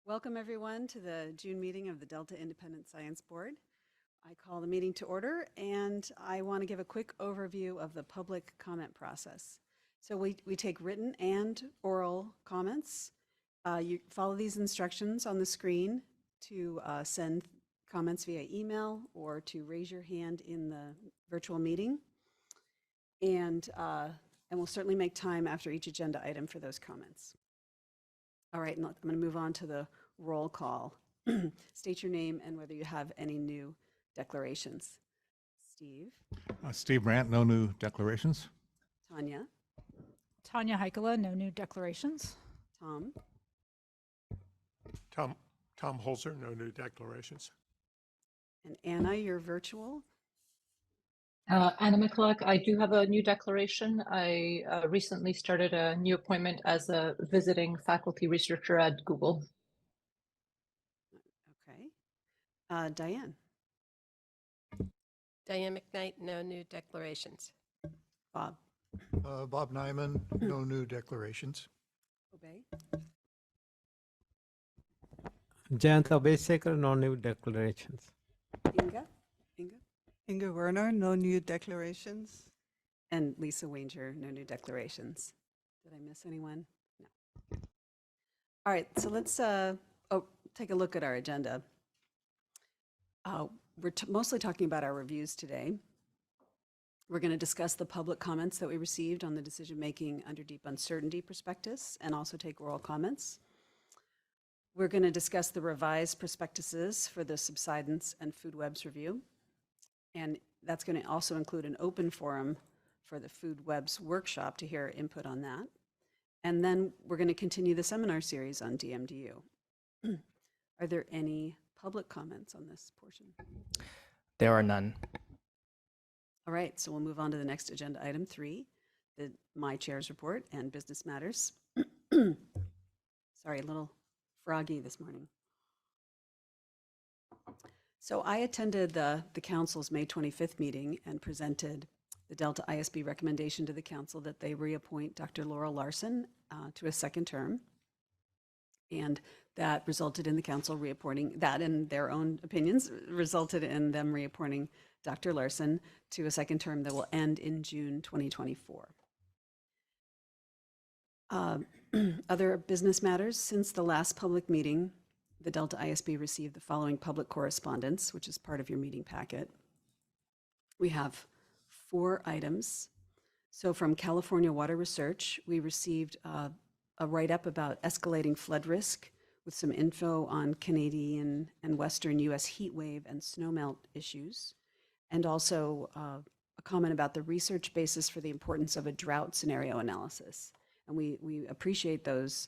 Welcome everyone to the June meeting of the Delta Independent Science Board. I call the meeting to order and I want to give a quick overview of the public comment process. So we take written and oral comments. You follow these instructions on the screen to send comments via email or to raise your hand in the virtual meeting. And we'll certainly make time after each agenda item for those comments. All right, and I'm going to move on to the roll call. State your name and whether you have any new declarations. Steve. Steve Brandt, no new declarations. Tanya. Tanya Heikela, no new declarations. Tom. Tom Holzer, no new declarations. And Anna, you're virtual. Anna McCulloch, I do have a new declaration. I recently started a new appointment as a visiting faculty researcher at Google. Okay. Diane. Diane McKnight, no new declarations. Bob. Bob Nyman, no new declarations. Obey. Jayant Abhishekar, no new declarations. Inga. Inga Werner, no new declarations. And Lisa Wanger, no new declarations. Did I miss anyone? No. All right, so let's take a look at our agenda. We're mostly talking about our reviews today. We're going to discuss the public comments that we received on the decision-making under deep uncertainty prospectus and also take oral comments. We're going to discuss the revised prospectuses for the subsidence and food webs review. And that's going to also include an open forum for the food webs workshop to hear input on that. And then we're going to continue the seminar series on DMDU. Are there any public comments on this portion? There are none. All right, so we'll move on to the next agenda item 3, my chair's report and business matters. Sorry, a little froggy this morning. So I attended the council's May 25th meeting and presented the Delta ISB recommendation to the council that they reappoint Dr. Laurel Larson to a second term. And that resulted in the council reappointing, that in their own opinions, resulted in them reappointing Dr. Larson to a second term that will end in June 2024. Other business matters. Since the last public meeting, the Delta ISB received the following public correspondence, which is part of your meeting packet. We have 4 items. So from California Water Research, we received a write-up about escalating flood risk with some info on Canadian and Western US heat wave and snowmelt issues, and also a comment about the research basis for the importance of a drought scenario analysis. And we appreciate those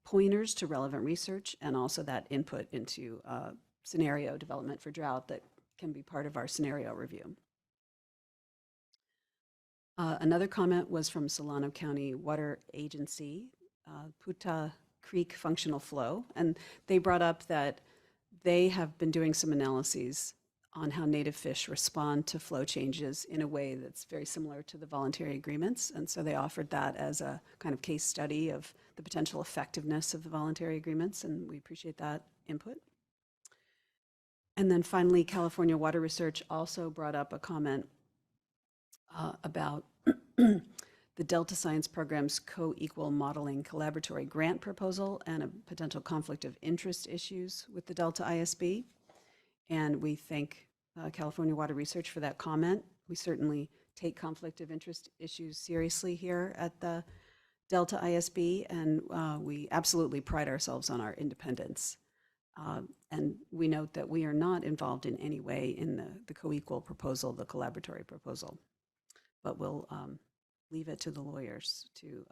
pointers to relevant research and also that input into scenario development for drought that can be part of our scenario review. Another comment was from Solano County Water Agency, Puta Creek Functional Flow, and they brought up that they have been doing some analyses on how native fish respond to flow changes in a way that's very similar to the voluntary agreements. And so they offered that as a kind of case study of the potential effectiveness of the voluntary agreements, and we appreciate that input. And then finally, California Water Research also brought up a comment about the Delta Science Program's co-equal modeling collaboratory grant proposal and a potential conflict of interest issues with the Delta ISB. And we thank California Water Research for that comment. We certainly take conflict of interest issues seriously here at the Delta ISB, and we absolutely pride ourselves on our independence. And we note that we are not involved in any way in the co-equal proposal, the collaboratory proposal, but we'll leave it to the lawyers to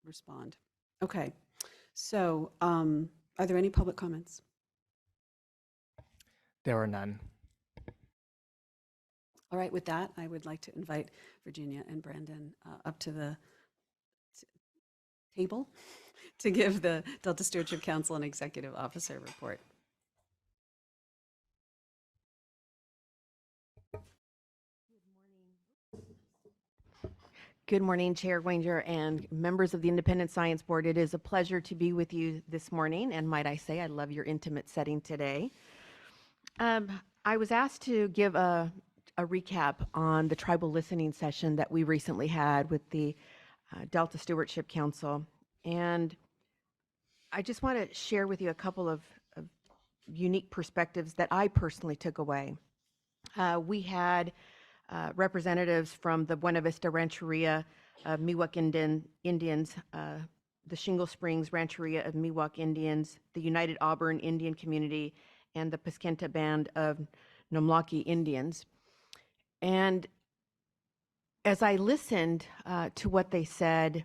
respond. Okay, so are there any public comments? There are none. All right, with that, I would like to invite Virginia and Brandon up to the table to give the Delta Stewardship Council and Executive Officer report. Good morning, Chair Granger and members of the Independent Science Board. It is a pleasure to be with you this morning, and might I say, I love your intimate setting today. I was asked to give a recap on the tribal listening session that we recently had with the Delta Stewardship Council, and I just want to share with you a couple of unique perspectives that I personally took away. We had representatives from the Buena Vista Rancheria of Miwok Indians, the Shingle Springs Rancheria of Miwok Indians, the United Auburn Indian Community, and the Paskenta Band of Nomlaki Indians. And as I listened to what they said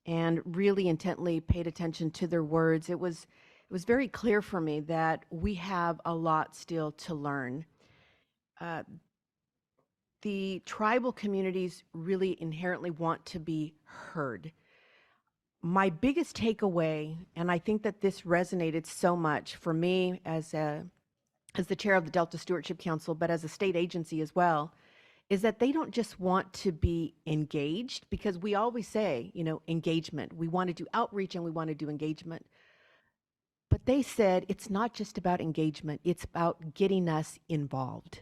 and really intently paid attention to their words, it was very clear for me that we have a lot still to learn. The tribal communities really inherently want to be heard. My biggest takeaway, and I think that this resonated so much for me as the chair of the Delta Stewardship Council, but as a state agency as well, is that they don't just want to be engaged, because we always say, engagement. We want to do outreach and we want to do engagement. But they said it's not just about engagement, it's about getting us involved.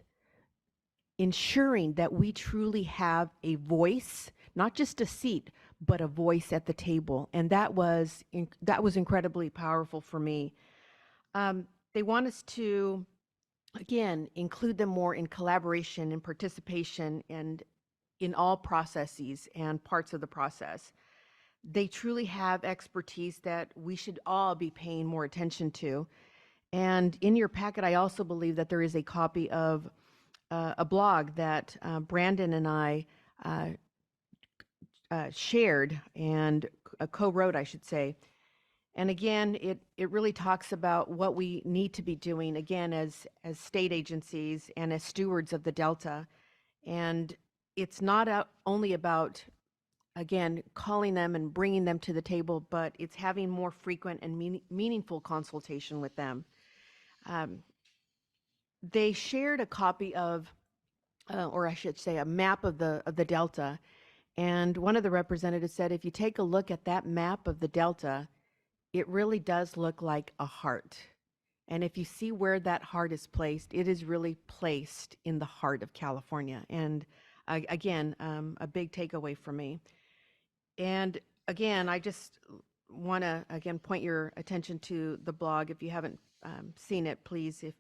Ensuring that we truly have a voice, not just a seat, but a voice at the table. And that was incredibly powerful for me. They want us to, again, include them more in collaboration and participation and in all processes and parts of the process. They truly have expertise that we should all be paying more attention to. And in your packet, I also believe that there is a copy of a blog that Brandon and I shared and co-wrote, I should say. And again, it really talks about what we need to be doing, again, as state agencies and as stewards of the Delta. And it's not only about, again, calling them and bringing them to the table, but it's having more frequent and meaningful consultation with them. They shared a copy of, or I should say, a map of the Delta. And one of the representatives said, if you take a look at that map of the Delta, it really does look like a heart. And if you see where that heart is placed, it is really placed in the heart of California. And again, a big takeaway for me. And again, I just want to, again, point your attention to the blog. If you haven't seen it, please, if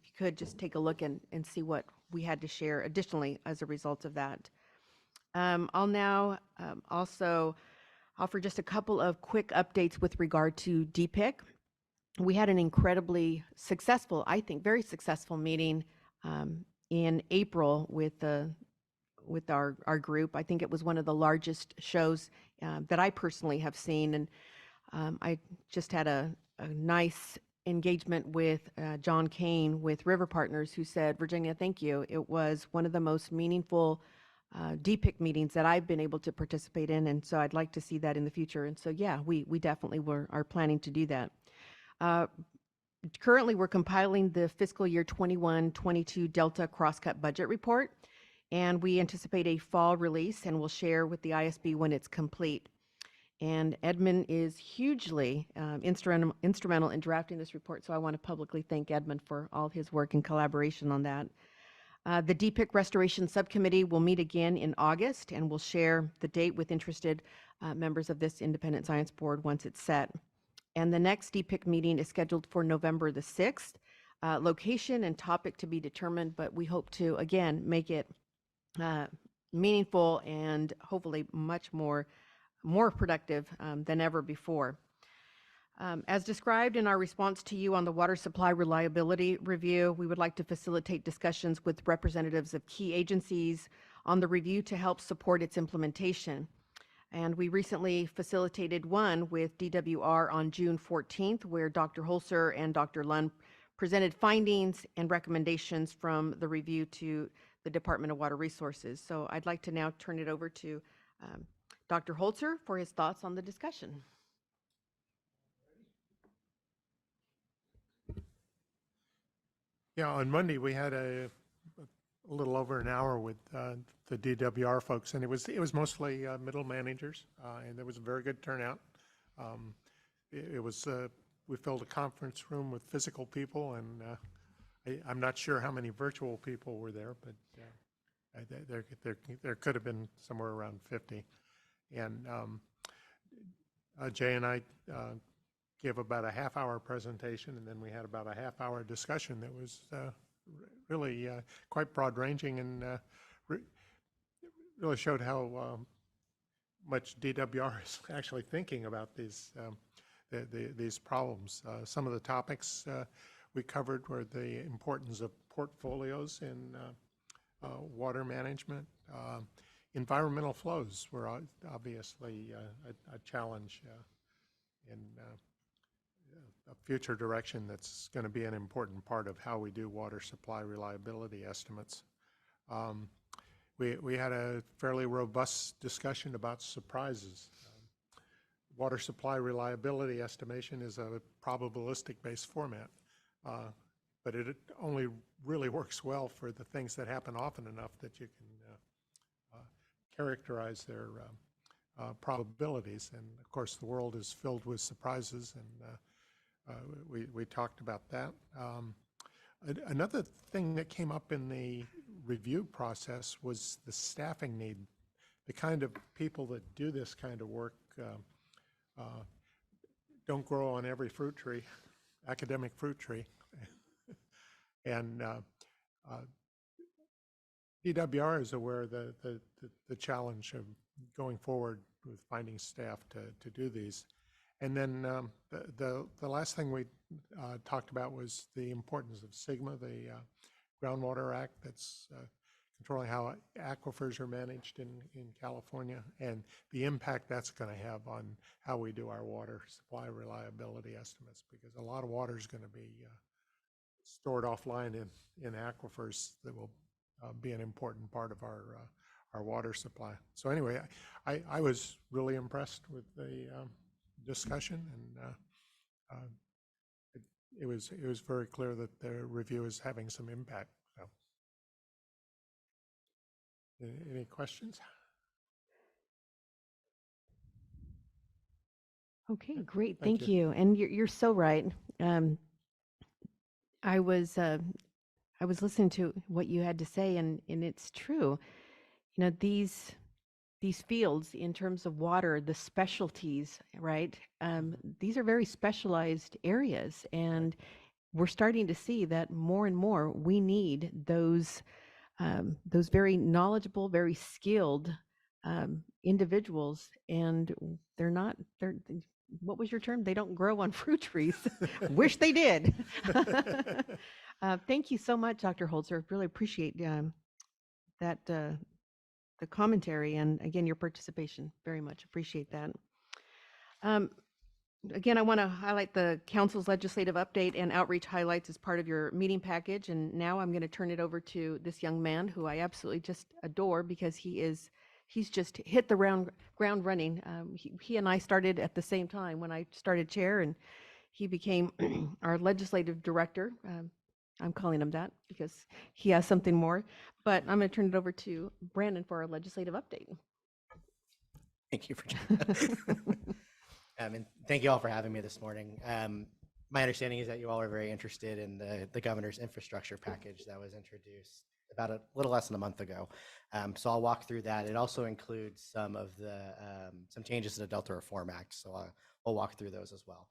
you could just take a look and see what we had to share additionally as a result of that. I'll now also offer just a couple of quick updates with regard to DPIC. We had an incredibly successful, I think, very successful meeting in April with our group. I think it was one of the largest shows that I personally have seen, and I just had a nice engagement with John Kane with River Partners, who said, Virginia, thank you. It was one of the most meaningful DPIC meetings that I've been able to participate in, and so I'd like to see that in the future. And so, yeah, we definitely are planning to do that. Currently, we're compiling the fiscal year 21-22 Delta Crosscut Budget Report, and we anticipate a fall release, and we'll share with the ISB when it's complete. And Edmund is hugely instrumental in drafting this report, so I want to publicly thank Edmund for all his work and collaboration on that. The DPIC Restoration Subcommittee will meet again in August, and we'll share the date with interested members of this Independent Science Board once it's set. And the next DPIC meeting is scheduled for November the 6th. Location and topic to be determined, but we hope to, again, make it meaningful and hopefully much more productive than ever before. As described in our response to you on the water supply reliability review, we would like to facilitate discussions with representatives of key agencies on the review to help support its implementation. And we recently facilitated one with DWR on June 14th, where Dr. Holzer and Dr. Lund presented findings and recommendations from the review to the Department of Water Resources. So I'd like to now turn it over to Dr. Holzer for his thoughts on the discussion. Yeah, on Monday, we had a a little over an hour with the DWR folks, and it was mostly middle managers, and there was a very good turnout. It was we filled a conference room with physical people, and I'm not sure how many virtual people were there, but there could have been somewhere around 50. And Jay and I gave about a half-hour presentation, and then we had about a half-hour discussion that was really quite broad-ranging, and really showed how much DWR is actually thinking about these problems. Some of the topics we covered were the importance of portfolios in water management. Environmental flows were obviously a challenge in a future direction that's going to be an important part of how we do water supply reliability estimates. We had a fairly robust discussion about surprises. Water supply reliability estimation is a probabilistic-based format, but it only really works well for the things that happen often enough that you can characterize their probabilities. And of course, the world is filled with surprises, and we talked about that. Another thing that came up in the review process was the staffing need. The kind of people that do this kind of work don't grow on every fruit tree, academic fruit tree. And DWR is aware of the challenge of going forward with finding staff to do these. And then the last thing we talked about was the importance of SGMA, the Groundwater Act that's controlling how aquifers are managed in California, and the impact that's going to have on how we do our water supply reliability estimates, because a lot of water is going to be stored offline in aquifers that will be an important part of our water supply. So anyway, I was really impressed with the discussion, and it was very clear that the review is having some impact. So, any questions? Okay, great. Thank Thank you. And you're so right. I was listening to what you had to say, and it's true. You know, these fields in terms of water, the specialties, right? These are very specialized areas, and we're starting to see that more and more we need those very knowledgeable, very skilled individuals, and they're what was your term? They don't grow on fruit trees. Wish they did. Thank you so much, Dr. Holzer. Really appreciate that the commentary, and again, your participation. Very much appreciate that. Again, I want to highlight the council's legislative update and outreach highlights as part of your meeting package. And now I'm going to turn it over to this young man who I absolutely just adore, because he's just hit the ground running. He and I started at the same time when I started chair, and he became our legislative director. I'm calling him that because he has something more. But I'm going to turn it over to Brandon for our legislative update. Thank you for joining us. And thank you all for having me this morning. My understanding is that you all are very interested in the governor's infrastructure package that was introduced about a little less than a month ago. So I'll walk through that. It also includes some of the some changes to the Delta Reform Act. So we'll walk through those as well.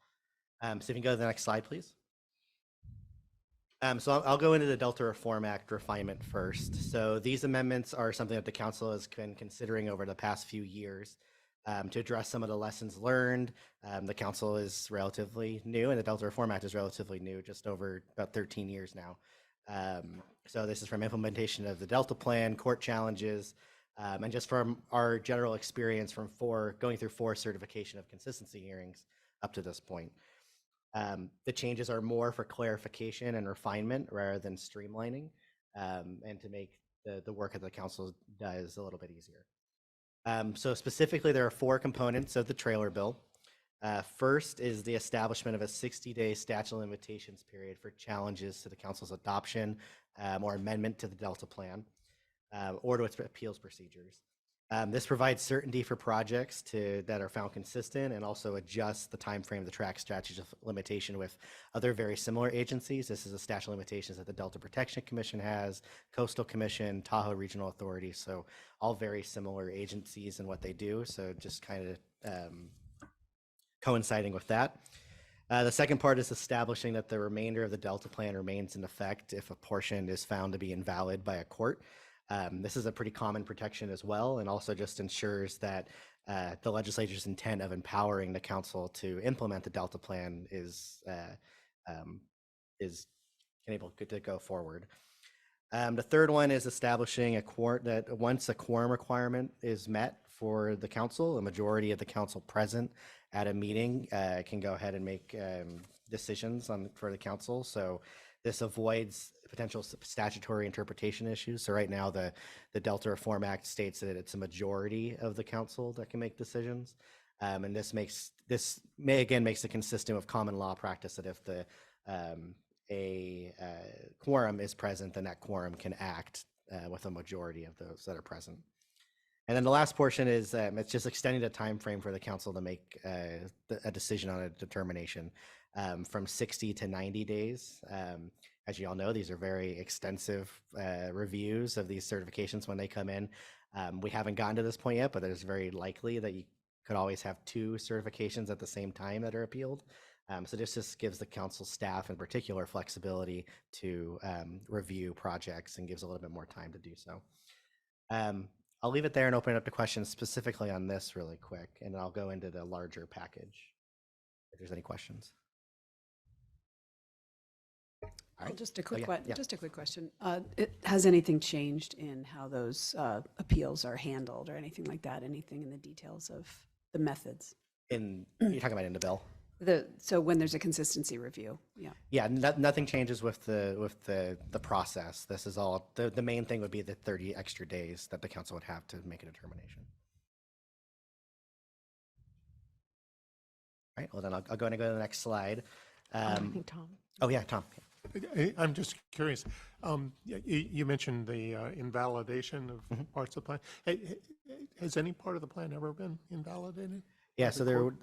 So if you can go to the next slide, please. So I'll go into the Delta Reform Act refinement first. So these amendments are something that the council has been considering over the past few years to address some of the lessons learned. The council is relatively new, and the Delta Reform Act is relatively new, just over about 13 years now. So this is from implementation of the Delta Plan, court challenges, and just from our general experience from going through 4 certification of consistency hearings up to this point. The changes are more for clarification and refinement rather than streamlining, and to make the work that the council does a little bit easier. So specifically, there are 4 components of the trailer bill. First is the establishment of a 60-day statute of limitations period for challenges to the council's adoption or amendment to the Delta plan or to its appeals procedures. This provides certainty for projects that are found consistent and also adjusts the time frame of the track statute of limitation with other very similar agencies. This is a statute of limitations that the Delta Protection Commission has, Coastal Commission, Tahoe Regional Authority, so all very similar agencies in what they do, so just kind of coinciding with that. The second part is establishing that the remainder of the Delta plan remains in effect if a portion is found to be invalid by a court. This is a pretty common protection as well, and also just ensures that the legislature's intent of empowering the council to implement the Delta plan is able to go forward. The third one is establishing that once a quorum requirement is met for the council, a majority of the council present at a meeting can go ahead and make decisions for the council. So this avoids potential statutory interpretation issues. So right now, the Delta Reform Act states that it's a majority of the council that can make decisions. And this makes it consistent with common law practice that if a quorum is present, then that quorum can act with a majority of those that are present. And then the last portion is it's just extending the time frame for the council to make a decision on a determination from 60 to 90 days. As you all know, these are very extensive reviews of these certifications when they come in. We haven't gotten to this point yet, but it's very likely that you could always have 2 certifications at the same time that are appealed. So this just gives the council staff in particular flexibility to review projects and gives a little bit more time to do so. I'll leave it there and open it up to questions specifically on this really quick, and then I'll go into the larger package if there's any questions. All right. Just a quick just a quick question. Has anything changed in how those appeals are handled or anything like that? Anything in the details of the methods? You're talking about in the bill? So when there's a consistency review, Yeah, nothing changes with the process. This is all, the main thing would be the 30 extra days that the council would have to make a determination. All right, well then I'll go to the next slide. I think Tom. Oh yeah, Tom. I'm just curious. You mentioned the invalidation of parts of the plan. Has any part of the plan ever been invalidated? Yeah, so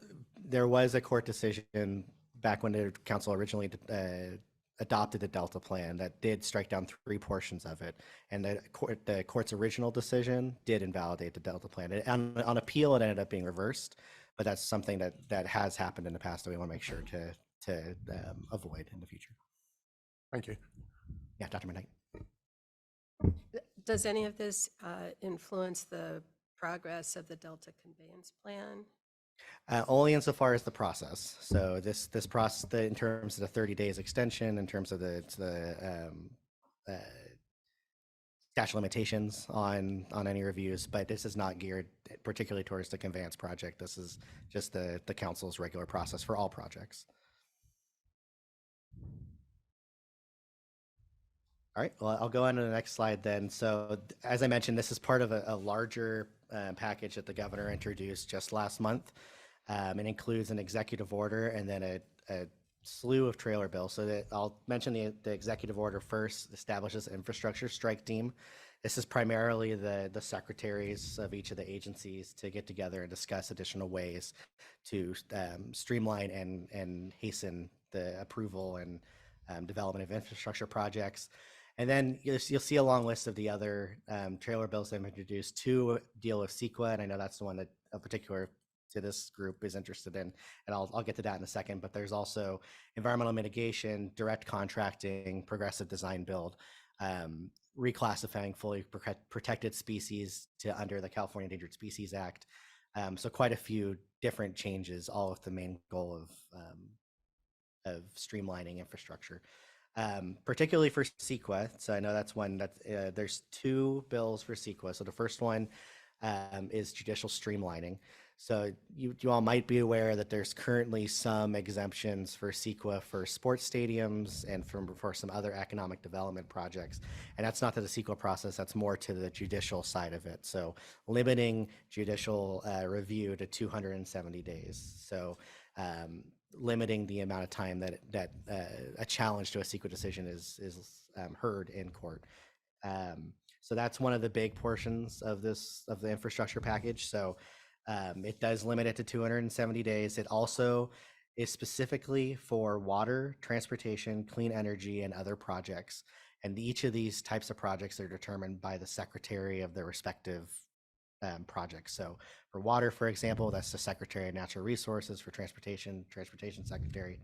there was a court decision back when the council originally adopted the Delta plan that did strike down 3 portions of it, and the court's original decision did invalidate the Delta plan. On appeal, it ended up being reversed, but that's something that has happened in the past that we want to make sure to avoid in the future. Thank you. Yeah, Dr. Midnight. Does any of this influence the progress of the Delta conveyance plan? Only insofar as the process. So this process, in terms of the 30 days extension, in terms of the statute of limitations on any reviews, but this is not geared particularly towards the conveyance project. This is just the council's regular process for all projects. All right, well, I'll go on to the next slide then. So as I mentioned, this is part of a larger package that the governor introduced just last month. It includes an executive order and then a slew of trailer bills. So that I'll mention the executive order first. Establishes an infrastructure strike team. This is primarily the secretaries of each of the agencies to get together and discuss additional ways to streamline and hasten the approval and development of infrastructure projects. And then you'll see a long list of the other trailer bills that have introduced. 2 deal with CEQA, and I know that's the one that in particular to this group is interested in, and I'll get to that in a second. But there's also environmental mitigation, direct contracting, progressive design build, reclassifying fully protected species to under the California Endangered Species Act. So quite a few different changes, all with the main goal of streamlining infrastructure. Particularly for CEQA. So I know that's one that there's 2 bills for CEQA. So the first one is judicial streamlining. So you all might be aware that there's currently some exemptions for CEQA for sports stadiums and for some other economic development projects. And that's not to the CEQA process, that's more to the judicial side of it. So limiting judicial review to 270 days. So limiting the amount of time that a challenge to a CEQA decision is heard in court. So that's one of the big portions of the infrastructure package. So it does limit it to 270 days. It also is specifically for water, transportation, clean energy, and other projects. And each of these types of projects are determined by the secretary of their respective projects. So for water, for example, that's the Secretary of Natural Resources. For transportation, Transportation Secretary.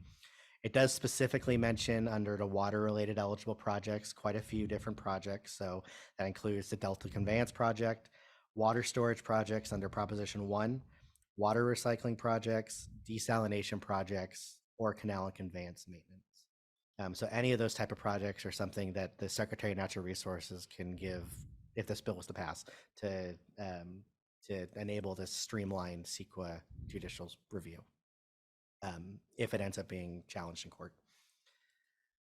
It does specifically mention under the water-related eligible projects quite a few different projects. So that includes the Delta Conveyance Project, water storage projects under Proposition 1, water recycling projects, desalination projects, or canal and conveyance maintenance. So any of those type of projects are something that the Secretary of Natural Resources can give, if this bill was to pass, to enable this streamlined CEQA judicial review, if it ends up being challenged in court.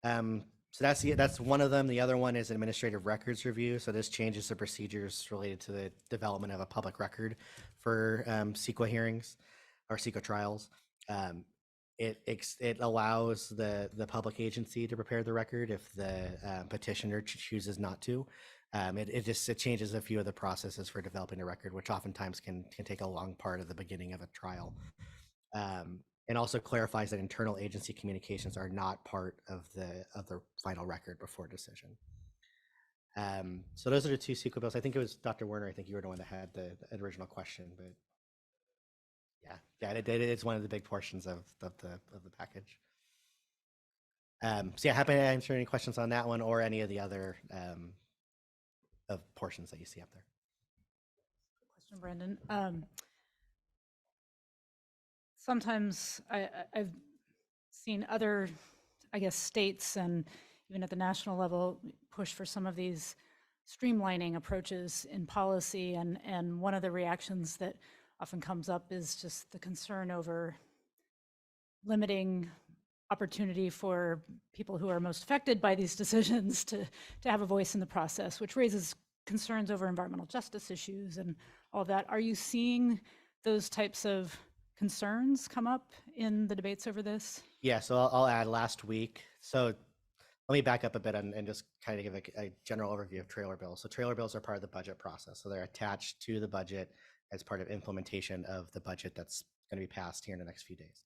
So that's one of them. The other one is administrative records review. So this changes the procedures related to the development of a public record for CEQA hearings or CEQA trials. It allows the public agency to prepare the record if the petitioner chooses not to. It changes a few of the processes for developing a record, which oftentimes can take a long part of the beginning of a trial. And also clarifies that internal agency communications are not part of the final record before decision. So those are the two CEQA bills. I think it was Dr. Werner. I think you were the one that had the original question, but yeah, it is one of the big portions of the package. So yeah, happy to answer any questions on that one or any of the other of portions that you see up there. Question, Brandon. Sometimes I've seen other, I guess, states and even at the national level push for some of these streamlining approaches in policy. And one of the reactions that often comes up is just the concern over limiting opportunity for people who are most affected by these decisions to have a voice in the process, which raises concerns over environmental justice issues and all of that. Are you seeing those types of concerns come up in the debates over this? Yeah, so I'll add last week. So let me back up a bit and just kind of give a general overview of trailer bills. So trailer bills are part of the budget process. So they're attached to the budget as part of implementation of the budget that's going to be passed here in the next few days.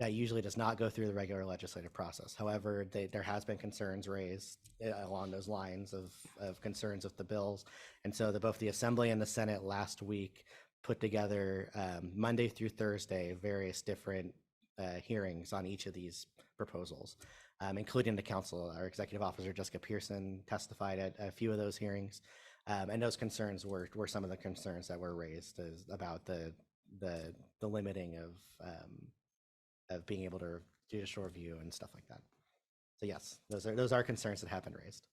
That usually does not go through the regular legislative process. However, there has been concerns raised along those lines of concerns with the bills. And so both the Assembly and the Senate last week put together Monday through Thursday various different hearings on each of these proposals, including the council. Our executive officer, Jessica Pearson, testified at a few of those hearings. And those concerns were some of the concerns that were raised about the limiting of being able to judicial review and stuff like that. So yes, those are concerns that have been raised.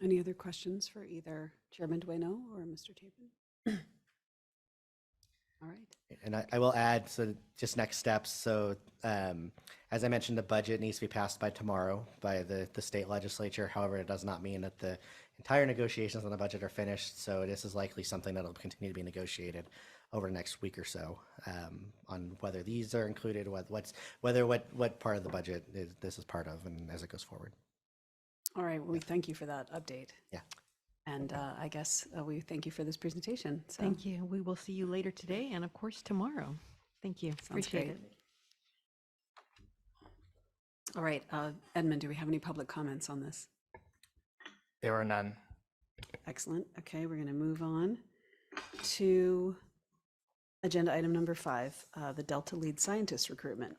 Any other questions for either Chairman Dueno or Mr. Tapin? All right. And I will add, so just next steps. So as I mentioned, the budget needs to be passed by tomorrow by the state legislature. However, it does not mean that the entire negotiations on the budget are finished. So this is likely something that will continue to be negotiated over the next week or so on whether these are included, what part of the budget this is part of, and as it goes forward. All right, well, we thank you for that update. Yeah. And I guess we thank you for this presentation. So. Thank you. We will see you later today and of course tomorrow. Thank you. Appreciate it. All right, Edmund, do we have any public comments on this? There are none. Excellent. Okay, we're going to move on to agenda item number 5, the Delta lead scientist recruitment.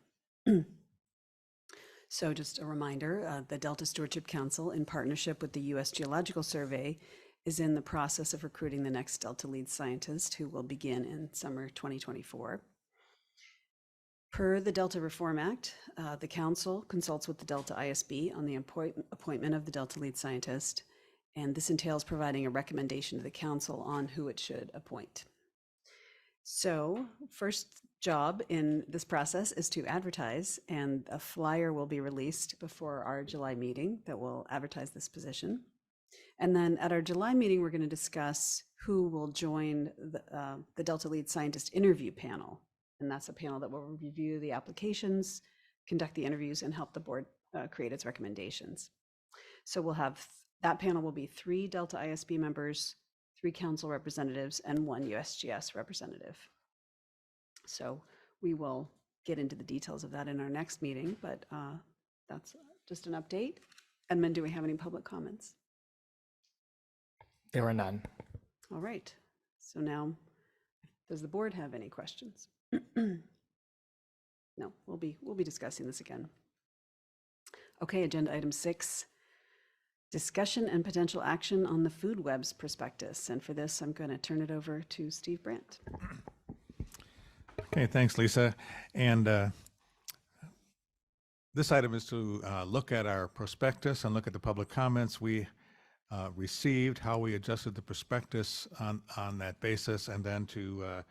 So just a reminder, the Delta Stewardship Council, in partnership with the U.S. Geological Survey, is in the process of recruiting the next Delta lead scientist, who will begin in summer 2024. Per the Delta Reform Act, the council consults with the Delta ISB on the appointment of the Delta lead scientist, and this entails providing a recommendation to the council on who it should appoint. So first job in this process is to advertise, and a flyer will be released before our July meeting that will advertise this position. And then at our July meeting, we're going to discuss who will join the Delta Lead Scientist interview panel. And that's a panel that will review the applications, conduct the interviews, and help the board create its recommendations. So we'll have, that panel will be 3 Delta ISB members, 3 council representatives, and 1 USGS representative. So we will get into the details of that in our next meeting, but that's just an update. Edmund, do we have any public comments? There were none. All right. So now, does the board have any questions? No, we'll be discussing this again. Okay, agenda item 6, discussion and potential action on the food webs prospectus. And for this, I'm going to turn it over to Steve Brandt. Okay, thanks, Lisa. And this item is to look at our prospectus and look at the public comments we received, how we adjusted the prospectus on that basis, and then to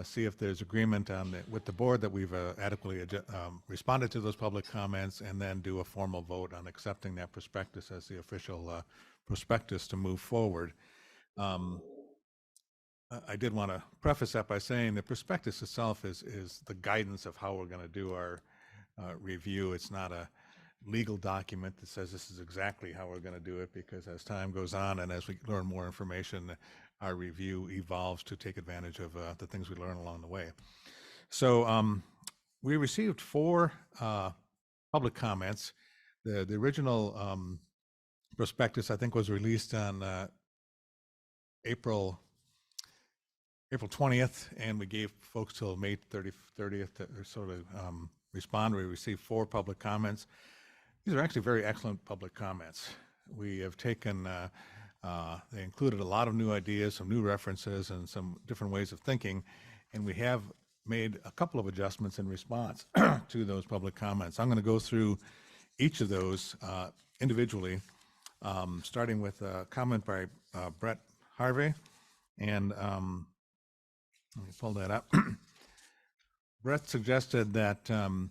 see if there's agreement with the board that we've adequately responded to those public comments, and then do a formal vote on accepting that prospectus as the official prospectus to move forward. I did want to preface that by saying the prospectus itself is the guidance of how we're going to do our review. It's not a legal document that says this is exactly how we're going to do it, because as time goes on and as we learn more information, our review evolves to take advantage of the things we learn along the way. So we received 4 public comments. The original prospectus, I think, was released on April 20th, and we gave folks till May 30th to sort of respond. We received 4 public comments. These are actually very excellent public comments. We have taken, they included a lot of new ideas, some new references, and some different ways of thinking, and we have made a couple of adjustments in response to those public comments. I'm going to go through each of those individually, starting with a comment by Brett Harvey, and let me pull that up. Brett suggested that some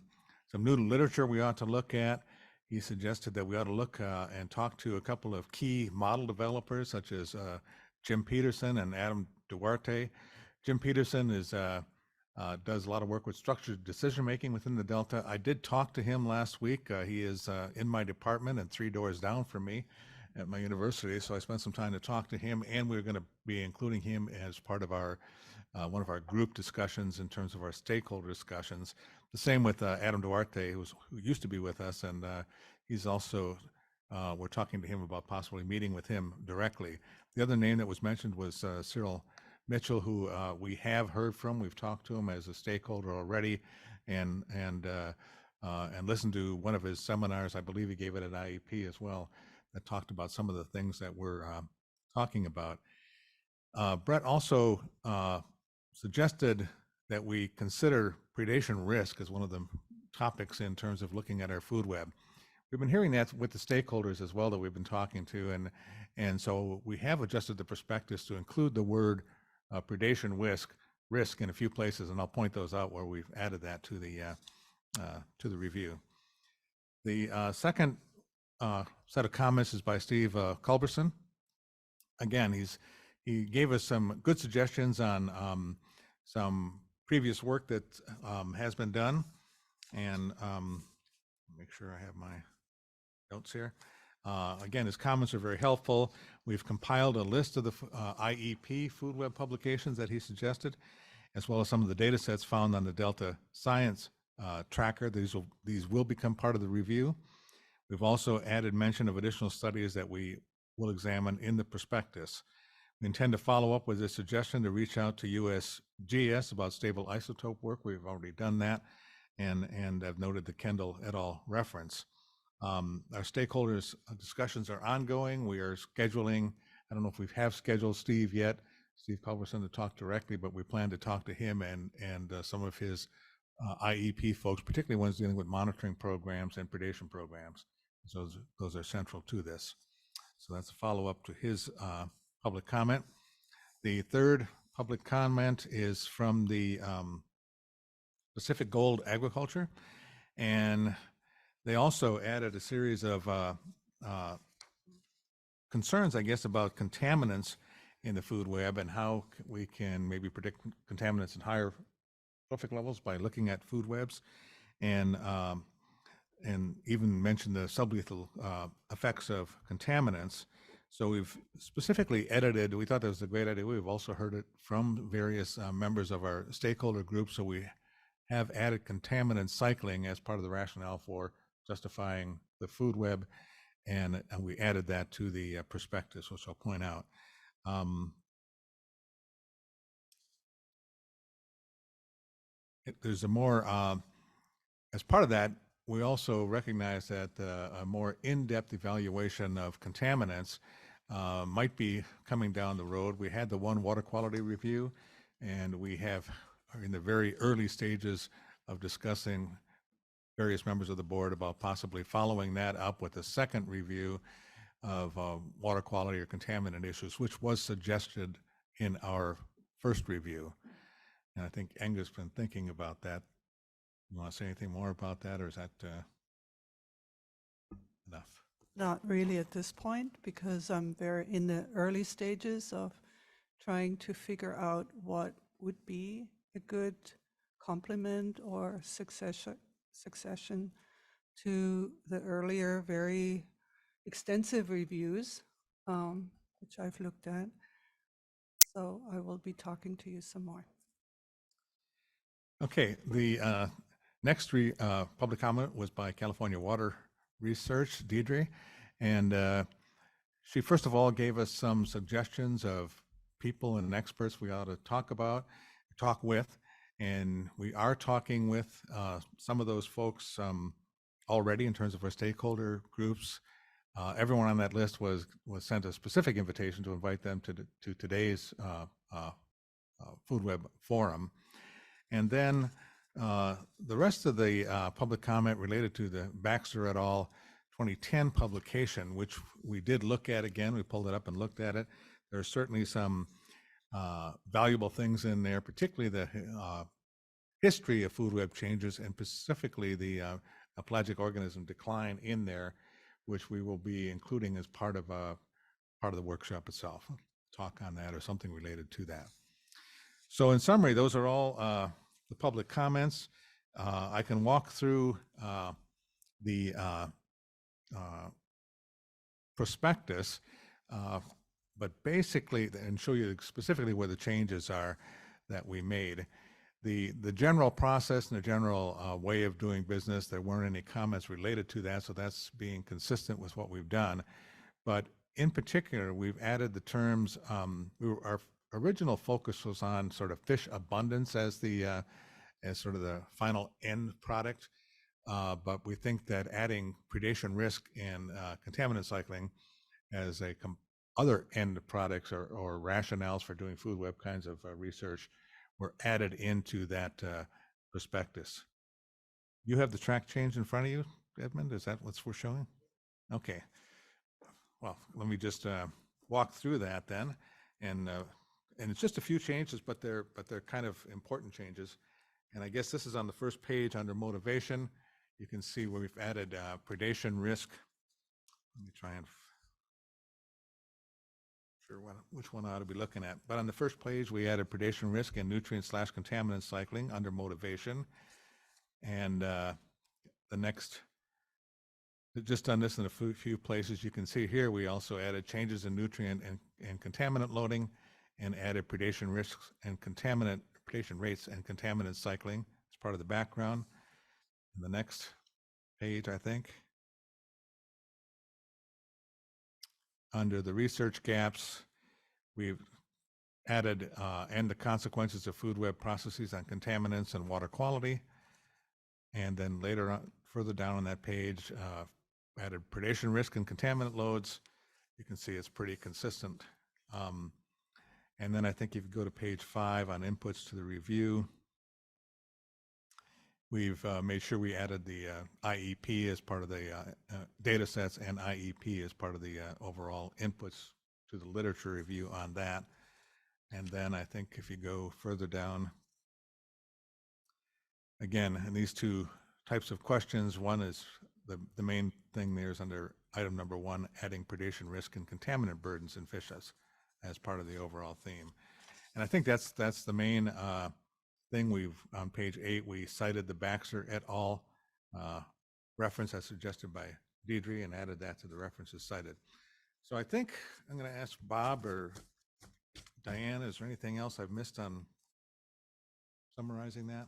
new literature we ought to look at. He suggested that we ought to look and talk to a couple of key model developers, such as Jim Peterson and Adam Duarte. Jim Peterson does a lot of work with structured decision-making within the Delta. I did talk to him last week. He is in my department and 3 doors down from me at my university, so I spent some time to talk to him, and we're going to be including him as part of our one of our group discussions in terms of our stakeholder discussions. The same with Adam Duarte, who used to be with us, and he's also, we're talking to him about possibly meeting with him directly. The other name that was mentioned was Cyril Mitchell, who we have heard from. We've talked to him as a stakeholder already, and listened to one of his seminars. I believe he gave it at IEP as well, that talked about some of the things that we're talking about. Brett also suggested that we consider predation risk as one of the topics in terms of looking at our food web. We've been hearing that with the stakeholders as well that we've been talking to, and so we have adjusted the prospectus to include the word predation risk in a few places, and I'll point those out where we've added that to the review. The second set of comments is by Steve Culberson. Again, he gave us some good suggestions on some previous work that has been done, and make sure I have my notes here. Again, his comments are very helpful. We've compiled a list of the IEP food web publications that he suggested, as well as some of the data sets found on the Delta Science Tracker. These will become part of the review. We've also added mention of additional studies that we will examine in the prospectus. We intend to follow up with a suggestion to reach out to USGS about stable isotope work. We've already done that, and I've noted the Kendall et al. Reference. Our stakeholders discussions are ongoing. We are scheduling, I don't know if we have scheduled Steve yet, Steve Culberson, to talk directly, but we plan to talk to him and some of his IEP folks, particularly ones dealing with monitoring programs and predation programs. So those are central to this. So that's a follow-up to his public comment. The third public comment is from the Pacific Gold Agriculture, and they also added a series of concerns, I guess, about contaminants in the food web and how we can maybe predict contaminants at higher trophic levels by looking at food webs, and even mentioned the sublethal effects of contaminants. So we've specifically edited, we thought that was a great idea. We've also heard it from various members of our stakeholder group. So we have added contaminant cycling as part of the rationale for justifying the food web. And we added that to the prospectus, which I'll point out. There's a more, as part of that, we also recognize that a more in-depth evaluation of contaminants might be coming down the road. We had the one water quality review, and we are in the very early stages of discussing various members of the board about possibly following that up with a second review of water quality or contaminant issues, which was suggested in our first review. And I think Enga's been thinking about that. You want to say anything more about that, or is that enough? Not really at this point, because I'm very in the early stages of trying to figure out what would be a good complement or succession to the earlier very extensive reviews, which I've looked at. So I will be talking to you some more. Okay, the next public comment was by California Water Research, Deidre, and she first of all gave us some suggestions of people and experts we ought to talk with, and we are talking with some of those folks already in terms of our stakeholder groups. Everyone on that list was sent a specific invitation to invite them to today's Food Web Forum. And then the rest of the public comment related to the Baxter et al. 2010 publication, which we did look at again. We pulled it up and looked at it. There are certainly some valuable things in there, particularly the history of food web changes, and specifically the pelagic organism decline in there, which we will be including as part of the workshop itself. Talk on that or something related to that. So in summary, those are all the public comments. I can walk through the prospectus, but basically, and show you specifically where the changes are that we made. The general process and the general way of doing business, there weren't any comments related to that, so that's being consistent with what we've done. But in particular, we've added the terms, our original focus was on sort of fish abundance as sort of the final end product. But we think that adding predation risk and contaminant cycling as other end products or rationales for doing food web kinds of research were added into that prospectus. You have the track change in front of you, Edmund? Is that what we're showing? Okay. Well, let me just walk through that then, and it's just a few changes, but they're kind of important changes. And I guess this is on the first page under motivation. You can see where we've added predation risk. Let me try and sure which one I ought to be looking at. But on the first page, we added predation risk and nutrient/contaminant cycling under motivation. And the next, just on this in a few places, you can see here we also added changes in nutrient and contaminant loading, and added predation risks and predation rates and contaminant cycling as part of the background. And the next page, I think, under the research gaps, we've added and the consequences of food web processes on contaminants and water quality. And then later on, further down on that page, added predation risk and contaminant loads. You can see it's pretty consistent. And then I think if you go to page 5 on inputs to the review, we've made sure we added the IEP as part of the data sets, and IEP as part of the overall inputs to the literature review on that. And then I think if you go further down, again, in these two types of questions, one is the main thing there is under item number 1, adding predation risk and contaminant burdens in fishes as part of the overall theme. And I think that's the main thing. On page 8, we cited the Baxter et al. Reference as suggested by Deidre and added that to the references cited. So I think I'm going to ask Bob or Diane, is there anything else I've missed on summarizing that?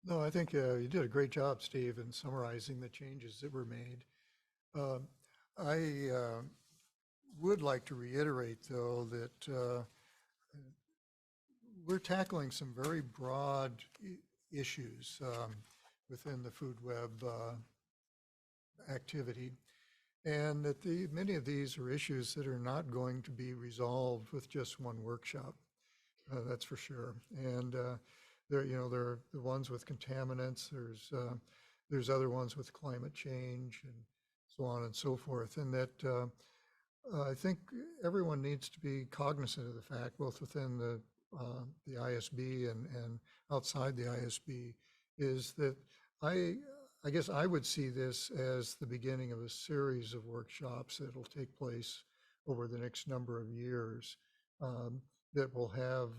No, I think you did a great job, Steve, in summarizing the changes that were made. I would like to reiterate, though, that we're tackling some very broad issues within the food web activity, and that many of these are issues that are not going to be resolved with just one workshop. That's for sure. And there are the ones with contaminants. There's other ones with climate change and so on and so forth. And that I think everyone needs to be cognizant of the fact, both within the ISB and outside the ISB, is that I guess I would see this as the beginning of a series of workshops that will take place over the next number of years that will have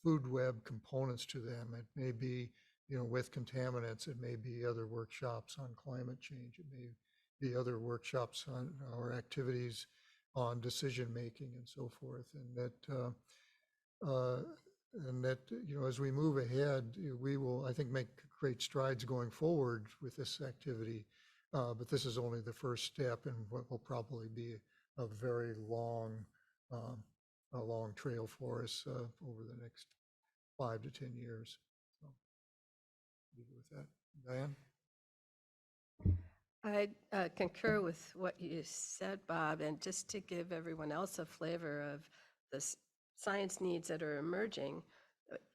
food web components to them. It may be, with contaminants. It may be other workshops on climate change. It may be other workshops on or activities on decision making and so forth. And that as we move ahead, we will, I think, make great strides going forward with this activity. But this is only the first step in what will probably be a very long trail for us over the next 5 to 10 years. So, leave it with that. Diane? I concur with what you said, Bob, and just to give everyone else a flavor of the science needs that are emerging,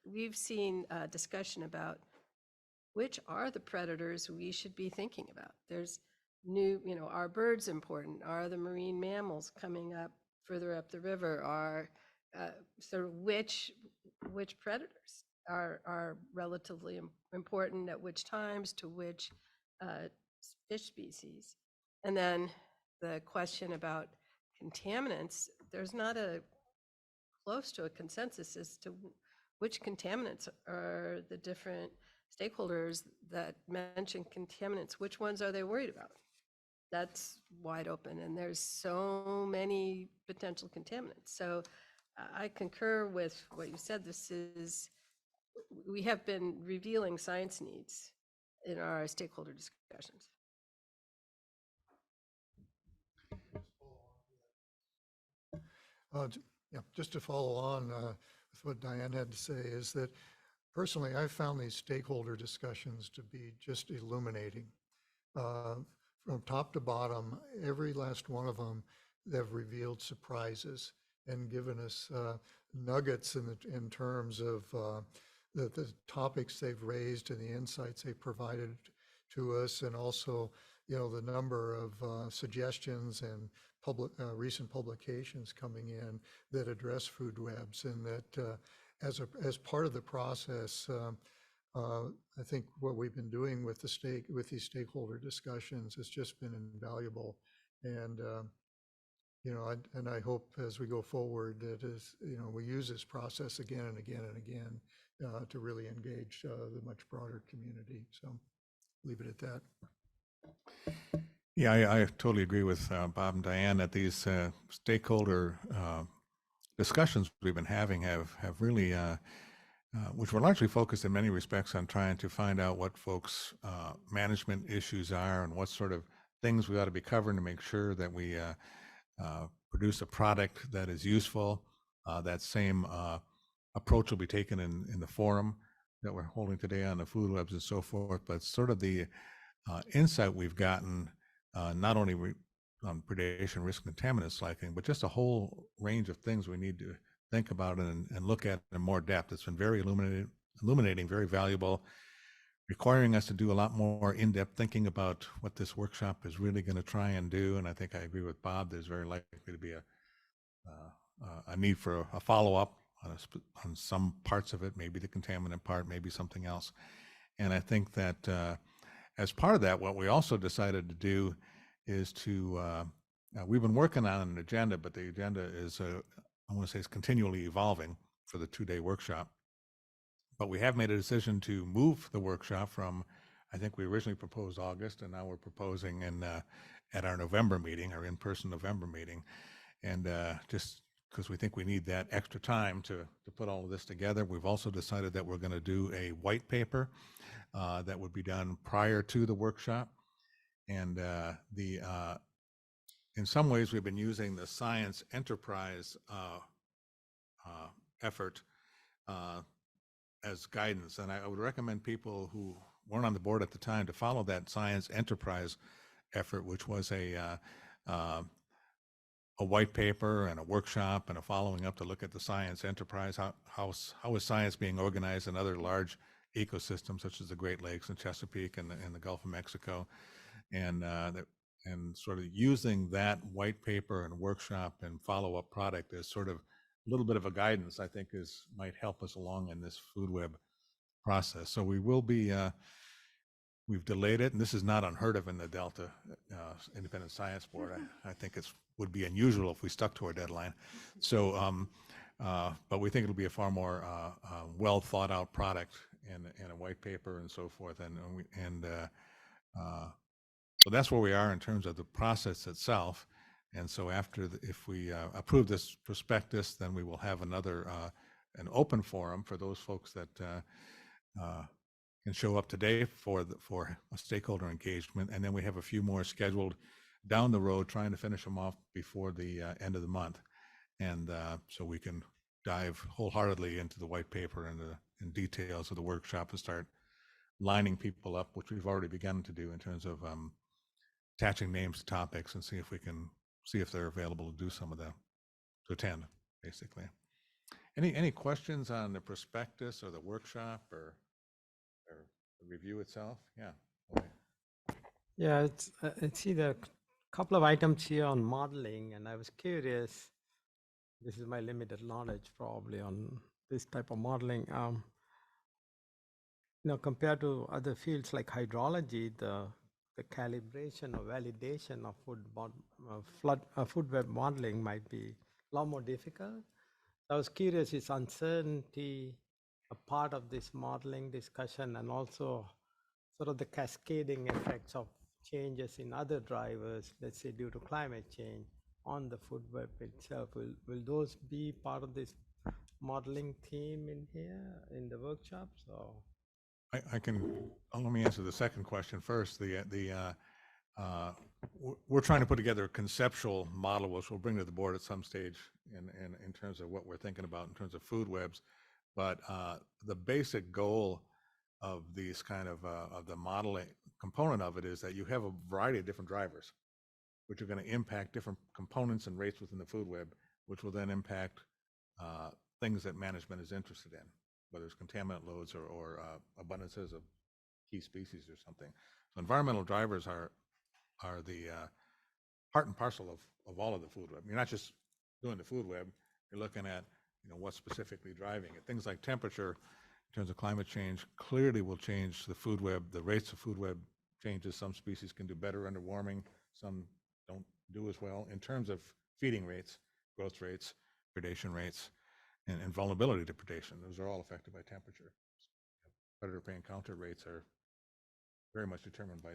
we've seen a discussion about which are the predators we should be thinking about. There's new, are birds important? Are the marine mammals coming up further up the river? Are sort of which predators are relatively important at which times to which fish species? And then the question about contaminants, there's not close to a consensus as to which contaminants are the different stakeholders that mention contaminants, which ones are they worried about? That's wide open, and there's so many potential contaminants. So I concur with what you said. We have been revealing science needs in our stakeholder discussions. Yeah, just to follow on with what Diane had to say, is that personally, I've found these stakeholder discussions to be just illuminating. From top to bottom, every last one of them, they've revealed surprises and given us nuggets in terms of the topics they've raised and the insights they provided to us, and also, the number of suggestions and recent publications coming in that address food webs, and that as part of the process, I think what we've been doing with these stakeholder discussions has just been invaluable. And and I hope as we go forward that we use this process again and again and again to really engage the much broader community. So leave it at that. Yeah, I totally agree with Bob and Diane that these stakeholder discussions we've been having have really, which were largely focused in many respects on trying to find out what folks' management issues are and what sort of things we ought to be covering to make sure that we produce a product that is useful. That same approach will be taken in the forum that we're holding today on the food webs and so forth, but sort of the insight we've gotten not only on predation, risk, contaminant cycling, but just a whole range of things we need to think about and look at in more depth. It's been very illuminating, very valuable, requiring us to do a lot more in-depth thinking about what this workshop is really going to try and do. And I think I agree with Bob, there's very likely to be a need for a follow-up on some parts of it, maybe the contaminant part, maybe something else. And I think that as part of that, what we also decided to do is to, we've been working on an agenda, but the agenda is, I want to say, is continually evolving for the 2-day workshop. But we have made a decision to move the workshop from, I think we originally proposed August, and now we're proposing at our November meeting, our in-person November meeting. And just because we think we need that extra time to put all of this together, we've also decided that we're going to do a white paper that would be done prior to the workshop. And in some ways, we've been using the science enterprise effort as guidance. And I would recommend people who weren't on the board at the time to follow that science enterprise effort, which was a white paper and a workshop and a following up to look at the science enterprise. How is science being organized in other large ecosystems such as the Great Lakes and Chesapeake and the Gulf of Mexico, and sort of using that white paper and workshop and follow-up product as sort of a little bit of a guidance, I think might help us along in this food web process. So we will be, we've delayed it, and this is not unheard of in the Delta Independent Science Board. I think would be unusual if we stuck to our deadline. So, but we think it'll be a far more well thought out product and a white paper and so forth. So that's where we are in terms of the process itself. And so after, if we approve this prospectus, then we will have another, an open forum for those folks that can show up today for a stakeholder engagement. And then we have a few more scheduled down the road, trying to finish them off before the end of the month. And so we can dive wholeheartedly into the white paper and the details of the workshop and start lining people up, which we've already begun to do in terms of attaching names to topics and see if they're available to do some of to attend, basically. Any questions on the prospectus or the workshop or the review itself? Yeah. Okay. Yeah, I see the couple of items here on modeling, and I was curious. This is my limited knowledge probably on this type of modeling. Compared to other fields like hydrology, the calibration or validation of food web modeling might be a lot more difficult. I was curious, is uncertainty a part of this modeling discussion, and also sort of the cascading effects of changes in other drivers, let's say due to climate change, on the food web itself? Will those be part of this modeling theme in here in the workshops? Or let me answer the second question first. We're trying to put together a conceptual model, which we'll bring to the board at some stage in terms of what we're thinking about in terms of food webs. But the basic goal of these kind of the modeling component of it is that you have a variety of different drivers, which are going to impact different components and rates within the food web, which will then impact things that management is interested in, whether it's contaminant loads or abundances of key species or something. So environmental drivers are the part and parcel of all of the food web. You're not just doing the food web, you're looking at what's specifically driving it. Things like temperature in terms of climate change clearly will change the food web. The rates of food web changes. Some species can do better under warming, some don't do as well. In terms of feeding rates, growth rates, predation rates, and vulnerability to predation, those are all affected by temperature. Predator prey encounter rates are very much determined by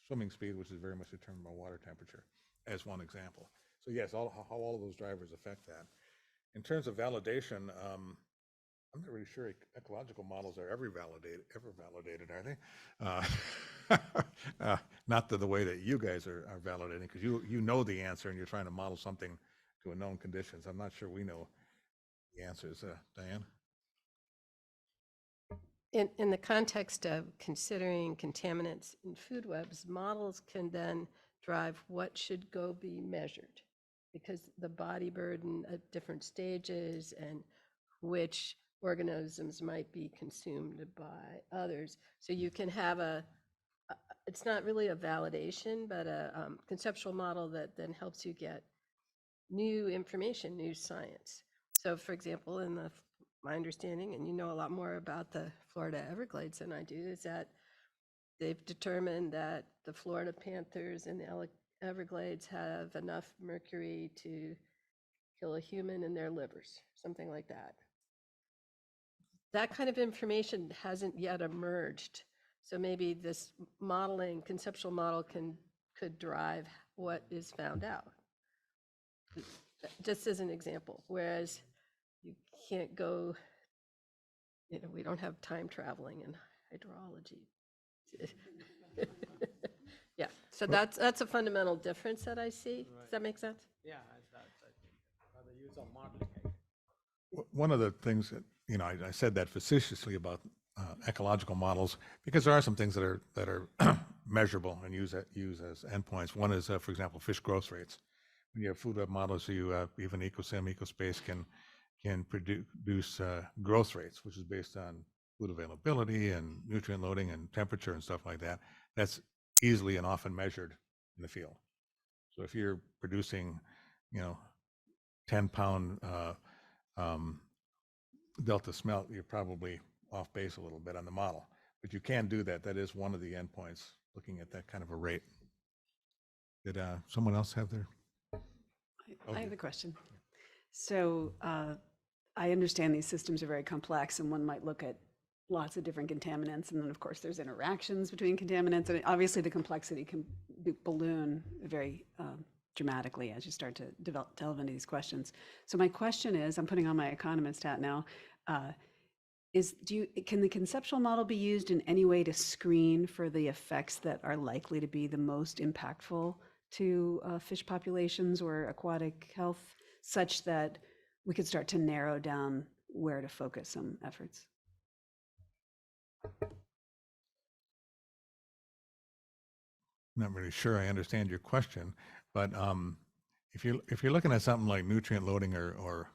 swimming speed, which is very much determined by water temperature, as one example. So yes, how all of those drivers affect that. In terms of validation, I'm not really sure ecological models are ever validated, are they? Not the way that you guys are validating, because you know the answer and you're trying to model something to a known conditions. I'm not sure we know the answers. Diane? In the context of considering contaminants in food webs, models can then drive what should go be measured, because the body burden at different stages and which organisms might be consumed by others. So you can have it's not really a validation, but a conceptual model that then helps you get new information, new science. So for example, my understanding, and you know a lot more about the Florida Everglades than I do, is that they've determined that the Florida panthers and the Everglades have enough mercury to kill a human in their livers, something like that. That kind of information hasn't yet emerged. So maybe this modeling, conceptual model could drive what is found out. Just as an example, whereas you can't go, we don't have time traveling in hydrology. Yeah, so that's a fundamental difference that I see. Does that make sense? Yeah, that's, I think, the use of modeling. One of the things that, I said that facetiously about ecological models, because there are some things that are measurable and use as endpoints. One is, for example, fish growth rates. When you have food web models, even ecosystem, ecospace can produce growth rates, which is based on food availability and nutrient loading and temperature and stuff like that. That's easily and often measured in the field. So if you're producing, 10-pound Delta smelt, you're probably off base a little bit on the model, but you can do that. That is one of the endpoints, looking at that kind of a rate. Did someone else have their? I have a question. So I understand these systems are very complex, and one might look at lots of different contaminants, and then of course there's interactions between contaminants, and obviously the complexity can balloon very dramatically as you start to delve into these questions. So my question is, I'm putting on my economist hat now, can the conceptual model be used in any way to screen for the effects that are likely to be the most impactful to fish populations or aquatic health, such that we could start to narrow down where to focus some efforts? Not really sure I understand your question, but if you're looking at something like nutrient loading or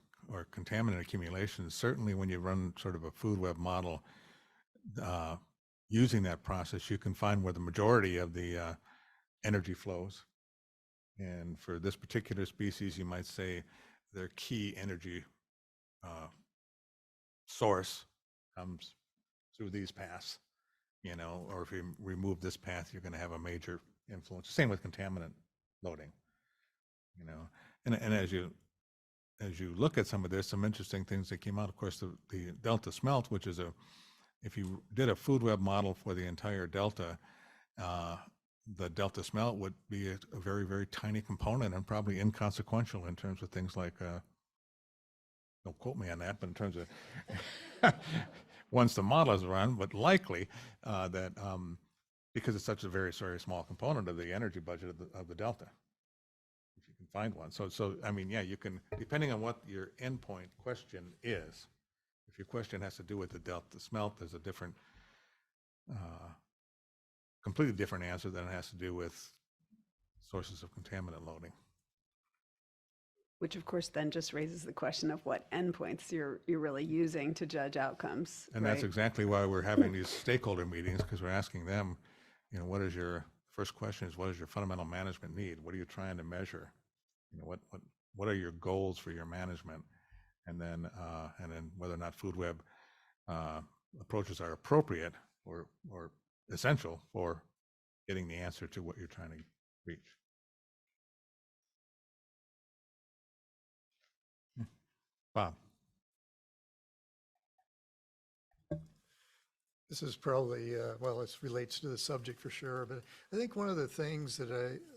contaminant accumulation, certainly when you run sort of a food web model using that process, you can find where the majority of the energy flows. And for this particular species, you might say their key energy source comes through these paths, or if you remove this path, you're going to have a major influence. Same with contaminant loading, and as you look at some of this, some interesting things that came out. Of course, the Delta smelt, which is if you did a food web model for the entire Delta, the Delta smelt would be a very, very tiny component and probably inconsequential in terms of things like, don't quote me on that, but in terms of once the model is run, but likely that because it's such a very, very small component of the energy budget of the Delta, if you can find one. So I mean, yeah, you can, depending on what your endpoint question is, if your question has to do with the Delta smelt, there's a different, completely different answer than it has to do with sources of contaminant loading. Which of course then just raises the question of what endpoints you're really using to judge outcomes. And right? that's exactly why we're having these stakeholder meetings, because we're asking them, what is your first question is, what is your fundamental management need? What are you trying to measure? What are your goals for your management? And then whether or not food web approaches are appropriate or essential for getting the answer to what you're trying to reach. Bob. This is probably, well, it relates to the subject for sure, but I think one of the things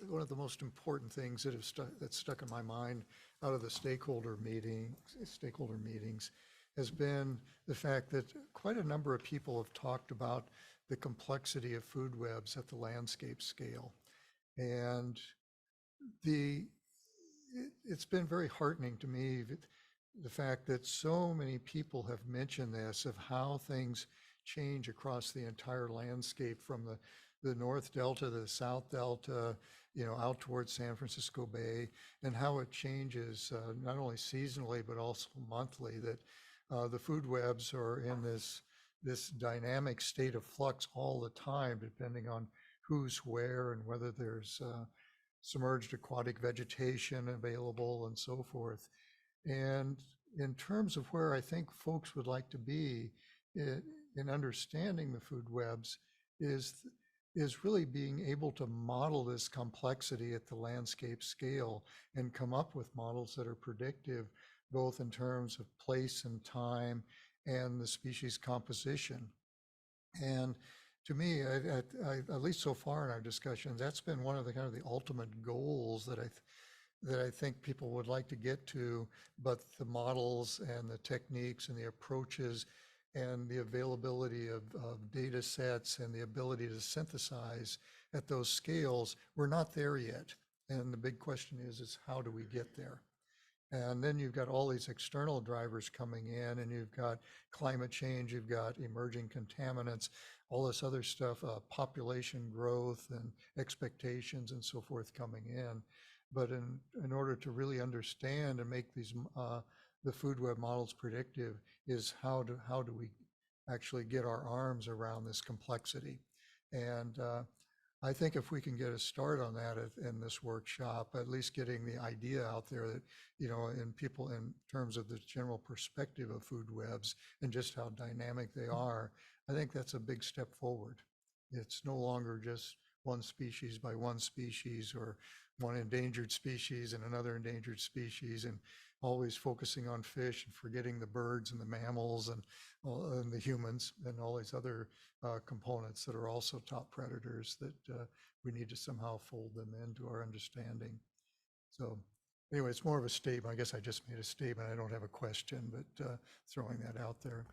one of the most important things that's stuck in my mind out of the stakeholder meetings has been the fact that quite a number of people have talked about the complexity of food webs at the landscape scale. And it's been very heartening to me, the fact that so many people have mentioned this, of how things change across the entire landscape from the North Delta to the South Delta, out towards San Francisco Bay, and how it changes not only seasonally, but also monthly, that the food webs are in this dynamic state of flux all the time, depending on who's where and whether there's submerged aquatic vegetation available and so forth. And in terms of where I think folks would like to be in understanding the food webs is is really being able to model this complexity at the landscape scale and come up with models that are predictive, both in terms of place and time and the species composition. And to me, at least so far in our discussions, that's been one of the kind of the ultimate goals that I think people would like to get to, but the models and the techniques and the approaches and the availability of data sets and the ability to synthesize at those scales, we're not there yet. And the big question is how do we get there? And then you've got all these external drivers coming in, and you've got climate change, you've got emerging contaminants, all this other stuff, population growth and expectations and so forth coming in. But in order to really understand and make these the food web models predictive is how do we actually get our arms around this complexity. And I think if we can get a start on that in this workshop, at least getting the idea out there that, you know, in people in terms of the general perspective of food webs and just how dynamic they are, I think that's a big step forward. It's no longer just one species by one species or one endangered species and another endangered species, and always focusing on fish and forgetting the birds and the mammals and the humans and all these other components that are also top predators that we need to somehow fold them into our understanding. So anyway, it's more of a statement. I guess I just made a statement. I don't have a question, but throwing that out there.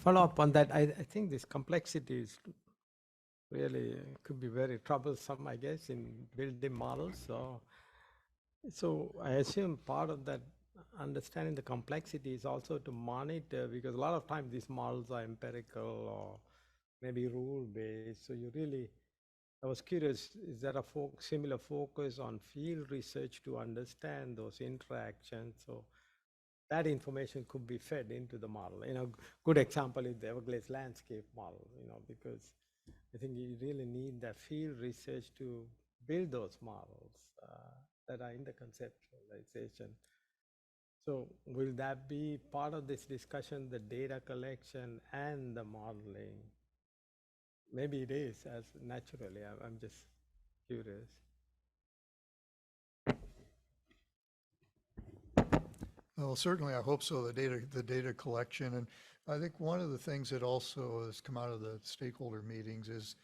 Follow up on that, I think this complexity is really could be very troublesome, I guess, in building models. So I assume part of that understanding the complexity is also to monitor, because a lot of times these models are empirical or maybe rule-based. So you really, I was curious, is there a similar focus on field research to understand those interactions? So that information could be fed into the model. You know, good example is the Everglades landscape model, you know, because I think you really need that field research to build those models that are in the conceptualization. So will that be part of this discussion, the data collection and the modeling? Maybe it is, as naturally, I'm just curious. Well, certainly I hope so, the data collection. And I think one of the things that also has come out of the stakeholder meetings is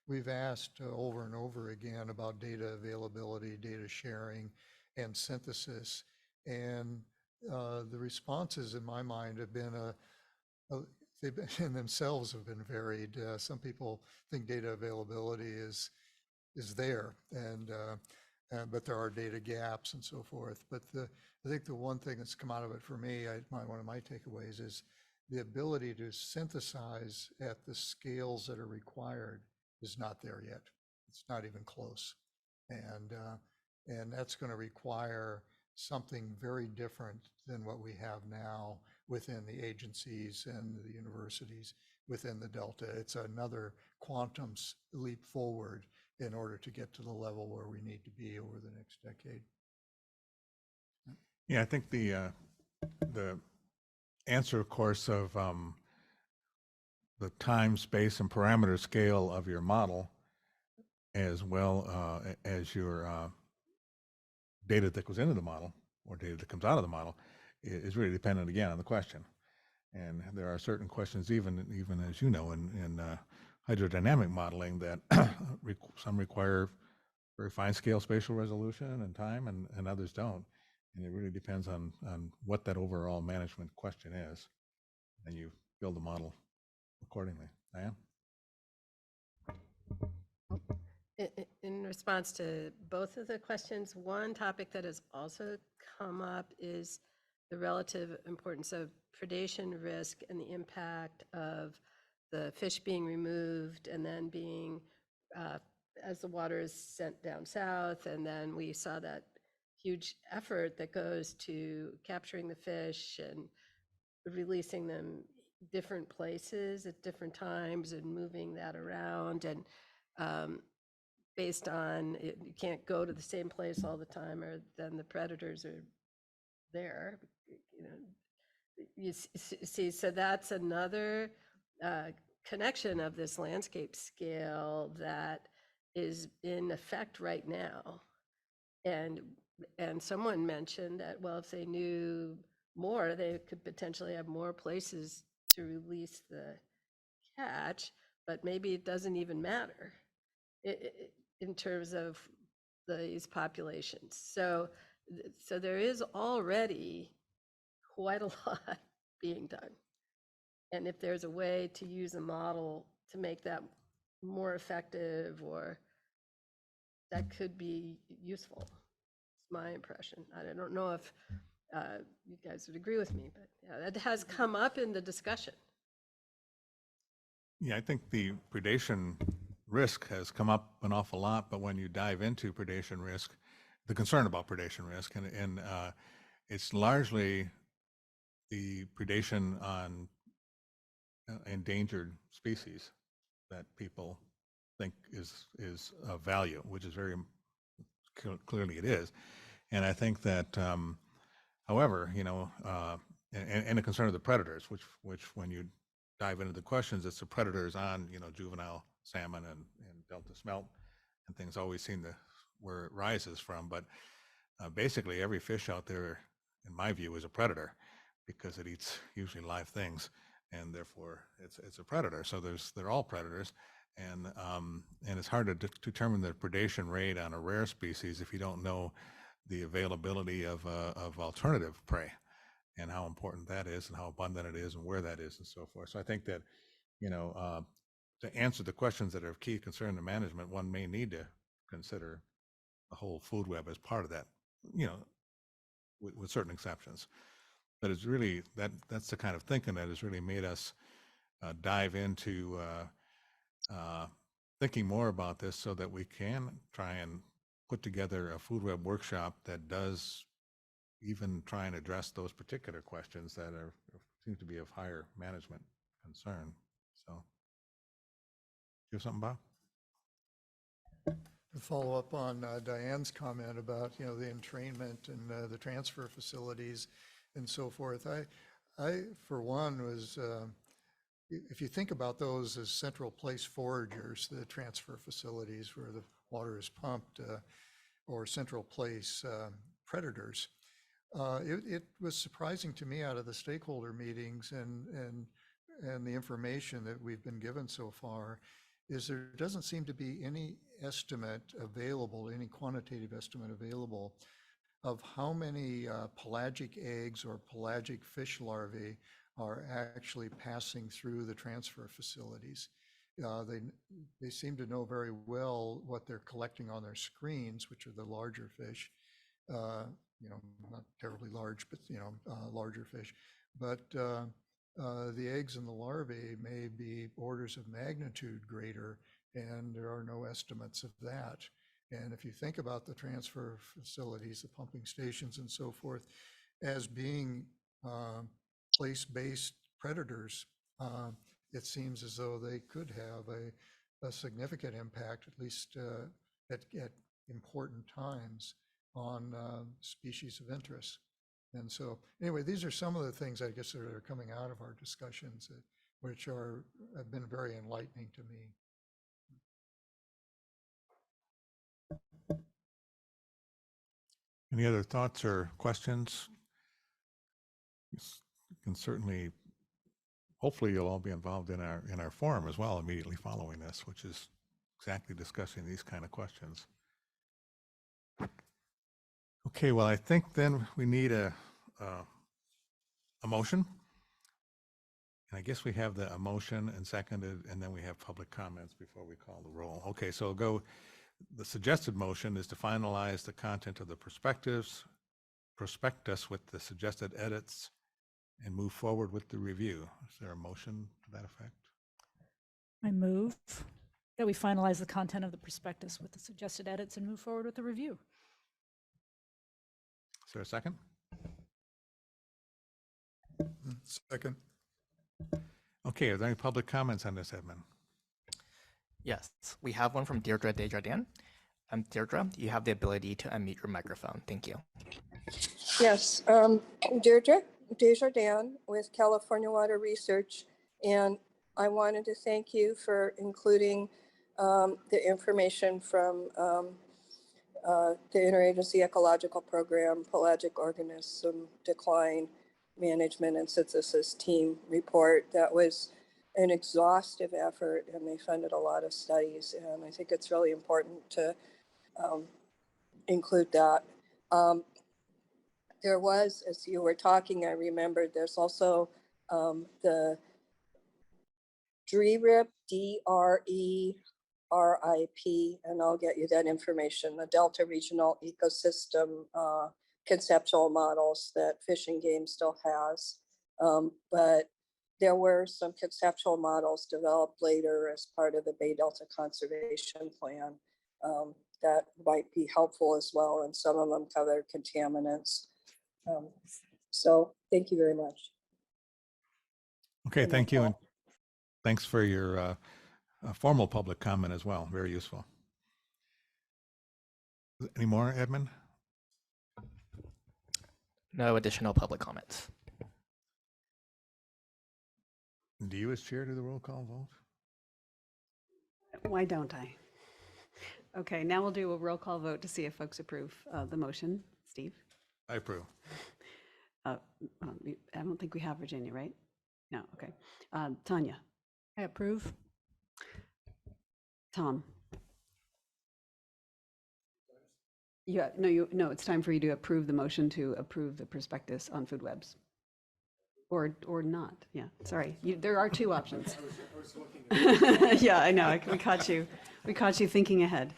we've asked over and over again about data availability, data sharing, and synthesis. And the responses in my mind have been, they've been in themselves have been varied. Some people think data availability is there, and but there are data gaps and so forth. But I think the one thing that's come out of it for me, one of my takeaways is the ability to synthesize at the scales that are required is not there yet. It's not even close. And that's going to require something very different than what we have now within the agencies and the universities within the Delta. It's another quantum leap forward in order to get to the level where we need to be over the next decade. Yeah, I think the answer, of course, of the time, space, and parameter scale of your model, as well as your data that goes into the model or data that comes out of the model, is really dependent again on the question. And there are certain questions, even as you know, in hydrodynamic modeling that some require very fine scale spatial resolution and time, and others don't. And it really depends on what that overall management question is, and you build the model accordingly. Diane? In response to both of the questions, one topic that has also come up is the relative importance of predation risk and the impact of the fish being removed and then being, as the water is sent down south, and then we saw that huge effort that goes to capturing the fish and releasing them different places at different times and moving that around, and based on it, you can't go to the same place all the time, or then the predators are there. You know, you see, so that's another connection of this landscape scale that is in effect right now. And someone mentioned that, well, if they knew more, they could potentially have more places to release the catch, but maybe it doesn't even matter in terms of these populations. So there is already quite a lot being done. And if there's a way to use a model to make that more effective, or that could be useful. It's my impression. I don't know if you guys would agree with me, but yeah, that has come up in the discussion. Yeah, I think the predation risk has come up an awful lot, but when you dive into predation risk, the concern about predation risk, and it's largely the predation on endangered species that people think is of value, which is very clearly it is. And I think that, however, and the concern of the predators, which when you dive into the questions, it's the predators on, juvenile salmon and Delta smelt and things always seem to where it rises from. But basically every fish out there, in my view, is a predator because it eats usually live things, and therefore it's a predator. So they're all predators, and it's hard to determine the predation rate on a rare species if you don't know the availability of alternative prey and how important that is and how abundant it is and where that is and so forth. So I think that, to answer the questions that are of key concern to management, one may need to consider the whole food web as part of that, with certain exceptions. But it's really, that's the kind of thinking that has really made us dive into thinking more about this so that we can try and put together a food web workshop that does even try and address those particular questions that seem to be of higher management concern. So, you have something, Bob? To follow up on Diane's comment about, the entrainment and the transfer facilities and so forth, I for one was, if you think about those as central place foragers, the transfer facilities where the water is pumped, or central place predators, it was surprising to me out of the stakeholder meetings and the information that we've been given so far, is there doesn't seem to be any estimate available, any quantitative estimate available of how many pelagic eggs or pelagic fish larvae are actually passing through the transfer facilities. They seem to know very well what they're collecting on their screens, which are the larger fish, not terribly large, but larger fish. But the eggs and the larvae may be orders of magnitude greater, and there are no estimates of that. And if you think about the transfer facilities, the pumping stations and so forth, as being place-based predators, it seems as though they could have a significant impact, at least at important times, on species of interest. And so anyway, these are some of the things I guess that are coming out of our discussions, which have been very enlightening to me. Any other thoughts or questions? You can certainly, hopefully you'll all be involved in our forum as well immediately following this, which is exactly discussing these kind of questions. Okay, well, I think then we need a motion. And I guess we have the motion and seconded, and then we have public comments before we call the roll. Okay, so the suggested motion is to finalize the content of the prospectus with the suggested edits and move forward with the review. Is there a motion to that effect? I move that we finalize the content of the prospectus with the suggested edits and move forward with the review. Is there a second? Second. Okay, are there any public comments on this, Edmund? Yes, we have one from Deirdre Desjardins. Deirdre, you have the ability to unmute your microphone. Thank you. Yes, Deirdre Desjardins with California Water Research. And I wanted to thank you for including the information from the Interagency Ecological Program, Pelagic Organism Decline Management and Synthesis Team report. That was an exhaustive effort, and they funded a lot of studies, and I think it's really important to include that. There was, as you were talking, I remembered there's also the DRERIP, DRERIP, and I'll get you that information, the Delta Regional Ecosystem conceptual models that Fish and Game still has. But there were some conceptual models developed later as part of the Bay Delta Conservation Plan that might be helpful as well, and some of them cover contaminants. So thank you very much. Okay, thank you. And thanks for your formal public comment as well. Very useful. Any more, Edmund? No additional public comments. Do you as chair do the roll call vote? Why don't I? Okay, now we'll do a roll call vote to see if folks approve the motion. Steve? I approve. I don't think we have Virginia, right? No, okay. Tanya? I approve. Tom? Yeah, no, it's time for you to approve the motion to approve the prospectus on food webs. Or not, yeah, sorry. There are two options. Yeah, I know, we caught you thinking ahead.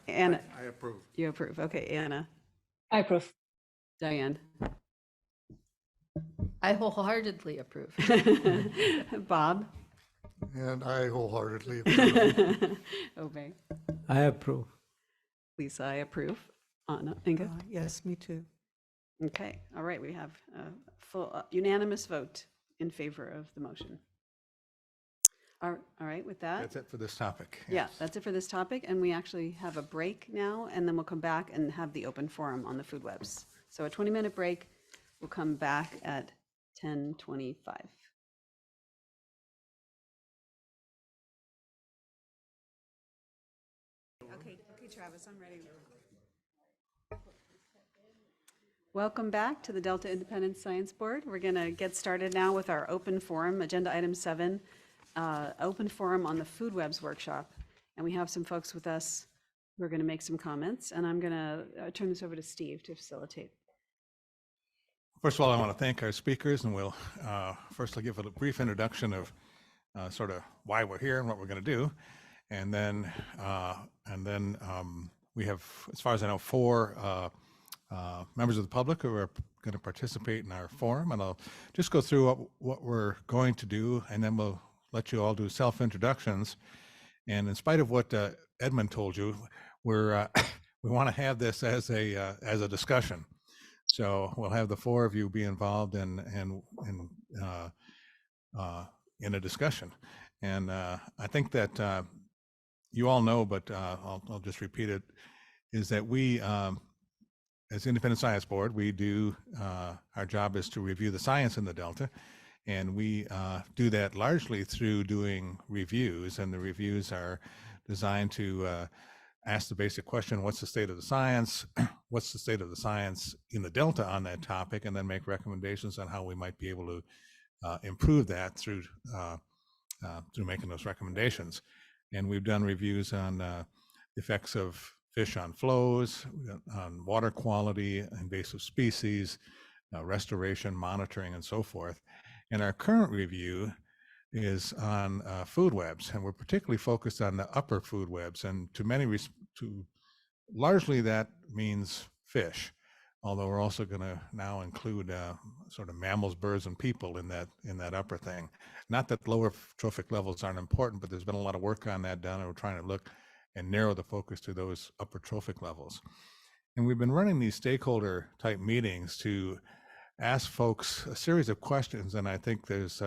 Anna? I approve. You approve, okay, Anna? I approve. Diane? I wholeheartedly approve. Bob? And I wholeheartedly approve. Obey. I approve. Lisa, I approve. Anna? Inga? Yes, me too. Okay, all right, we have a full unanimous vote in favor of the motion. All right, with that. That's it for this topic. Yeah, Yes. that's it for this topic, and we actually have a break now, and then we'll come back and have the open forum on the food webs. So a 20-minute break, we'll come back at 10:25. Okay, Travis, I'm ready. Welcome back to the Delta Independent Science Board. We're going to get started now with our open forum, agenda item 7, open forum on the food webs workshop. And we have some folks with us who are going to make some comments, and I'm going to turn this over to Steve to facilitate. First of all, I want to thank our speakers, and we'll firstly give a brief introduction of sort of why we're here and what we're going to do. And then we have, as far as I know, 4 members of the public who are going to participate in our forum, and I'll just go through what we're going to do, and then we'll let you all do self-introductions. And in spite of what Edmund told you, we want to have this as a discussion. So we'll have the 4 of you be involved in a discussion. And I think that you all know, but I'll just repeat it, is that we, as Independent Science Board, we do, our job is to review the science in the Delta, and we do that largely through doing reviews, and the reviews are designed to ask the basic question, what's the state of the science? What's the state of the science in the Delta on that topic, and then make recommendations on how we might be able to improve that through making those recommendations. And we've done reviews on the effects of fish on flows, on water quality, invasive species, restoration, monitoring, and so forth. And our current review is on food webs, and we're particularly focused on the upper food webs. And largely that means fish, although we're also going to now include sort of mammals, birds, and people in that upper thing. Not that lower trophic levels aren't important, but there's been a lot of work on that done, and we're trying to look and narrow the focus to those upper trophic levels. And we've been running these stakeholder type meetings to ask folks a series of questions, and I think there's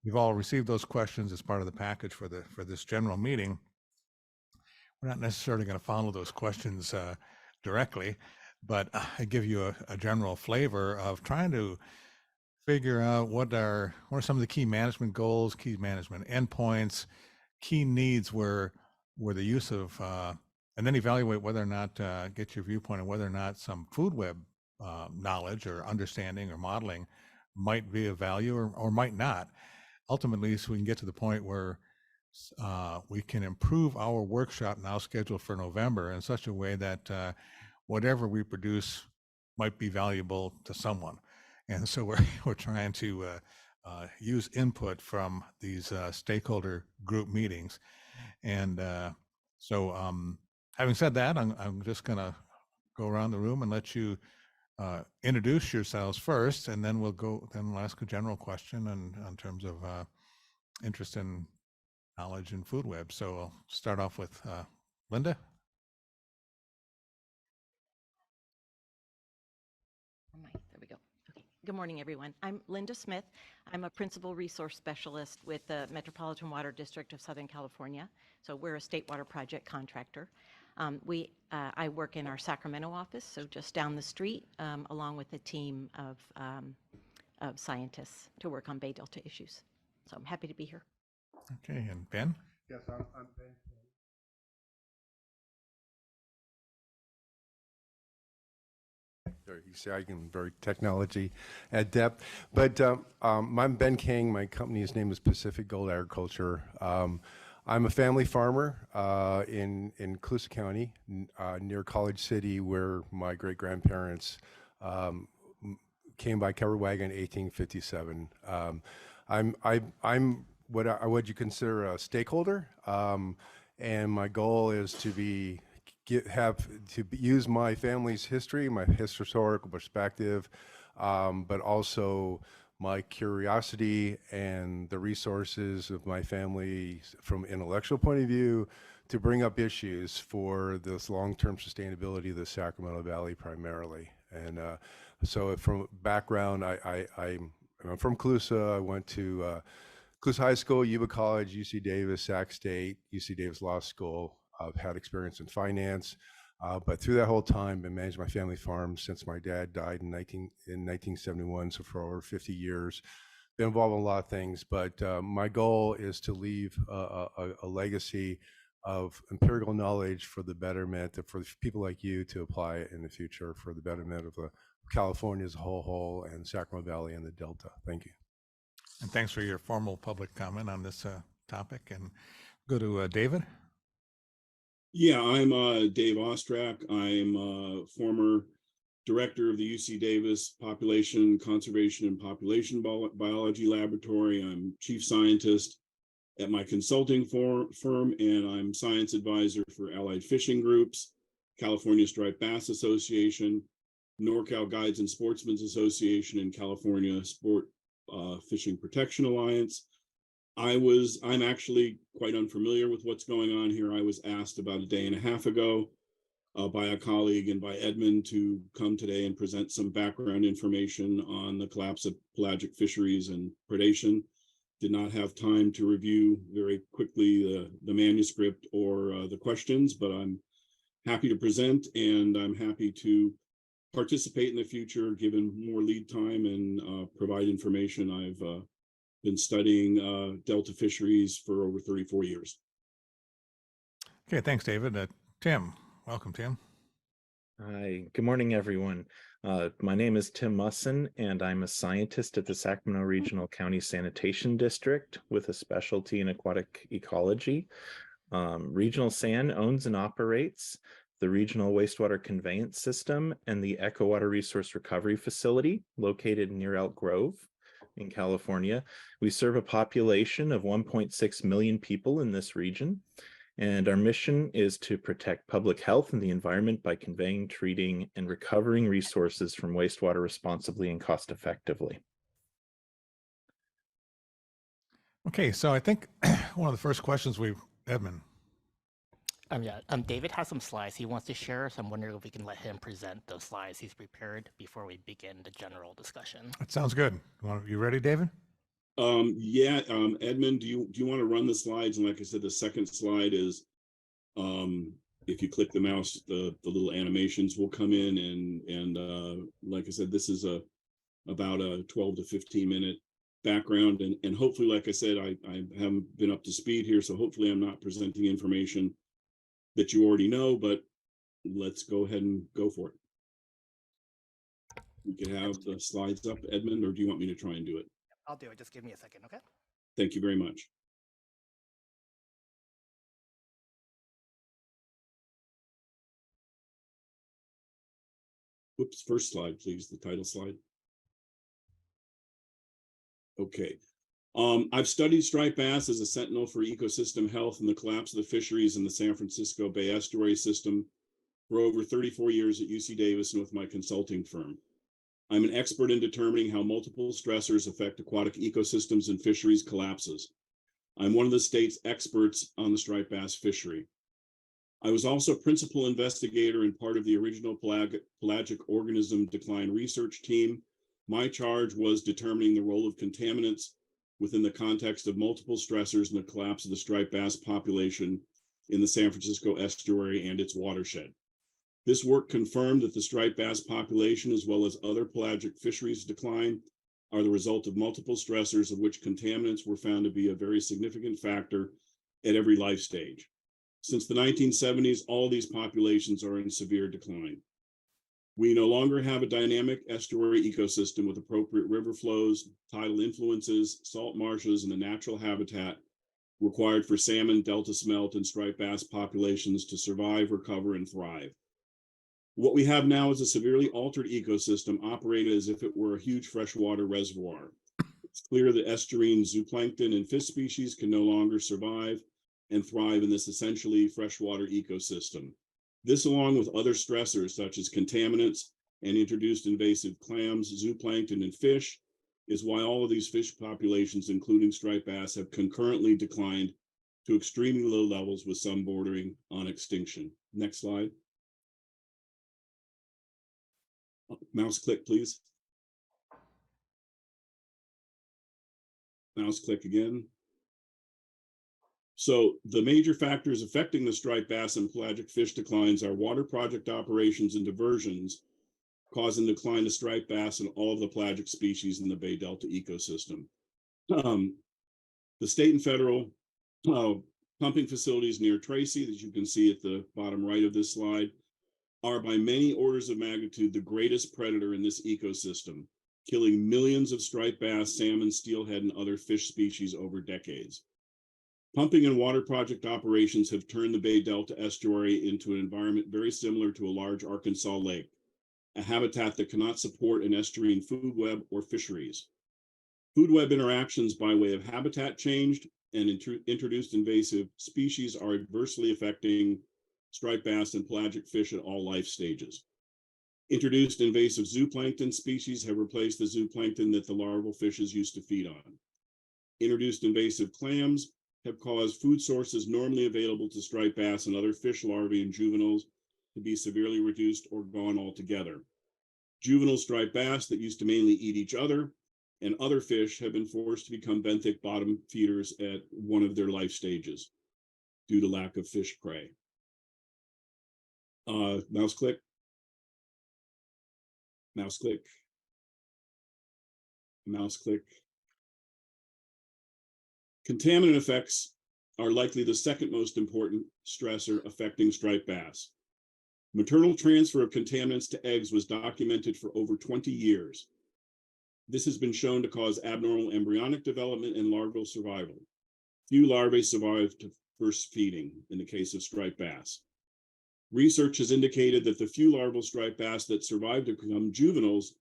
you've all received those questions as part of the package for this general meeting. We're not necessarily going to follow those questions directly, but I give you a general flavor of trying to figure out what are some of the key management goals, key management endpoints, key needs where the use of, and then evaluate whether or not, get your viewpoint on whether or not some food web knowledge or understanding or modeling might be of value or might not. Ultimately, so we can get to the point where we can improve our workshop now scheduled for November in such a way that whatever we produce might be valuable to someone. And so we're trying to use input from these stakeholder group meetings. And so having said that, I'm just going to go around the room and let you introduce yourselves first, and then we'll ask a general question in terms of interest in knowledge in food web. So I'll start off with Linda. There we go. Okay. Good morning, everyone. I'm Linda Smith. I'm a principal resource specialist with the Metropolitan Water District of Southern California. So we're a state water project contractor. I work in our Sacramento office, so just down the street, along with a team of scientists to work on Bay Delta issues. So I'm happy to be here. Okay, and Ben? Yes, I'm Ben. You see, I'm very technology adept, but I'm Ben King. My company's name is Pacific Gold Agriculture. I'm a family farmer in Colusa County, near College City, where my great-grandparents came by covered wagon in 1857. I'm what you consider a stakeholder, and my goal is to use my family's history, my historical perspective, but also my curiosity and the resources of my family from an intellectual point of view to bring up issues for this long-term sustainability of the Sacramento Valley primarily. And so from background, I'm from Colusa. I went to Colusa High School, Yuba College, UC Davis, Sac State, UC Davis Law School. I've had experience in finance, but through that whole time, been managing my family farm since my dad died in 1971, so for over 50 years. Been involved in a lot of things, but my goal is to leave a legacy of empirical knowledge for the betterment, for people like you to apply it in the future for the betterment of California as a whole and Sacramento Valley and the Delta. Thank you. And thanks for your formal public comment on this topic. And go to David. Yeah, I'm Dave Ostrak. I'm a former director of the UC Davis Population Conservation and Population Biology Laboratory. I'm chief scientist at my consulting firm, and I'm science advisor for Allied Fishing Groups, California Striped Bass Association, NorCal Guides and Sportsmen's Association, and California Sport Fishing Protection Alliance. I'm actually quite unfamiliar with what's going on here. I was asked about a day and a half ago by a colleague and by Edmund to come today and present some background information on the collapse of pelagic fisheries and predation. Did not have time to review very quickly the manuscript or the questions, but I'm happy to present, and I'm happy to participate in the future given more lead time and provide information. I've been studying Delta fisheries for over 34 years. Okay, thanks, David. Tim, welcome, Tim. Hi, good morning, everyone. My name is Tim Musson, and I'm a scientist at the Sacramento Regional County Sanitation District with a specialty in aquatic ecology. Regional SAN owns and operates the Regional Wastewater Conveyance System and the Echo Water Resource Recovery Facility located near Elk Grove in California. We serve a population of 1.6 million people in this region, and our mission is to protect public health and the environment by conveying, treating, and recovering resources from wastewater responsibly and cost effectively. Okay, so I think one of the first questions Edmund. David has some slides he wants to share, so I'm wondering if we can let him present those slides he's prepared before we begin the general discussion. That sounds good. You ready, David? Yeah, Edmund, do you want to run the slides? And like I said, the second slide is, if you click the mouse, the little animations will come in, and like I said, this is a about a 12 to 15 minute background. And hopefully, like I said, I haven't been up to speed here, so hopefully I'm not presenting information that you already know, but let's go ahead and go for it. We can have the slides up, Edmund, or do you want me to try and do it? I'll do it. Just give me a second, okay? Thank you very much. Whoops, first slide, please, the title slide. Okay. I've studied striped bass as a sentinel for ecosystem health and the collapse of the fisheries in the San Francisco Bay Estuary system for over 34 years at UC Davis and with my consulting firm. I'm an expert in determining how multiple stressors affect aquatic ecosystems and fisheries collapses. I'm one of the state's experts on the striped bass fishery. I was also principal investigator and part of the original pelagic organism decline research team. My charge was determining the role of contaminants within the context of multiple stressors in the collapse of the striped bass population in the San Francisco estuary and its watershed. This work confirmed that the striped bass population, as well as other pelagic fisheries decline, are the result of multiple stressors, of which contaminants were found to be a very significant factor at every life stage. Since the 1970s, all these populations are in severe decline. We no longer have a dynamic estuary ecosystem with appropriate river flows, tidal influences, salt marshes, and the natural habitat required for salmon, delta smelt, and striped bass populations to survive, recover, and thrive. What we have now is a severely altered ecosystem operated as if it were a huge freshwater reservoir. It's clear that estuarine zooplankton and fish species can no longer survive and thrive in this essentially freshwater ecosystem. This, along with other stressors such as contaminants and introduced invasive clams, zooplankton, and fish, is why all of these fish populations, including striped bass, have concurrently declined to extremely low levels, with some bordering on extinction. Next slide. Mouse click, please. Mouse click again. So the major factors affecting the striped bass and pelagic fish declines are water project operations and diversions, causing decline of striped bass and all of the pelagic species in the Bay Delta ecosystem. The state and federal pumping facilities near Tracy, that you can see at the bottom right of this slide, are by many orders of magnitude the greatest predator in this ecosystem, killing millions of striped bass, salmon, steelhead, and other fish species over decades. Pumping and water project operations have turned the Bay Delta estuary into an environment very similar to a large Arkansas lake, a habitat that cannot support an estuarine food web or fisheries. Food web interactions by way of habitat change and introduced invasive species are adversely affecting striped bass and pelagic fish at all life stages. Introduced invasive zooplankton species have replaced the zooplankton that the larval fishes used to feed on. Introduced invasive clams have caused food sources normally available to striped bass and other fish larvae and juveniles to be severely reduced or gone altogether. Juvenile striped bass that used to mainly eat each other and other fish have been forced to become benthic bottom feeders at one of their life stages due to lack of fish prey. Mouse click. Mouse click. Mouse click. Contaminant effects are likely the second most important stressor affecting striped bass. Maternal transfer of contaminants to eggs was documented for over 20 years. This has been shown to cause abnormal embryonic development and larval survival. Few larvae survive to first feeding in the case of striped bass. Research has indicated that the few larval striped bass that survive to become juveniles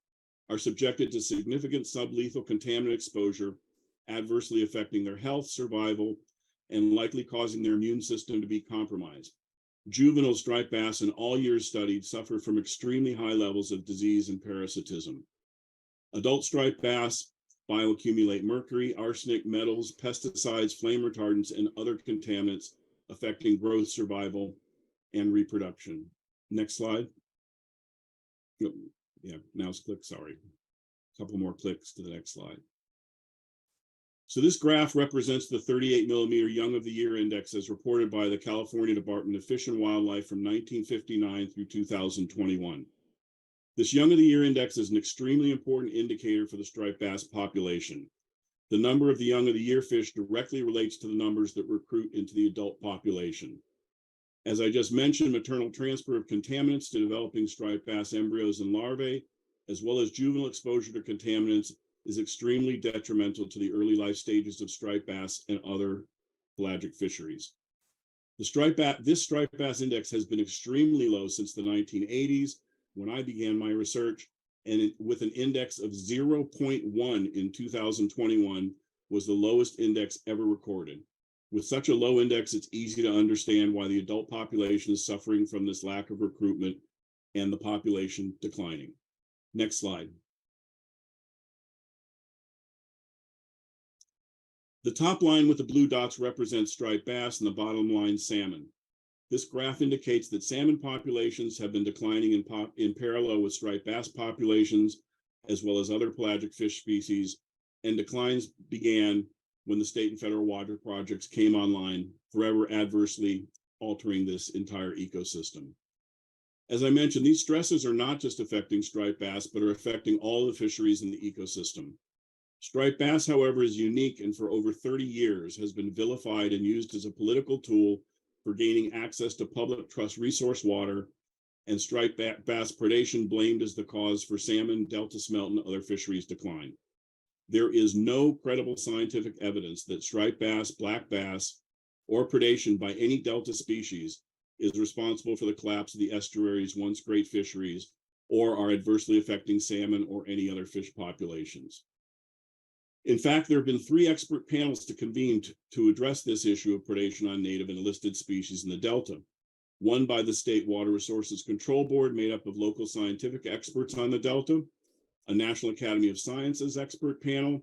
are subjected to significant sublethal contaminant exposure, adversely affecting their health, survival, and likely causing their immune system to be compromised. Juvenile striped bass in all years studied suffer from extremely high levels of disease and parasitism. Adult striped bass bioaccumulate mercury, arsenic, metals, pesticides, flame retardants, and other contaminants affecting growth, survival, and reproduction. Next slide. Yeah, mouse click, sorry. A couple more clicks to the next slide. So this graph represents the 38 millimeter Young of the Year index as reported by the California Department of Fish and Wildlife from 1959 through 2021. This Young of the Year index is an extremely important indicator for the striped bass population. The number of the Young of the Year fish directly relates to the numbers that recruit into the adult population. As I just mentioned, maternal transfer of contaminants to developing striped bass embryos and larvae, as well as juvenile exposure to contaminants, is extremely detrimental to the early life stages of striped bass and other pelagic fisheries. This striped bass index has been extremely low since the 1980s when I began my research, and with an index of 0.1 in 2021 was the lowest index ever recorded. With such a low index, it's easy to understand why the adult population is suffering from this lack of recruitment and the population declining. Next slide. The top line with the blue dots represents striped bass and the bottom line salmon. This graph indicates that salmon populations have been declining in parallel with striped bass populations, as well as other pelagic fish species, and declines began when the state and federal water projects came online, forever adversely altering this entire ecosystem. As I mentioned, these stresses are not just affecting striped bass, but are affecting all the fisheries in the ecosystem. Striped bass, however, is unique and for over 30 years has been vilified and used as a political tool for gaining access to public trust resource water, and striped bass predation blamed as the cause for salmon, delta smelt, and other fisheries decline. There is no credible scientific evidence that striped bass, black bass, or predation by any delta species is responsible for the collapse of the estuaries, once great fisheries, or are adversely affecting salmon or any other fish populations. In fact, there have been 3 expert panels to convene to address this issue of predation on native and enlisted species in the Delta. One by the State Water Resources Control Board, made up of local scientific experts on the Delta, a National Academy of Sciences expert panel,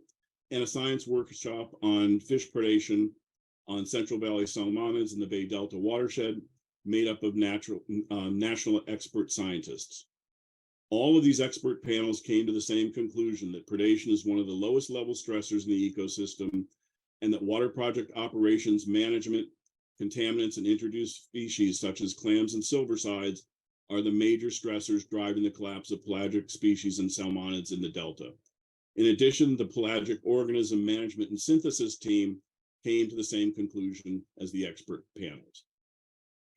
and a science workshop on fish predation on Central Valley salmonids in the Bay Delta watershed, made up of national expert scientists. All of these expert panels came to the same conclusion that predation is one of the lowest level stressors in the ecosystem, and that water project operations, management, contaminants, and introduced species such as clams and silversides are the major stressors driving the collapse of pelagic species and salmonids in the Delta. In addition, the pelagic organism management and synthesis team came to the same conclusion as the expert panels.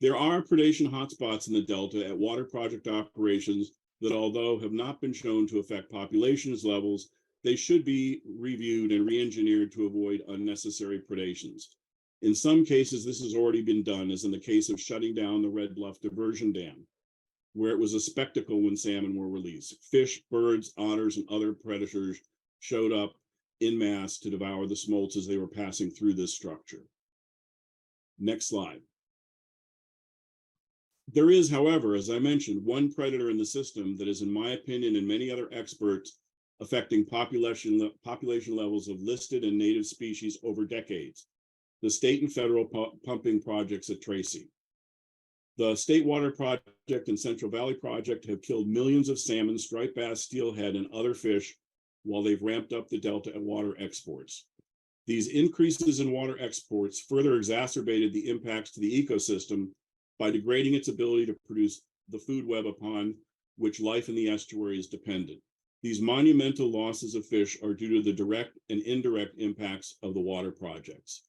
There are predation hotspots in the Delta at water project operations that, although have not been shown to affect populations levels, they should be reviewed and re-engineered to avoid unnecessary predations. In some cases, this has already been done, as in the case of shutting down the Red Bluff Diversion Dam, where it was a spectacle when salmon were released. Fish, birds, otters, and other predators showed up in mass to devour the smolts as they were passing through this structure. Next slide. There is, however, as I mentioned, one predator in the system that is, in my opinion and many other experts, affecting population levels of listed and native species over decades: the state and federal pumping projects at Tracy. The State Water Project and Central Valley Project have killed millions of salmon, striped bass, steelhead, and other fish while they've ramped up the Delta water exports. These increases in water exports further exacerbated the impacts to the ecosystem by degrading its ability to produce the food web upon which life in the estuary is dependent. These monumental losses of fish are due to the direct and indirect impacts of the water projects.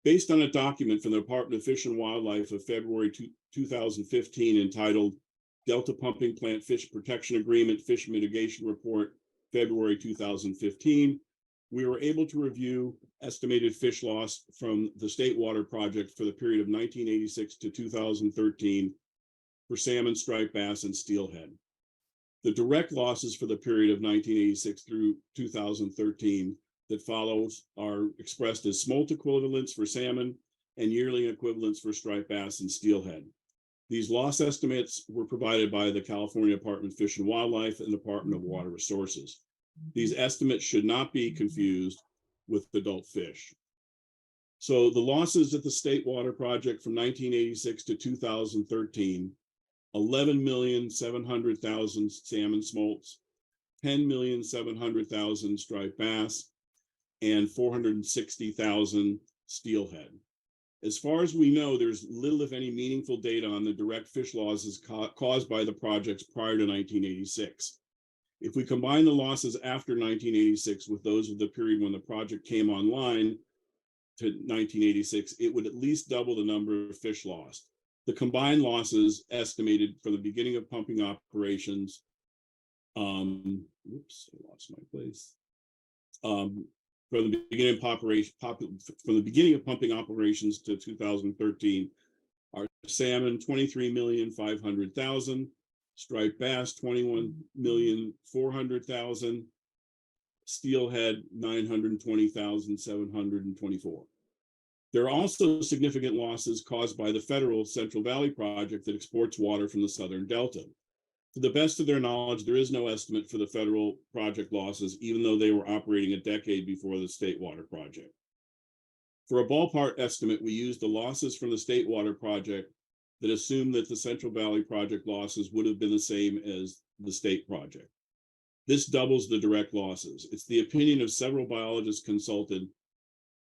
Based on a document from the Department of Fish and Wildlife of February 2015 entitled Delta Pumping Plant Fish Protection Agreement Fish Mitigation Report, February 2015, we were able to review estimated fish loss from the State Water Project for the period of 1986 to 2013 for salmon, striped bass, and steelhead. The direct losses for the period of 1986 through 2013 that follows are expressed as smolt equivalents for salmon and yearling equivalents for striped bass and steelhead. These loss estimates were provided by the California Department of Fish and Wildlife and Department of Water Resources. These estimates should not be confused with adult fish. So the losses at the State Water Project from 1986 to 2013, 11,700,000 salmon smolts, 10,700,000 striped bass, and 460,000 steelhead. As far as we know, there's little, if any, meaningful data on the direct fish losses caused by the projects prior to 1986. If we combine the losses after 1986 with those of the period when the project came online to 1986, it would at least double the number of fish lost. The combined losses estimated from the beginning of pumping operations, oops, I lost my place. From the beginning of pumping operations to 2013, our salmon 23,500,000, striped bass 21,400,000, steelhead 920,724. There are also significant losses caused by the federal Central Valley project that exports water from the Southern Delta. To the best of their knowledge, there is no estimate for the federal project losses, even though they were operating a decade before the state water project. For a ballpark estimate, we used the losses from the state water project that assumed that the Central Valley project losses would have been the same as the state project. This doubles the direct losses. It's the opinion of several biologists consulted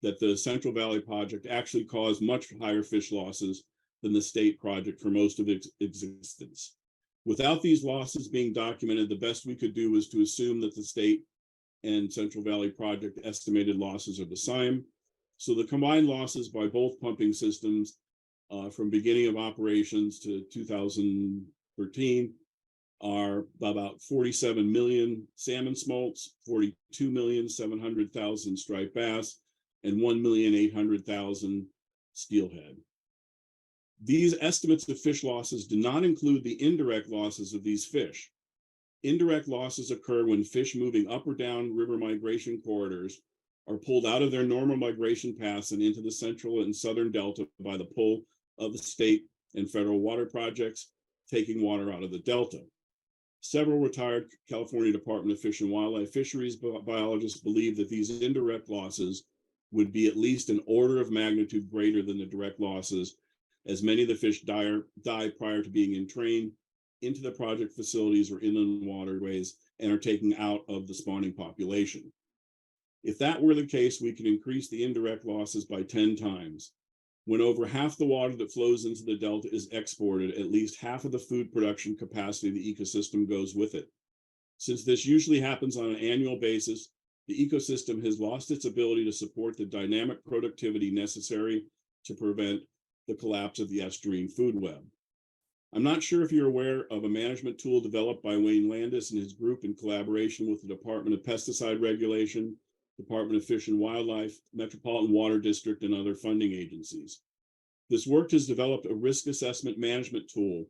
that the Central Valley project actually caused much higher fish losses than the state project for most of its existence. Without these losses being documented, the best we could do was to assume that the state and Central Valley project estimated losses are the same. So the combined losses by both pumping systems from beginning of operations to 2013 are about 47 million salmon smolts, 42,700,000 striped bass, and 1,800,000 steelhead. These estimates of fish losses do not include the indirect losses of these fish. Indirect losses occur when fish moving up or down river migration corridors are pulled out of their normal migration paths and into the central and southern delta by the pull of the state and federal water projects, taking water out of the delta. Several retired California Department of Fish and Wildlife fisheries biologists believe that these indirect losses would be at least an order of magnitude greater than the direct losses, as many of the fish die prior to being entrained into the project facilities or inland waterways and are taken out of the spawning population. If that were the case, we could increase the indirect losses by 10 times. When over half the water that flows into the delta is exported, at least half of the food production capacity of the ecosystem goes with it. Since this usually happens on an annual basis, the ecosystem has lost its ability to support the dynamic productivity necessary to prevent the collapse of the estuarine food web. I'm not sure if you're aware of a management tool developed by Wayne Landis and his group in collaboration with the Department of Pesticide Regulation, Department of Fish and Wildlife, Metropolitan Water District, and other funding agencies. This work has developed a risk assessment management tool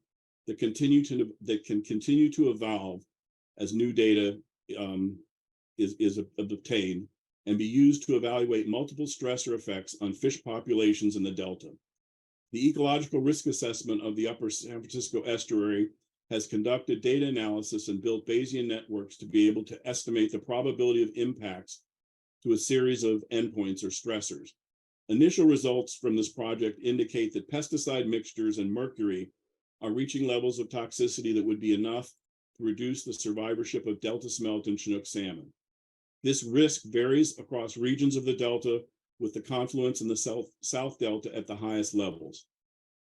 that can continue to evolve as new data is obtained and be used to evaluate multiple stressor effects on fish populations in the delta. The ecological risk assessment of the upper San Francisco estuary has conducted data analysis and built Bayesian networks to be able to estimate the probability of impacts to a series of endpoints or stressors. Initial results from this project indicate that pesticide mixtures and mercury are reaching levels of toxicity that would be enough to reduce the survivorship of delta smelt and Chinook salmon. This risk varies across regions of the delta, with the confluence in the South Delta at the highest levels.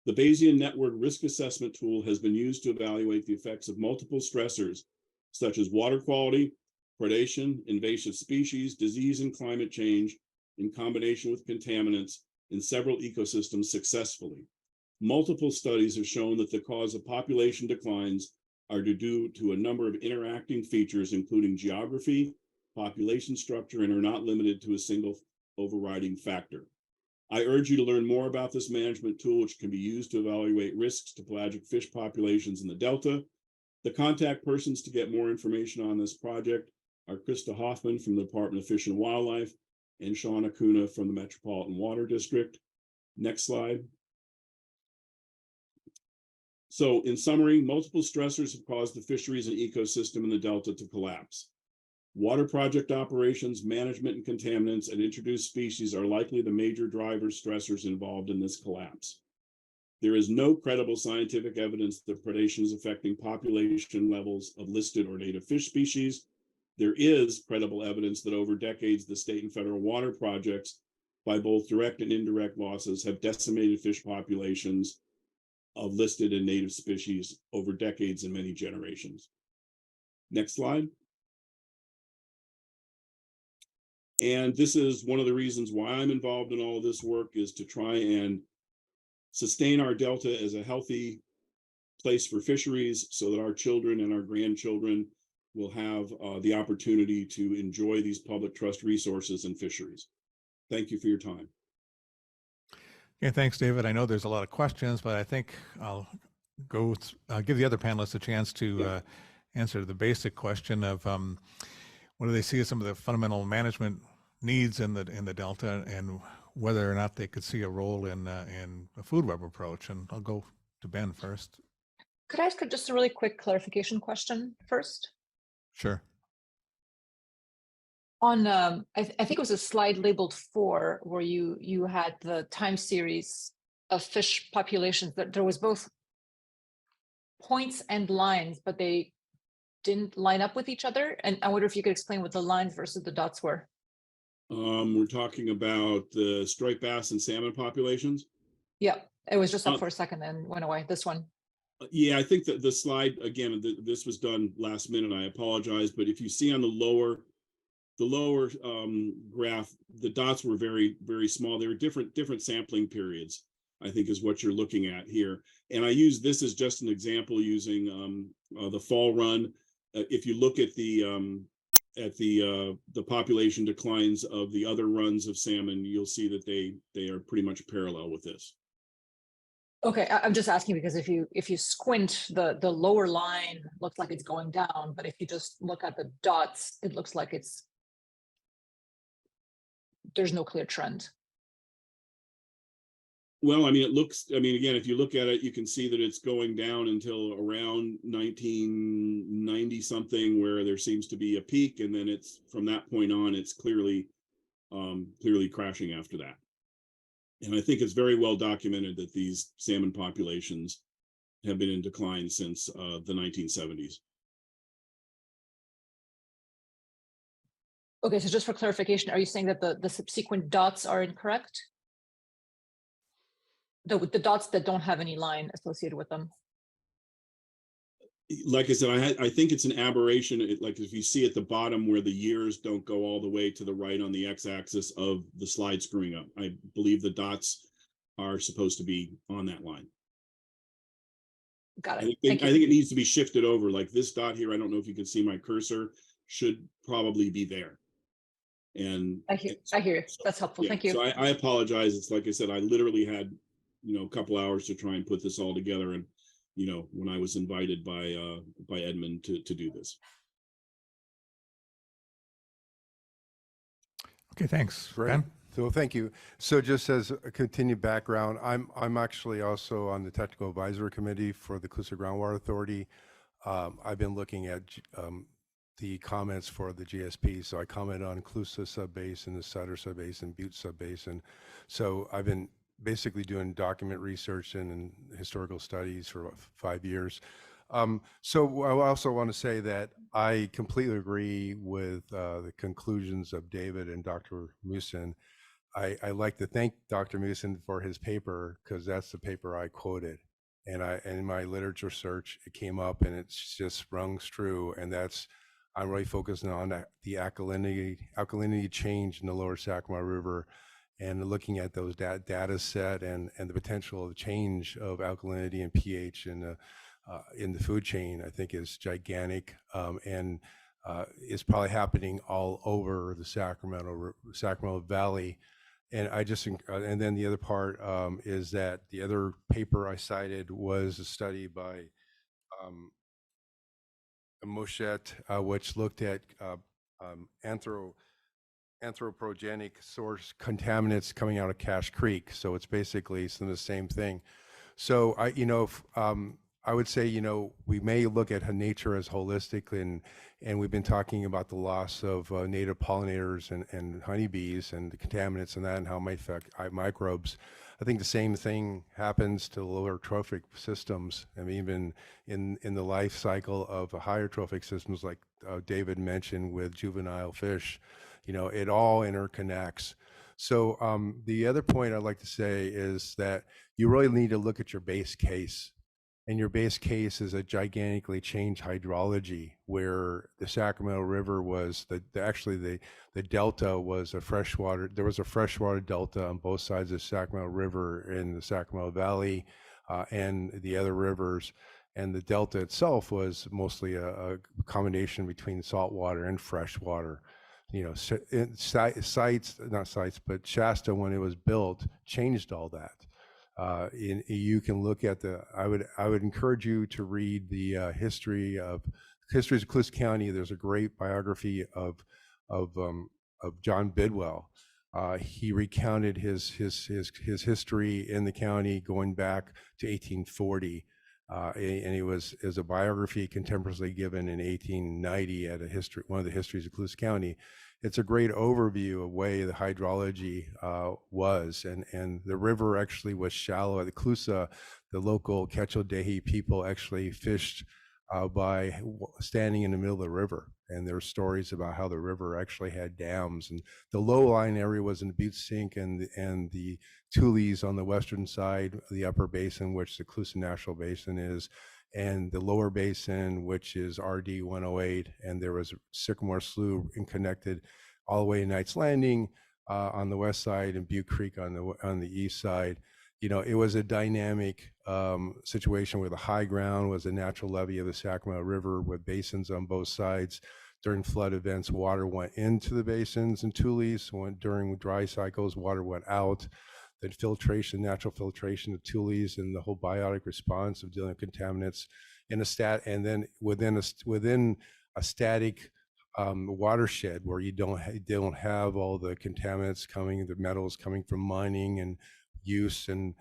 The Bayesian network risk assessment tool has been used to evaluate the effects of multiple stressors, such as water quality, predation, invasive species, disease, and climate change, in combination with contaminants in several ecosystems successfully. Multiple studies have shown that the cause of population declines are due to a number of interacting features, including geography, population structure, and are not limited to a single overriding factor. I urge you to learn more about this management tool, which can be used to evaluate risks to pelagic fish populations in the Delta. The contact persons to get more information on this project are Krista Hoffman from the Department of Fish and Wildlife and Sean Acuna from the Metropolitan Water District. Next slide. So in summary, multiple stressors have caused the fisheries and ecosystem in the Delta to collapse. Water project operations, management, and contaminants and introduced species are likely the major driver stressors involved in this collapse. There is no credible scientific evidence that predation is affecting population levels of listed or native fish species. There is credible evidence that over decades, the state and federal water projects by both direct and indirect losses have decimated fish populations of listed and native species over decades and many generations. Next slide. And this is one of the reasons why I'm involved in all of this work, is to try and sustain our Delta as a healthy place for fisheries so that our children and our grandchildren will have the opportunity to enjoy these public trust resources and fisheries. Thank you for your time. Okay, thanks, David. I know there's a lot of questions, but I think I'll give the other panelists a chance to answer the basic question of what do they see as some of the fundamental management needs in the Delta, and whether or not they could see a role in a food web approach. And I'll go to Ben first. Could I ask just a really quick clarification question first? Sure. On, I think it was a slide labeled 4, where you had the time series of fish populations, that there was both points and lines, but they didn't line up with each other. And I wonder if you could explain what the lines versus the dots were. We're talking about the striped bass and salmon populations. Yeah, it was just up for a second and went away. This one. Yeah, I think that the slide, again, this was done last minute. I apologize, but if you see on the lower graph, the dots were very, very small. They were different sampling periods, I think, is what you're looking at here. And I use this as just an example using the fall run. If you look at the population declines of the other runs of salmon, you'll see that they are pretty much parallel with this. Okay, I'm just asking because if you squint, the lower line looks like it's going down, but if you just look at the dots, it looks like there's no clear trend. Well, I mean, again, if you look at it, you can see that it's going down until around 1990 something, where there seems to be a peak, and then it's from that point on, it's clearly crashing after that. And I think it's very well documented that these salmon populations have been in decline since the 1970s. Okay, so just for clarification, are you saying that the subsequent dots are incorrect? The dots that don't have any line associated with them? Like I said, I think it's an aberration. Like if you see at the bottom where the years don't go all the way to the right on the x-axis of the slide screwing up, I believe the dots are supposed to be on that line. Got it. I think it needs to be shifted over. Like this dot here, I don't know if you can see my cursor, should probably be there. And I hear you. That's helpful. Yeah, thank you. so I apologize. It's like I said, I literally had a couple hours to try and put this all together, and when I was invited by Edmund to do this. Okay, thanks. Great. Ben? So thank you. So just as a continued background, I'm actually also on the technical advisory committee for the Coosa Groundwater Authority. I've been looking at the comments for the GSP. So I comment on Coosa Subbasin, the Sutter Subbasin, Butte Subbasin. So I've been basically doing document research and historical studies for about 5 years. So I also want to say that I completely agree with the conclusions of David and Dr. Musin. I like to thank Dr. Musin for his paper, because that's the paper I quoted. And in my literature search, it came up and it's just rung true. And I'm really focusing on the alkalinity change in the lower Sacramento River, and looking at those data set and the potential of change of alkalinity and pH in the food chain, I think is gigantic, and is probably happening all over the Sacramento Valley. And and then the other part is that the other paper I cited was a study by Moshet, which looked at anthropogenic source contaminants coming out of Cache Creek. So it's basically some of the same thing. So I would say, we may look at nature as holistic, and we've been talking about the loss of native pollinators and honeybees and the contaminants and that, and how it might affect microbes. I think the same thing happens to lower trophic systems. I mean, even in the life cycle of higher trophic systems, like David mentioned with juvenile fish, it all interconnects. So the other point I'd like to say is that you really need to look at your base case. And your base case is a gigantically changed hydrology where the Sacramento River was actually the delta was a freshwater. There was a freshwater delta on both sides of the Sacramento River in the Sacramento Valley and the other rivers. And the delta itself was mostly a combination between saltwater and freshwater. You know, but Shasta, when it was built, changed all that. You can look at I would encourage you to read the history of Colusa County. There's a great biography of John Bidwell. He recounted his history in the county going back to 1840. And it was as a biography contemporaneously given in 1890 at one of the histories of Colusa County. It's a great overview of way the hydrology was, and the river actually was shallow. At the Colusa, the local Quechua people actually fished by standing in the middle of the river, and there were stories about how the river actually had dams, and the low-lying area was in the Butte Sink and the Tules on the western side, the upper basin, which the Colusa Natural Basin is, and the lower basin, which is RD 108, and there was Sycamore Slough connected all the way to Knights Landing on the west side and Butte Creek on the east side. You know, it was a dynamic situation where the high ground was a natural levee of the Sacramento River with basins on both sides. During flood events, water went into the basins and Tules. During dry cycles, water went out. The filtration, natural filtration of Tules, and the whole biotic response of dealing with contaminants and then within a static watershed where you don't have all the contaminants the metals coming from mining and use and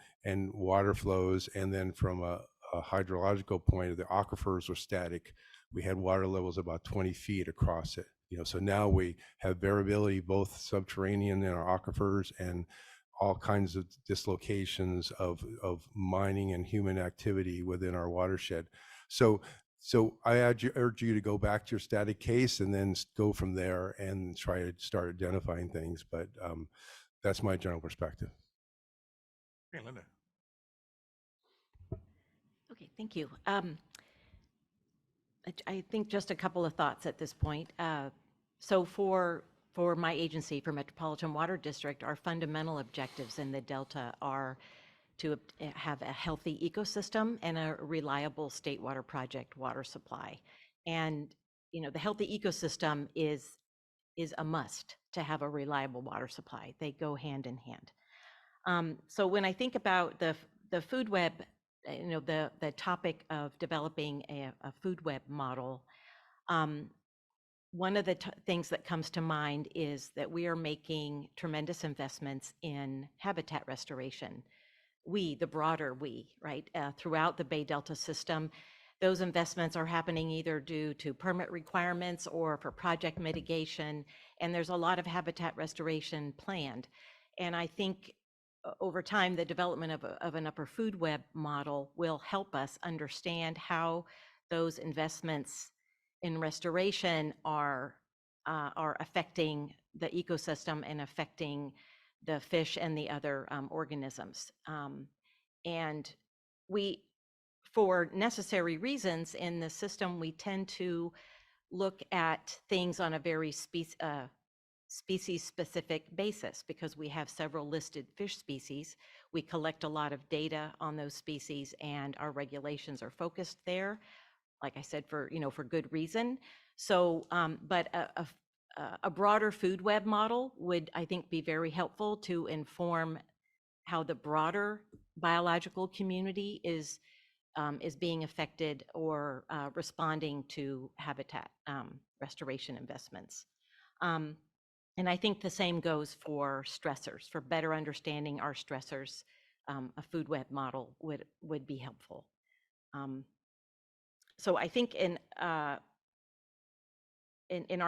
water flows, and then from a hydrological point, the aquifers were static. We had water levels about 20 feet across it. You know, so now we have variability both subterranean in our aquifers and all kinds of dislocations of mining and human activity within our watershed. So I urge you to go back to your static case and then go from there and try to start identifying things. But that's my general perspective. Hey, Linda. Okay, thank you. I think just a couple of thoughts at this point. So for my agency, for Metropolitan Water District, our fundamental objectives in the Delta are to have a healthy ecosystem and a reliable state water project water supply. And, you know, the healthy ecosystem is a must to have a reliable water supply. They go hand in hand. So when I think about the food web, you know, the topic of developing a food web model, one of the things that comes to mind is that we are making tremendous investments in habitat restoration. The broader we, right? Throughout the Bay Delta system, those investments are happening either due to permit requirements or for project mitigation, and there's a lot of habitat restoration planned. And I think over time, the development of an upper food web model will help us understand how those investments in restoration are affecting the ecosystem and affecting the fish and the other organisms. And for necessary reasons in the system, we tend to look at things on a very species-specific basis because we have several listed fish species. We collect a lot of data on those species, and our regulations are focused there. Like I said, for good reason. So, but a broader food web model would, I think, be very helpful to inform how the broader biological community is being affected or responding to habitat restoration investments. And I think the same goes for stressors. For better understanding our stressors, a food web model would be helpful. So I think in our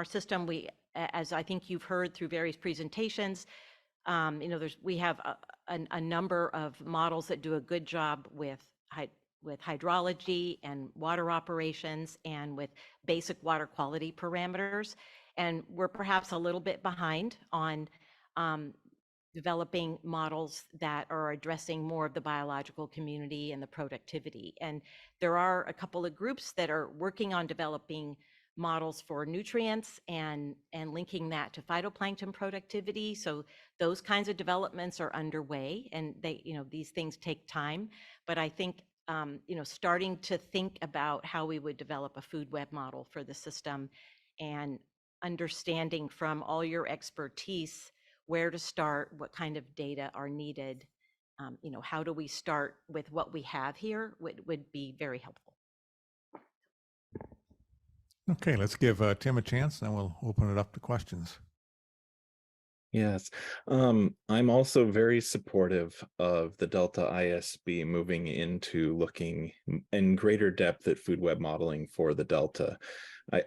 system, as I think you've heard through various presentations, we have a number of models that do a good job with hydrology and water operations and with basic water quality parameters. And we're perhaps a little bit behind on developing models that are addressing more of the biological community and the productivity. And there are a couple of groups that are working on developing models for nutrients and linking that to phytoplankton productivity. So those kinds of developments are underway, and these things take time. But I think starting to think about how we would develop a food web model for the system, and understanding from all your expertise where to start, what kind of data are needed, how do we start with what we have here would be very helpful. Okay, let's give Tim a chance, then we'll open it up to questions. Yes, I'm also very supportive of the Delta ISB moving into looking in greater depth at food web modeling for the Delta.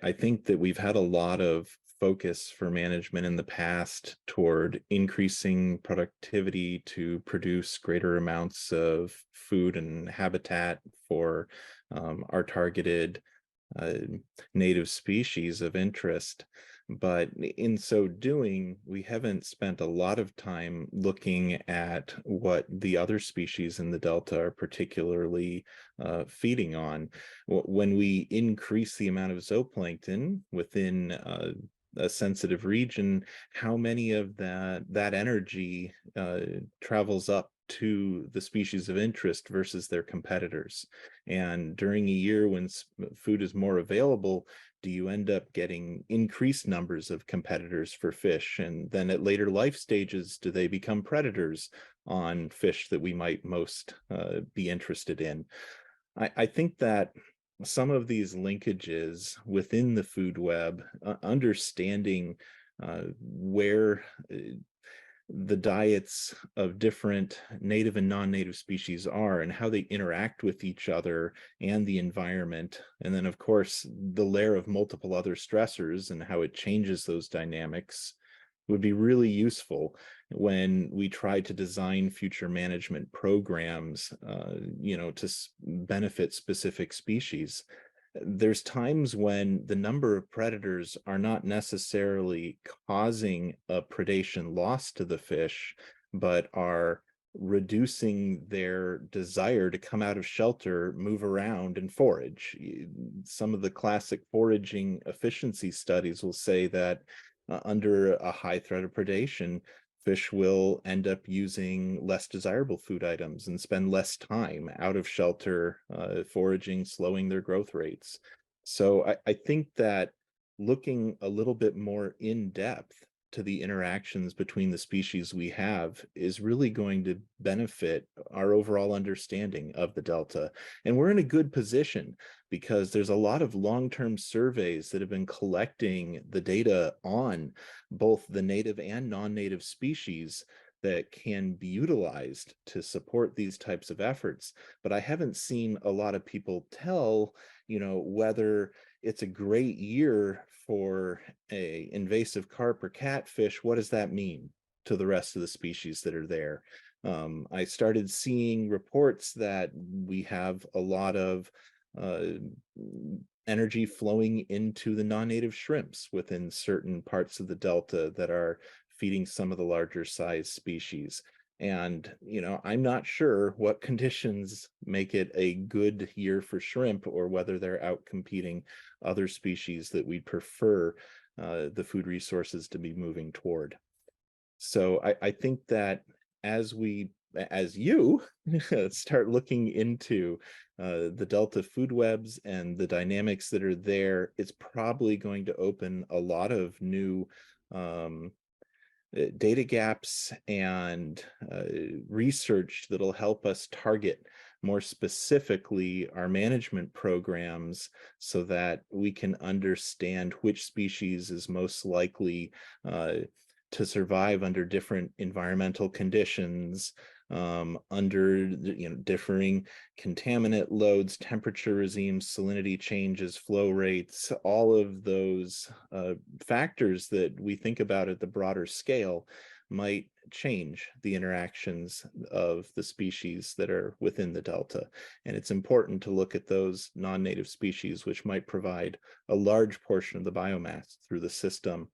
I think that we've had a lot of focus for management in the past toward increasing productivity to produce greater amounts of food and habitat for our targeted native species of interest. But in so doing, we haven't spent a lot of time looking at what the other species in the Delta are particularly feeding on. When we increase the amount of zooplankton within a sensitive region, how many of that energy travels up to the species of interest versus their competitors? And during a year when food is more available, do you end up getting increased numbers of competitors for fish? And then at later life stages, do they become predators on fish that we might most be interested in? I think that some of these linkages within the food web, understanding where the diets of different native and non-native species are and how they interact with each other and the environment. And then, of course, the layer of multiple other stressors and how it changes those dynamics would be really useful when we try to design future management programs, to benefit specific species. There's times when the number of predators are not necessarily causing a predation loss to the fish, but are reducing their desire to come out of shelter, move around, and forage. Some of the classic foraging efficiency studies will say that under a high threat of predation, fish will end up using less desirable food items and spend less time out of shelter foraging, slowing their growth rates. So I think that looking a little bit more in depth to the interactions between the species we have is really going to benefit our overall understanding of the Delta. And we're in a good position because there's a lot of long-term surveys that have been collecting the data on both the native and non-native species that can be utilized to support these types of efforts. But I haven't seen a lot of people tell, whether it's a great year for a invasive carp or catfish. What does that mean to the rest of the species that are there? I started seeing reports that we have a lot of energy flowing into the non-native shrimps within certain parts of the Delta that are feeding some of the larger size species. And, I'm not sure what conditions make it a good year for shrimp or whether they're out competing other species that we prefer the food resources to be moving toward. So I think that as you start looking into the Delta food webs and the dynamics that are there, it's probably going to open a lot of new data gaps and research that'll help us target more specifically our management programs so that we can understand which species is most likely to survive under different environmental conditions, under differing contaminant loads, temperature regimes, salinity changes, flow rates, all of those factors that we think about at the broader scale might change the interactions of the species that are within the Delta. And it's important to look at those non-native species, which might provide a large portion of the biomass through the system.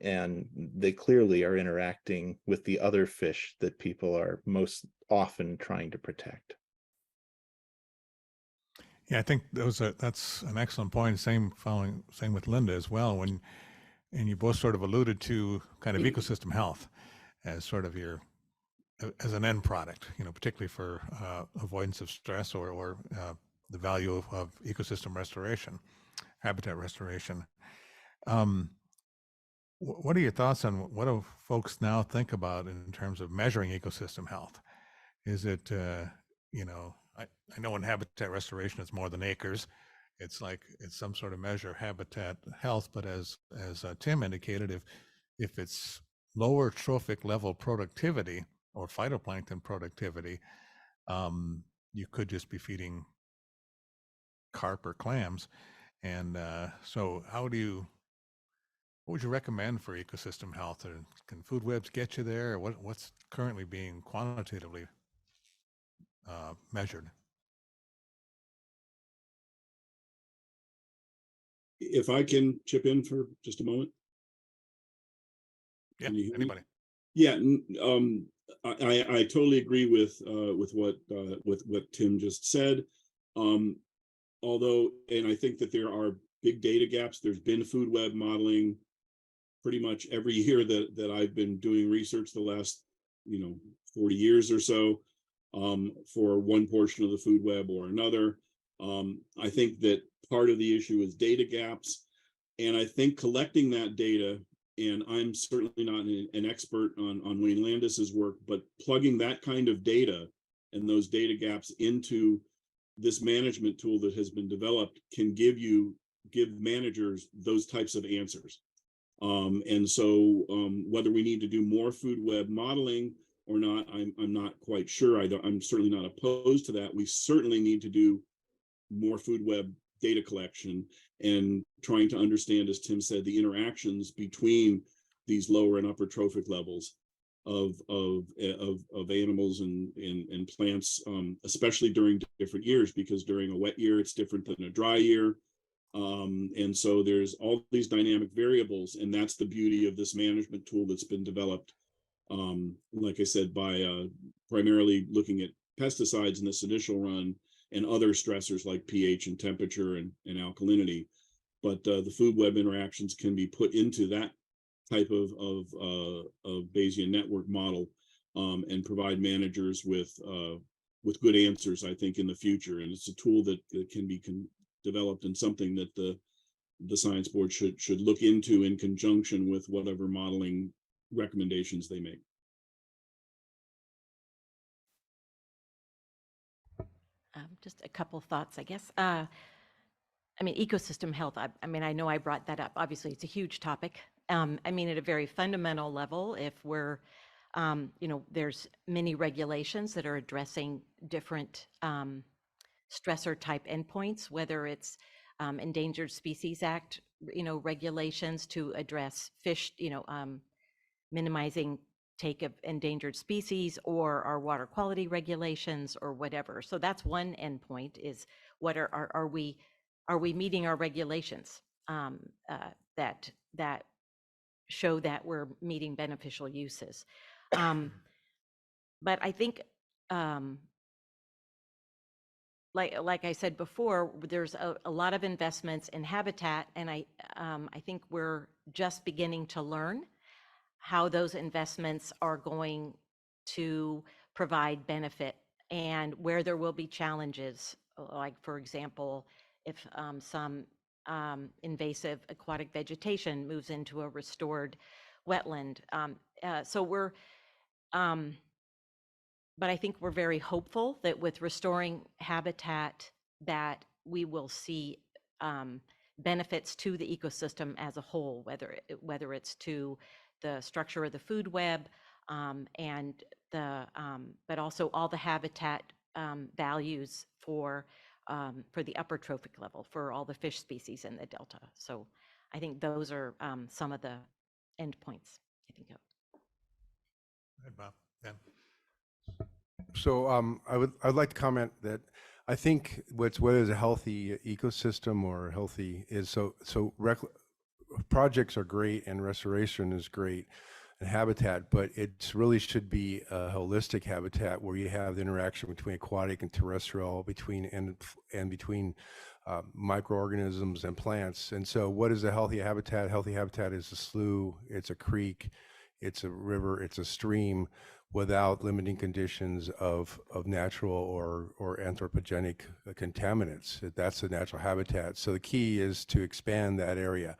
and they clearly are interacting with the other fish that people are most often trying to protect. Yeah, I think that's an excellent point. Same with Linda as well. And you both sort of alluded to kind of ecosystem health as sort of as an end product, particularly for avoidance of stress or the value of ecosystem restoration, habitat restoration. What are your thoughts on what do folks now think about in terms of measuring ecosystem health? Is it, I know in habitat restoration it's more than acres. It's some sort of measure of habitat health, but as Tim indicated, if it's lower trophic level productivity or phytoplankton productivity, you could just be feeding carp or clams. And so what would you recommend for ecosystem health? Can food webs get you there? What's currently being quantitatively measured? If I can chip in for just a moment. Yeah, anybody. Yeah, I totally agree with what Tim just said. Although, and I think that there are big data gaps. There's been food web modeling pretty much every year that I've been doing research the last 40 years or so, for one portion of the food web or another. I think that part of the issue is data gaps, and I think collecting that data, and I'm certainly not an expert on Wayne Landis's work, but plugging that kind of data and those data gaps into this management tool that has been developed can give managers those types of answers. And so whether we need to do more food web modeling or not, I'm not quite sure. I'm certainly not opposed to that. We certainly need to do more food web data collection and trying to understand, as Tim said, the interactions between these lower and upper trophic levels of animals and plants, especially during different years, because during a wet year it's different than a dry year. And so there's all these dynamic variables, and that's the beauty of this management tool that's been developed, like I said, by primarily looking at pesticides in this initial run and other stressors like pH and temperature and alkalinity. But the food web interactions can be put into that type of Bayesian network model, and provide managers with good answers, I think, in the future. And it's a tool that can be developed, and something that the science board should look into in conjunction with whatever modeling recommendations they make. Just a couple thoughts, I guess. I mean, ecosystem health, I mean, I know I brought that up. Obviously, it's a huge topic. I mean, at a very fundamental level, if we're, there's many regulations that are addressing different stressor type endpoints, whether it's Endangered Species Act, regulations to address fish, minimizing take of endangered species, or our water quality regulations, or whatever. So that's one endpoint: is what are we meeting our regulations that show that we're meeting beneficial uses. But I think, like I said before, there's a lot of investments in habitat, and I think we're just beginning to learn how those investments are going to provide benefit, and where there will be challenges, like, for example, if some invasive aquatic vegetation moves into a restored wetland. But I think we're very hopeful that with restoring habitat, that we will see benefits to the ecosystem as a whole, whether it's to the structure of the food web, and but also all the habitat values for the upper trophic level, for all the fish species in the Delta. So I think those are some of the endpoints I think of. Hey, Bob. Dan. So I'd like to comment that I think what is a healthy ecosystem or healthy is projects are great and restoration is great and habitat, but it really should be a holistic habitat where you have the interaction between aquatic and terrestrial, between and between microorganisms and plants. And so what is a healthy habitat? Healthy habitat is a slough, it's a creek, it's a river, it's a stream without limiting conditions of natural or anthropogenic contaminants. That's the natural habitat. So the key is to expand that area.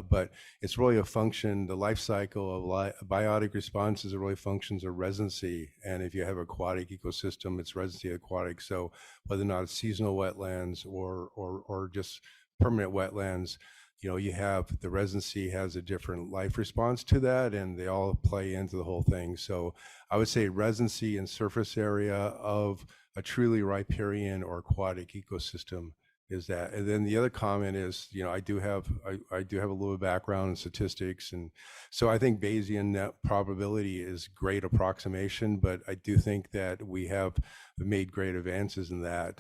But it's really a function, the life cycle of biotic responses are really functions of residency. And if you have aquatic ecosystem, it's residency aquatic. So whether or not it's seasonal wetlands or just permanent wetlands, you know, you have the residency has a different life response to that, and they all play into the whole thing. So I would say residency and surface area of a truly riparian or aquatic ecosystem is that. And then the other comment is, you know, I do have a little background in statistics, and so I think Bayesian net probability is great approximation, but I do think that we have made great advances in that.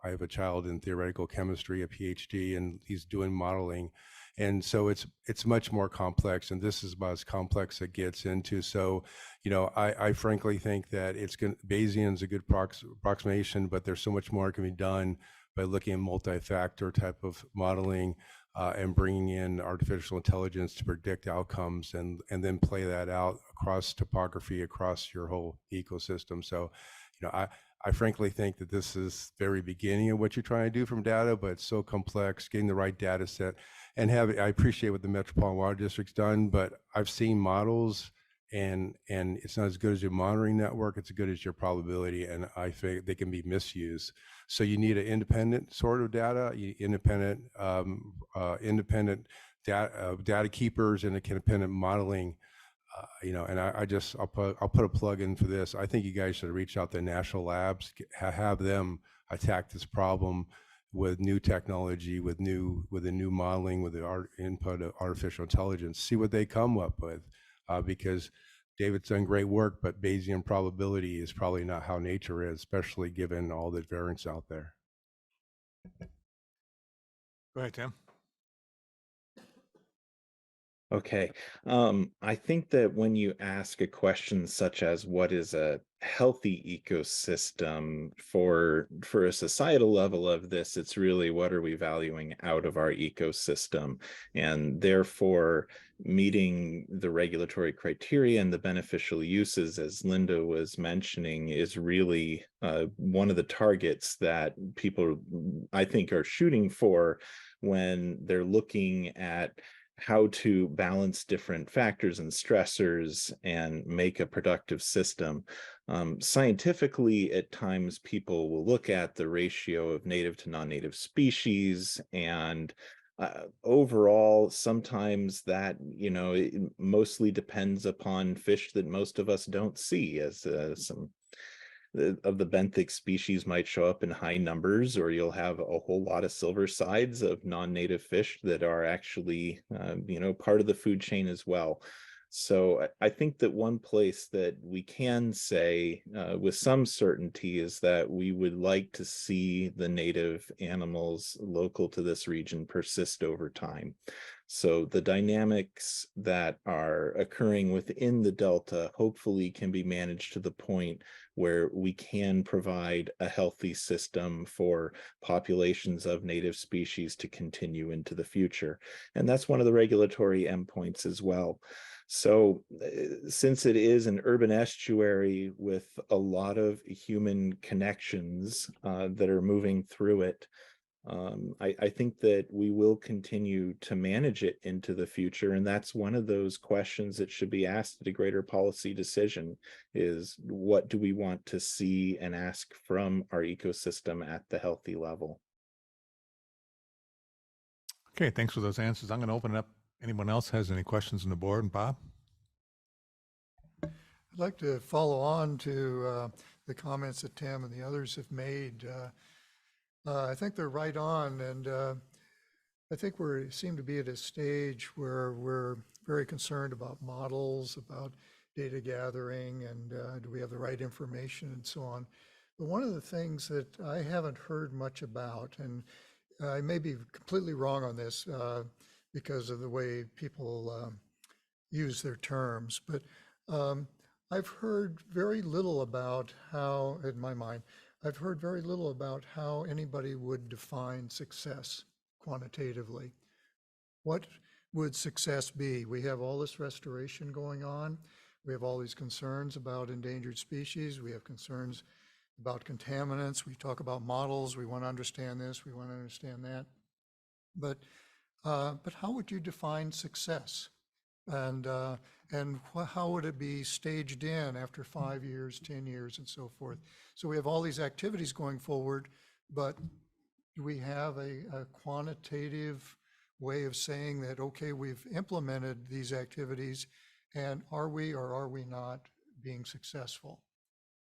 I have a child in theoretical chemistry, a PhD, and he's doing modeling. And so it's much more complex, and this is about as complex as it gets into. So, you know, I frankly think that Bayesian's a good approximation, but there's so much more can be done by looking at multi-factor type of modeling and bringing in artificial intelligence to predict outcomes and then play that out across topography, across your whole ecosystem. So, you know, I frankly think that this is very beginning of what you're trying to do from data, but it's so complex, getting the right data set and I appreciate what the Metropolitan Water District's done, but I've seen models and it's not as good as your monitoring network, it's as good as your probability, and I think they can be misused. So you need an independent sort of data, independent data keepers and independent modeling. You know, and I'll put a plug in for this. I think you guys should reach out to national labs, have them attack this problem with new technology, with a new modeling, with the input of artificial intelligence. See what they come up with, because David's done great work, but Bayesian probability is probably not how nature is, especially given all the variance out there. Go ahead, Tim. Okay. I think that when you ask a question such as what is a healthy ecosystem for a societal level of this, it's really what are we valuing out of our ecosystem, and therefore meeting the regulatory criteria and the beneficial uses, as Linda was mentioning, is really one of the targets that people, I think, are shooting for when they're looking at how to balance different factors and stressors and make a productive system. Scientifically, at times people will look at the ratio of native to non-native species, and overall, sometimes that, you know, it mostly depends upon fish that most of us don't see, as some of the benthic species might show up in high numbers, or you'll have a whole lot of silver sides of non-native fish that are actually, you know, part of the food chain as well. So I think that one place that we can say with some certainty is that we would like to see the native animals local to this region persist over time. So the dynamics that are occurring within the Delta hopefully can be managed to the point where we can provide a healthy system for populations of native species to continue into the future. And that's one of the regulatory endpoints as well. So since it is an urban estuary with a lot of human connections that are moving through it, I think that we will continue to manage it into the future. And that's one of those questions that should be asked at a greater policy decision, is what do we want to see and ask from our ecosystem at the healthy level? Okay, thanks for those answers. I'm going to open it up. Anyone else has any questions on the board? And Bob? I'd like to follow on to the comments that Tim and the others have made. I think they're right on, and I think we seem to be at a stage where we're very concerned about models, about data gathering, and do we have the right information and so on. But one of the things that I haven't heard much about, and I may be completely wrong on this, because of the way people use their terms. But I've heard very little about how, in my mind, I've heard very little about how anybody would define success quantitatively. What would success be? We have all this restoration going on. We have all these concerns about endangered species. We have concerns about contaminants. We talk about models. We want to understand this. We want to understand that. But how would you define success? And how would it be staged in after 5 years, 10 years, and so forth? So we have all these activities going forward, but do we have a quantitative way of saying that, okay, we've implemented these activities, and are we or are we not being successful?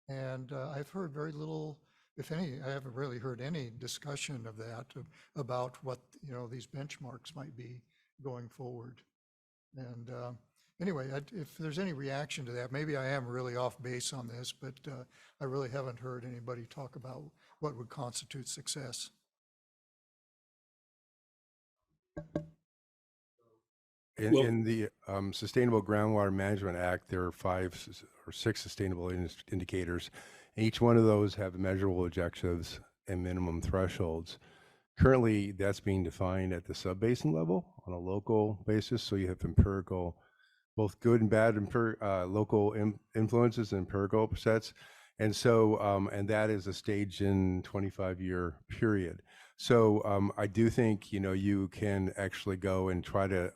And I've heard very little, if any, I haven't really heard any discussion of that, about what, you know, these benchmarks might be going forward. And anyway, if there's any reaction to that, maybe I am really off base on this, but I really haven't heard anybody talk about what would constitute success. In the Sustainable Groundwater Management Act, there are 5 or 6 sustainable indicators. Each one of those have measurable objectives and minimum thresholds. Currently, that's being defined at the sub-basin level on a local basis. So you have empirical, both good and bad local influences and empirical sets. And so, and that is a staged in 25-year period. So I do think, you know, you can actually go and try to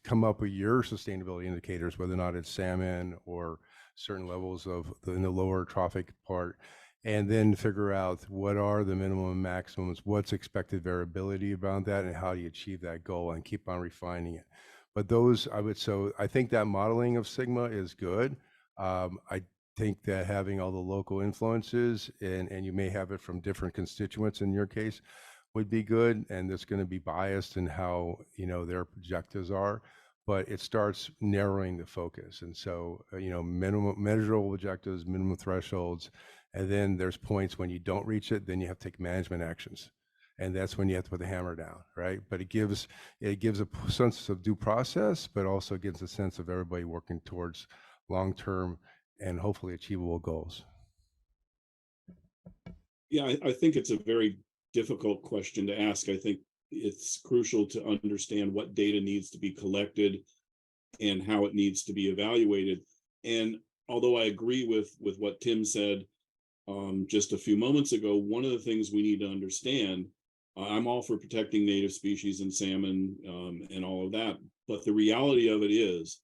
come up with your sustainability indicators, whether or not it's salmon or certain levels of in the lower trophic part, and then figure out what are the minimum and maximums, what's expected variability around that, and how do you achieve that goal, and keep on refining it. But those, I think that modeling of Sigma is good. I think that having all the local influences, and you may have it from different constituents in your case, would be good, and it's going to be biased in how, you know, their objectives are, but it starts narrowing the focus. And so, you know, minimum measurable objectives, minimum thresholds, and then there's points when you don't reach it, then you have to take management actions. And that's when you have to put the hammer down, right? But it gives a sense of due process, but also gives a sense of everybody working towards long-term and hopefully achievable goals. Yeah, I think it's a very difficult question to ask. I think it's crucial to understand what data needs to be collected and how it needs to be evaluated. And although I agree with what Tim said just a few moments ago, one of the things we need to understand, I'm all for protecting native species and salmon and all of that, but the reality of it is,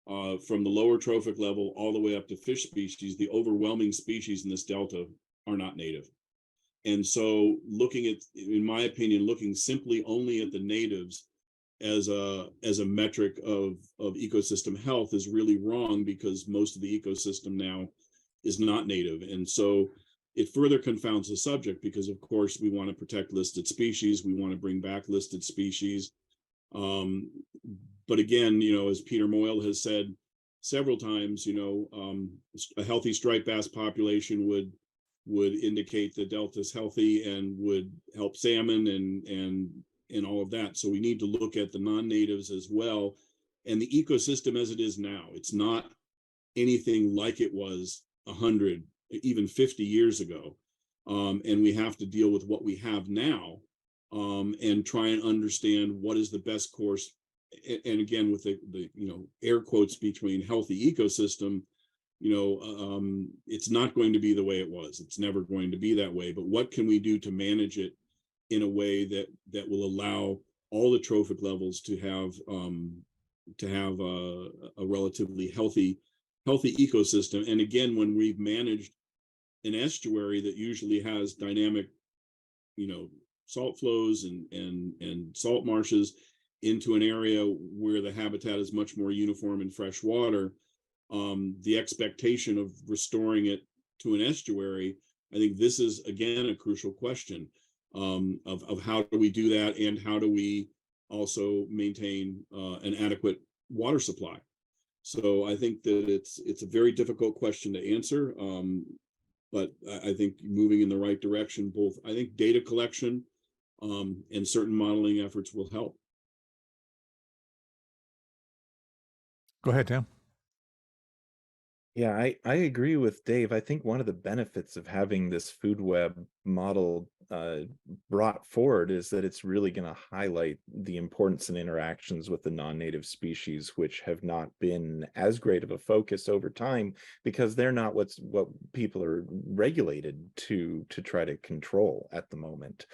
from the lower trophic level all the way up to fish species, the overwhelming species in this delta are not native. And so looking at, in my opinion, looking simply only at the natives as a metric of ecosystem health is really wrong, because most of the ecosystem now is not native. And so it further confounds the subject, because of course we want to protect listed species, we want to bring back listed species. But again, you know, as Peter Moyle has said several times, you know, a healthy striped bass population would indicate the delta is healthy and would help salmon and all of that. So we need to look at the non-natives as well. And the ecosystem as it is now, it's not anything like it was 100, even 50 years ago. And we have to deal with what we have now and try and understand what is the best course. And again, with the you know, air quotes between healthy ecosystem, you know, it's not going to be the way it was. It's never going to be that way. But what can we do to manage it in a way that will allow all the trophic levels to have a relatively healthy ecosystem? And again, when we've managed an estuary that usually has dynamic, you know, salt flows and salt marshes into an area where the habitat is much more uniform in fresh water, the expectation of restoring it to an estuary, I think this is, again, a crucial question of how do we do that, and how do we also maintain an adequate water supply. So I think that it's a very difficult question to answer, but I think moving in the right direction, both, I think data collection and certain modeling efforts will help. Go ahead, Tim. Yeah, I agree with Dave. I think one of the benefits of having this food web model brought forward is that it's really going to highlight the importance and interactions with the non-native species, which have not been as great of a focus over time because they're not what people are regulated to try to control at the moment.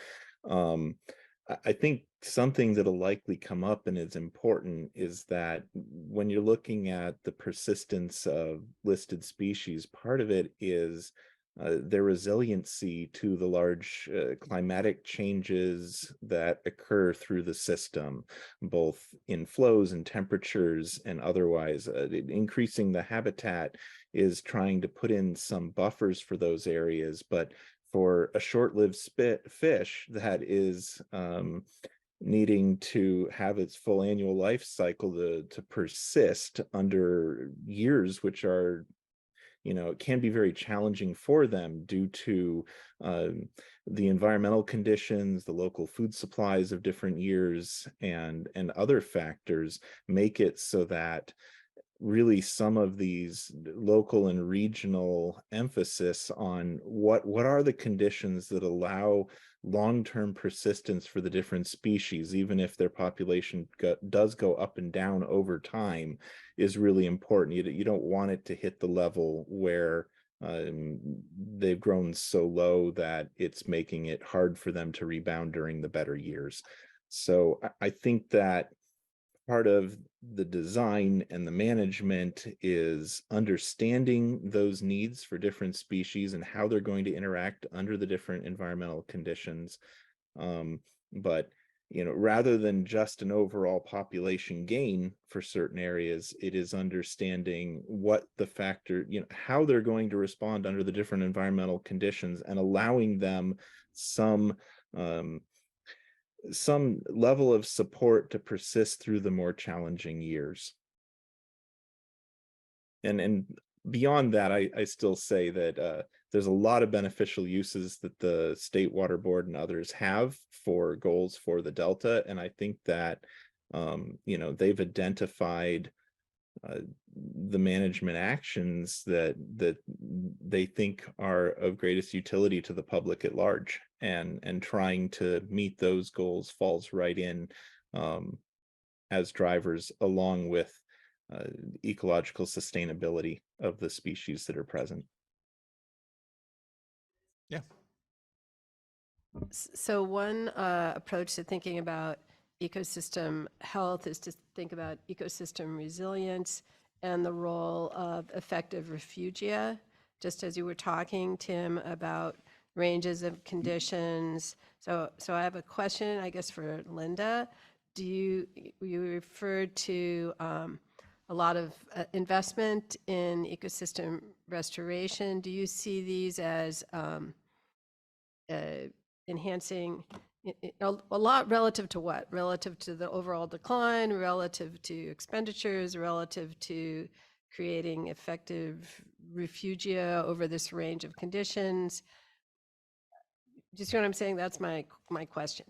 I think something that'll likely come up and is important is that when you're looking at the persistence of listed species, part of it is their resiliency to the large climatic changes that occur through the system, both in flows and temperatures and otherwise. Increasing the habitat is trying to put in some buffers for those areas, but for a short-lived fish that is needing to have its full annual life cycle to persist under years, which are, it can be very challenging for them due to the environmental conditions, the local food supplies of different years, and other factors make it so that really some of these local and regional emphasis on what are the conditions that allow long-term persistence for the different species, even if their population does go up and down over time, is really important. You don't want it to hit the level where they've grown so low that it's making it hard for them to rebound during the better years. So I think that part of the design and the management is understanding those needs for different species and how they're going to interact under the different environmental conditions. But rather than just an overall population gain for certain areas, it is understanding what the factor, how they're going to respond under the different environmental conditions and allowing them some level of support to persist through the more challenging years. And beyond that, I still say that there's a lot of beneficial uses that the State Water Board and others have for goals for the Delta. And I think that, they've identified the management actions that they think are of greatest utility to the public at large, and trying to meet those goals falls right in as drivers, along with ecological sustainability of the species that are present. Yeah. So one approach to thinking about ecosystem health is to think about ecosystem resilience and the role of effective refugia. Just as you were talking, Tim, about ranges of conditions. So I have a question, I guess, for Linda. You referred to a lot of investment in ecosystem restoration. Do you see these as enhancing a lot relative to what? Relative to the overall decline, relative to expenditures, relative to creating effective refugia over this range of conditions? Do you see what I'm saying? That's my question.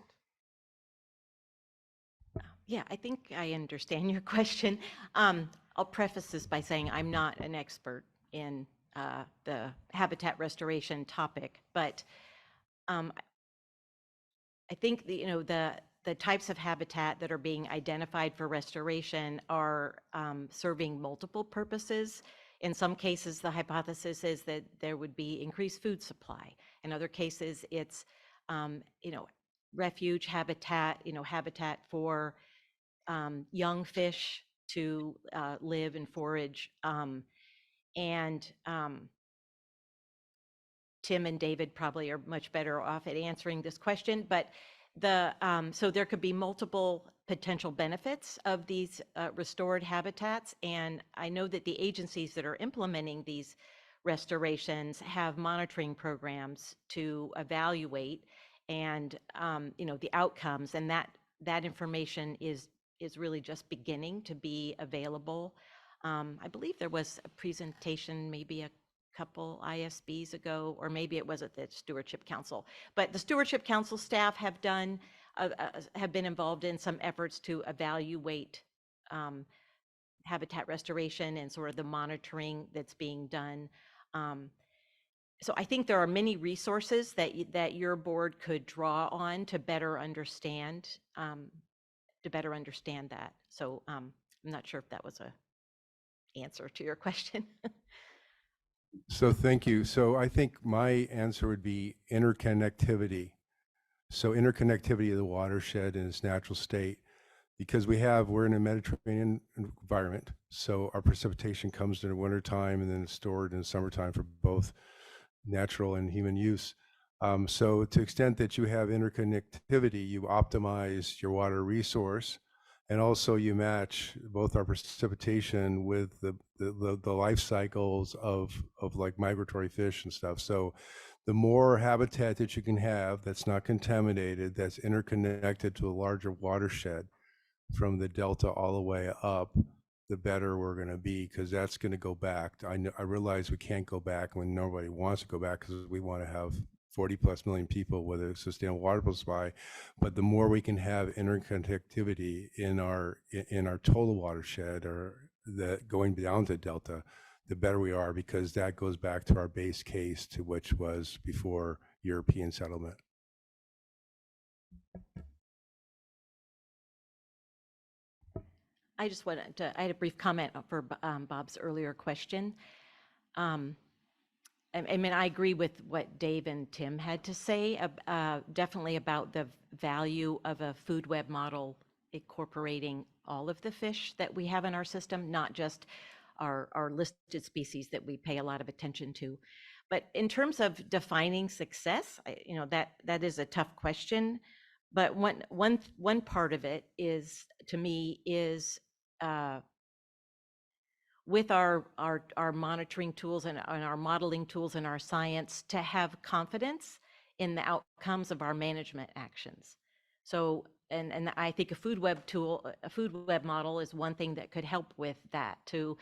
Yeah, I think I understand your question. I'll preface this by saying I'm not an expert in the habitat restoration topic, but I think the types of habitat that are being identified for restoration are serving multiple purposes. In some cases, the hypothesis is that there would be increased food supply. In other cases, it's refuge habitat, habitat for young fish to live and forage. And Tim and David probably are much better off at answering this question, but so there could be multiple potential benefits of these restored habitats. And I know that the agencies that are implementing these restorations have monitoring programs to evaluate and the outcomes, and that information is really just beginning to be available. I believe there was a presentation maybe a couple ISBs ago, or maybe it was at the Stewardship Council. But the Stewardship Council staff have been involved in some efforts to evaluate habitat restoration and sort of the monitoring that's being done. So I think there are many resources that your board could draw on to better understand that. So I'm not sure if that was a answer to your question. So thank you. So I think my answer would be interconnectivity. So interconnectivity of the watershed in its natural state, because we're in a Mediterranean environment. So our precipitation comes in the wintertime and then it's stored in the summertime for both natural and human use. So to the extent that you have interconnectivity, you optimize your water resource, and also you match both our precipitation with the life cycles of like migratory fish and stuff. So the more habitat that you can have that's not contaminated, that's interconnected to a larger watershed from the delta all the way up, the better we're going to be, because that's going to go back. I realize we can't go back when nobody wants to go back, because we want to have 40+ million people with a sustainable water supply. But the more we can have interconnectivity in our total watershed, or that going down to delta, the better we are, because that goes back to our base case, to which was before European settlement. I just wanted to, I had a brief comment for Bob's earlier question. I mean, I agree with what Dave and Tim had to say, definitely about the value of a food web model incorporating all of the fish that we have in our system, not just our listed species that we pay a lot of attention to. But in terms of defining success, that is a tough question. But one part of it is, to me, is with our monitoring tools and our modeling tools and our science, to have confidence in the outcomes of our management actions. So, and I think a food web tool, a food web model is one thing that could help with that, to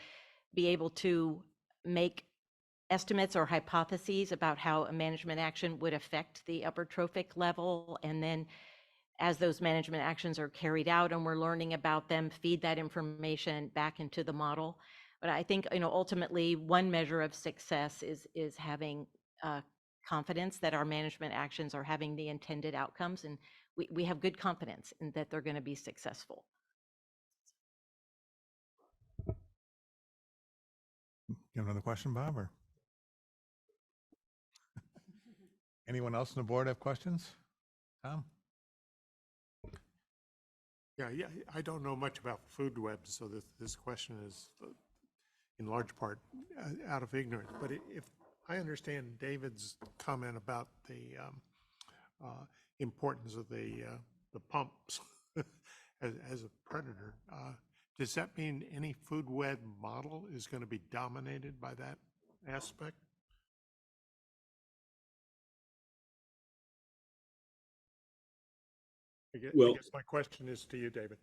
be able to make estimates or hypotheses about how a management action would affect the upper trophic level, and then as those management actions are carried out and we're learning about them, feed that information back into the model. But I think, ultimately one measure of success is having confidence that our management actions are having the intended outcomes, and we have good confidence in that they're going to be successful. You have another question, Bob, or anyone else on the board have questions? Tom? Yeah, I don't know much about food webs, so this question is in large part out of ignorance. But if I understand David's comment about the importance of the pumps as a predator, does that mean any food web model is going to be dominated by that aspect? I guess my question is to you, David.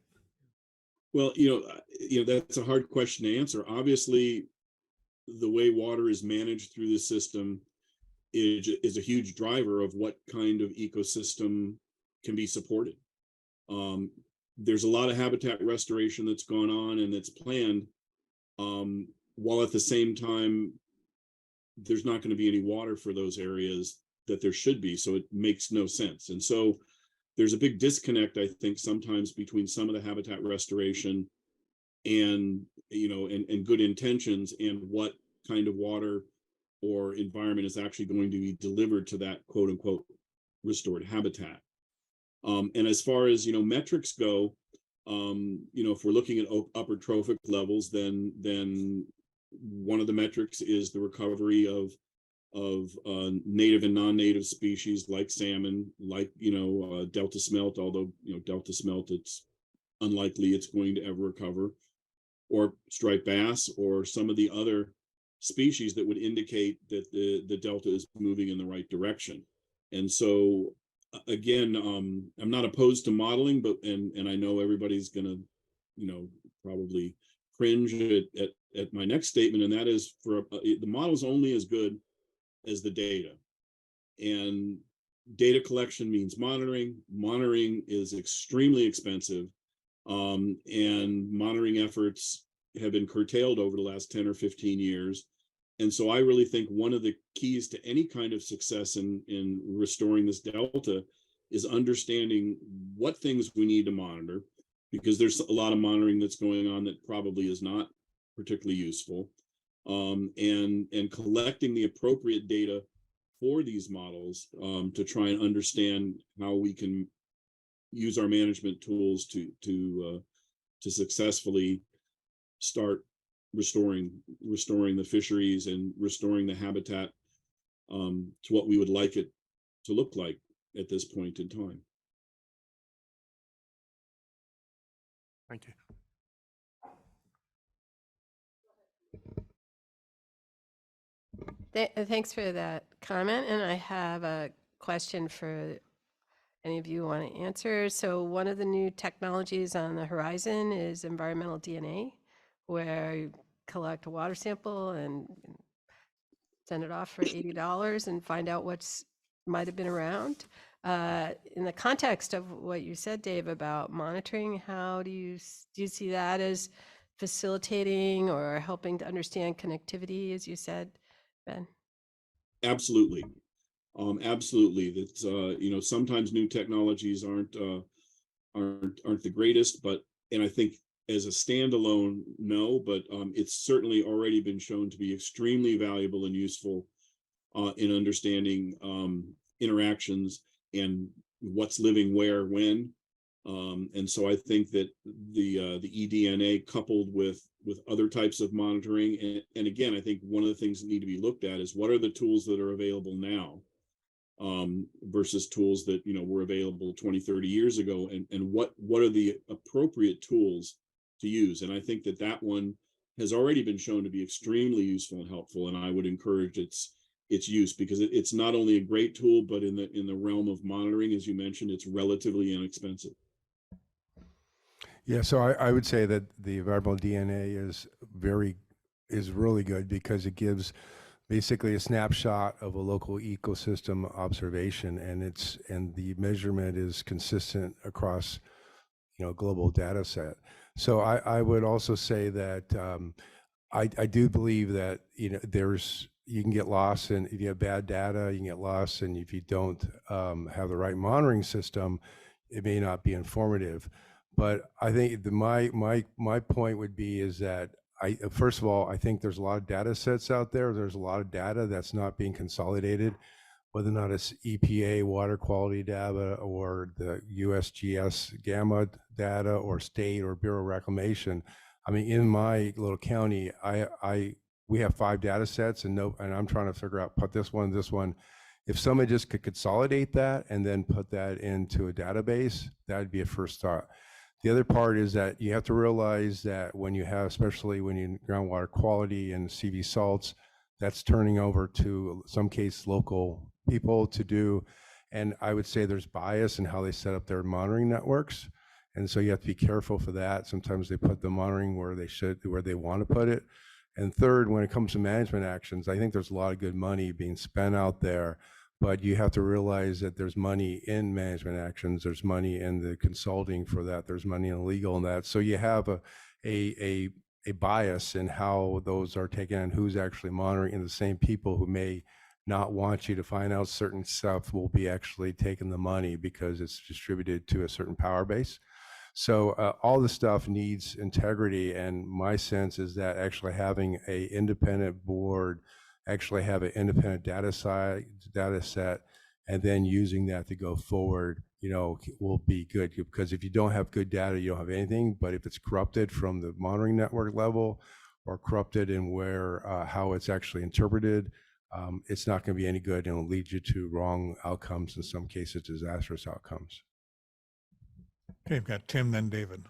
Well, that's a hard question to answer. Obviously, the way water is managed through the system is a huge driver of what kind of ecosystem can be supported. There's a lot of habitat restoration that's gone on and that's planned, while at the same time, there's not going to be any water for those areas that there should be. So it makes no sense. And so there's a big disconnect, I think, sometimes between some of the habitat restoration and good intentions, and what kind of water or environment is actually going to be delivered to that quote unquote restored habitat. And as far as metrics go, if we're looking at upper trophic levels, then one of the metrics is the recovery of native and non-native species like salmon, like delta smelt, although delta smelt, it's unlikely it's going to ever recover, or striped bass, or some of the other species that would indicate that the delta is moving in the right direction. And so again, I'm not opposed to modeling, but and I know everybody's gonna probably cringe at my next statement, and that is, the model is only as good as the data. And data collection means monitoring. Monitoring is extremely expensive, and monitoring efforts have been curtailed over the last 10 or 15 years. And so I really think one of the keys to any kind of success in restoring this delta is understanding what things we need to monitor, because there's a lot of monitoring that's going on that probably is not particularly useful, and collecting the appropriate data for these models to try and understand how we can use our management tools to successfully start restoring the fisheries and restoring the habitat to what we would like it to look like at this point in time. Thank you. Thanks for that comment. And I have a question for any of you who want to answer. So one of the new technologies on the horizon is environmental DNA, where you collect a water sample and send it off for $80 and find out what's might have been around. In the context of what you said, Dave, about monitoring, how do you see that as facilitating or helping to understand connectivity, as you said, Ben? Absolutely. Absolutely. That's sometimes new technologies aren't the greatest, and I think as a standalone, no, but it's certainly already been shown to be extremely valuable and useful in understanding interactions and what's living where when. And so I think that the eDNA coupled with other types of monitoring, and again, I think one of the things that need to be looked at is what are the tools that are available now versus tools that were available 20, 30 years ago, and what are the appropriate tools to use. And I think that one has already been shown to be extremely useful and helpful, and I would encourage its use, because it's not only a great tool, but in the realm of monitoring, as you mentioned, it's relatively inexpensive. Yeah, so I would say that the environmental DNA is really good, because it gives basically a snapshot of a local ecosystem observation, and the measurement is consistent across global data set. So I would also say that I do believe that you can get lost, and if you have bad data, you can get lost, and if you don't have the right monitoring system, it may not be informative. But I think my point would be is that first of all, I think there's a lot of data sets out there. There's a lot of data that's not being consolidated, whether or not it's EPA water quality data or the USGS gamma data or state or Bureau of Reclamation. I mean, in my little county, we have 5 data sets, and I'm trying to figure out, put this one. If somebody just could consolidate that and then put that into a database, that'd be a first thought. The other part is that you have to realize that when you have, especially when you groundwater quality and CV salts, that's turning over to some case local people to do. And I would say there's bias in how they set up their monitoring networks. And so you have to be careful for that. Sometimes they put the monitoring where they want to put it. And third, when it comes to management actions, I think there's a lot of good money being spent out there, but you have to realize that there's money in management actions, there's money in the consulting for that, there's money in legal and that. So you have a bias in how those are taken and who's actually monitoring, and the same people who may not want you to find out certain stuff will be actually taking the money because it's distributed to a certain power base. So all the stuff needs integrity, and my sense is that actually having a independent board, actually have an independent data set, and then using that to go forward, will be good. Because if you don't have good data, you don't have anything. But if it's corrupted from the monitoring network level, or corrupted in how it's actually interpreted, it's not going to be any good, and it'll lead you to wrong outcomes, in some cases disastrous outcomes. Okay, we've got Tim, then David.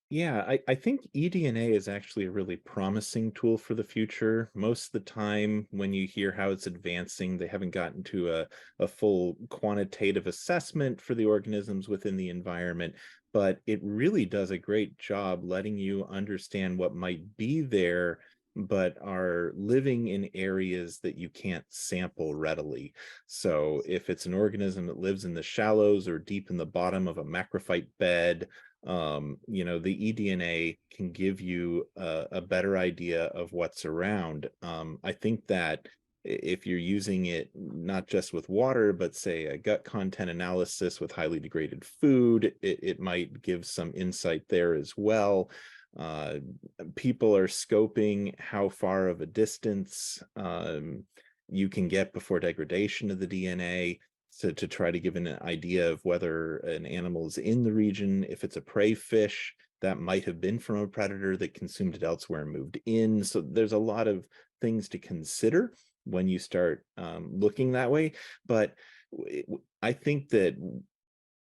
Yeah, I think eDNA is actually a really promising tool for the future. Most of the time, when you hear how it's advancing, they haven't gotten to a full quantitative assessment for the organisms within the environment, but it really does a great job letting you understand what might be there, but are living in areas that you can't sample readily. So if it's an organism that lives in the shallows or deep in the bottom of a macrophyte bed, You know, the eDNA can give you a better idea of what's around. I think that if you're using it not just with water, but say a gut content analysis with highly degraded food, it might give some insight there as well. People are scoping how far of a distance you can get before degradation of the DNA to try to give an idea of whether an animal is in the region. If it's a prey fish, that might have been from a predator that consumed it elsewhere and moved in. So there's a lot of things to consider when you start looking that way. But I think that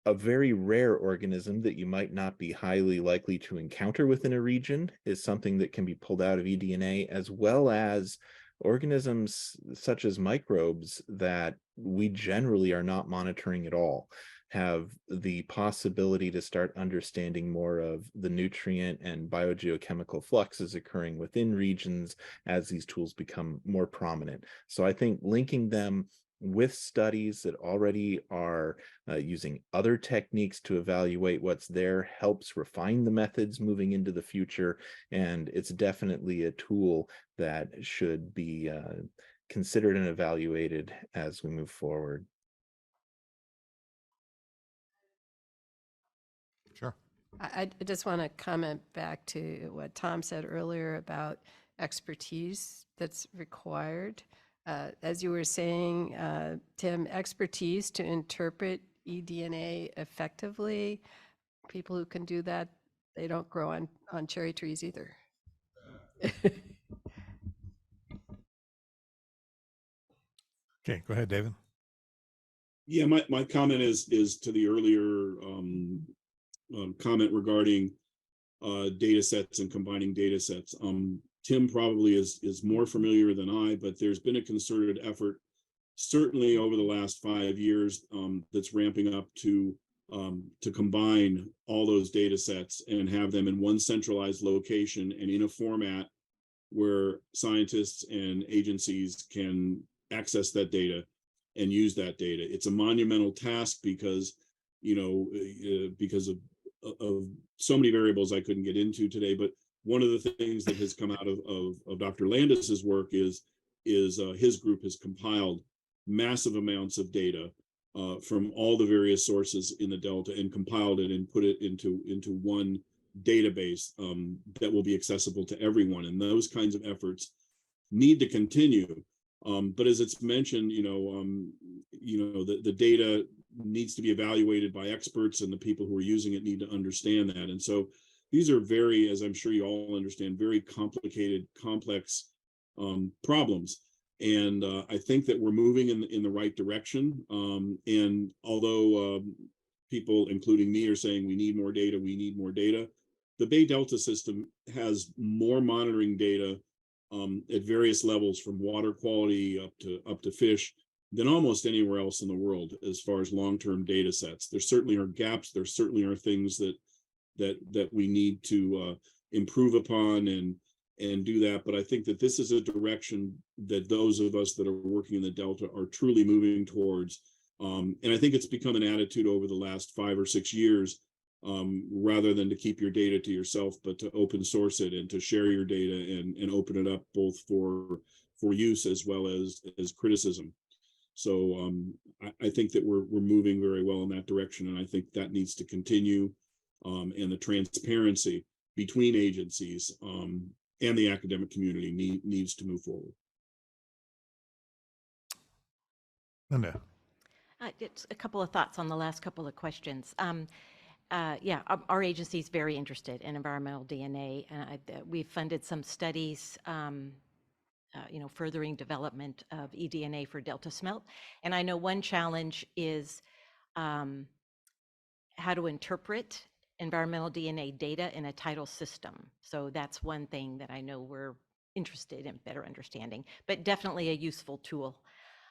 a very rare organism that you might not be highly likely to encounter within a region is something that can be pulled out of eDNA, as well as organisms such as microbes that we generally are not monitoring at all have the possibility to start understanding more of the nutrient and biogeochemical fluxes occurring within regions as these tools become more prominent. So I think linking them with studies that already are using other techniques to evaluate what's there helps refine the methods moving into the future. And it's definitely a tool that should be considered and evaluated as we move forward. Sure. I just want to comment back to what Tom said earlier about expertise that's required. As you were saying, Tim, expertise to interpret eDNA effectively, people who can do that, they don't grow on cherry trees either. Okay, go ahead, David. Yeah, my comment is to the earlier comment regarding data sets and combining data sets. Tim probably is more familiar than I, but there's been a concerted effort, certainly over the last 5 years, that's ramping up to combine all those data sets and have them in one centralized location and in a format where scientists and agencies can access that data and use that data. It's a monumental task because, because of so many variables I couldn't get into today. But one of the things that has come out of Dr. Landis's work is his group has compiled massive amounts of data from all the various sources in the Delta and compiled it and put it into one database that will be accessible to everyone. And those kinds of efforts need to continue. But as it's mentioned, the data needs to be evaluated by experts, and the people who are using it need to understand that. And so these are very, as I'm sure you all understand, very complicated, complex problems. And I think that we're moving in the right direction. And although people, including me, are saying we need more data, the Bay Delta system has more monitoring data at various levels, from water quality up to fish, than almost anywhere else in the world as far as long-term data sets. There certainly are gaps. There certainly are things that we need to improve upon and do that. But I think that this is a direction that those of us that are working in the Delta are truly moving towards. And I think it's become an attitude over the last 5 or 6 years, rather than to keep your data to yourself, but to open source it and to share your data and open it up both for use as well as criticism. So I think that we're moving very well in that direction, and I think that needs to continue. And the transparency between agencies and the academic community needs to move forward. Linda. Just a couple of thoughts on the last couple of questions. Yeah, our agency is very interested in environmental DNA, and we've funded some studies, furthering development of eDNA for Delta smelt. And I know one challenge is how to interpret environmental DNA data in a tidal system. So that's one thing that I know we're interested in better understanding, but definitely a useful tool.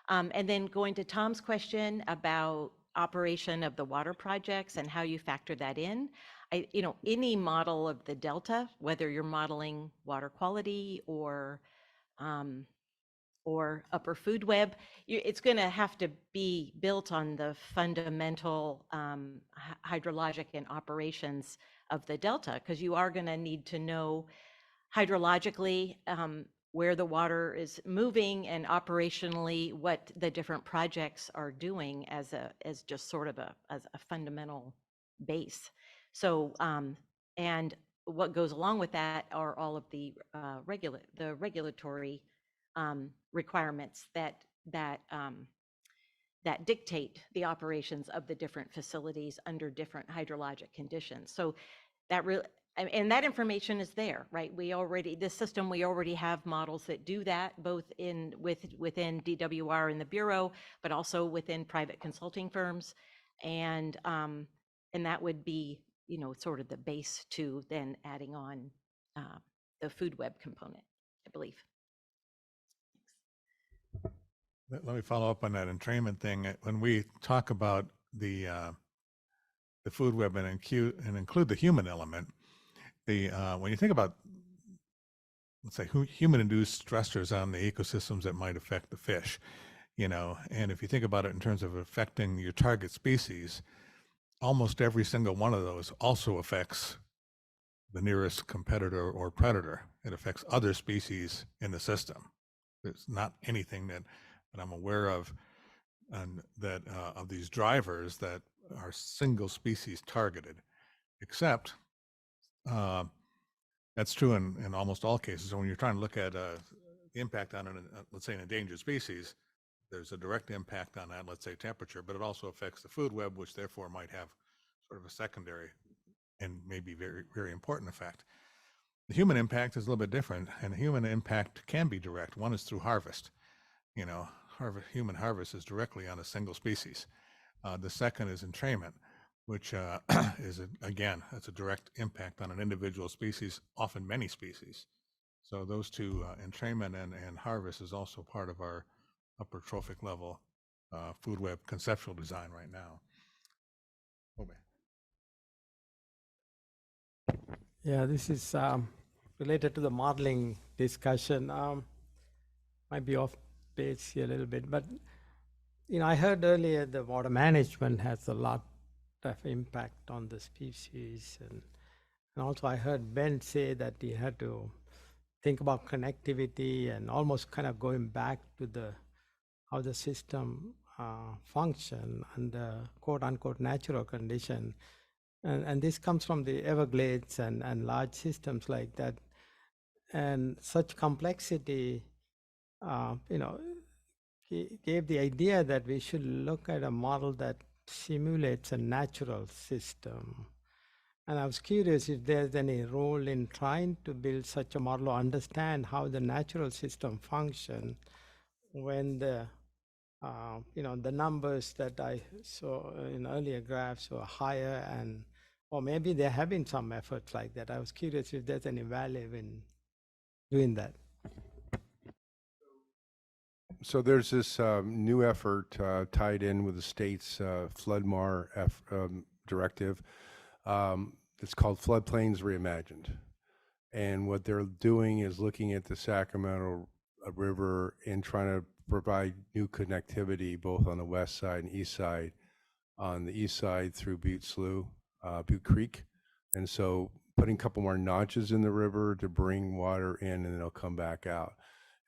And then going to Tom's question about operation of the water projects and how you factor that in, any model of the Delta, whether you're modeling water quality or upper food web, it's going to have to be built on the fundamental hydrologic and operations of the delta, because you are going to need to know hydrologically where the water is moving, and operationally what the different projects are doing as just sort of as a fundamental base. So and what goes along with that are all of the regulatory requirements that dictate the operations of the different facilities under different hydrologic conditions. So that really, and that information is there, right? We already have models that do that, both within DWR and the Bureau, but also within private consulting firms. And that would be, sort of the base to then adding on the food web component, I believe. Let me follow up on that entrainment thing. When we talk about the food web and include the human element, when you think about, let's say, human-induced stressors on the ecosystems that might affect the fish, and if you think about it in terms of affecting your target species, almost every single one of those also affects the nearest competitor or predator. It affects other species in the system. There's not anything that I'm aware of, and that of these drivers that are single species targeted, except that's true in almost all cases. When you're trying to look at the impact on let's say an endangered species, there's a direct impact on that, let's say temperature, but it also affects the food web, which therefore might have sort of a secondary and maybe very, very important effect. The human impact is a little bit different, and human impact can be direct. One is through harvest. Human harvest is directly on a single species. The second is entrainment, which is, again, that's a direct impact on an individual species, often many species. So those two, entrainment and harvest, is also part of our upper trophic level food web conceptual design right now. Yeah, this is related to the modeling discussion. Might be off base here a little bit, but I heard earlier the water management has a lot of impact on the species, and also I heard Ben say that he had to think about connectivity and almost kind of going back to how the system function under quote unquote natural condition. And this comes from the Everglades and large systems like that. And such complexity, gave the idea that we should look at a model that simulates a natural system. And I was curious if there's any role in trying to build such a model or understand how the natural system function when the numbers that I saw in earlier graphs were higher, or maybe there have been some efforts like that. I was curious if there's any value in doing that. So there's this new effort tied in with the state's FloodMAR directive. It's called Floodplains Reimagined. And what they're doing is looking at the Sacramento River and trying to provide new connectivity both on the west side and east side. On the east side through Butte Creek. And so putting a couple more notches in the river to bring water in, and then it'll come back out.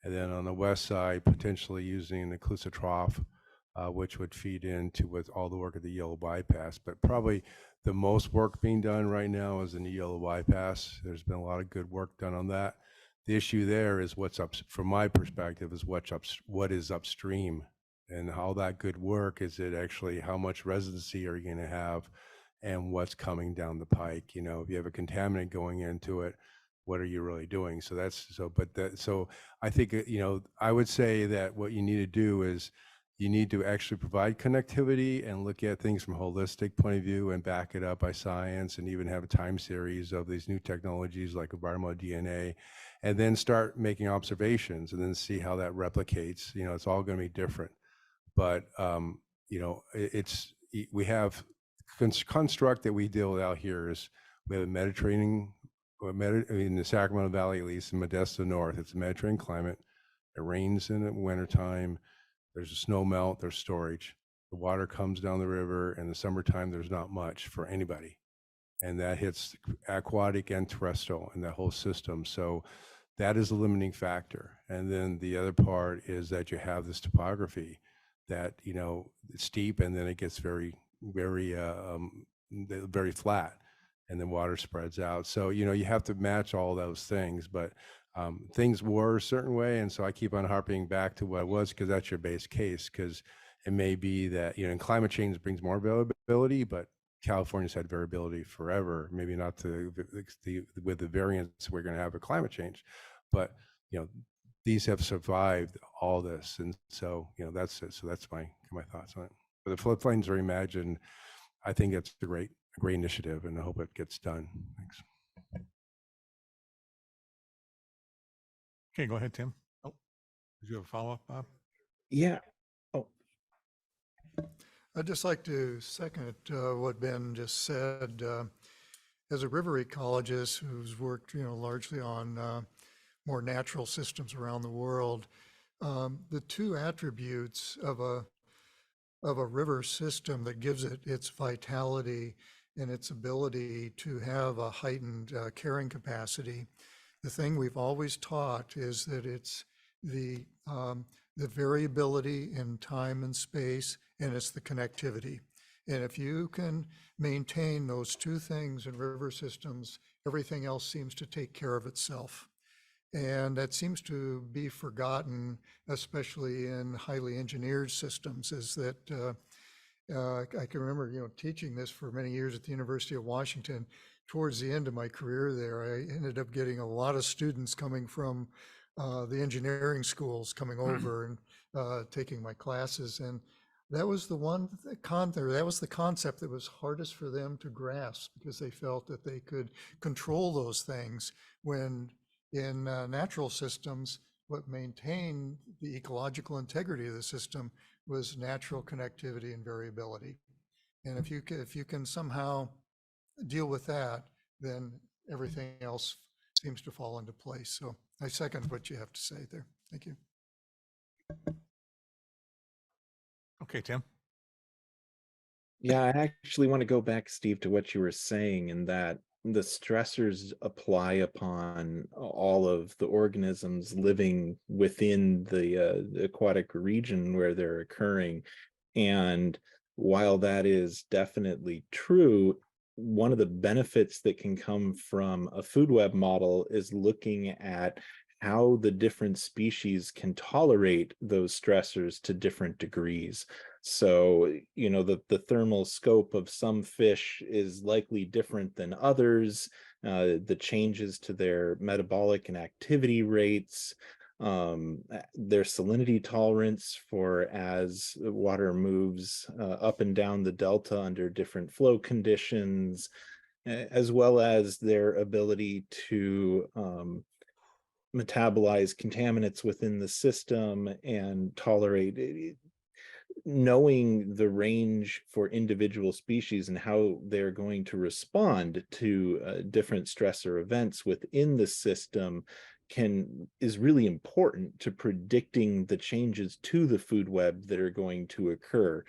And then on the west side, potentially using the Coosa Trough, which would feed into with all the work of the Yellow Bypass. But probably the most work being done right now is in the Yellow Bypass. There's been a lot of good work done on that. The issue there is what's up, from my perspective, is what is upstream, and how that good work is it actually, how much residency are you going to have, and what's coming down the pike. If you have a contaminant going into it, what are you really doing? So I think, I would say that what you need to do is you need to actually provide connectivity and look at things from a holistic point of view and back it up by science, and even have a time series of these new technologies like environmental DNA, and then start making observations and then see how that replicates. It's all going to be different, but we have construct that we deal with out here is we have a Mediterranean, in the Sacramento Valley, at least in Modesto North, it's a Mediterranean climate. It rains in the wintertime. There's a snow melt, there's storage. The water comes down the river. In the summertime, there's not much for anybody. and that hits aquatic and terrestrial in that whole system. So that is a limiting factor. And then the other part is that you have this topography that, you know, it's steep, and then it gets very, very, very flat, and then water spreads out. So, you know, you have to match all those things, but things were a certain way. And so I keep on harping back to what it was, because that's your base case, because it may be that, you know, and climate change brings more variability, but California's had variability forever, maybe not with the variance we're going to have with climate change, but, you know, these have survived all this. And so, you know, that's it. So that's my thoughts on it. But the floodplains reimagined, I think it's a great initiative, and I hope it gets done. Thanks. Okay, go ahead, Tim. Oh, did you have a follow-up, Bob? Yeah. I'd just like to second what Ben just said. As a river ecologist who's worked, you know, largely on more natural systems around the world, the two attributes of a river system that gives it its vitality and its ability to have a heightened carrying capacity, the thing we've always taught is that it's the variability in time and space, and it's the connectivity. And if you can maintain those two things in river systems, everything else seems to take care of itself. And that seems to be forgotten, especially in highly engineered systems, is that I can remember, you know, teaching this for many years at the University of Washington. Towards the end of my career there, I ended up getting a lot of students coming from the engineering schools coming over and taking my classes. And that was the that was the concept that was hardest for them to grasp, because they felt that they could control those things, when in natural systems, what maintained the ecological integrity of the system was natural connectivity and variability. And if you can somehow deal with that, then everything else seems to fall into place. So I second what you have to say there. Thank you. Okay, Tim. Yeah, I actually want to go back, Steve, to what you were saying, in that the stressors apply upon all of the organisms living within the aquatic region where they're occurring. And while that is definitely true, one of the benefits that can come from a food web model is looking at how the different species can tolerate those stressors to different degrees. So, you know, the thermal scope of some fish is likely different than others. The changes to their metabolic and activity rates, their salinity tolerance for as water moves up and down the delta under different flow conditions, as well as their ability to metabolize contaminants within the system and tolerate it. Knowing the range for individual species and how they're going to respond to different stressor events within the system is really important to predicting the changes to the food web that are going to occur.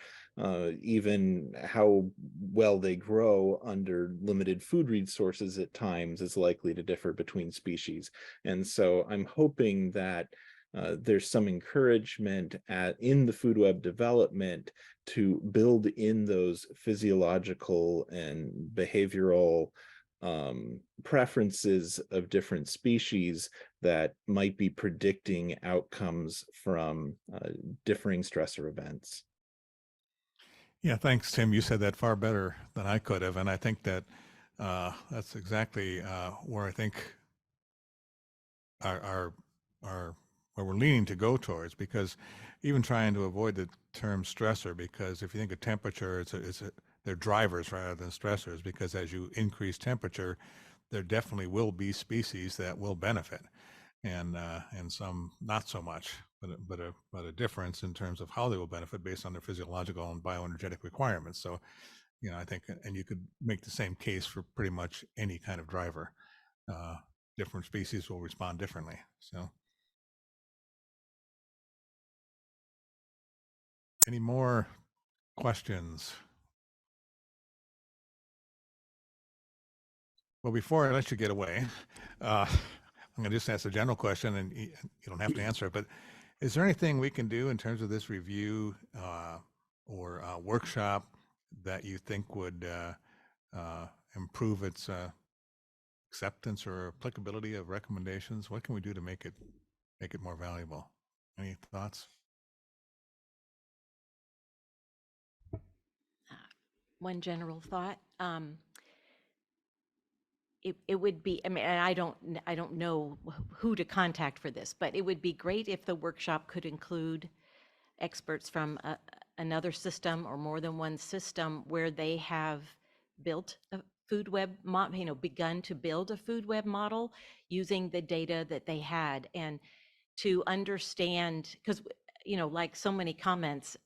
Even how well they grow under limited food resources at times is likely to differ between species. And so I'm hoping that there's some encouragement in the food web development to build in those physiological and behavioral preferences of different species that might be predicting outcomes from differing stressor events. Yeah, thanks, Tim. You said that far better than I could have, and I think that that's exactly where I think our where we're leaning to go towards, because even trying to avoid the term stressor, because if you think of temperature, they're drivers rather than stressors, because as you increase temperature, there definitely will be species that will benefit, and some not so much, but a difference in terms of how they will benefit based on their physiological and bioenergetic requirements. So, you know, I think, and you could make the same case for pretty much any kind of driver. Different species will respond differently. So, any more questions? Well, before I let you get away, I'm going to just ask a general question, and you don't have to answer it, but is there anything we can do in terms of this review or workshop that you think would improve its acceptance or applicability of recommendations? What can we do to make it more valuable? Any thoughts? One general thought. It would be, I mean, and I don't know who to contact for this, but it would be great if the workshop could include experts from another system or more than one system where they have built a food web, begun to build a food web model using the data that they had, and to understand, because, like so many comments,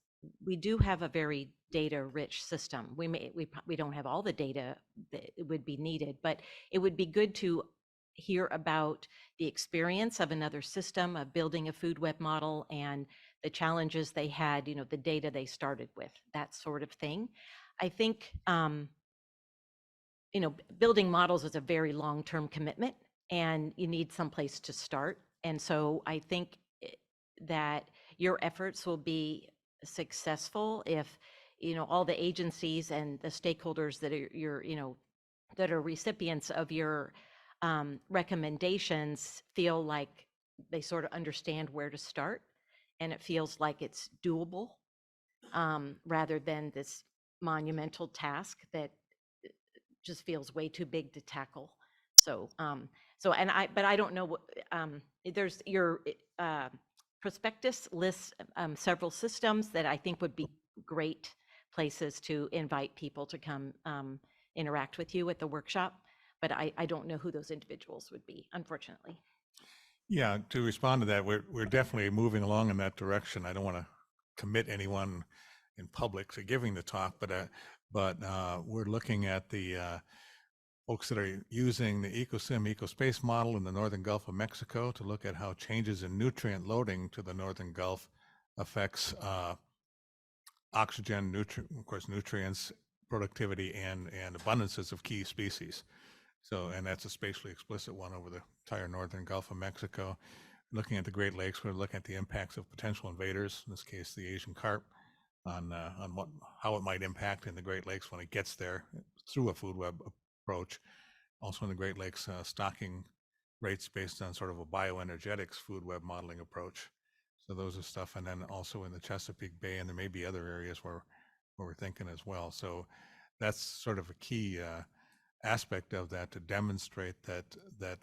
we do have a very data-rich system. We don't have all the data that would be needed, but it would be good to hear about the experience of another system of building a food web model and the challenges they had, the data they started with, that sort of thing. I think, building models is a very long-term commitment, and you need some place to start. And so I think that your efforts will be successful if all the agencies and the stakeholders that are that are recipients of your recommendations feel like they sort of understand where to start, and it feels like it's doable, rather than this monumental task that just feels way too big to tackle. So but I don't know what there's your prospectus lists several systems that I think would be great places to invite people to come interact with you at the workshop, but I don't know who those individuals would be, unfortunately. Yeah, to respond to that, we're definitely moving along in that direction. I don't want to commit anyone in public to giving the talk, but we're looking at the folks that are using the EcoSim EcoSpace model in the Northern Gulf of Mexico to look at how changes in nutrient loading to the Northern Gulf affects oxygen, of course, nutrients, productivity, and abundances of key species. So, and that's a spatially explicit one over the entire Northern Gulf of Mexico. Looking at the Great Lakes, we're looking at the impacts of potential invaders, in this case, the Asian carp, on how it might impact in the Great Lakes when it gets there through a food web approach. Also in the Great Lakes, stocking rates based on sort of a bioenergetics food web modeling approach. So those are stuff, and then also in the Chesapeake Bay, and there may be other areas where we're thinking as well. So that's sort of a key aspect of that, to demonstrate that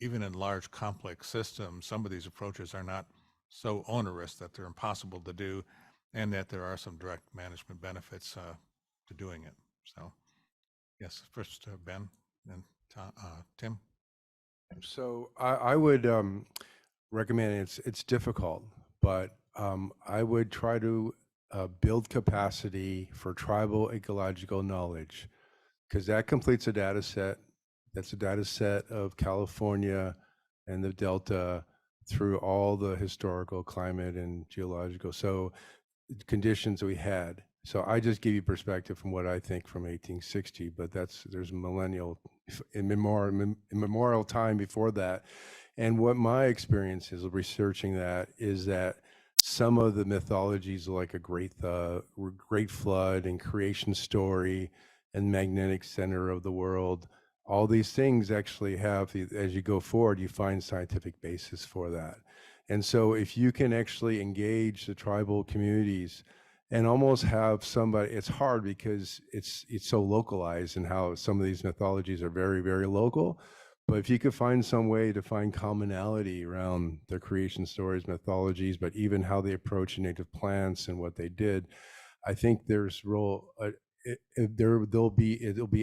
even in large complex systems, some of these approaches are not so onerous that they're impossible to do, and that there are some direct management benefits to doing it. So yes, first Ben, then Tim. So I would recommend, it's difficult, but I would try to build capacity for tribal ecological knowledge, because that completes a data set. That's a data set of California and the Delta through all the historical climate and geological conditions we had. So I just give you perspective from what I think from 1860, but there's millennial, immemorial time before that. And what my experience is researching that is that some of the mythologies, like a great flood and creation story and magnetic center of the world, all these things actually have, as you go forward, you find scientific basis for that. And so if you can actually engage the tribal communities and almost have somebody, it's hard because it's so localized, and how some of these mythologies are very, very local. But if you could find some way to find commonality around their creation stories, mythologies, but even how they approach native plants and what they did, I think there's it'll be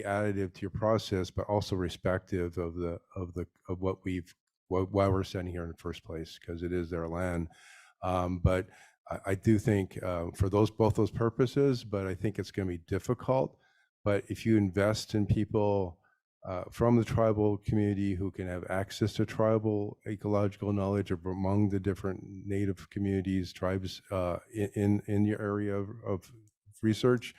additive to your process, but also respective of why we're standing here in the first place, because it is their land. But I do think for both those purposes, but I think it's going to be difficult. But if you invest in people from the tribal community who can have access to tribal ecological knowledge among the different native communities, tribes in your area of research,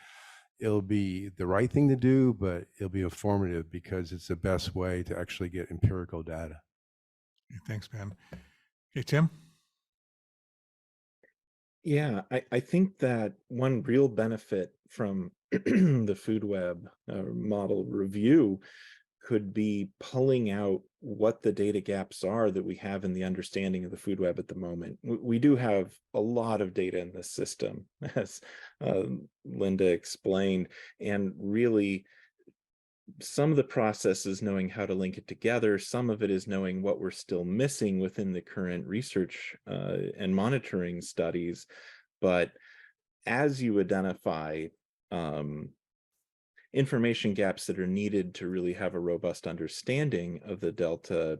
it'll be the right thing to do, but it'll be informative because it's the best way to actually get empirical data. Okay, thanks, Ben. Okay, Tim? Yeah, I think that one real benefit from the food web model review could be pulling out what the data gaps are that we have in the understanding of the food web at the moment. We do have a lot of data in this system, as Linda explained, and really some of the process is knowing how to link it together. Some of it is knowing what we're still missing within the current research and monitoring studies. But as you identify information gaps that are needed to really have a robust understanding of the Delta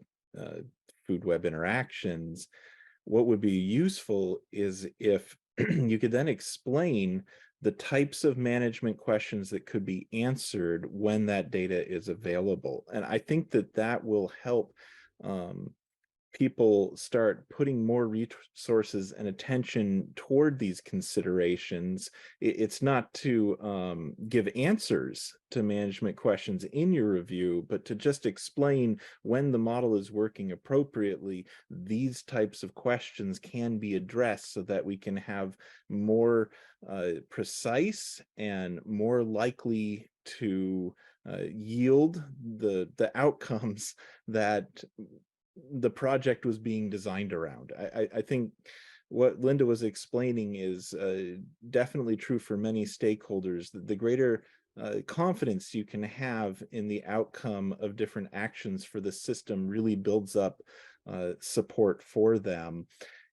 food web interactions, what would be useful is if you could then explain the types of management questions that could be answered when that data is available. And I think that that will help people start putting more resources and attention toward these considerations. It's not to give answers to management questions in your review, but to just explain when the model is working appropriately, these types of questions can be addressed so that we can have more precise and more likely to yield the outcomes that the project was being designed around. I think what Linda was explaining is definitely true for many stakeholders. The greater confidence you can have in the outcome of different actions for the system really builds up support for them.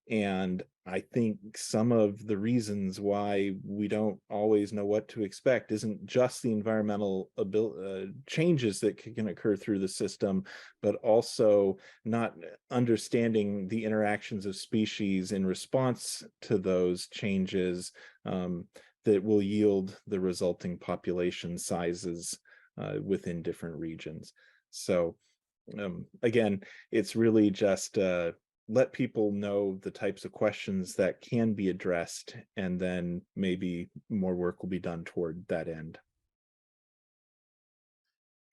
And I think some of the reasons why we don't always know what to expect isn't just the environmental changes that can occur through the system, but also not understanding the interactions of species in response to those changes that will yield the resulting population sizes within different regions. So again, it's really just let people know the types of questions that can be addressed, and then maybe more work will be done toward that end.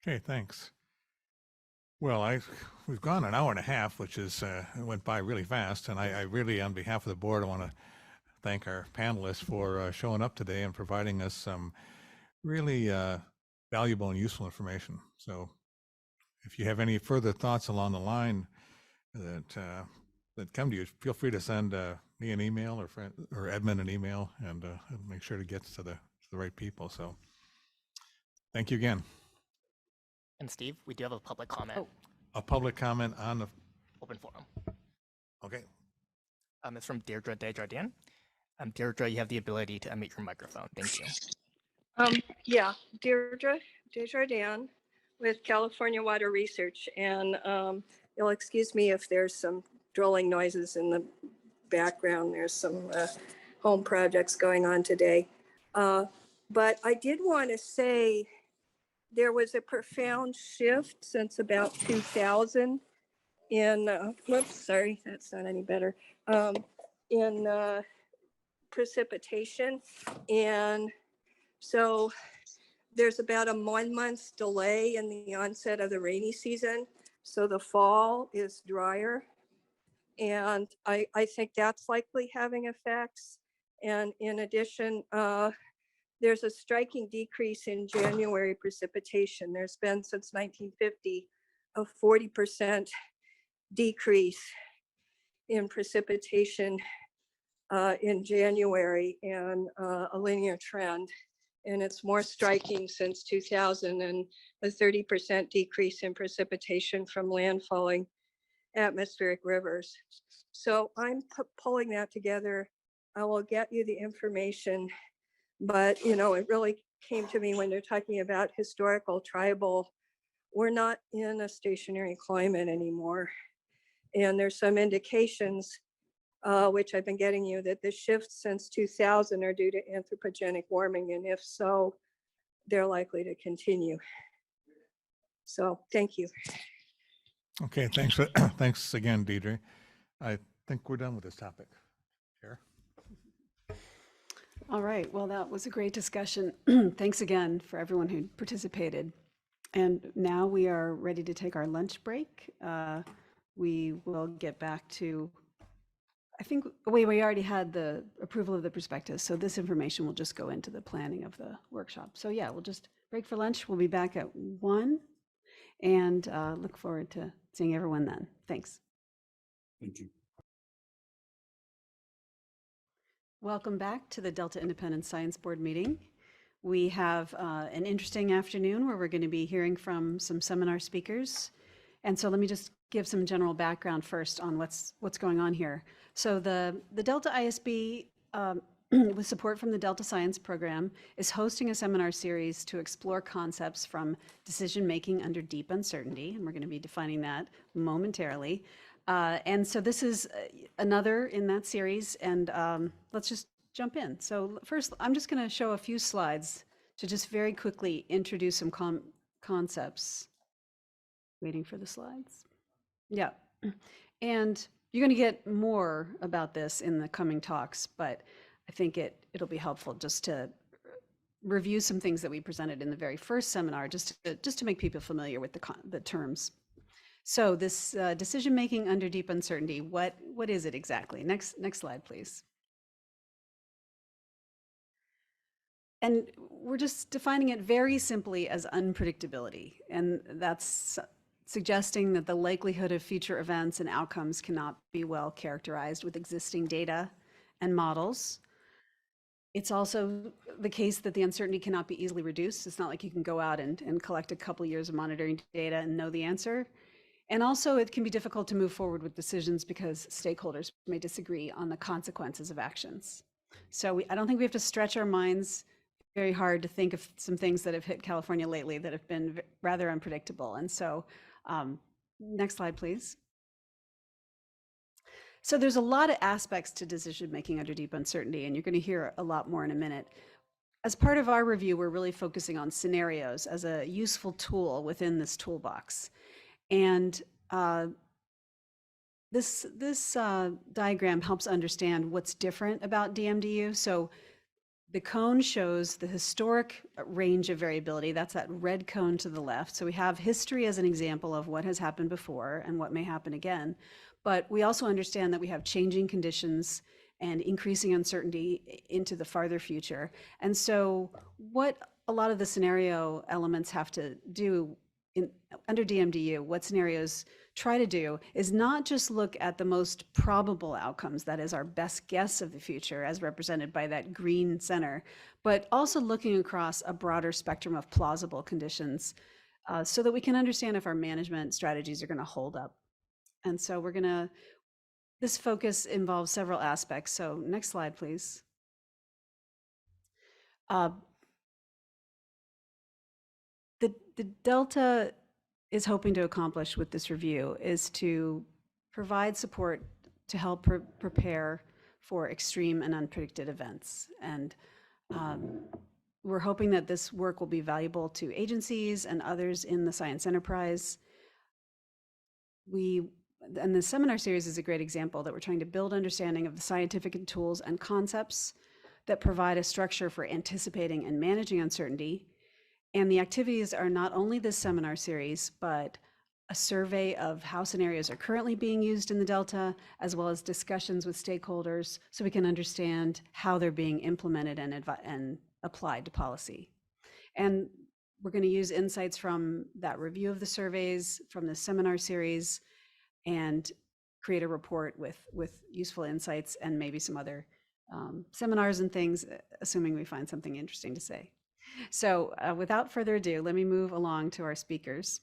Okay, thanks. Well, we've gone an hour and a half, which is went by really fast, and I really, on behalf of the board, I want to thank our panelists for showing up today and providing us some really valuable and useful information. So if you have any further thoughts along the line that come to you, feel free to send me an email or Edmund an email, and make sure to get to the right people. So thank you again. And Steve, we do have a public comment. A public comment on the Open forum. Okay. It's from Deirdre Desjardins. Deirdre, you have the ability to unmute your microphone. Thank you. Yeah, Deirdre Desjardins with California Water Research, and you'll excuse me if there's some drilling noises in the background. There's some home projects going on today. But I did want to say there was a profound shift since about 2000 in, whoops, sorry, that's not any better, in precipitation. And so there's about a 1 month delay in the onset of the rainy season. So the fall is drier. And I think that's likely having effects. And in addition, there's a striking decrease in January precipitation. There's been since 1950 a 40% decrease in precipitation in January, and a linear trend. And it's more striking since 2000, and a 30% decrease in precipitation from landfalling atmospheric rivers. So I'm pulling that together. I will get you the information, but it really came to me when they're talking about historical tribal. We're not in a stationary climate anymore. And there's some indications, which I've been getting you, that the shifts since 2000 are due to anthropogenic warming. And if so, they're likely to continue. So thank you. Okay, thanks again, Deirdre. I think we're done with this topic. Chair? All right, well, that was a great discussion. Thanks again for everyone who participated. And now we are ready to take our lunch break. We will get back to, I think, we already had the approval of the prospectus, so this information will just go into the planning of the workshop. So yeah, we'll just break for lunch. We'll be back at 1, and look forward to seeing everyone then. Thanks. Thank you. Welcome back to the Delta Independent Science Board meeting. We have an interesting afternoon where we're going to be hearing from some seminar speakers. And so let me just give some general background first on what's going on here. So the Delta ISB, with support from the Delta Science Program, is hosting a seminar series to explore concepts from decision-making under deep uncertainty, and we're going to be defining that momentarily. And so this is another in that series, and let's just jump in. So first, I'm just going to show a few slides to just very quickly introduce some concepts. Waiting for the slides. Yeah, and you're going to get more about this in the coming talks, but I think it'll be helpful just to review some things that we presented in the very first seminar, just to make people familiar with the terms. So this decision-making under deep uncertainty, what is it exactly? Next slide, please. And we're just defining it very simply as unpredictability, and that's suggesting that the likelihood of future events and outcomes cannot be well characterized with existing data and models. It's also the case that the uncertainty cannot be easily reduced. It's not like you can go out and collect a couple years of monitoring data and know the answer. And also it can be difficult to move forward with decisions because stakeholders may disagree on the consequences of actions. So I don't think we have to stretch our minds very hard to think of some things that have hit California lately that have been rather unpredictable. And so next slide, please. So there's a lot of aspects to decision-making under deep uncertainty, and you're going to hear a lot more in a minute. As part of our review, we're really focusing on scenarios as a useful tool within this toolbox. And this diagram helps understand what's different about DMDU. So the cone shows the historic range of variability. That's that red cone to the left. So we have history as an example of what has happened before and what may happen again. But we also understand that we have changing conditions and increasing uncertainty into the farther future. And so what a lot of the scenario elements have to do under DMDU, what scenarios try to do is not just look at the most probable outcomes, that is our best guess of the future as represented by that green center, but also looking across a broader spectrum of plausible conditions so that we can understand if our management strategies are going to hold up. And so this focus involves several aspects. So next slide, please. The Delta is hoping to accomplish with this review is to provide support to help prepare for extreme and unpredicted events. And we're hoping that this work will be valuable to agencies and others in the science enterprise. And the seminar series is a great example that we're trying to build understanding of the scientific tools and concepts that provide a structure for anticipating and managing uncertainty. And the activities are not only this seminar series, but a survey of how scenarios are currently being used in the Delta, as well as discussions with stakeholders so we can understand how they're being implemented and applied to policy. And we're going to use insights from that review of the surveys, from the seminar series, and create a report with useful insights and maybe some other seminars and things, assuming we find something interesting to say. So without further ado, let me move along to our speakers.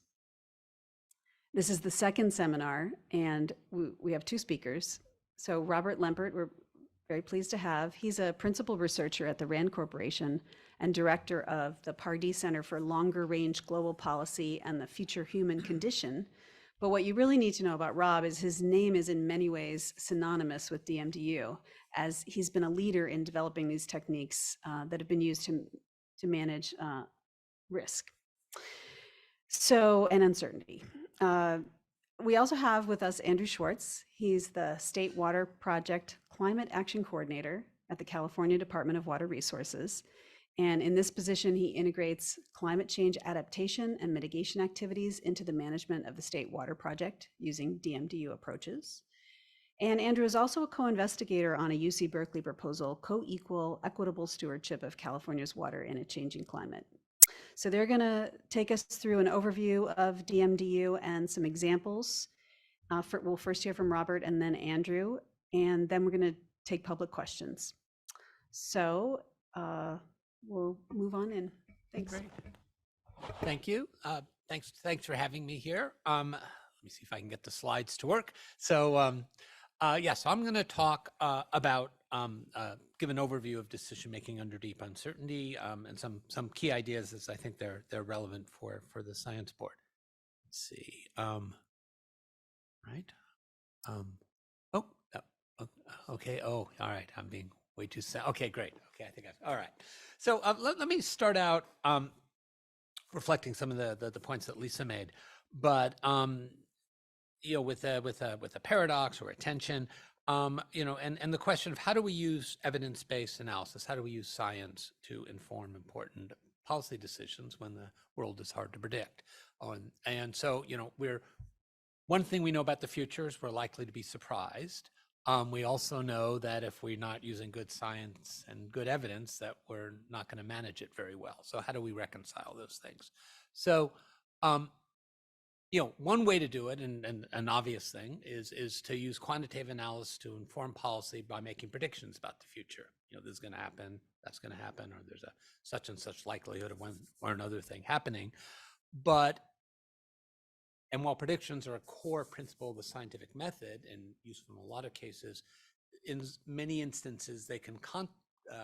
This is the second seminar, and we have two speakers. So Robert Lempert, we're very pleased to have. He's a principal researcher at the RAND Corporation and director of the Pardee Center for Longer Range Global Policy and the Future Human Condition. But what you really need to know about Rob is his name is in many ways synonymous with DMDU, as he's been a leader in developing these techniques that have been used to manage risk and uncertainty. We also have with us Andrew Schwartz. He's the State Water Project Climate Action Coordinator at the California Department of Water Resources. And in this position, he integrates climate change adaptation and mitigation activities into the management of the state water project using DMDU approaches. And Andrew is also a co-investigator on a UC Berkeley proposal, Co-Equal Equitable Stewardship of California's Water in a Changing Climate. So they're going to take us through an overview of DMDU and some examples. We'll first hear from Robert and then Andrew, and then we're going to take public questions. So we'll move on in. Thanks. Great. Thank you. Thanks for having me here. Let me see if I can get the slides to work. So yes, I'm going to talk about give an overview of decision making under deep uncertainty and some key ideas as I think they're relevant for the science board. Let's see. Right. Okay. Oh, all right. I'm being way too sad. Okay, great. Okay, I think all right. So let me start out reflecting some of the points that Lisa made, but with a paradox or a tension, and the question of how do we use evidence-based analysis? How do we use science to inform important policy decisions when the world is hard to predict? And so, one thing we know about the future is we're likely to be surprised. We also know that if we're not using good science and good evidence, that we're not going to manage it very well. So how do we reconcile those things? So, one way to do it, and an obvious thing, is to use quantitative analysis to inform policy by making predictions about the future. This is going to happen, that's going to happen, or there's a such and such likelihood of one or another thing happening. And while predictions are a core principle of the scientific method and useful in a lot of cases, in many instances, they can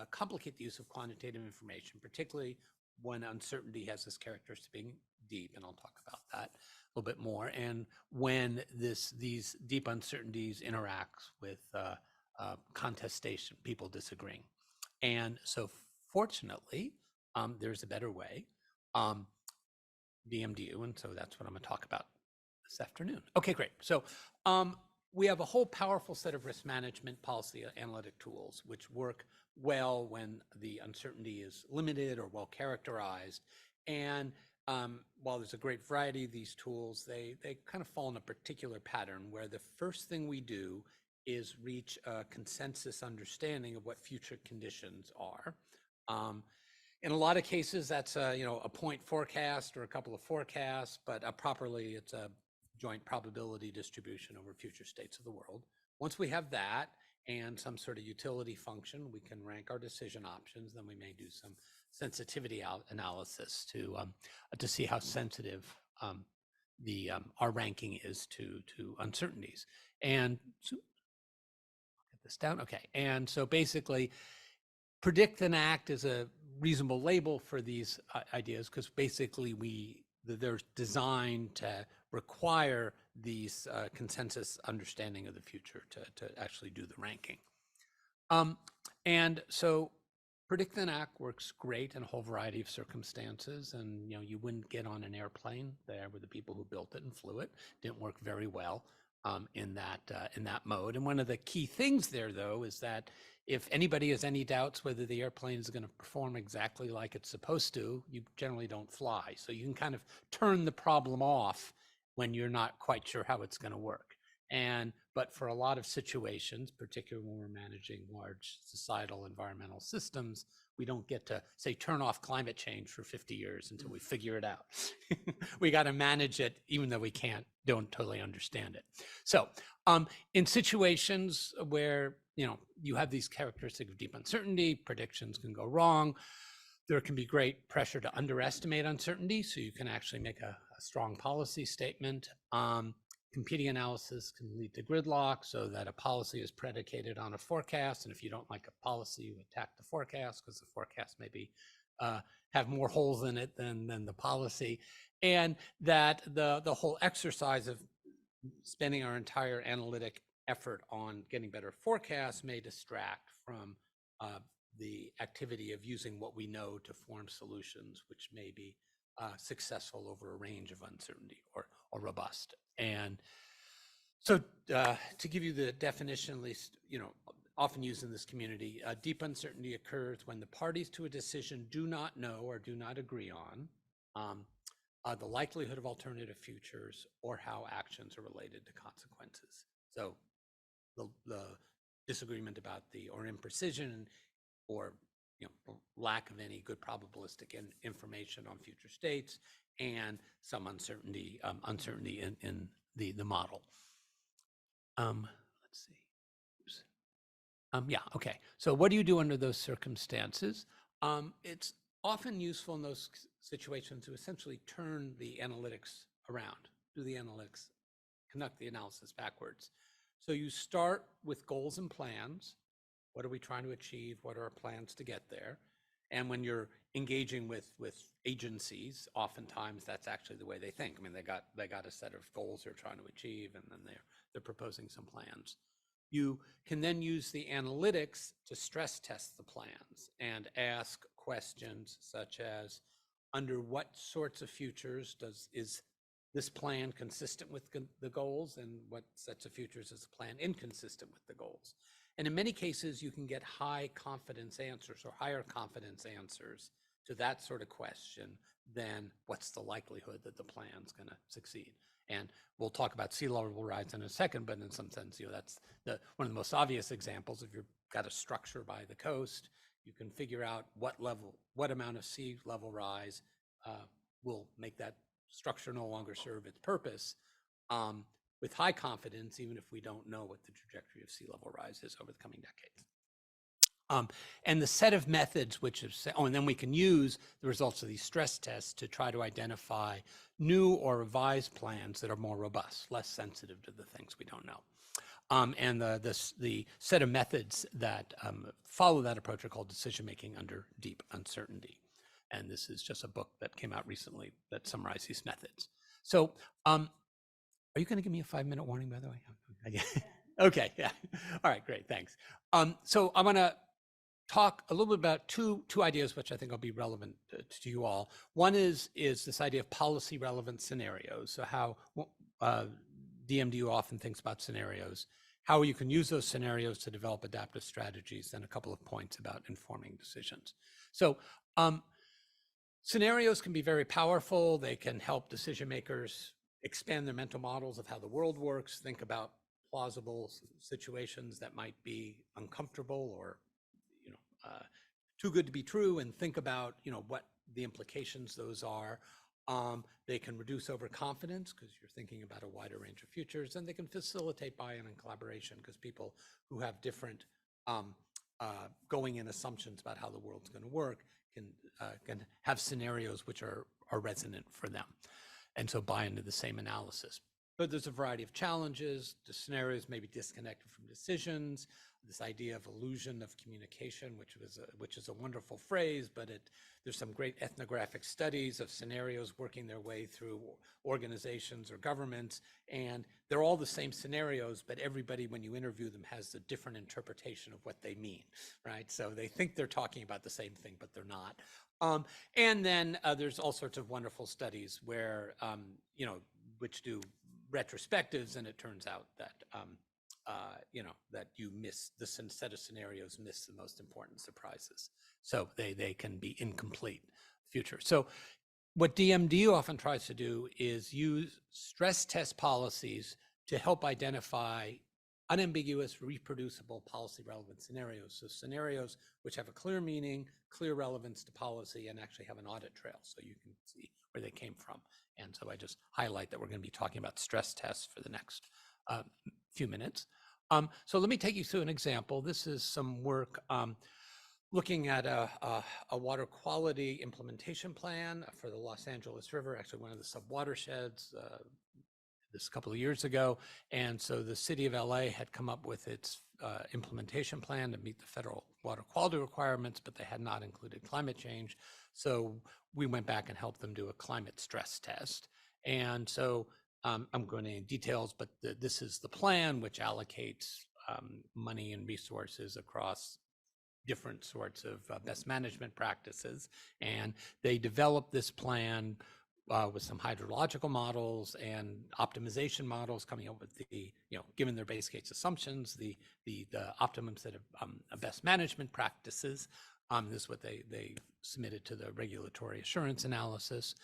complicate the use of quantitative information, particularly when uncertainty has this characteristic of being deep, and I'll talk about that a little bit more, and when these deep uncertainties interact with contestation, people disagreeing. And so fortunately, there's a better way, DMDU, and so that's what I'm going to talk about this afternoon. Okay, great. So we have a whole powerful set of risk management policy analytic tools which work well when the uncertainty is limited or well characterized. And while there's a great variety of these tools, they kind of fall in a particular pattern where the first thing we do is reach a consensus understanding of what future conditions are. In a lot of cases, that's a point forecast or a couple of forecasts, but properly it's a joint probability distribution over future states of the world. Once we have that and some sort of utility function, we can rank our decision options. Then we may do some sensitivity analysis to see how sensitive our ranking is to uncertainties. And so, get this down. Okay. And so basically, predict and act is a reasonable label for these ideas because basically they're designed to require these consensus understanding of the future to actually do the ranking. And so predict and act works great in a whole variety of circumstances. And you wouldn't get on an airplane. There were the people who built it and flew it. Didn't work very well in that mode. And one of the key things there, though, is that if anybody has any doubts whether the airplane is going to perform exactly like it's supposed to, you generally don't fly. So you can kind of turn the problem off when you're not quite sure how it's going to work. But for a lot of situations, particularly when we're managing large societal environmental systems, we don't get to, say, turn off climate change for 50 years until we figure it out. We got to manage it even though we don't totally understand it. So in situations where you have these characteristics of deep uncertainty, predictions can go wrong. There can be great pressure to underestimate uncertainty, so you can actually make a strong policy statement. Competing analysis can lead to gridlock, so that a policy is predicated on a forecast, and if you don't like a policy, you attack the forecast because the forecast maybe have more holes in it than the policy, and that the whole exercise of spending our entire analytic effort on getting better forecasts may distract from the activity of using what we know to form solutions which may be successful over a range of uncertainty or robust. And so to give you the definition, at least, often used in this community. Deep uncertainty occurs when the parties to a decision do not know or do not agree on the likelihood of alternative futures or how actions are related to consequences. So the disagreement about the or imprecision or lack of any good probabilistic information on future states, and some uncertainty in the model. Let's see. Oops. Yeah, okay. So what do you do under those circumstances? It's often useful in those situations to essentially turn the analytics around, do the analytics, conduct the analysis backwards. So you start with goals and plans. What are we trying to achieve? What are our plans to get there? And when you're engaging with agencies, oftentimes that's actually the way they think. I mean, they got a set of goals they're trying to achieve, and then they're proposing some plans. You can then use the analytics to stress test the plans and ask questions such as, under what sorts of futures is this plan consistent with the goals, and what sets of futures is the plan inconsistent with the goals? And in many cases, you can get high confidence answers or higher confidence answers to that sort of question than what's the likelihood that the plan's going to succeed. And we'll talk about sea level rise in a second, but in some sense, that's one of the most obvious examples. If you've got a structure by the coast, you can figure out what amount of sea level rise will make that structure no longer serve its purpose with high confidence, even if we don't know what the trajectory of sea level rise is over the coming decades. And the set of methods and then we can use the results of these stress tests to try to identify new or revised plans that are more robust, less sensitive to the things we don't know. And the set of methods that follow that approach are called decision-making under deep uncertainty. And this is just a book that came out recently that summarizes these methods. So are you going to give me a 5-minute warning, by the way? Okay, yeah. All right, great, thanks. So I want to talk a little bit about two ideas which I think will be relevant to you all. One is this idea of policy relevant scenarios. So how DMDU often thinks about scenarios, how you can use those scenarios to develop adaptive strategies, and a couple of points about informing decisions. So scenarios can be very powerful. They can help decision makers expand their mental models of how the world works, think about plausible situations that might be uncomfortable or too good to be true, and think about what the implications those are. They can reduce overconfidence because you're thinking about a wider range of futures, and they can facilitate buy-in and collaboration because people who have different going in assumptions about how the world's going to work can have scenarios which are resonant for them, and so buy into the same analysis. But there's a variety of challenges. The scenarios may be disconnected from decisions. This idea of illusion of communication, which is a wonderful phrase, but there's some great ethnographic studies of scenarios working their way through organizations or governments, and they're all the same scenarios, but everybody, when you interview them, has a different interpretation of what they mean, right? So they think they're talking about the same thing, but they're not. And then there's all sorts of wonderful studies where, which do retrospectives, and it turns out that that you miss the set of scenarios, miss the most important surprises. So they can be incomplete future. So what DMDU often tries to do is use stress test policies to help identify unambiguous, reproducible, policy relevant scenarios. So scenarios which have a clear meaning, clear relevance to policy, and actually have an audit trail so you can see where they came from. And so I just highlight that we're going to be talking about stress tests for the next few minutes. So let me take you through an example. This is some work looking at a water quality implementation plan for the Los Angeles River, actually one of the sub-watersheds, this a couple of years ago. And so the city of LA had come up with its implementation plan to meet the federal water quality requirements, but they had not included climate change. So we went back and helped them do a climate stress test. And so I'm going into details, but this is the plan, which allocates money and resources across different sorts of best management practices. And they developed this plan with some hydrological models and optimization models, coming up with the, given their base case assumptions, the optimum set of best management practices. This is what they submitted to the regulatory assurance analysis.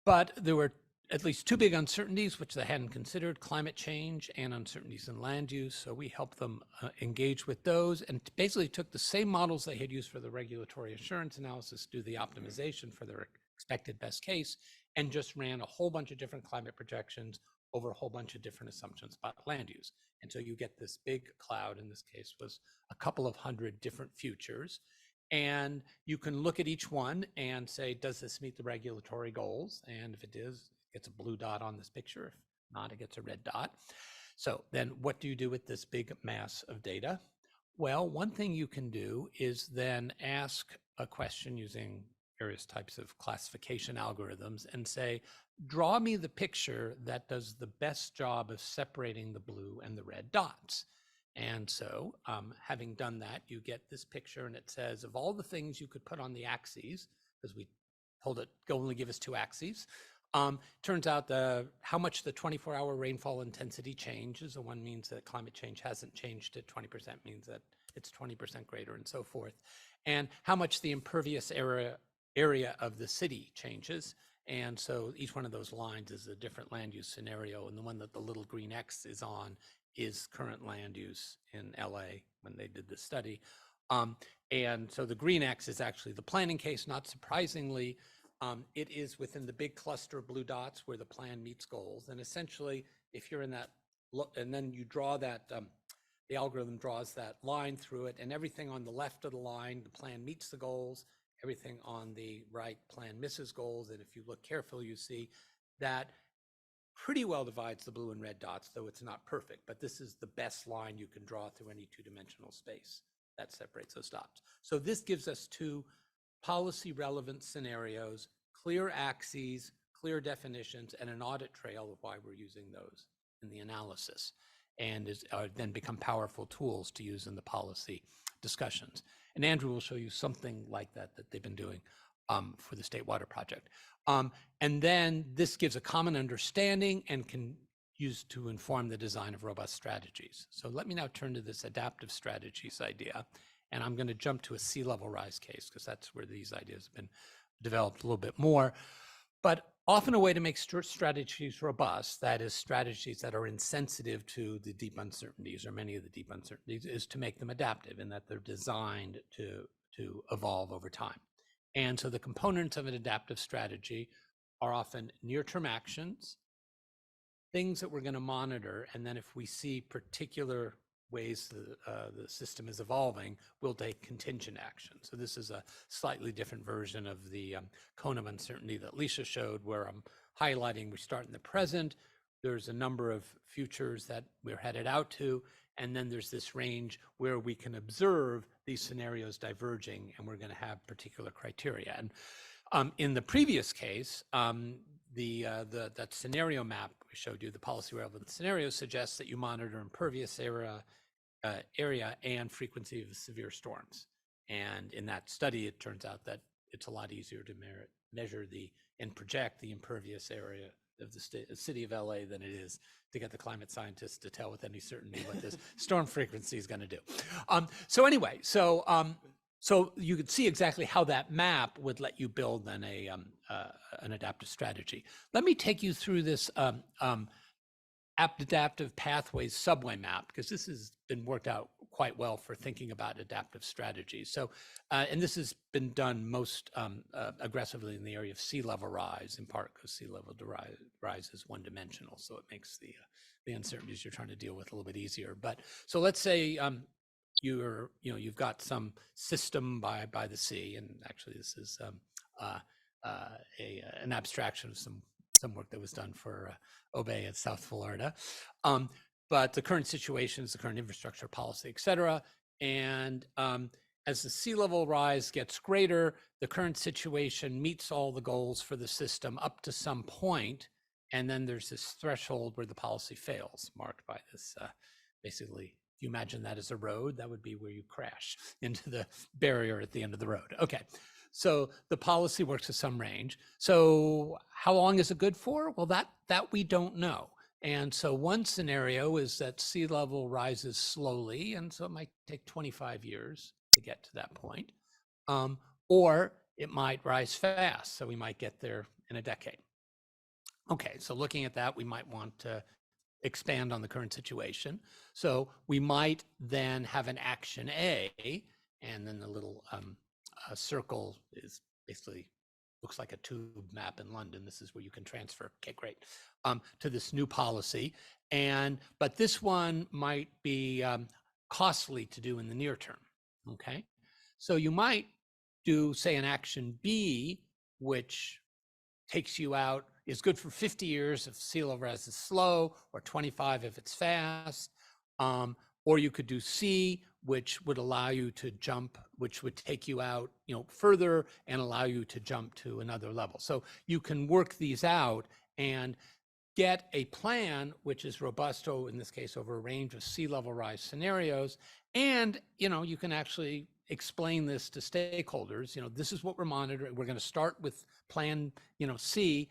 But there were at least two big uncertainties which they hadn't considered: climate change and uncertainties in land use. So we helped them engage with those, and basically took the same models they had used for the regulatory assurance analysis, do the optimization for their expected best case, and just ran a whole bunch of different climate projections over a whole bunch of different assumptions about land use. And so you get this big cloud. In this case was a couple of hundred different futures. And you can look at each one and say, does this meet the regulatory goals? And if it is, it gets a blue dot on this picture. If not, it gets a red dot. So then what do you do with this big mass of data? Well, one thing you can do is then ask a question using various types of classification algorithms and say, draw me the picture that does the best job of separating the blue and the red dots. And so having done that, you get this picture, and it says, of all the things you could put on the axes, because we told it, only give us two axes, turns out how much the 24-hour rainfall intensity changes. So one means that climate change hasn't changed at 20%, means that it's 20% greater, and so forth. And how much the impervious area of the city changes. And so each one of those lines is a different land use scenario, and the one that the little green X is on is current land use in LA when they did this study. And so the green X is actually the planning case. Not surprisingly, it is within the big cluster of blue dots where the plan meets goals. And essentially, if you're in that, and then you draw that, the algorithm draws that line through it, and everything on the left of the line, the plan meets the goals. Everything on the right plan misses goals. And if you look carefully, you see that pretty well divides the blue and red dots, though it's not perfect. But this is the best line you can draw through any two-dimensional space that separates those dots. So this gives us two policy relevant scenarios, clear axes, clear definitions, and an audit trail of why we're using those in the analysis, and then become powerful tools to use in the policy discussions. And Andrew will show you something like that they've been doing for the State Water Project. And then this gives a common understanding and can use to inform the design of robust strategies. So let me now turn to this adaptive strategies idea. And I'm going to jump to a sea level rise case, because that's where these ideas have been developed a little bit more. But often a way to make strategies robust, that is strategies that are insensitive to the deep uncertainties, or many of the deep uncertainties, is to make them adaptive, in that they're designed to evolve over time. And so the components of an adaptive strategy are often near-term actions, things that we're going to monitor, and then if we see particular ways the system is evolving, we'll take contingent action. So this is a slightly different version of the cone of uncertainty that Lisa showed, where I'm highlighting we start in the present, there's a number of futures that we're headed out to, and then there's this range where we can observe these scenarios diverging, and we're going to have particular criteria. And in the previous case, that scenario map we showed you, the policy relevant scenario, suggests that you monitor impervious area and frequency of severe storms. And in that study, it turns out that it's a lot easier to measure and project the impervious area of the city of LA than it is to get the climate scientists to tell with any certainty what this storm frequency is going to do. So anyway, so you could see exactly how that map would let you build then an adaptive strategy. Let me take you through this adaptive pathways subway map, because this has been worked out quite well for thinking about adaptive strategies. So, and this has been done most aggressively in the area of sea level rise, in part because sea level rise is one-dimensional, so it makes the uncertainties you're trying to deal with a little bit easier. But so let's say you've got some system by the sea, and actually this is an abstraction of some work that was done for Obey in South Florida. But the current situation is the current infrastructure policy, et cetera. And as the sea level rise gets greater, the current situation meets all the goals for the system up to some point, and then there's this threshold where the policy fails, marked by this, basically, if you imagine that as a road, that would be where you crash into the barrier at the end of the road. Okay, So the policy works to some range. So how long is it good for? Well, that we don't know. And so one scenario is that sea level rises slowly, and so it might take 25 years to get to that point. Or it might rise fast, so we might get there in a decade. Okay, so looking at that, we might want to expand on the current situation. So we might then have an action A, and then the little circle is basically looks like a tube map in London. This is where you can transfer. Okay, great. To this new policy. But this one might be costly to do in the near term. Okay, so you might do, say, an action B, which takes you out, is good for 50 years if sea level rise is slow, or 25 if it's fast. Or you could do C, which would allow you to jump, which would take you out, further and allow you to jump to another level. So you can work these out and get a plan which is robust, in this case, over a range of sea level rise scenarios. And, you can actually explain this to stakeholders. This is what we're monitoring. We're going to start with plan, C,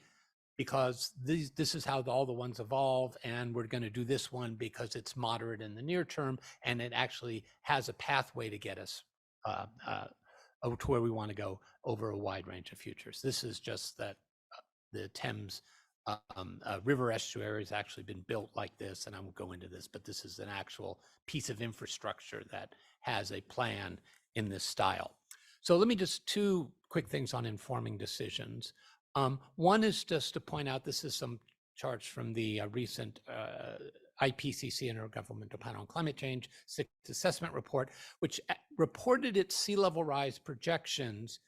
because this is how all the ones evolve, and we're going to do this one because it's moderate in the near term, and it actually has a pathway to get us to where we want to go over a wide range of futures. This is just that the Thames river estuary has actually been built like this, and I won't go into this, but this is an actual piece of infrastructure that has a plan in this style. So let me just two quick things on informing decisions. One is just to point out, this is some charts from the recent IPCC, Intergovernmental Panel on Climate Change, Sixth Assessment Report, which reported its sea level rise projections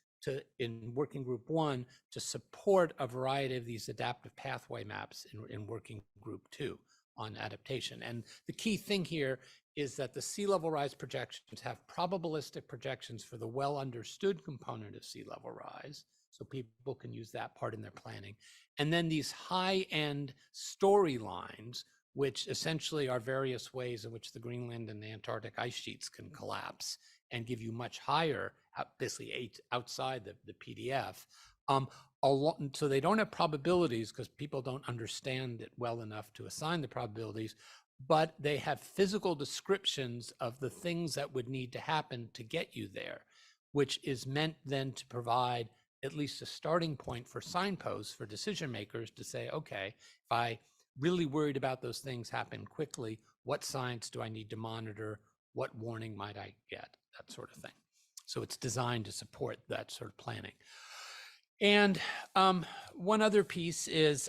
in Working Group 1 to support a variety of these adaptive pathway maps in Working Group 2 on adaptation. And the key thing here is that the sea level rise projections have probabilistic projections for the well understood component of sea level rise, so people can use that part in their planning. And then these high-end storylines, which essentially are various ways in which the Greenland and the Antarctic ice sheets can collapse and give you much higher, basically outside the PDF. So they don't have probabilities because people don't understand it well enough to assign the probabilities, but they have physical descriptions of the things that would need to happen to get you there, which is meant then to provide at least a starting point for signposts for decision makers to say, okay, if I really worried about those things happen quickly, what science do I need to monitor? What warning might I get? That sort of thing. So it's designed to support that sort of planning. And one other piece is,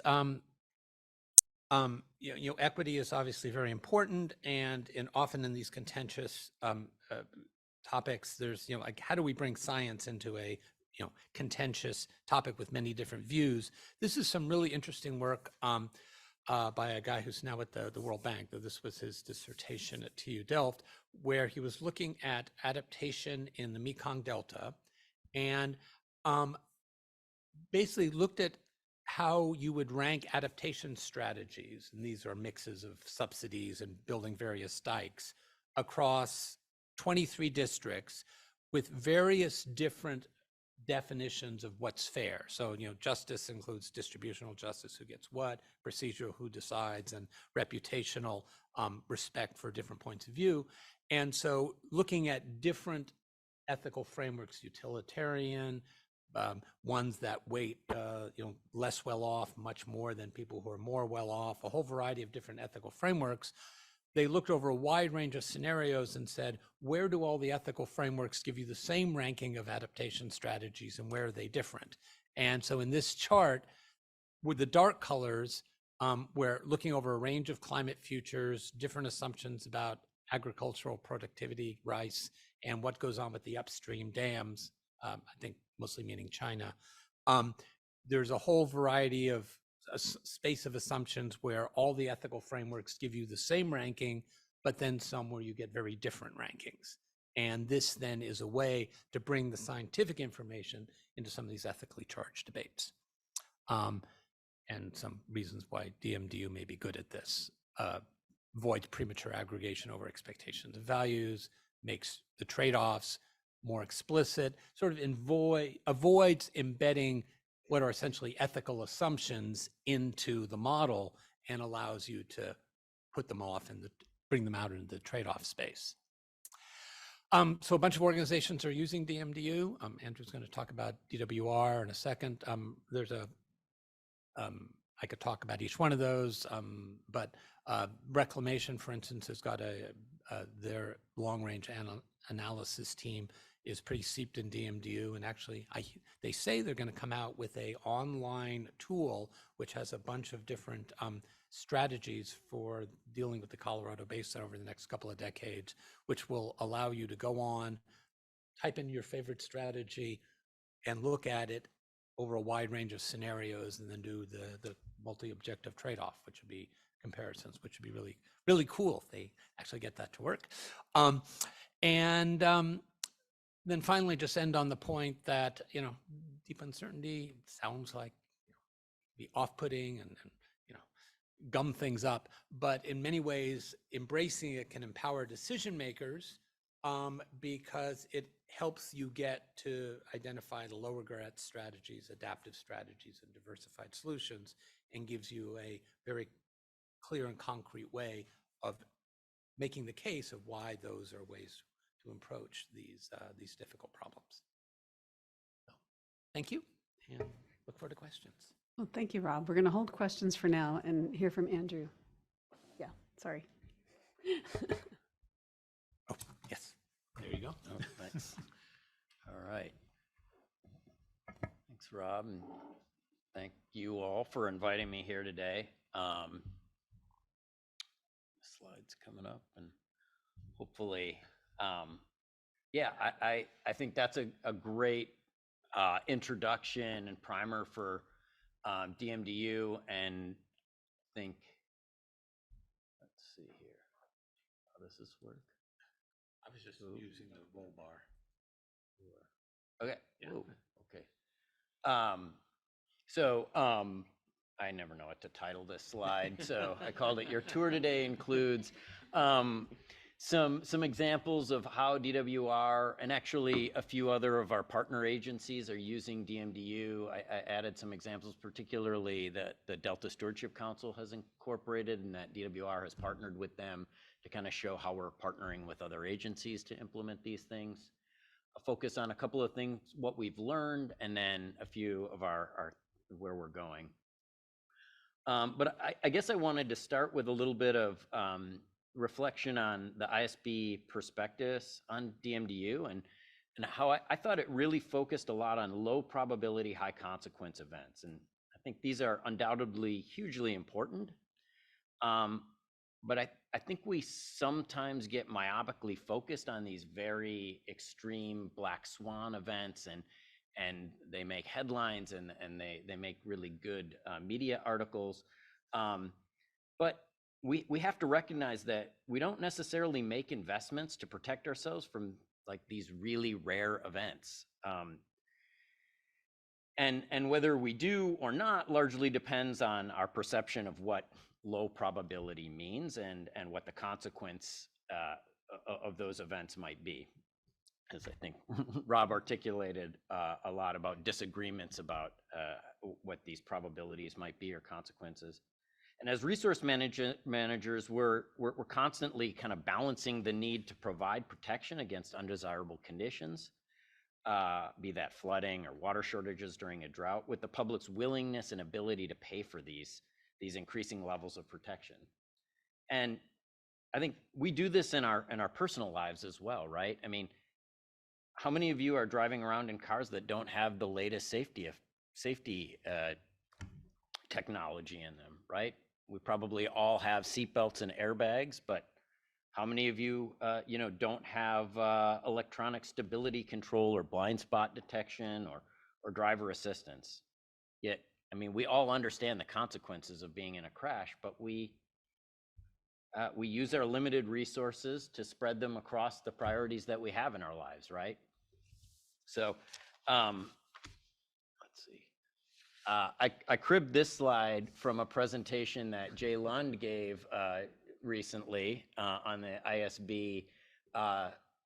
equity is obviously very important, and often in these contentious topics, there's, like, how do we bring science into a contentious topic with many different views? This is some really interesting work by a guy who's now at the World Bank. This was his dissertation at TU Delft, where he was looking at adaptation in the Mekong Delta, and basically looked at how you would rank adaptation strategies, and these are mixes of subsidies and building various dikes across 23 districts with various different definitions of what's fair. So, justice includes distributional justice, who gets what, procedural, who decides, and reputational respect for different points of view. And so looking at different ethical frameworks, utilitarian, ones that weight, less well off much more than people who are more well off, a whole variety of different ethical frameworks. They looked over a wide range of scenarios and said, where do all the ethical frameworks give you the same ranking of adaptation strategies, and where are they different? And so in this chart, with the dark colors, we're looking over a range of climate futures, different assumptions about agricultural productivity, rice, and what goes on with the upstream dams, I think mostly meaning China. There's a whole variety of a space of assumptions where all the ethical frameworks give you the same ranking, but then some where you get very different rankings. And this then is a way to bring the scientific information into some of these ethically charged debates. And some reasons why DMDU may be good at this. Avoids premature aggregation over expectations of values, makes the trade-offs, more explicit, sort of avoids embedding what are essentially ethical assumptions into the model and allows you to put them off and bring them out into the trade-off space. So a bunch of organizations are using DMDU. Andrew's going to talk about DWR in a second. I could talk about each one of those, but Reclamation, for instance, has got their long-range analysis team is pretty seeped in DMDU, and actually they say they're going to come out with a online tool which has a bunch of different strategies for dealing with the Colorado Basin over the next couple of decades, which will allow you to go on, type in your favorite strategy, and look at it over a wide range of scenarios, and then do the multi-objective trade-off, which would be comparisons, which would be really, really cool if they actually get that to work. Then finally, just end on the point that, deep uncertainty sounds like be off-putting and gum things up, but in many ways, embracing it can empower decision makers because it helps you get to identify the low regret strategies, adaptive strategies, and diversified solutions, and gives you a very clear and concrete way of making the case of why those are ways to approach these difficult problems. So, thank you, and look forward to questions. Well, thank you, Rob. We're going to hold questions for now and hear from Andrew. Yeah, sorry. Oh, yes. There you go. Oh, thanks. All right. Thanks, Rob, and thank you all for inviting me here today. Slides coming up, and hopefully, yeah, I think that's a great introduction and primer for DMDU, and I think, let's see here, how does this work? I was just using the roll bar. Okay. Yeah. Ooh, okay. So I never know what to title this slide, so I called it Your Tour Today includes some examples of how DWR and actually a few other of our partner agencies are using DMDU. I added some examples, particularly that the Delta Stewardship Council has incorporated and that DWR has partnered with them to kind of show how we're partnering with other agencies to implement these things. I'll focus on a couple of things, what we've learned, and then a few of our where we're going. But I guess I wanted to start with a little bit of reflection on the ISB prospectus on DMDU and how I thought it really focused a lot on low probability, high consequence events. And I think these are undoubtedly hugely important. But I think we sometimes get myopically focused on these very extreme black swan events, and they make headlines and they make really good media articles. But we have to recognize that we don't necessarily make investments to protect ourselves from like these really rare events. And whether we do or not largely depends on our perception of what low probability means and what the consequence of those events might be. As I think Rob articulated a lot about disagreements about what these probabilities might be or consequences. And as resource managers, we're constantly kind of balancing the need to provide protection against undesirable conditions, be that flooding or water shortages during a drought, with the public's willingness and ability to pay for these increasing levels of protection. And I think we do this in our personal lives as well, right? I mean, how many of you are driving around in cars that don't have the latest safety technology in them, right? We probably all have seatbelts and airbags, but how many of you, don't have electronic stability control or blind spot detection or driver assistance? Yet, I mean, we all understand the consequences of being in a crash, but we use our limited resources to spread them across the priorities that we have in our lives, right? So, let's see. I cribbed this slide from a presentation that Jay Lund gave recently on the ISB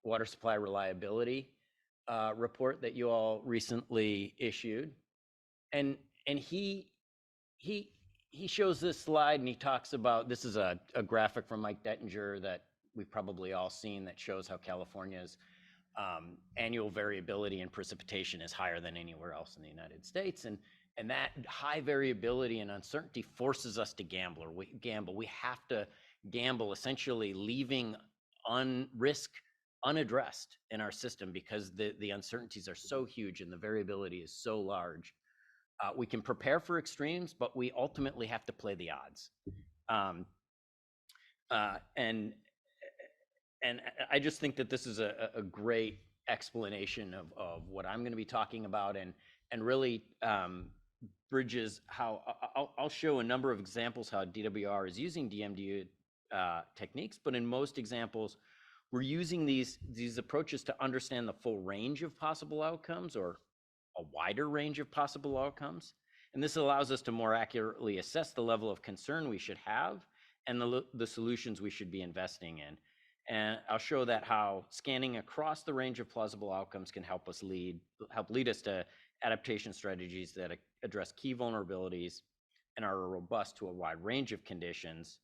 water supply reliability. report that you all recently issued, and he shows this slide and he talks about, this is a graphic from Mike Dettinger that we've probably all seen, that shows how California's annual variability in precipitation is higher than anywhere else in the United States. And that high variability and uncertainty forces us to gamble. We have to gamble, essentially leaving risk unaddressed in our system because the uncertainties are so huge and the variability is so large. We can prepare for extremes, but we ultimately have to play the odds. And I just think that this is a great explanation of what I'm going to be talking about, and really bridges how I'll show a number of examples how DWR is using DMDU techniques, but in most examples, we're using these approaches to understand the full range of possible outcomes, or a wider range of possible outcomes. And this allows us to more accurately assess the level of concern we should have and the solutions we should be investing in. And I'll show that how scanning across the range of plausible outcomes can help lead us to adaptation strategies that address key vulnerabilities and are robust to a wide range of conditions,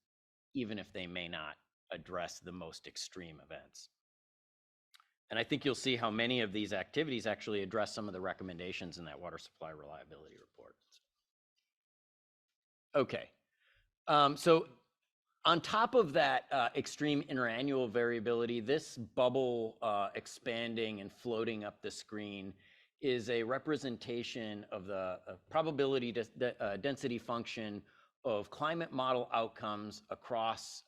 even if they may not address the most extreme events. And I think you'll see how many of these activities actually address some of the recommendations in that water supply reliability report. Okay, so on top of that extreme interannual variability, this bubble expanding and floating up the screen is a representation of the probability density function of climate model outcomes across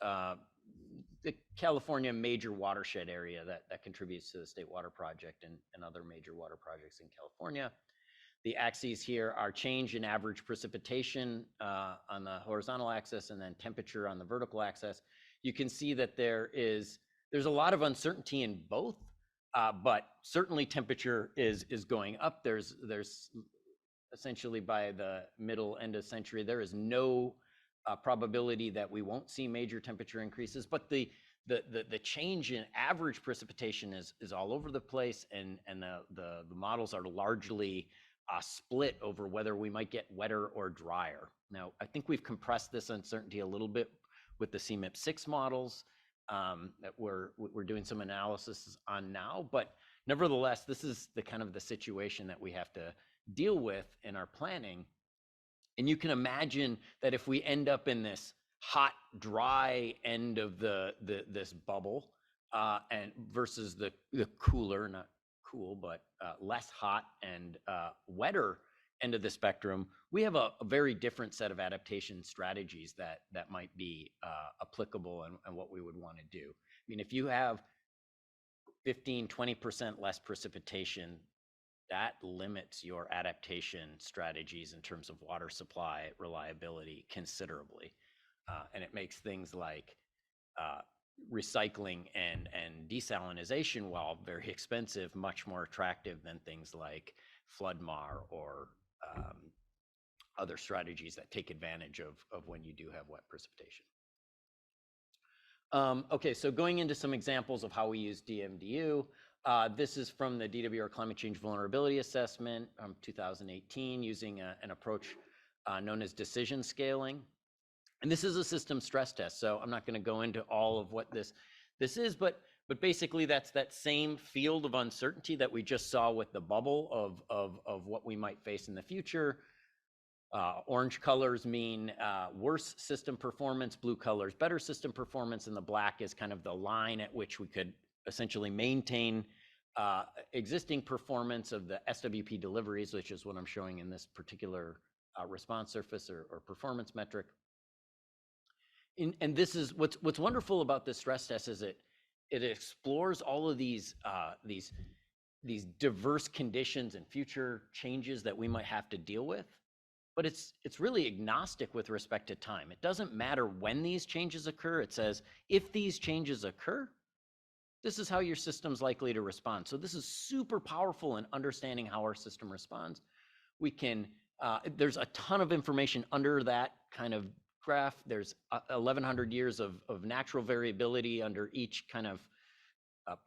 the California major watershed area that contributes to the State Water Project and other major water projects in California. The axes here are change in average precipitation on the horizontal axis, and then temperature on the vertical axis. You can see that there's a lot of uncertainty in both, but certainly temperature is going up. There's essentially by the middle end of century, there is no probability that we won't see major temperature increases, but the change in average precipitation is all over the place, and the models are largely split over whether we might get wetter or drier. Now, I think we've compressed this uncertainty a little bit with the CMIP6 models that we're doing some analysis on now, but nevertheless, this is the kind of the situation that we have to deal with in our planning. And you can imagine that if we end up in this hot, dry end of this bubble, and versus the cooler, not cool, but less hot and wetter end of the spectrum, we have a very different set of adaptation strategies that might be applicable and what we would want to do. I mean, if you have 15-20% less precipitation, that limits your adaptation strategies in terms of water supply reliability considerably. And it makes things like recycling and desalinization, while very expensive, much more attractive than things like flood mar or other strategies that take advantage of when you do have wet precipitation. Okay, so going into some examples of how we use DMDU. This is from the DWR Climate Change Vulnerability Assessment 2018, using an approach known as decision scaling. And this is a system stress test, so I'm not going to go into all of what this is, but basically that's that same field of uncertainty that we just saw with the bubble of what we might face in the future. Orange colors mean worse system performance, blue colors better system performance, and the black is kind of the line at which we could essentially maintain existing performance of the SWP deliveries, which is what I'm showing in this particular response surface or performance metric. And this is what's wonderful about this stress test is it explores all of these diverse conditions and future changes that we might have to deal with, but it's really agnostic with respect to time. It doesn't matter when these changes occur. It says if these changes occur, this is how your system's likely to respond. So this is super powerful in understanding how our system responds. We can there's a ton of information under that kind of graph. There's 1,100 years of natural variability under each kind of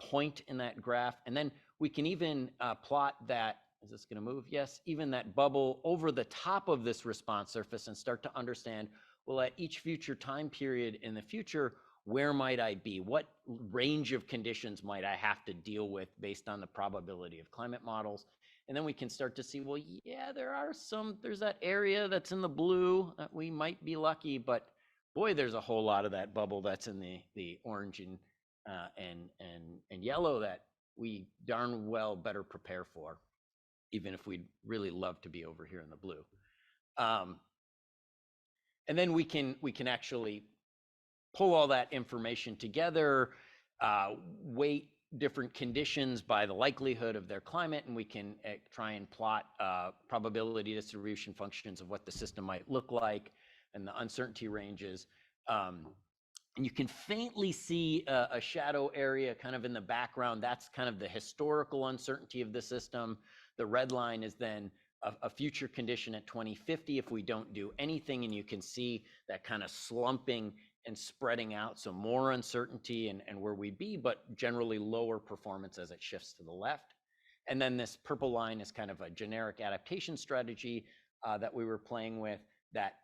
point in that graph. And then we can even plot that, is this gonna move? Yes, even that bubble over the top of this response surface and start to understand, well, at each future time period in the future, where might I be? What range of conditions might I have to deal with based on the probability of climate models? And then we can start to see, well, yeah, there's that area that's in the blue that we might be lucky, but boy, there's a whole lot of that bubble that's in the orange and yellow that we darn well better prepare for, even if we'd really love to be over here in the blue. And then we can actually pull all that information together, weight different conditions by the likelihood of their climate, and we can try and plot probability distribution functions of what the system might look like and the uncertainty ranges. And you can faintly see a shadow area kind of in the background. That's kind of the historical uncertainty of the system. The red line is then a future condition at 2050 if we don't do anything, and you can see that kind of slumping and spreading out, so more uncertainty and where we'd be, but generally lower performance as it shifts to the left. And then this purple line is kind of a generic adaptation strategy that we were playing with that,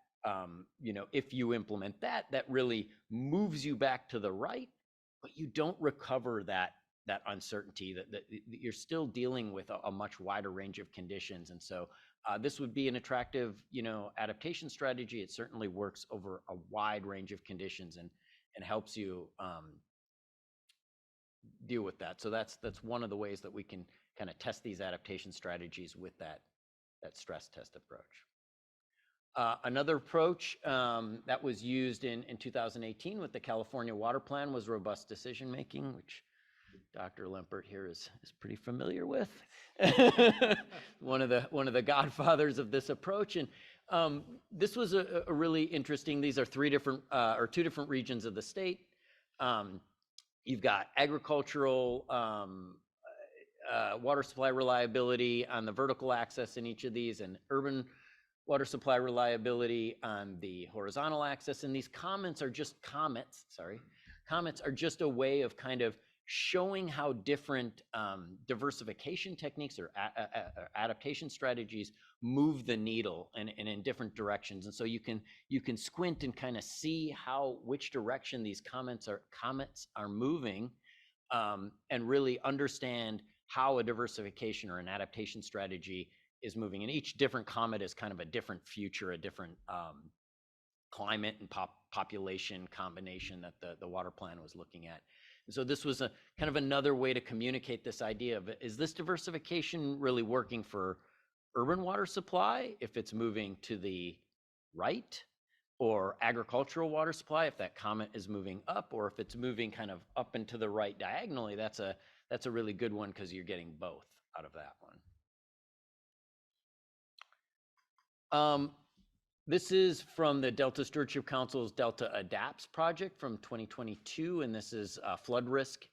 if you implement that, that really moves you back to the right, but you don't recover that uncertainty, that you're still dealing with a much wider range of conditions. And so this would be an attractive, adaptation strategy. It certainly works over a wide range of conditions and helps you deal with that. So that's one of the ways that we can kind of test these adaptation strategies with that stress test approach. Another approach that was used in 2018 with the California Water Plan was robust decision making, which Dr. Lempert here is pretty familiar with. one of the godfathers of this approach. And this was a really interesting, these are two different regions of the state. You've got agricultural water supply reliability on the vertical axis in each of these, and urban water supply reliability on the horizontal axis. And these comets are just a way of kind of showing how different diversification techniques or adaptation strategies move the needle and in different directions. And so you can squint and kind of see which direction these comets are moving, and really understand how a diversification or an adaptation strategy is moving. And each different comet is kind of a different future, a different climate and population combination that the water plan was looking at. And so this was a kind of another way to communicate this idea of, is this diversification really working for urban water supply if it's moving to the right, or agricultural water supply if that comet is moving up, or if it's moving kind of up and to the right diagonally? That's a really good one because you're getting both out of that one. This is from the Delta Stewardship Council's Delta Adapts project from 2022, and this is flood risk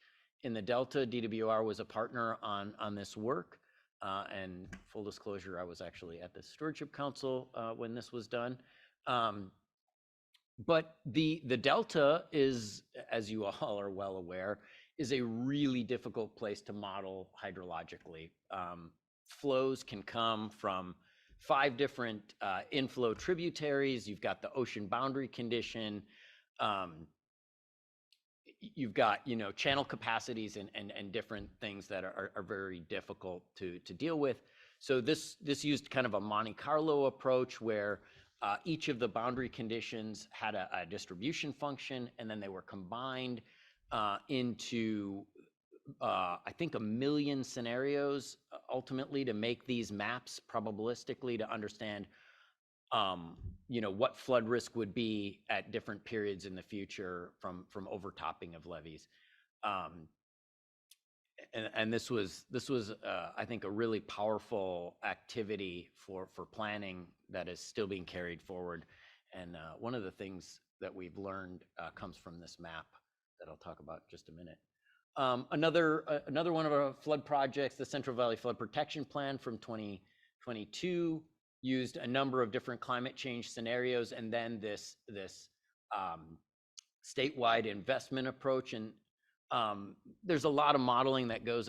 in the Delta. DWR was a partner on this work, and full disclosure, I was actually at the Stewardship Council when this was done. But the Delta is, as you all are well aware, is a really difficult place to model hydrologically. Flows can come from 5 different inflow tributaries. You've got the ocean boundary condition. You've got channel capacities and different things that are very difficult to deal with. So this used kind of a Monte Carlo approach where each of the boundary conditions had a distribution function, and then they were combined into I think 1 million scenarios ultimately to make these maps probabilistically to understand what flood risk would be at different periods in the future from overtopping of levees. And this was I think a really powerful activity for planning that is still being carried forward. And one of the things that we've learned comes from this map that I'll talk about in just a minute. Another one of our flood projects, the Central Valley Flood Protection Plan from 2022, used a number of different climate change scenarios, and then this statewide investment approach. And there's a lot of modeling that goes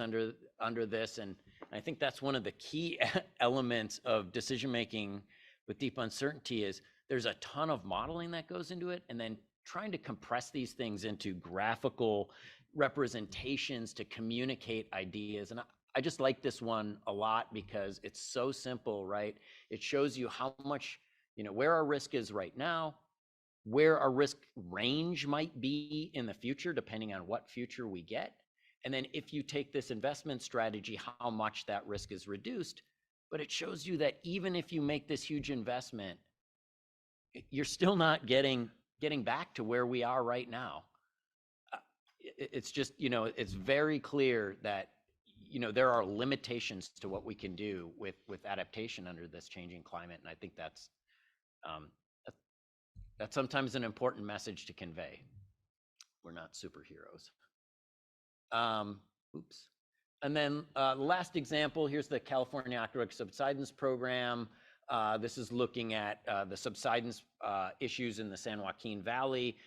under this, and I think that's one of the key elements of decision-making with deep uncertainty is there's a ton of modeling that goes into it, and then trying to compress these things into graphical representations to communicate ideas. And I just like this one a lot because it's so simple, right? It shows you how much, where our risk is right now, where our risk range might be in the future, depending on what future we get. And then if you take this investment strategy, how much that risk is reduced. But it shows you that even if you make this huge investment, you're still not getting back to where we are right now. It's just, it's very clear that, there are limitations to what we can do with adaptation under this changing climate. And I think that's sometimes an important message to convey. We're not superheroes. Oops. And then the last example, here's the California Aqueduct Subsidence Program. This is looking at the subsidence issues in the San Joaquin Valley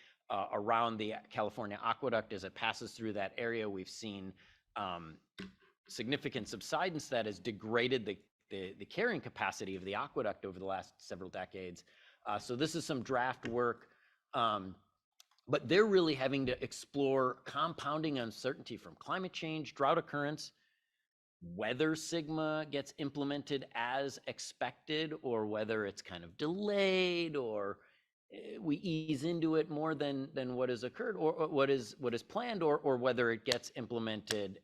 around the California Aqueduct. As it passes through that area, we've seen significant subsidence that has degraded the carrying capacity of the aqueduct over the last several decades. So this is some draft work, but they're really having to explore compounding uncertainty from climate change, drought occurrence, whether Sigma gets implemented as expected, or whether it's kind of delayed, or we ease into it more than what has occurred, or what is planned, or whether it gets implemented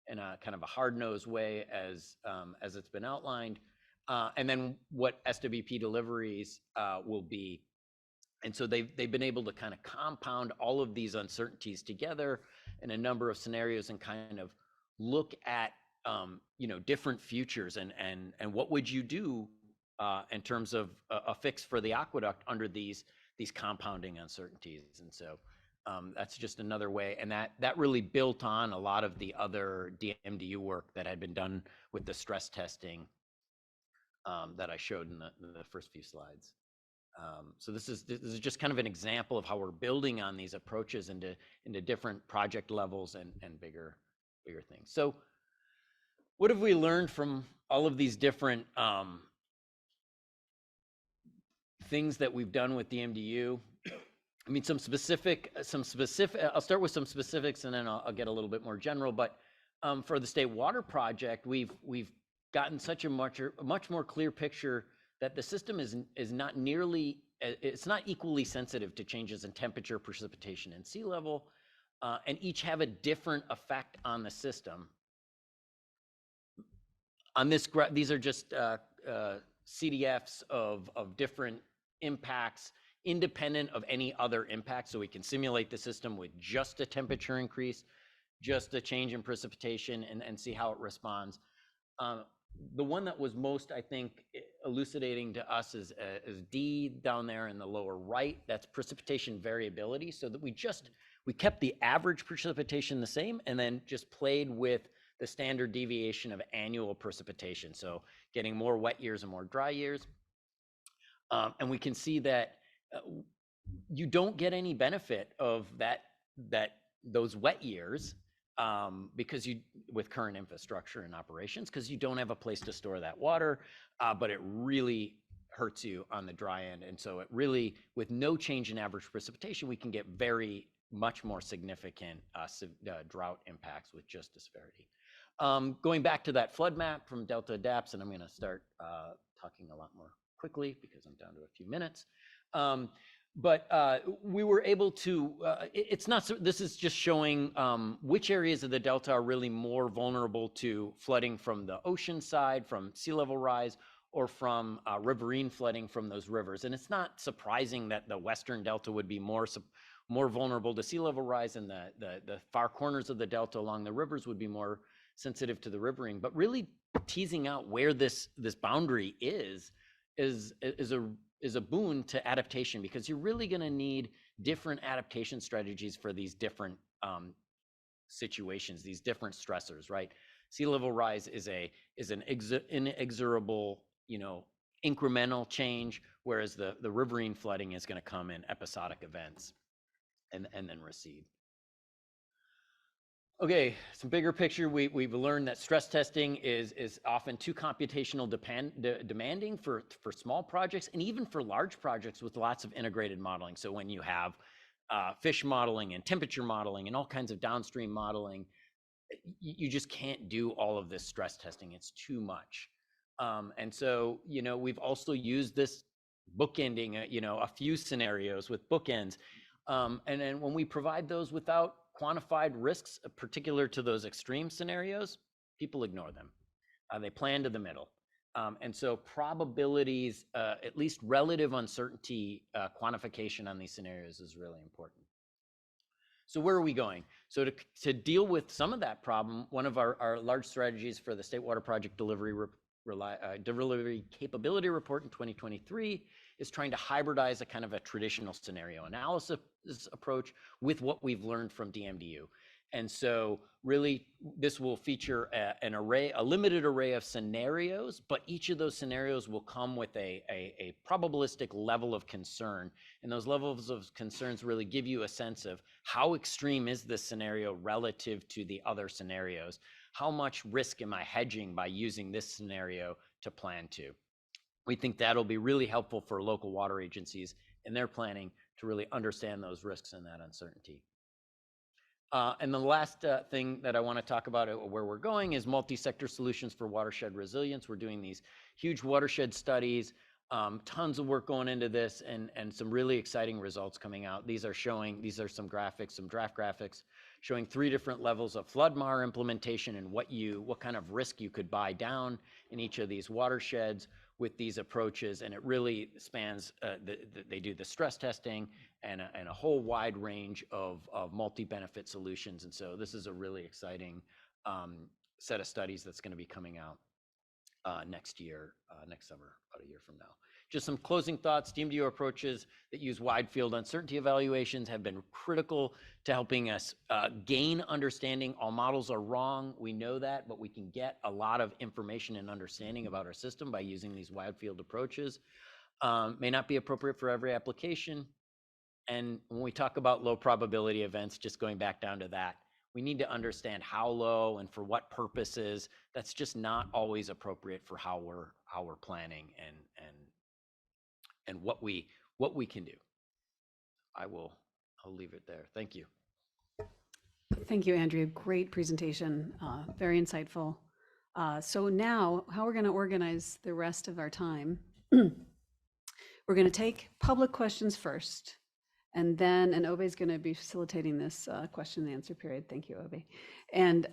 in a kind of a hard-nosed way as it's been outlined, and then what SWP deliveries will be. And so they've been able to kind of compound all of these uncertainties together in a number of scenarios and kind of look at different futures and what would you do in terms of a fix for the aqueduct under these compounding uncertainties. And so that's just another way, and that really built on a lot of the other DMDU work that had been done with the stress testing that I showed in the first few slides. So this is just kind of an example of how we're building on these approaches into different project levels and bigger things. So what have we learned from all of these different things that we've done with DMDU? I mean, some specific, I'll start with some specifics and then I'll get a little bit more general, but for the State Water Project, we've gotten such a much more clear picture that the system is not nearly, it's not equally sensitive to changes in temperature, precipitation, and sea level, and each have a different effect on the system. On this graph, these are just CDFs of different impacts independent of any other impact. So we can simulate the system with just a temperature increase, just a change in precipitation, and see how it responds. The one that was most, I think, elucidating to us is D down there in the lower right. That's precipitation variability. So that we kept the average precipitation the same and then just played with the standard deviation of annual precipitation. So getting more wet years and more dry years. And we can see that you don't get any benefit of those wet years because with current infrastructure and operations, because you don't have a place to store that water, but it really hurts you on the dry end. And so it really, with no change in average precipitation, we can get much more significant drought impacts with just disparity. Going back to that flood map from Delta Adapts, and I'm going to start talking a lot more quickly because I'm down to a few minutes. But we were able to, this is just showing which areas of the Delta are really more vulnerable to flooding from the ocean side, from sea level rise, or from riverine flooding from those rivers. And it's not surprising that the Western Delta would be more vulnerable to sea level rise, and the far corners of the Delta along the rivers would be more sensitive to the riverine. But really teasing out where this boundary is a boon to adaptation, because you're really going to need different adaptation strategies for these different situations, these different stressors, right? Sea level rise is an inexorable, incremental change, whereas the riverine flooding is going to come in episodic events and then recede. Okay, some bigger picture, we've learned that stress testing is often too computational demanding for small projects and even for large projects with lots of integrated modeling. So when you have fish modeling and temperature modeling and all kinds of downstream modeling, you just can't do all of this stress testing. It's too much. And so, we've also used this bookending, a few scenarios with bookends. And then when we provide those without quantified risks, particular to those extreme scenarios, people ignore them. They plan to the middle. And so probabilities, at least relative uncertainty quantification on these scenarios is really important. So where are we going? So to deal with some of that problem, one of our large strategies for the State Water Project Delivery Capability Report in 2023 is trying to hybridize a kind of a traditional scenario analysis approach with what we've learned from DMDU. And so really this will feature a limited array of scenarios, but each of those scenarios will come with a probabilistic level of concern. And those levels of concerns really give you a sense of how extreme is this scenario relative to the other scenarios. How much risk am I hedging by using this scenario to plan to? We think that'll be really helpful for local water agencies in their planning to really understand those risks and that uncertainty. And the last thing that I want to talk about where we're going is multi-sector solutions for watershed resilience. We're doing these huge watershed studies, tons of work going into this, and some really exciting results coming out. These are some graphics, some draft graphics, showing 3 different levels of flood MAR implementation and what kind of risk you could buy down in each of these watersheds with these approaches. And it really spans, they do the stress testing and a whole wide range of multi-benefit solutions. And so this is a really exciting set of studies that's going to be coming out next summer, about a year from now. Just some closing thoughts. DMDU approaches that use wide field uncertainty evaluations have been critical to helping us gain understanding. All models are wrong, we know that, but we can get a lot of information and understanding about our system by using these wide field approaches. May not be appropriate for every application. And when we talk about low probability events, just going back down to that, we need to understand how low and for what purposes. That's just not always appropriate for how we're planning and what we can do. I'll leave it there. Thank you. Thank you, Andrea. Great presentation, very insightful. So now, how we're going to organize the rest of our time, we're going to take public questions first, and Obe is going to be facilitating this question and answer period. Thank you, Obe. And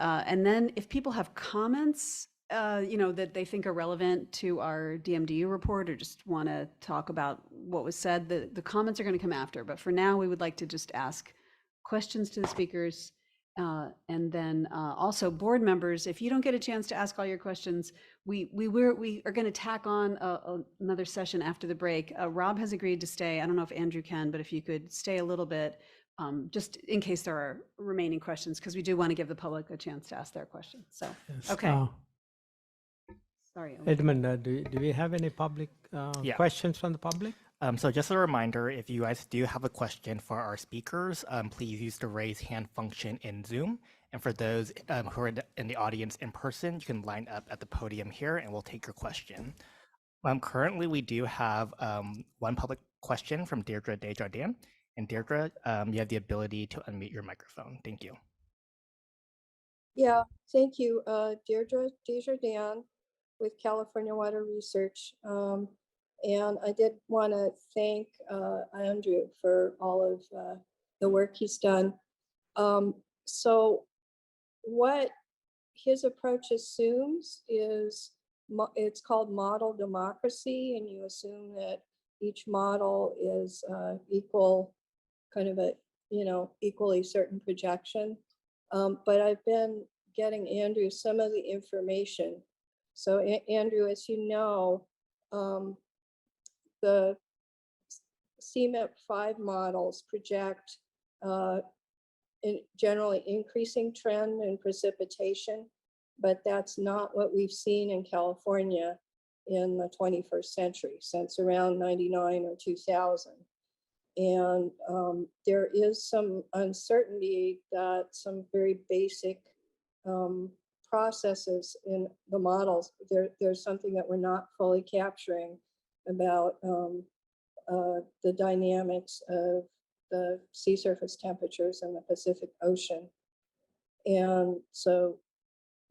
then if people have comments, that they think are relevant to our DMDU report or just want to talk about what was said, the comments are going to come after. But for now, we would like to just ask questions to the speakers. And then also board members, if you don't get a chance to ask all your questions, we are going to tack on another session after the break. Rob has agreed to stay. I don't know if Andrew can, but if you could stay a little bit, just in case there are remaining questions, because we do want to give the public a chance to ask their questions. So, Yes. okay. Sorry. Edmund, do we have any public questions from the public? So just a reminder, if you guys do have a question for our speakers, please use the raise hand function in Zoom. And for those who are in the audience in person, you can line up at the podium here and we'll take your question. Currently, we do have one public question from Deirdre Desjardins. And Deirdre, you have the ability to unmute your microphone. Thank you. Yeah, thank you. Deirdre Desjardins with California Water Research. And I did want to thank Andrew for all of the work he's done. So what his approach assumes is it's called model democracy, and you assume that each model is equal, kind of a, equally certain projection. But I've been getting Andrew some of the information. So Andrew, as you know, the CMIP-5 models project generally increasing trend in precipitation, but that's not what we've seen in California in the 21st century, since around 99 or 2000. And there is some uncertainty that some very basic processes in the models, there's something that we're not fully capturing about the dynamics of the sea surface temperatures in the Pacific Ocean. And so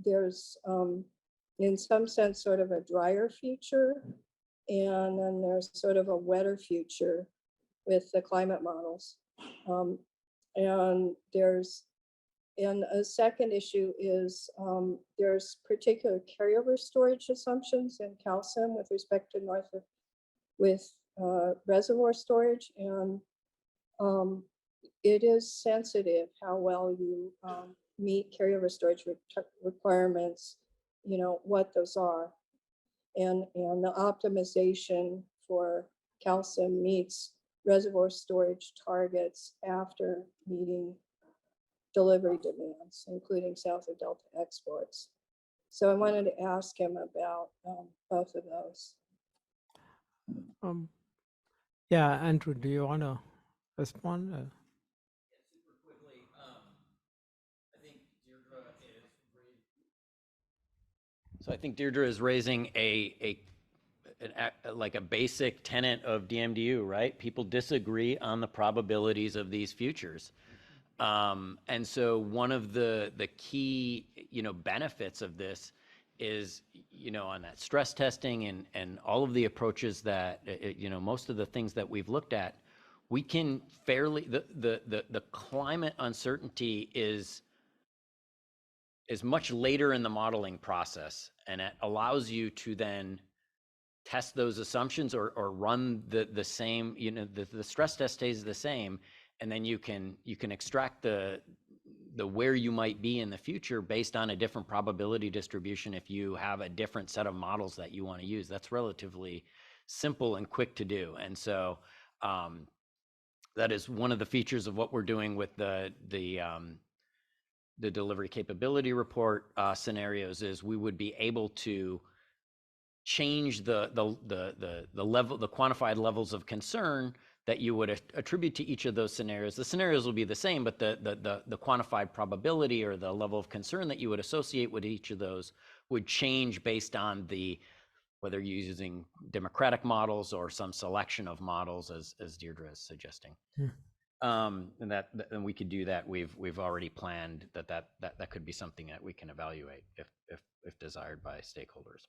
there's, in some sense, sort of a drier future, and then there's sort of a wetter future with the climate models. And a second issue is there's particular carryover storage assumptions in calcium with respect to reservoir storage, and it is sensitive how well you meet carryover storage requirements, what those are. And the optimization for calcium meets reservoir storage targets after meeting delivery demands, including south of Delta exports. So I wanted to ask him about both of those. Yeah, Andrew, do you want to respond? Super quickly, I think Deirdre is raising like a basic tenet of DMDU, right? People disagree on the probabilities of these futures. And so one of the key, benefits of this is, on that stress testing and all of the approaches that, most of the things that we've looked at, we can the climate uncertainty is much later in the modeling process, and it allows you to then test those assumptions or run the same, the stress test stays the same, and then you can extract the where you might be in the future based on a different probability distribution if you have a different set of models that you want to use. That's relatively simple and quick to do. And so that is one of the features of what we're doing with the delivery capability report scenarios, is we would be able to change the level, the quantified levels of concern that you would attribute to each of those scenarios. The scenarios will be the same, but the quantified probability or the level of concern that you would associate with each of those would change based on whether you're using democratic models or some selection of models, as Deirdre is suggesting. And we could do that. We've already planned that could be something that we can evaluate if desired by stakeholders.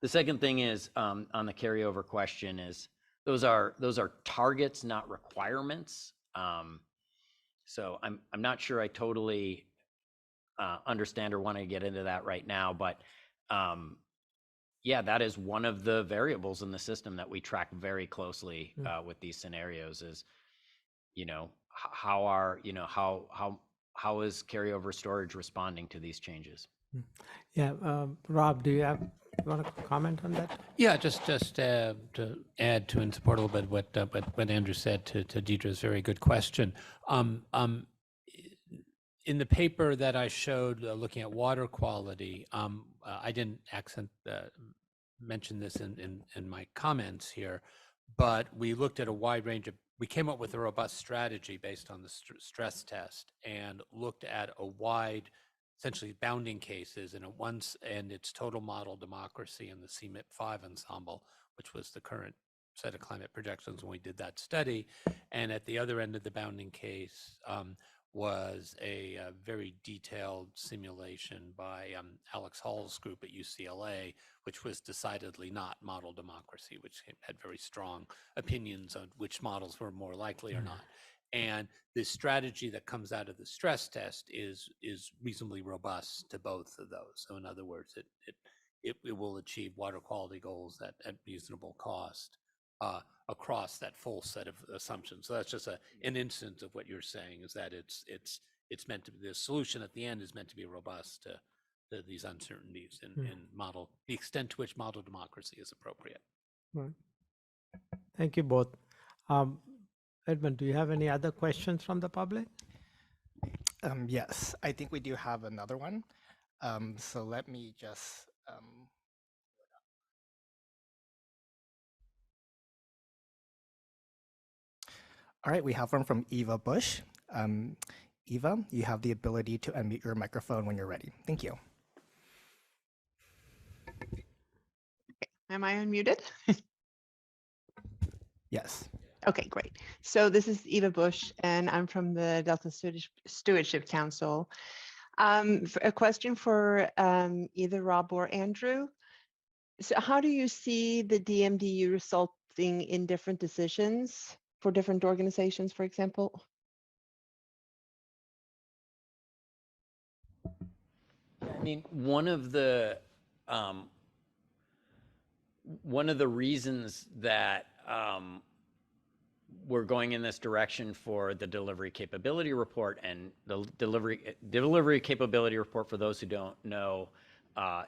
The second thing is, on the carryover question, is those are targets, not requirements. So I'm not sure I totally understand or want to get into that right now, but yeah, that is one of the variables in the system that we track very closely with these scenarios. Is how is carryover storage responding to these changes? Yeah, Rob, do you want to comment on that? Yeah, just to add to and support a little bit what Andrew said to Deirdre's very good question. In the paper that I showed looking at water quality, I didn't mention this in my comments here, but we looked at a wide range of, we came up with a robust strategy based on the stress test and looked at a wide, essentially bounding cases, and its total model democracy in the CMIP5 ensemble, which was the current set of climate projections when we did that study. And at the other end of the bounding case was a very detailed simulation by Alex Hall's group at UCLA, which was decidedly not model democracy, which had very strong opinions on which models were more likely or not. And the strategy that comes out of the stress test is reasonably robust to both of those. So in other words, it will achieve water quality goals at reasonable cost across that full set of assumptions. So that's just an instance of what you're saying, is that it's meant to be, the solution at the end is meant to be robust to these uncertainties and model the extent to which model democracy is appropriate. Right. Thank you both. Edmund, do you have any other questions from the public? Yes, I think we do have another one. So let me just All right, we have one from Eva Bush. Eva, you have the ability to unmute your microphone when you're ready. Thank you. Am I unmuted? Yes. Okay, great. So this is Eva Bush, and I'm from the Delta Stewardship Council. A question for either Rob or Andrew. So how do you see the DMDU resulting in different decisions for different organizations, for example? I mean, one of the reasons that we're going in this direction for the delivery capability report, and the delivery capability report, for those who don't know,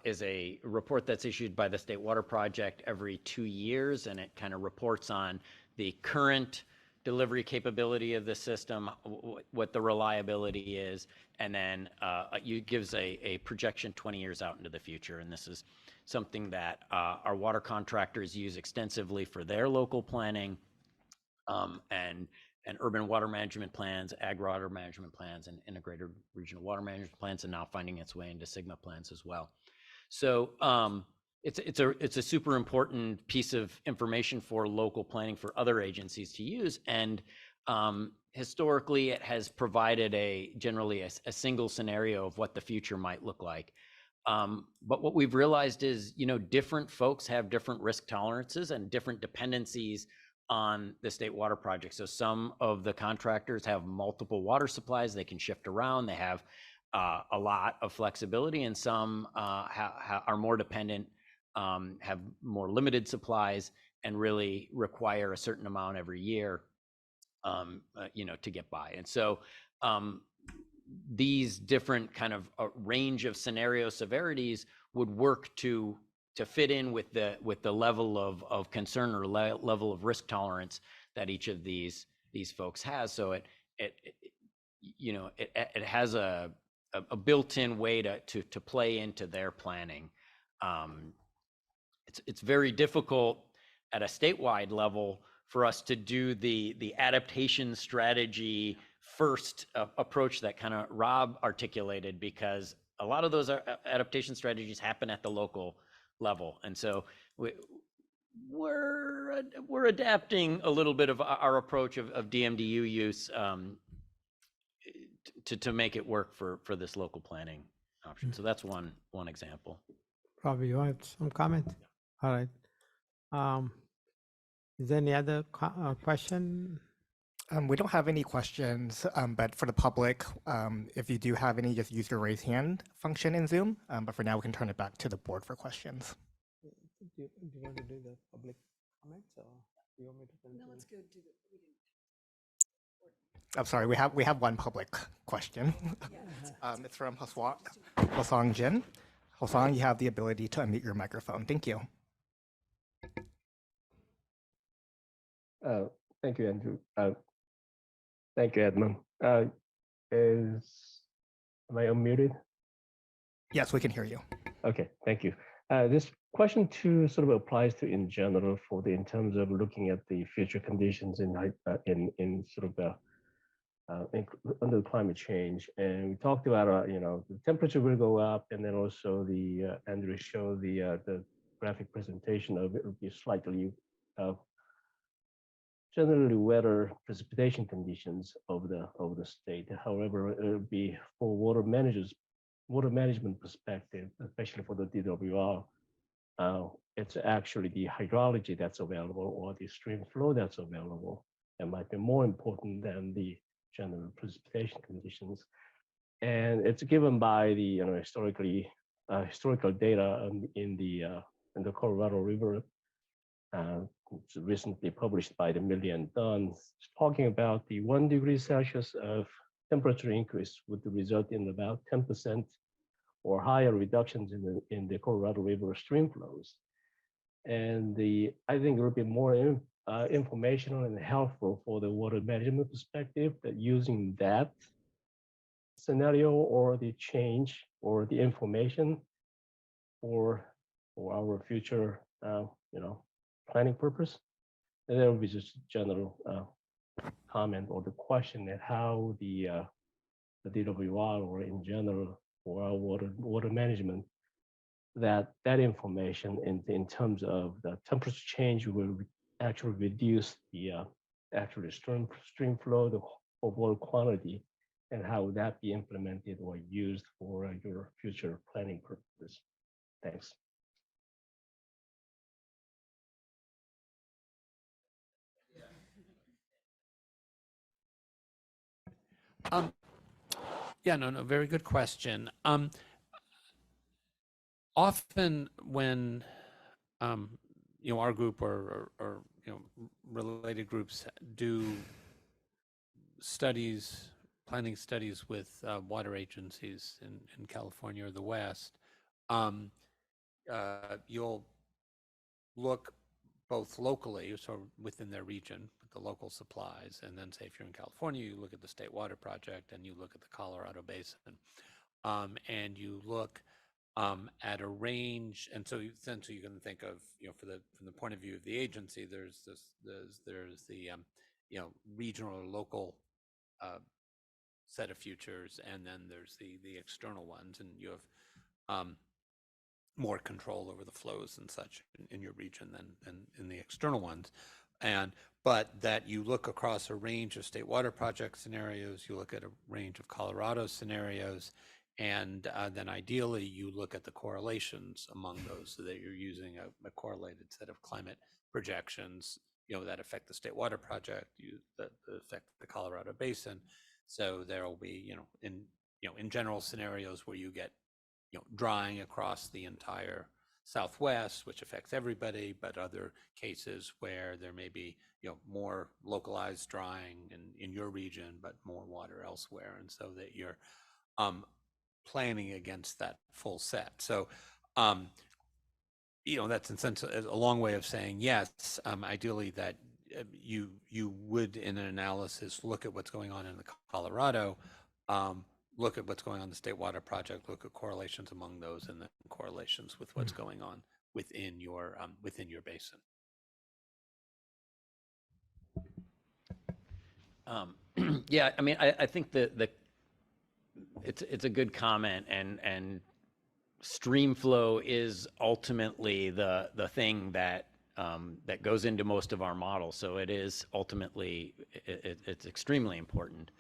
is a report that's issued by the State Water Project every 2 years, and it kind of reports on the current delivery capability of the system, what the reliability is, and then it gives a projection 20 years out into the future. And this is something that our water contractors use extensively for their local planning, and urban water management plans, ag water management plans, and integrated regional water management plans, and now finding its way into SIGMA plans as well. So it's a super important piece of information for local planning for other agencies to use. And historically, it has provided generally a single scenario of what the future might look like. But what we've realized is, different folks have different risk tolerances and different dependencies on the State Water Project. So some of the contractors have multiple water supplies they can shift around. They have a lot of flexibility, and some are more dependent, have more limited supplies, and really require a certain amount every year, to get by. And so these different kind of range of scenario severities would work to fit in with the level of concern or level of risk tolerance that each of these folks has. So it has a built-in way to play into their planning. It's very difficult at a statewide level for us to do the adaptation strategy first approach that kind of Rob articulated, because a lot of those adaptation strategies happen at the local level. And so we're adapting a little bit of our approach of DMDU use to make it work for this local planning option. So that's one example. Robbie, you have some comment? All right. Is there any other question? We don't have any questions, but for the public, if you do have any, just use your raise hand function in Zoom. But for now, we can turn it back to the board for questions. Do you want to do the public comments, or do you want me to continue? No, let's go do I'm sorry, we have one public question. It's from Hosang Jin. Hosang, you have the ability to unmute your microphone. Thank you. Thank you, Andrew. Thank you, Edmund. Am I unmuted? Yes, we can hear you. Okay, thank you. This question too sort of applies to in general in terms of looking at the future conditions in sort of under climate change. And we talked about the temperature will go up, and then also Andrew showed the graphic presentation of it will be slightly generally wetter precipitation conditions over the state. However, it will be for water management perspective, especially for the DWR. It's actually the hydrology that's available or the stream flow that's available that might be more important than the general precipitation conditions. And it's given by the historical data in the Colorado River. It's recently published by the Millie and Dunn, talking about the 1 degree Celsius of temperature increase would result in about 10% or higher reductions in the Colorado River stream flows. And I think it would be more informational and helpful for the water management perspective that using that scenario or the change or the information for our future planning purpose. And that would be just general comment or the question that how the DWR or in general for our water management, that information in terms of the temperature change will actually reduce the actual stream flow, the overall quantity, and how would that be implemented or used for your future planning purposes. Thanks. Yeah, no, very good question. Often when our group or related groups do studies, planning studies with water agencies in California or the West, you'll look both locally, so within their region, with the local supplies, and then say if you're in California, you look at the State Water Project and you look at the Colorado Basin, and you look at a range, and so essentially you can think of, from the point of view of the agency, there's the regional or local set of futures, and then there's the external ones, and you have more control over the flows and such in your region than in the external ones. But that you look across a range of State Water Project scenarios, you look at a range of Colorado scenarios, and then ideally you look at the correlations among those, so that you're using a correlated set of climate projections, that affect the State Water Project, that affect the Colorado Basin. So there will be, in general scenarios where you get drying across the entire Southwest, which affects everybody, but other cases where there may be more localized drying in your region, but more water elsewhere, and so that you're planning against that full set. So that's in sense a long way of saying yes, ideally that you would, in an analysis, look at what's going on in the Colorado, look at what's going on in the State Water Project, look at correlations among those, and then correlations with what's going on within your basin. Yeah, I mean, I think it's a good comment, and stream flow is ultimately the thing that goes into most of our models. So it is ultimately it's extremely important.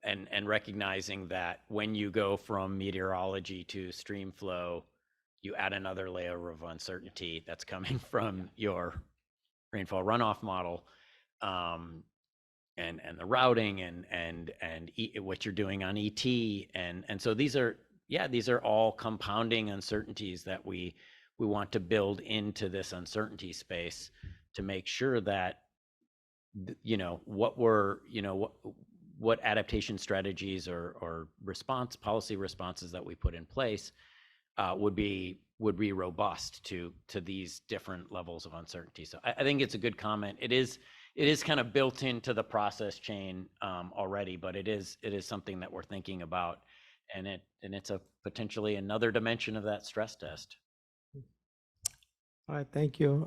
And recognizing that when you go from meteorology to stream flow, you add another layer of uncertainty that's coming from your rainfall runoff model, and the routing and what you're doing on ET, and so these are all compounding uncertainties that we want to build into this uncertainty space to make sure that what adaptation strategies or policy responses that we put in place would be robust to these different levels of uncertainty. So I think it's a good comment. It is kind of built into the process chain already, but it is something that we're thinking about, and it's a potentially another dimension of that stress test. All right, thank you.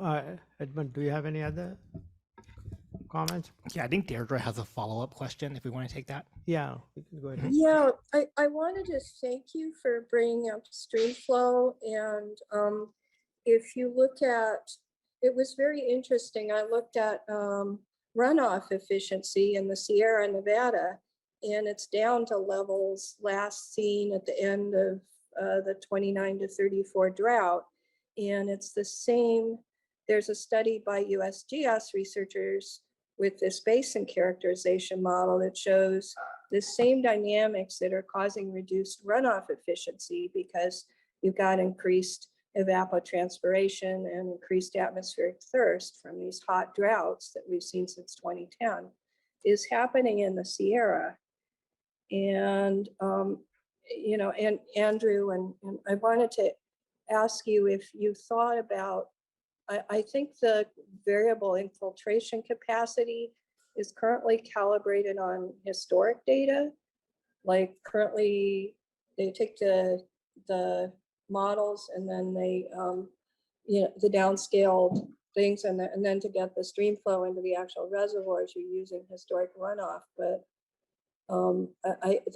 Edmund, do you have any other comments? Yeah, I think Deirdre has a follow-up question, if we want to take that. Yeah, we can go ahead. Yeah, I wanted to thank you for bringing up stream flow. And if you look at, it was very interesting. I looked at runoff efficiency in the Sierra Nevada, and it's down to levels last seen at the end of the 29 to 34 drought. And it's the same. There's a study by USGS researchers with this basin characterization model that shows the same dynamics that are causing reduced runoff efficiency, because you've got increased evapotranspiration and increased atmospheric thirst from these hot droughts that we've seen since 2010 is happening in the Sierra. And, and Andrew, and I wanted to ask you if you thought about, I think the variable infiltration capacity is currently calibrated on historic data. Like currently they take the models and then they, the downscaled things, and then to get the stream flow into the actual reservoirs, you're using historic runoff. But the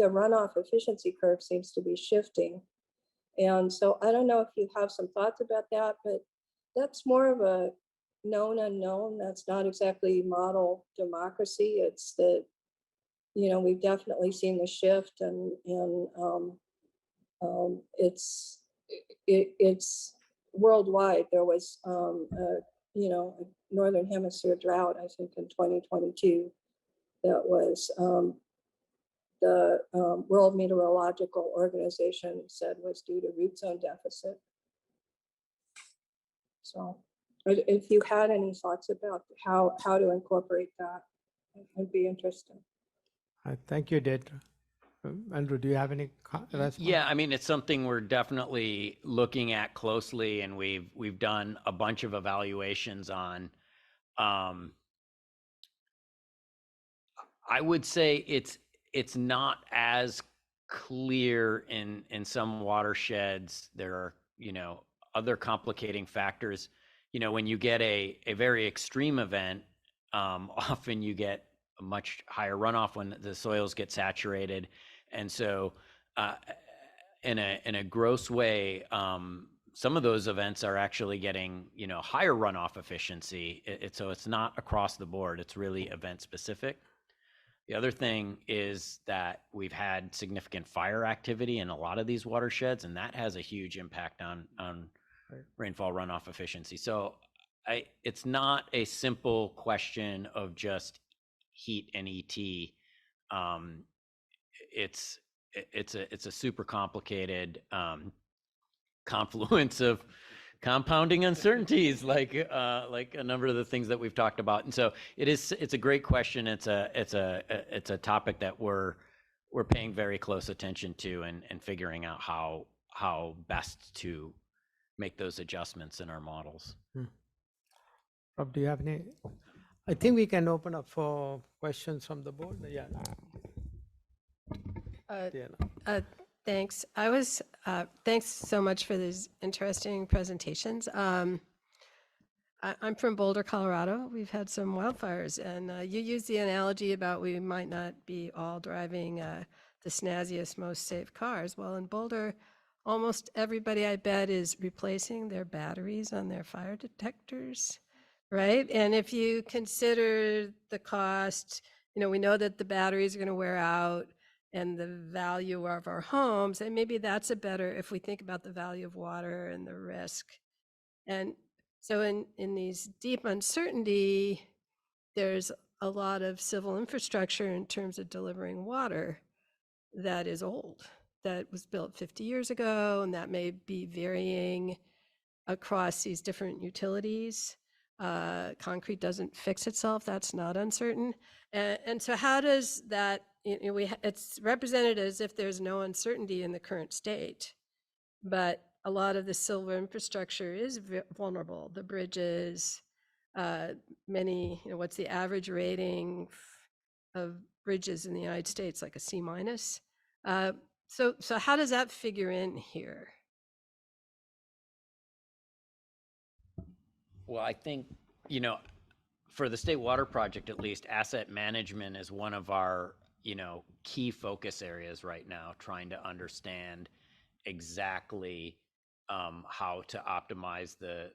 runoff efficiency curve seems to be shifting. And so I don't know if you have some thoughts about that, but that's more of a known unknown. That's not exactly model democracy. It's that, we've definitely seen the shift, and it's worldwide. There was a Northern Hemisphere drought, I think, in 2022 that was the World Meteorological Organization said was due to root zone deficit. So if you had any thoughts about how to incorporate that, I'd be interested. Thank you, Did. Andrew, do you have any response? Yeah, I mean, it's something we're definitely looking at closely, and we've done a bunch of evaluations on. I would say it's not as clear in some watersheds. There are, other complicating factors. When you get a very extreme event, often you get a much higher runoff when the soils get saturated. And so in a gross way, some of those events are actually getting, higher runoff efficiency. So it's not across the board. It's really event specific. The other thing is that we've had significant fire activity in a lot of these watersheds, and that has a huge impact on rainfall runoff efficiency. So it's not a simple question of just heat and ET. It's a super complicated confluence of compounding uncertainties, like a number of the things that we've talked about. And so it's a great question. It's a topic that we're paying very close attention to, and figuring out how best to make those adjustments in our models. Rob, do you have any? I think we can open up for questions from the board. Yeah. Thanks. Thanks so much for these interesting presentations. I'm from Boulder, Colorado. We've had some wildfires, and you used the analogy about we might not be all driving the snazziest, most safe cars. Well, in Boulder, almost everybody, I bet, is replacing their batteries on their fire detectors, right? And if you consider the cost, we know that the batteries are going to wear out, and the value of our homes, and maybe that's if we think about the value of water and the risk. And so in these deep uncertainty, there's a lot of civil infrastructure in terms of delivering water that is old, that was built 50 years ago, and that may be varying across these different utilities. Concrete doesn't fix itself, that's not uncertain. And so how does that, it's represented as if there's no uncertainty in the current state, but a lot of the civil infrastructure is vulnerable. The bridges, many, what's the average rating of bridges in the United States? Like a C-. So how does that figure in here? Well, I think, for the State Water Project, at least, asset management is one of our, key focus areas right now, trying to understand exactly how to optimize the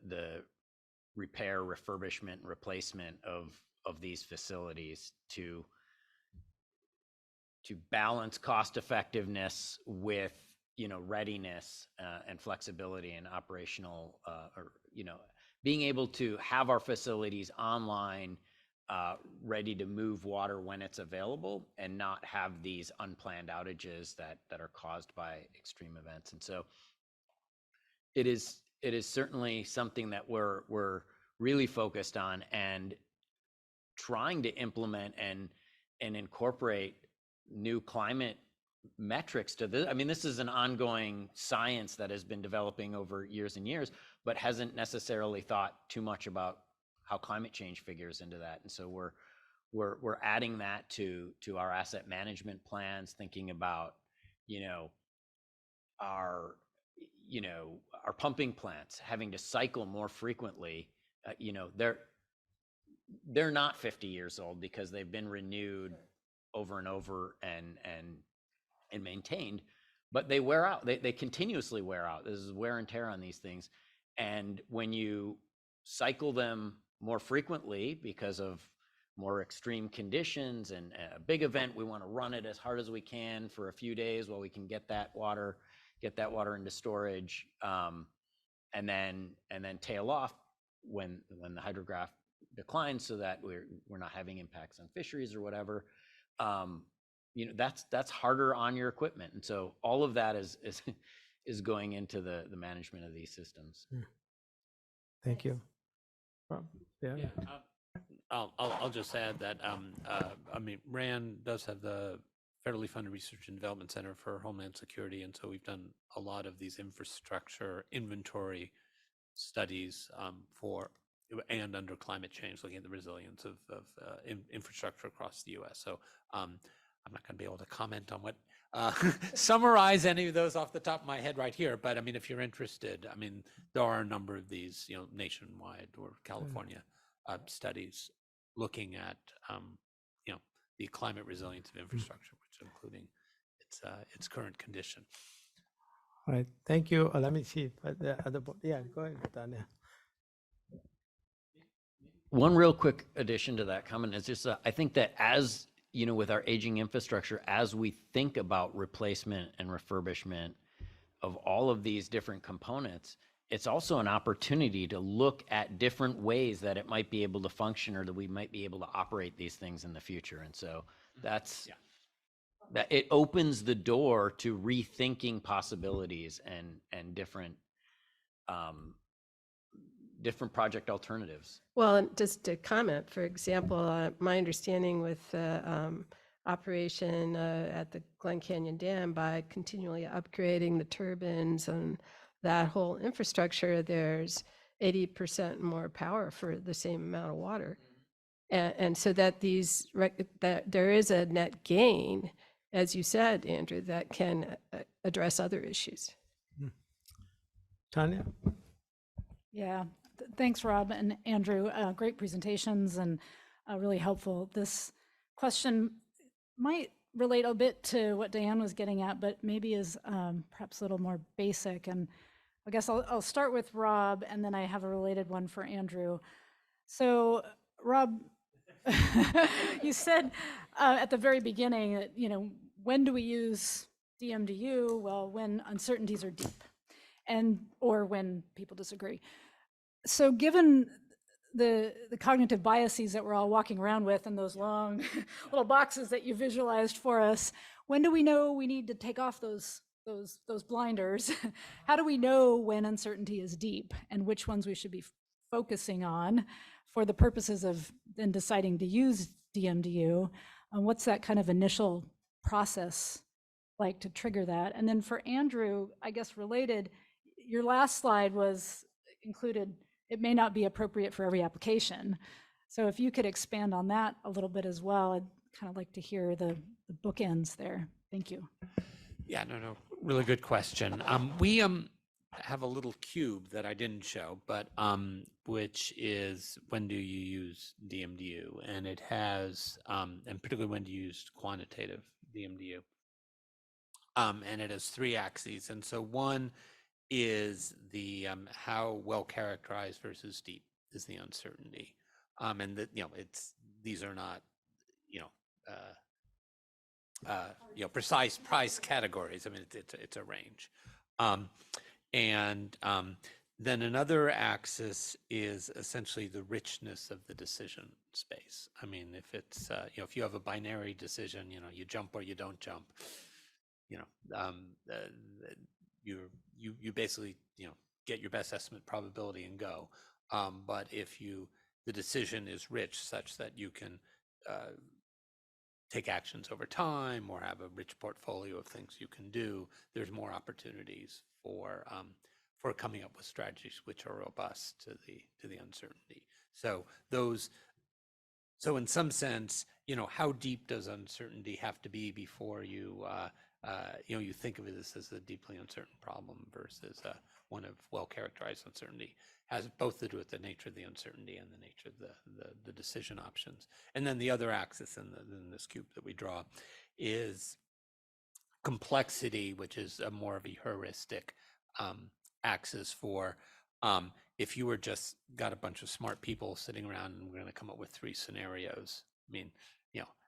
repair, refurbishment, and replacement of these facilities to balance cost effectiveness with, readiness and flexibility and operational, being able to have our facilities online, ready to move water when it's available, and not have these unplanned outages that are caused by extreme events. And so it is certainly something that we're really focused on, and trying to implement and incorporate new climate metrics to this. I mean, this is an ongoing science that has been developing over years and years, but hasn't necessarily thought too much about how climate change figures into that. And so we're adding that to our asset management plans, thinking about, our pumping plants having to cycle more frequently you know, they're not 50 years old because they've been renewed over and over and maintained, but they wear out. They continuously wear out. This is wear and tear on these things. And when you cycle them more frequently because of more extreme conditions and a big event, we want to run it as hard as we can for a few days while we can get that water into storage, and then tail off when the hydrograph declines, so that we're not having impacts on fisheries or whatever. You know, that's harder on your equipment, and so all of that is going into the management of these systems. Thank you. Yeah. I'll just add that I mean, RAND does have the federally funded Research and Development Center for Homeland Security, and so we've done a lot of these infrastructure inventory studies and under climate change, looking at the resilience of infrastructure across the U.S. So I'm not going to be able to comment on what summarize any of those off the top of my head right here. But I mean, if you're interested, I mean, there are a number of these, you know, nationwide or California studies looking at, you know, the climate resilience of infrastructure, which including its current condition. All right, thank you. Let me see if the other, yeah, go ahead, Tanya. One real quick addition to that comment is just, I think that as, you know, with our aging infrastructure, as we think about replacement and refurbishment of all of these different components, it's also an opportunity to look at different ways that it might be able to function, or that we might be able to operate these things in the future. And so that's, that it opens the door to rethinking possibilities and different project alternatives. Well, and just to comment, for example, my understanding with operation at the Glen Canyon Dam, by continually upgrading the turbines and that whole infrastructure, there's 80% more power for the same amount of water. And so that that there is a net gain, as you said, Andrew, that can address other issues. Tanya? Yeah, thanks, Rob and Andrew. Great presentations and really helpful. This question might relate a bit to what Diane was getting at, but maybe is perhaps a little more basic. And I guess I'll start with Rob, and then I have a related one for Andrew. So, Rob, you said at the very beginning that, you know, when do we use DMDU? Well, when uncertainties are deep, or when people disagree. So given the cognitive biases that we're all walking around with and those long little boxes that you visualized for us, when do we know we need to take off those blinders? How do we know when uncertainty is deep and which ones we should be focusing on for the purposes of then deciding to use DMDU? What's that kind of initial process like to trigger that? And then for Andrew, I guess related, your last slide included, it may not be appropriate for every application. So if you could expand on that a little bit as well, I'd kind of like to hear the bookends there. Thank you. Yeah, no, really good question. We have a little cube that I didn't show, but which is when do you use DMDU, and it has, and particularly when do you use quantitative DMDU, and it has 3 axes. And so one is the how well characterized versus deep is the uncertainty, and that, you know, these are not, you know, precise price categories. I mean, it's a range. And then another axis is essentially the richness of the decision space. I mean, if it's, you know, if you have a binary decision, you know, you jump or you don't jump, you know, you basically, you know, get your best estimate probability and go. But if the decision is rich such that you can take actions over time or have a rich portfolio of things you can do, there's more opportunities for coming up with strategies which are robust to the uncertainty. So in some sense, you know, how deep does uncertainty have to be before you you think of it as a deeply uncertain problem versus one of well-characterized uncertainty. Has both to do with the nature of the uncertainty and the nature of the decision options. And then the other axis in this cube that we draw is complexity, which is a more of a heuristic axis for if you were just got a bunch of smart people sitting around and we're going to come up with 3 scenarios. I mean,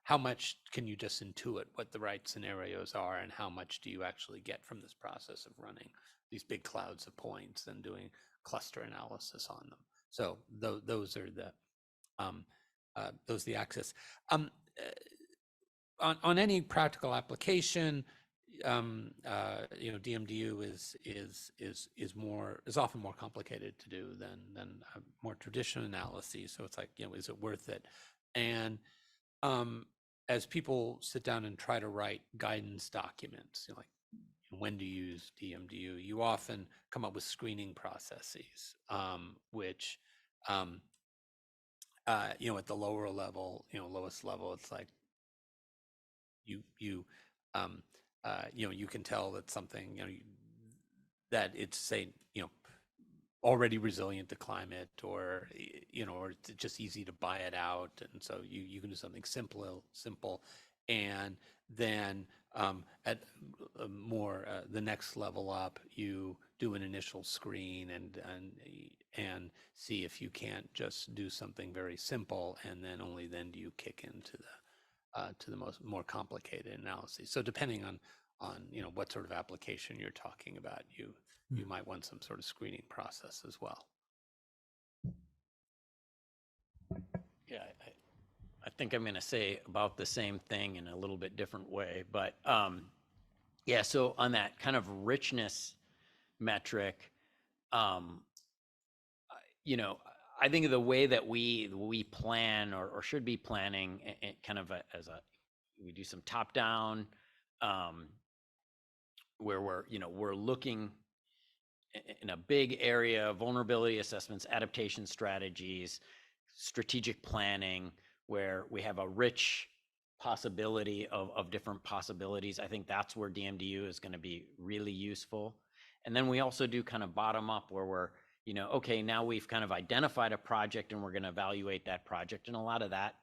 how much can you just intuit what the right scenarios are, and how much do you actually get from this process of running these big clouds of points and doing cluster analysis on them? So those are the axis. On any practical application, DMDU is often more complicated to do than more traditional analyses. So it's like, is it worth it? And as people sit down and try to write guidance documents, like when to use DMDU, you often come up with screening processes, which at the lower level, lowest level, it's like you can tell that something, that it's, say, already resilient to climate, or or it's just easy to buy it out, and so you can do something simple, and then at more the next level up, you do an initial screen and see if you can't just do something very simple, and then only then do you kick into the more complicated analysis. So depending on what sort of application you're talking about, you might want some sort of screening process as well. Yeah, I think I'm going to say about the same thing in a little bit different way, but yeah. So on that kind of richness metric, I think of the way that we plan or should be planning, kind of we do some top down, where we're looking in a big area, vulnerability assessments, adaptation strategies, strategic planning, where we have a rich possibility of different possibilities. I think that's where DMDU is going to be really useful. And then we also do kind of bottom up, where we're, okay, now we've kind of identified a project and we're going to evaluate that project. And a lot of that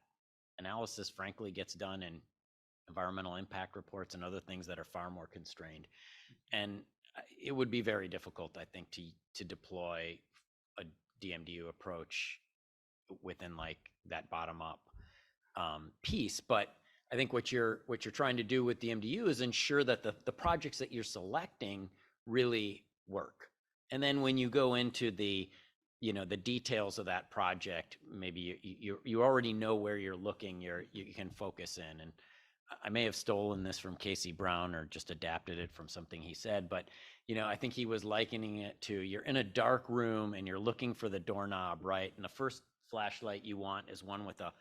analysis, frankly, gets done in environmental impact reports and other things that are far more constrained. And it would be very difficult, I think, to deploy a DMDU approach within like that bottom up piece. But I think what you're trying to do with DMDU is ensure that the projects that you're selecting really work. And then when you go into the details of that project, maybe you already know where you're looking, you can focus in. And I may have stolen this from Casey Brown or just adapted it from something he said, but I think he was likening it to, you're in a dark room and you're looking for the doorknob, right? And the first flashlight you want is one with a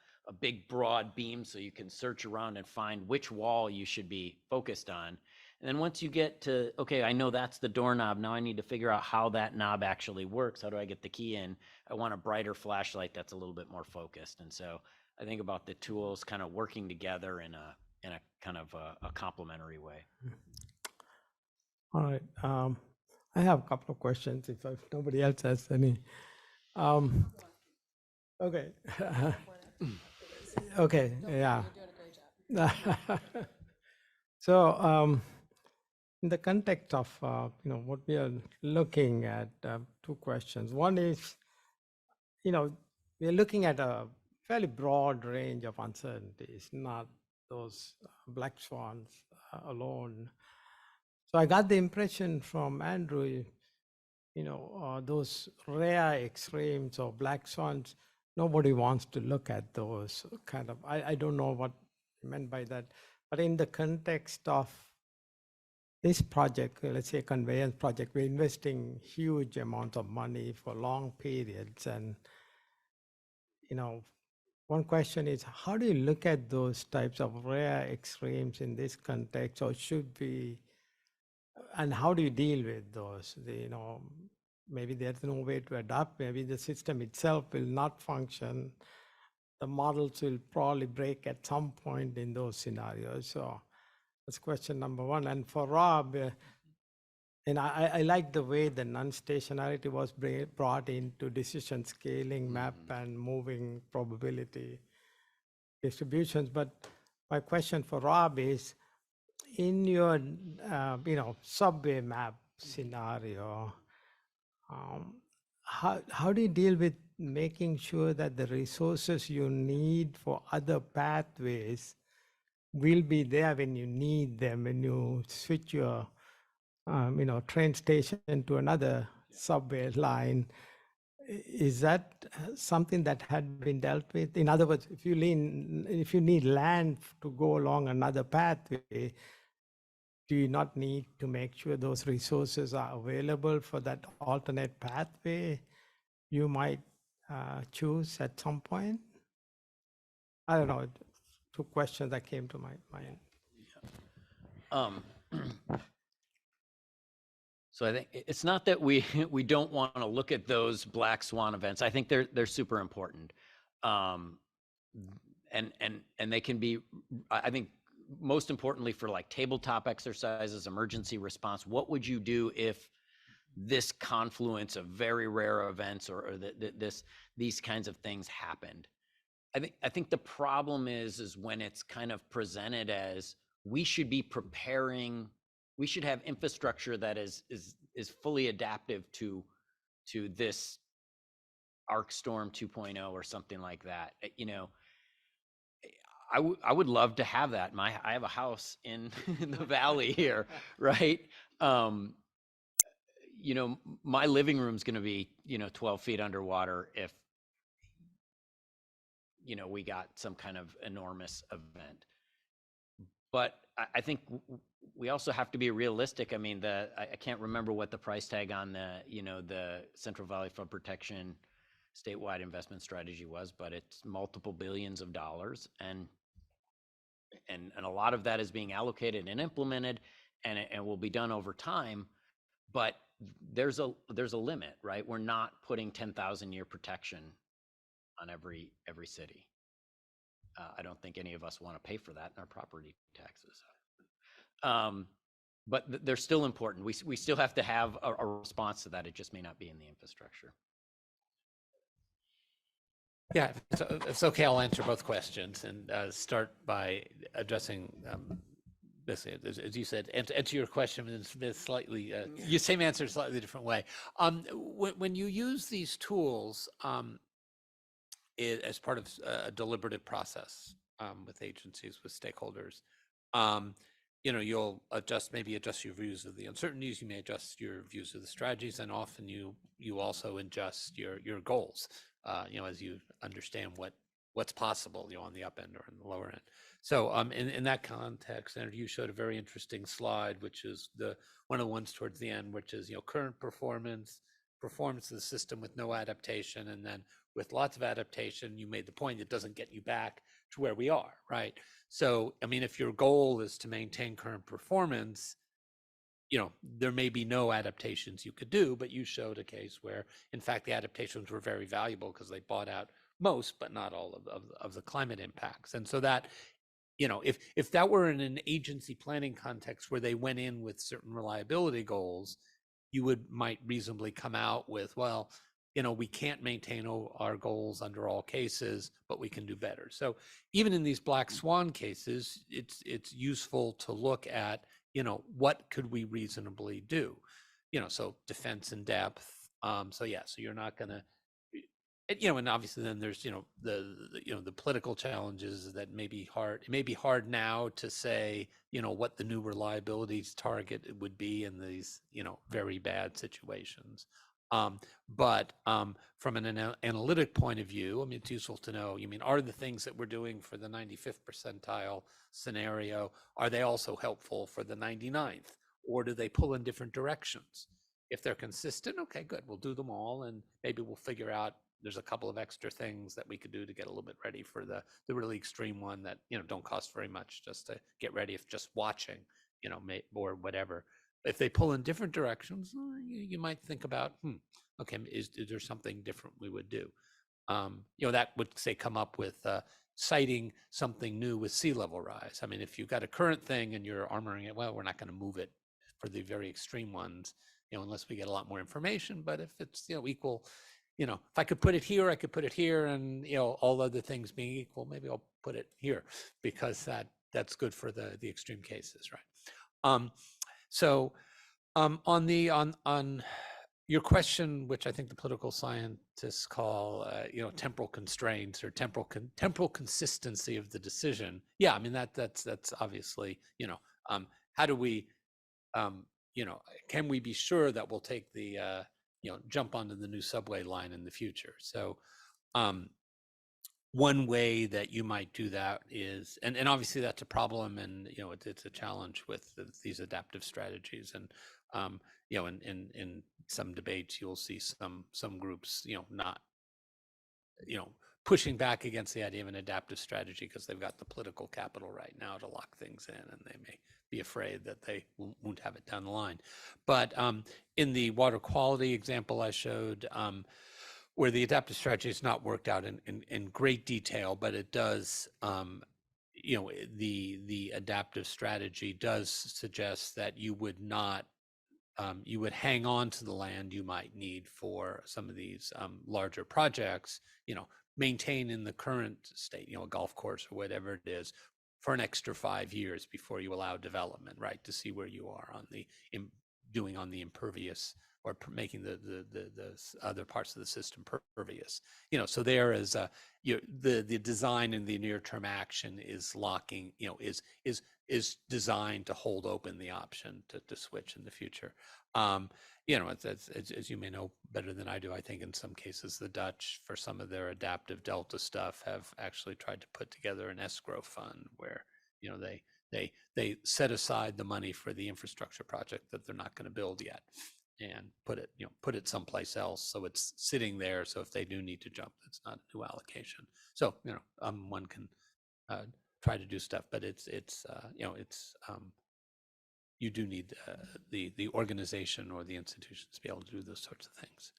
big broad beam, so you can search around and find which wall you should be focused on. And then once you get to, okay, I know that's the doorknob, now I need to figure out how that knob actually works. How do I get the key in? I want a brighter flashlight that's a little bit more focused. And so I think about the tools kind of working together in a kind of a complementary way. All right. I have a couple of questions if nobody else has any. Okay. Okay, yeah. So in the context of what we are looking at, 2 questions. One is, we're looking at a fairly broad range of uncertainties, not those black swans alone. So I got the impression from Andrew, those rare extremes or black swans, nobody wants to look at those kind of, I don't know what you meant by that, but in the context of this project, let's say a conveyance project, we're investing huge amounts of money for long periods. And, one question is, how do you look at those types of rare extremes in this context, or should we, and how do you deal with those? Maybe there's no way to adapt. Maybe the system itself will not function. The models will probably break at some point in those scenarios. So That's question number one. And for Rob, and I like the way the non-stationarity was brought into decision scaling, map, and moving probability distributions. But my question for Rob is, in your subway map scenario, how do you deal with making sure that the resources you need for other pathways will be there when you need them, when you switch your train station to another subway line? Is that something that had been dealt with? In other words, if you need land to go along another pathway, do you not need to make sure those resources are available for that alternate pathway you might choose at some point? I don't know. Two questions that came to my mind. So I think it's not that we don't want to look at those black swan events. I think they're super important, and they can be. I think most importantly for like tabletop exercises, emergency response. What would you do if this confluence of very rare events or these kinds of things happened? I think the problem is when it's kind of presented as we should be preparing. We should have infrastructure that is fully adaptive to this arc storm 2.0 or something like that. I would love to have that. I have a house in the valley here, right? My living room's going to be 12 feet underwater if we got some kind of enormous event. But I think we also have to be realistic. I mean, I can't remember what the price tag on the Central Valley Flood Protection statewide investment strategy was, but it's multiple billions of dollars, and a lot of that is being allocated and implemented, and will be done over time. But there's a limit, right? We're not putting 10,000-year protection on every city. I don't think any of us want to pay for that in our property taxes. But they're still important. We still have to have a response to that. It just may not be in the infrastructure. Yeah, if it's okay, I'll answer both questions and start by addressing basically, as you said, answer your question in slightly, your same answer, slightly different way. When you use these tools as part of a deliberative process with agencies, with stakeholders, you'll maybe adjust your views of the uncertainties. You may adjust your views of the strategies, and often you also adjust your goals. As you understand what's possible, on the up end or in the lower end. So in that context, Andrew, you showed a very interesting slide, which is one of the ones towards the end, which is current performance of the system with no adaptation, and then with lots of adaptation. You made the point it doesn't get you back to where we are, right? So I mean, if your goal is to maintain current performance, there may be no adaptations you could do, but you showed a case where, in fact, the adaptations were very valuable because they bought out most, but not all of the climate impacts. And so that, if that were in an agency planning context where they went in with certain reliability goals, you might reasonably come out with, well, we can't maintain our goals under all cases, but we can do better. So even in these black swan cases, it's useful to look at, what could we reasonably do? So defense in depth. So you're not going to, and obviously then there's, the political challenges that may be hard. It may be hard now to say, what the new reliabilities target would be in these, very bad situations. But from an analytic point of view, I mean, it's useful to know, are the things that we're doing for the 95th percentile scenario, are they also helpful for the 99th? Or do they pull in different directions? If they're consistent, okay, good, we'll do them all, and maybe we'll figure out there's a couple of extra things that we could do to get a little bit ready for the really extreme one that, don't cost very much just to get ready if just watching, or whatever. If they pull in different directions, you might think about, okay, is there something different we would do? That would say come up with, citing something new with sea level rise. I mean, if you've got a current thing and you're armoring it, well, we're not going to move it for the very extreme ones, unless we get a lot more information. But if it's, equal, if I could put it here, I could put it here, and, all other things being equal, maybe I'll put it here because that's good for the extreme cases, right? On your question, which I think the political scientists call, temporal constraints or temporal consistency of the decision. Yeah, I mean that's obviously, how do we, can we be sure that we'll take the, jump onto the new subway line in the future? So, one way that you might do that is, and obviously that's a problem, and it's a challenge with these adaptive strategies, and in some debates you'll see some groups not pushing back against the idea of an adaptive strategy because they've got the political capital right now to lock things in, and they may be afraid that they won't have it down the line. But in the water quality example I showed, where the adaptive strategy is not worked out in great detail, but it does, the adaptive strategy does suggest that you would not, you would hang on to the land you might need for some of these larger projects, maintain in the current state, a golf course or whatever it is, for an extra 5 years before you allow development, right? To see where you are on the doing on the impervious, or making the other parts of the system pervious. So there is the design in the near term action is locking, is designed to hold open the option to switch in the future. As you may know better than I do, I think in some cases the Dutch, for some of their adaptive Delta stuff, have actually tried to put together an escrow fund where they set aside the money for the infrastructure project that they're not going to build yet, and put it someplace else, so it's sitting there. So if they do need to jump, it's not a new allocation. So one can try to do stuff, but you do need the organization or the institutions to be able to do those sorts of things.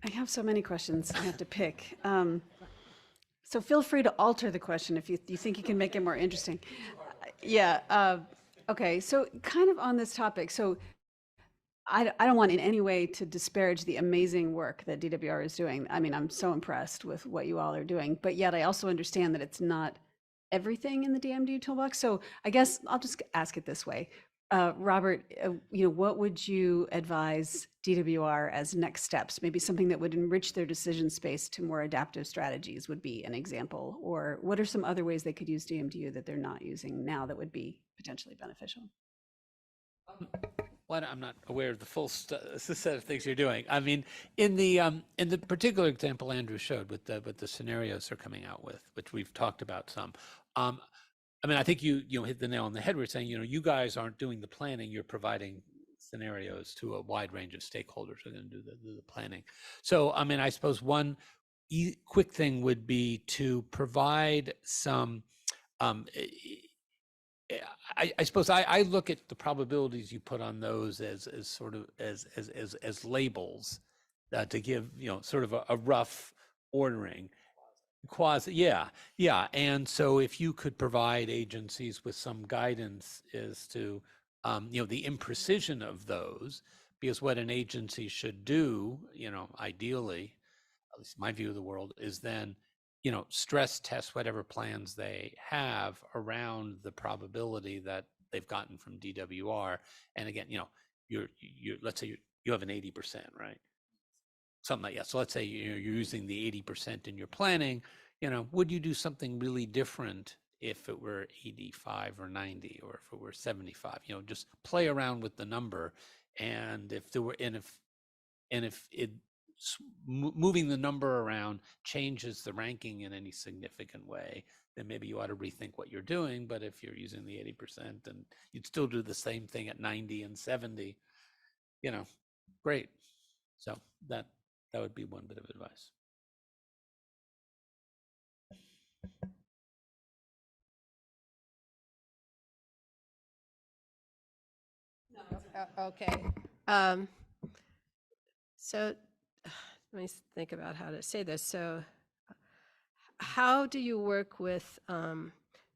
I have so many questions I have to pick. So feel free to alter the question if you think you can make it more interesting. Yeah. Okay. So kind of on this topic. So I don't want in any way to disparage the amazing work that DWR is doing. I mean, I'm so impressed with what you all are doing, but yet I also understand that it's not everything in the DMD toolbox. So I guess I'll just ask it this way. Robert, what would you advise DWR as next steps? Maybe something that would enrich their decision space to more adaptive strategies would be an example. Or what are some other ways they could use DMDU that they're not using now that would be potentially beneficial? Well, I'm not aware of the full set of things you're doing. I mean, in the particular example Andrew showed with the scenarios they're coming out with, which we've talked about some. I mean, I think you hit the nail on the head. We're saying, you guys aren't doing the planning, you're providing scenarios to a wide range of stakeholders who are going to do the planning. So, I mean, I suppose one quick thing would be to provide some, I suppose I look at the probabilities you put on those as sort of as labels to give, sort of a rough ordering. Yeah. And so if you could provide agencies with some guidance as to, the imprecision of those, because what an agency should do, ideally, at least my view of the world, is then, stress test whatever plans they have around the probability that they've gotten from DWR. And again, you're let's say you have an 80%, right? Something like that. So let's say you're using the 80% in your planning, would you do something really different if it were 85 or 90, or if it were 75? Just play around with the number. And if there were, and if it moving the number around changes the ranking in any significant way, then maybe you ought to rethink what you're doing. But if you're using the 80% and you'd still do the same thing at 90 and 70, great. So that would be one bit of advice. Okay. So let me think about how to say this. So how do you work with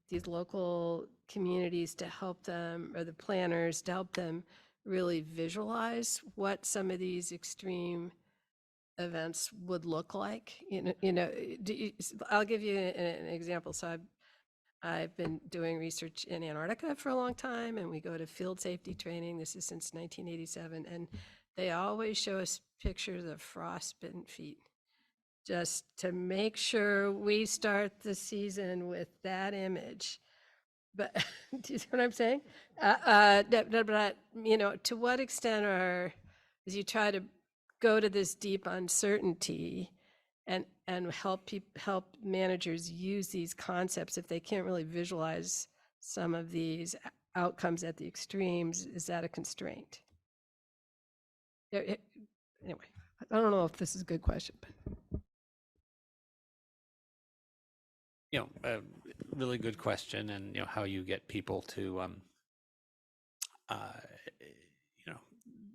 these local communities to help them, or the planners to help them really visualize what some of these extreme events would look like? I'll give you an example. So I've been doing research in Antarctica for a long time, and we go to field safety training. This is since 1987, and they always show us pictures of frostbitten feet, just to make sure we start the season with that image. But do you see what I'm saying? But to what extent as you try to go to this deep uncertainty and help managers use these concepts, if they can't really visualize some of these outcomes at the extremes, is that a constraint? Anyway, I don't know if this is a good question, but. Really good question, and how you get people to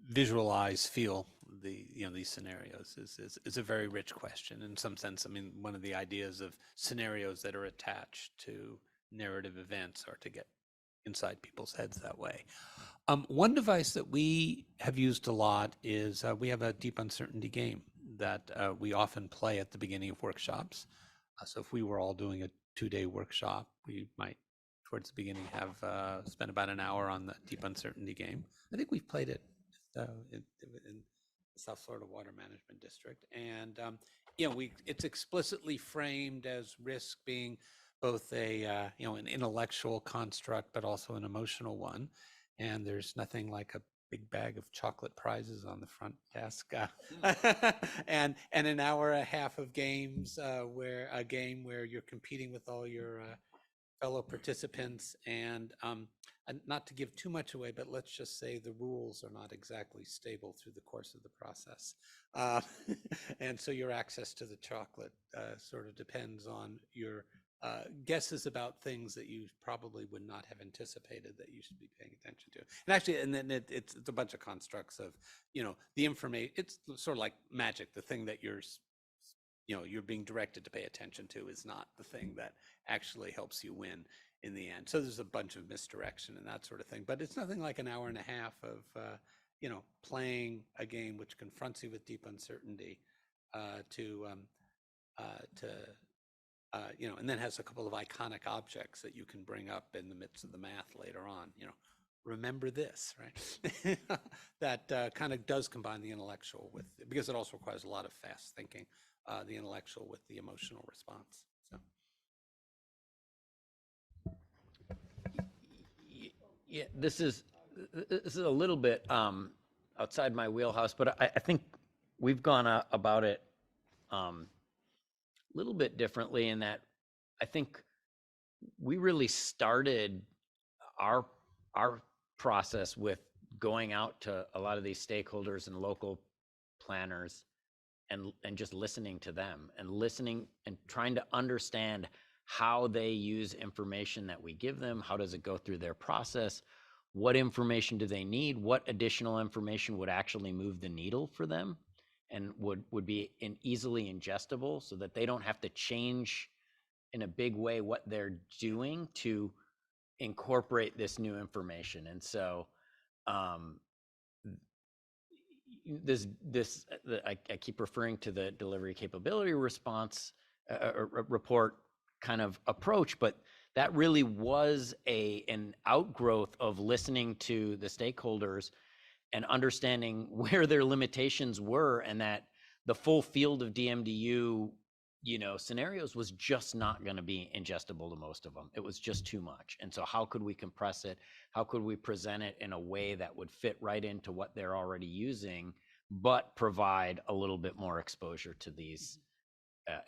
visualize, feel these scenarios is a very rich question. In some sense, I mean, one of the ideas of scenarios that are attached to narrative events are to get inside people's heads that way. One device that we have used a lot is we have a deep uncertainty game that we often play at the beginning of workshops. So if we were all doing a 2-day workshop, we might, towards the beginning, have spent about an hour on the deep uncertainty game. I think we've played it in the South Florida Water Management District, and it's explicitly framed as risk being both an intellectual construct, but also an emotional one. And there's nothing like a big bag of chocolate prizes on the front desk, and an hour and a half of games where you're competing with all your fellow participants, and not to give too much away, but let's just say the rules are not exactly stable through the course of the process, and so your access to the chocolate sort of depends on your guesses about things that you probably would not have anticipated that you should be paying attention to. And actually, and then it's a bunch of constructs of, the information. It's sort of like magic. The thing that you're being directed to pay attention to is not the thing that actually helps you win in the end. So there's a bunch of misdirection and that sort of thing. But it's nothing like an hour and a half of, playing a game which confronts you with deep uncertainty and then has a couple of iconic objects that you can bring up in the midst of the math later on. Remember this, right? That kind of does combine the intellectual with, because it also requires a lot of fast thinking, the intellectual with the emotional response. So. Yeah, this is a little bit outside my wheelhouse, but I think we've gone about it a little bit differently in that I think we really started our process with going out to a lot of these stakeholders and local planners and just listening to them and listening and trying to understand how they use information that we give them. How does it go through their process? What information do they need? What additional information would actually move the needle for them and would be easily ingestible, so that they don't have to change in a big way what they're doing to incorporate this new information. And so I keep referring to the delivery capability response report kind of approach, but that really was an outgrowth of listening to the stakeholders and understanding where their limitations were, and that the full field of DMDU scenarios was just not going to be ingestible to most of them. It was just too much. And so how could we compress it? How could we present it in a way that would fit right into what they're already using, but provide a little bit more exposure to these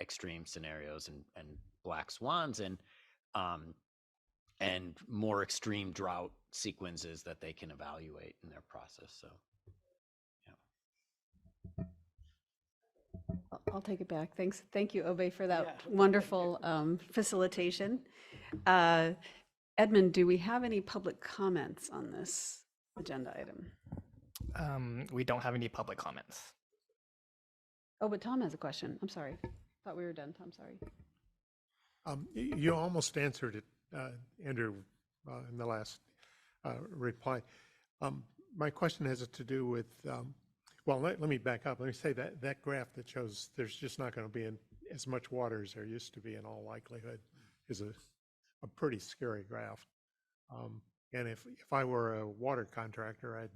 extreme scenarios and black swans and more extreme drought sequences that they can evaluate in their process. So, yeah. I'll take it back. Thanks. Thank you, Obe, for that wonderful facilitation. Edmund, do we have any public comments on this agenda item? We don't have any public comments. Oh, but Tom has a question. I'm sorry. Thought we were done. Tom, sorry. You almost answered it, Andrew, in the last reply. My question has to do with, well, let me back up. Let me say that graph that shows there's just not going to be as much water as there used to be in all likelihood is a pretty scary graph. And if I were a water contractor,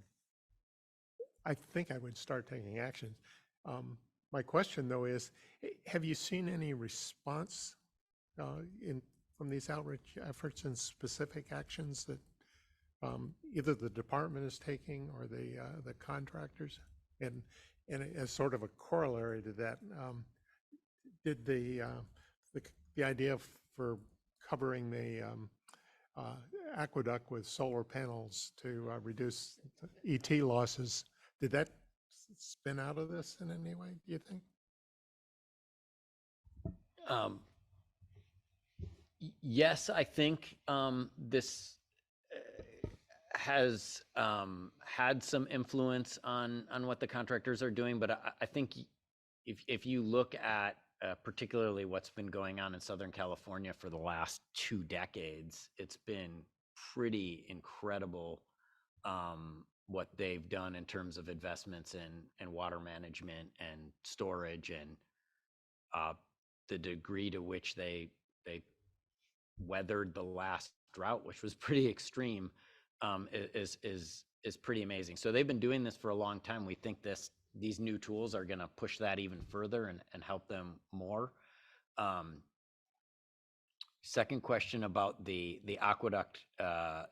I think I would start taking actions. My question, though, is, have you seen any response from these outreach efforts and specific actions that either the department is taking or the contractors? And as sort of a corollary to that, did the idea for covering the aqueduct with solar panels to reduce ET losses, did that spin out of this in any way, do you think? Yes, I think this has had some influence on what the contractors are doing, but I think if you look at particularly what's been going on in Southern California for the last 2 decades, it's been pretty incredible what they've done in terms of investments in water management and storage, and the degree to which they weathered the last drought, which was pretty extreme, is pretty amazing. So they've been doing this for a long time. We think these new tools are going to push that even further and help them more. Second question about the aqueduct.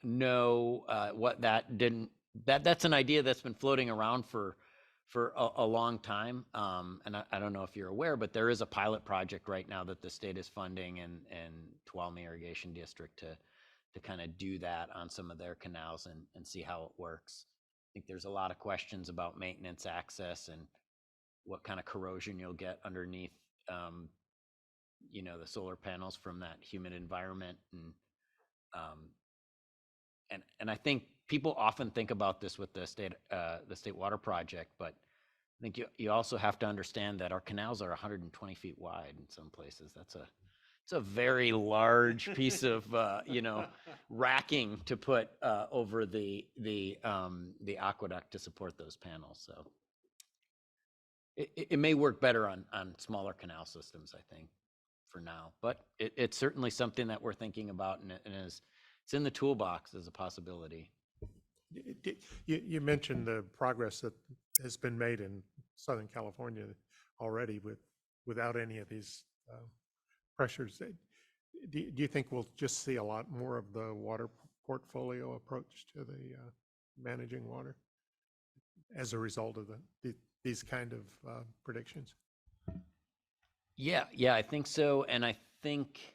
No, what that didn't. That's an idea that's been floating around for a long time. And I don't know if you're aware, but there is a pilot project right now that the state is funding in Tuolumne Irrigation District to kind of do that on some of their canals and see how it works. I think there's a lot of questions about maintenance, access, and what kind of corrosion you'll get underneath, the solar panels from that humid environment. And I think people often think about this with the state water project, but I think you also have to understand that our canals are 120 feet wide in some places. It's a very large piece of racking to put over the aqueduct to support those panels. So it may work better on smaller canal systems, I think, for now. But it's certainly something that we're thinking about, and it's in the toolbox as a possibility. You mentioned the progress that has been made in Southern California already without any of these pressures. Do you think we'll just see a lot more of the water portfolio approach to the managing water as a result of these kind of predictions? Yeah, I think so. And I think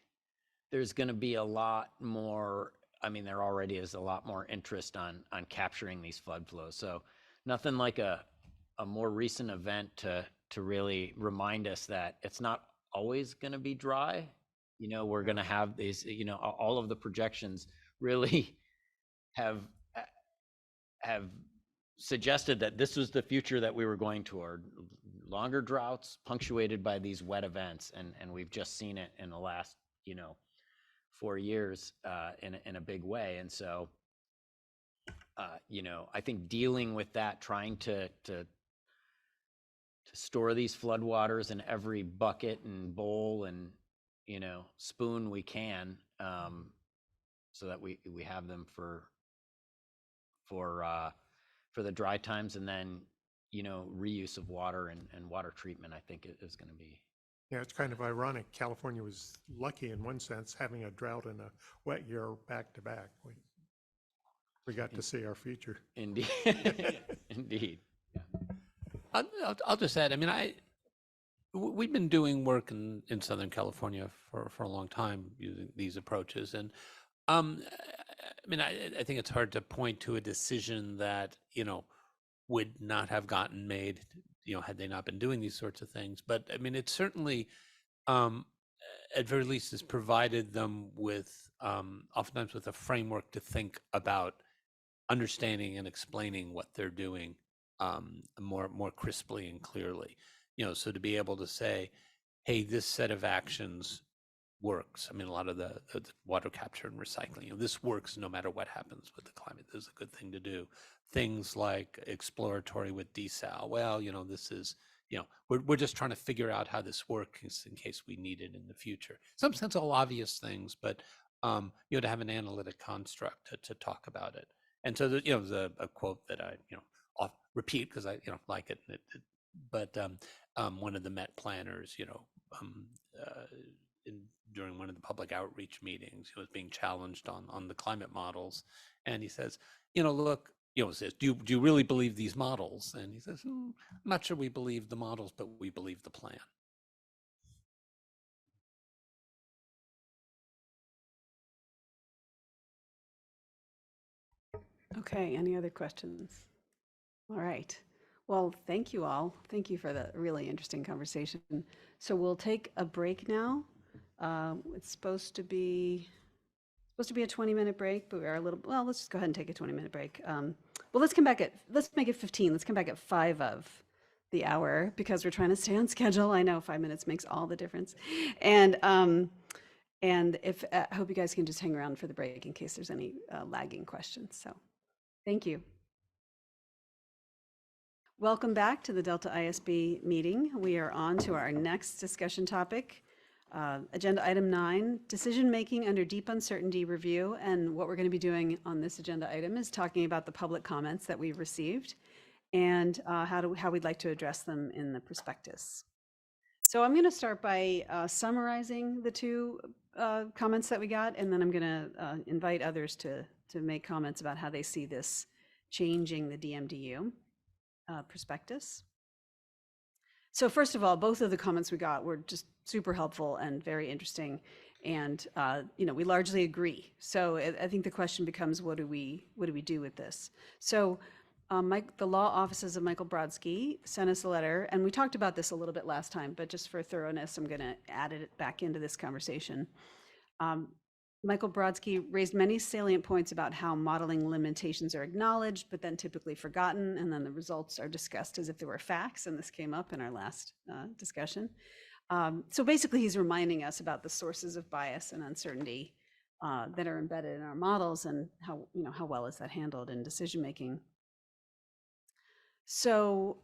there's going to be a lot more. I mean, there already is a lot more interest on capturing these flood flows. So nothing like a more recent event to really remind us that it's not always going to be dry. We're going to have these, all of the projections really have suggested that this was the future that we were going toward. Longer droughts punctuated by these wet events. And we've just seen it in the last, 4 years in a big way. And so, I think dealing with that, trying to store these floodwaters in every bucket and bowl and, spoon we can, so that we have them for the dry times, and then, reuse of water and water treatment, I think is going to be. Yeah, it's kind of ironic. California was lucky in one sense, having a drought and a wet year back to back. We got to see our future. Indeed. Indeed. Yeah. I'll just add, I mean, we've been doing work in Southern California for a long time using these approaches. And I mean, I think it's hard to point to a decision that, would not have gotten made, had they not been doing these sorts of things. But I mean, it certainly, at very least, has provided them with, oftentimes with a framework to think about understanding and explaining what they're doing more crisply and clearly. So to be able to say, hey, this set of actions works. I mean, a lot of the water capture and recycling, this works no matter what happens with the climate. This is a good thing to do. Things like exploratory with desal. Well, this is, we're just trying to figure out how this works in case we need it in the future. In some sense, all obvious things, but to have an analytic construct to talk about it. And so, there's a quote that I, repeat because I, like it. But one of the Met planners, during one of the public outreach meetings, he was being challenged on the climate models, and he says, look, says, do you really believe these models? And he says, I'm not sure we believe the models, but we believe the plan. Okay, any other questions? All right. Well, thank you all. Thank you for the really interesting conversation. So we'll take a break now. It's supposed to be a 20-minute break, but we are a little, well, let's just go ahead and take a 20-minute break. Well, let's make it 15. Let's come back at 5 of the hour because we're trying to stay on schedule. I know 5 minutes makes all the difference. And if, I hope you guys can just hang around for the break in case there's any lagging questions. So thank you. Welcome back to the Delta ISB meeting. We are on to our next discussion topic. Agenda item 9, decision-making under deep uncertainty review. And what we're going to be doing on this agenda item is talking about the public comments that we've received and how we'd like to address them in the prospectus. So I'm going to start by summarizing the 2 comments that we got, and then I'm going to invite others to make comments about how they see this changing the DMDU prospectus. So first of all, both of the comments we got were just super helpful and very interesting, and we largely agree. So I think the question becomes, what do we do with this? So the law offices of Michael Brodsky sent us a letter, and we talked about this a little bit last time, but just for thoroughness, I'm going to add it back into this conversation. Michael Brodsky raised many salient points about how modeling limitations are acknowledged, but then typically forgotten, and then the results are discussed as if they were facts, and this came up in our last discussion. So basically, he's reminding us about the sources of bias and uncertainty that are embedded in our models, and how well is that handled in decision making. So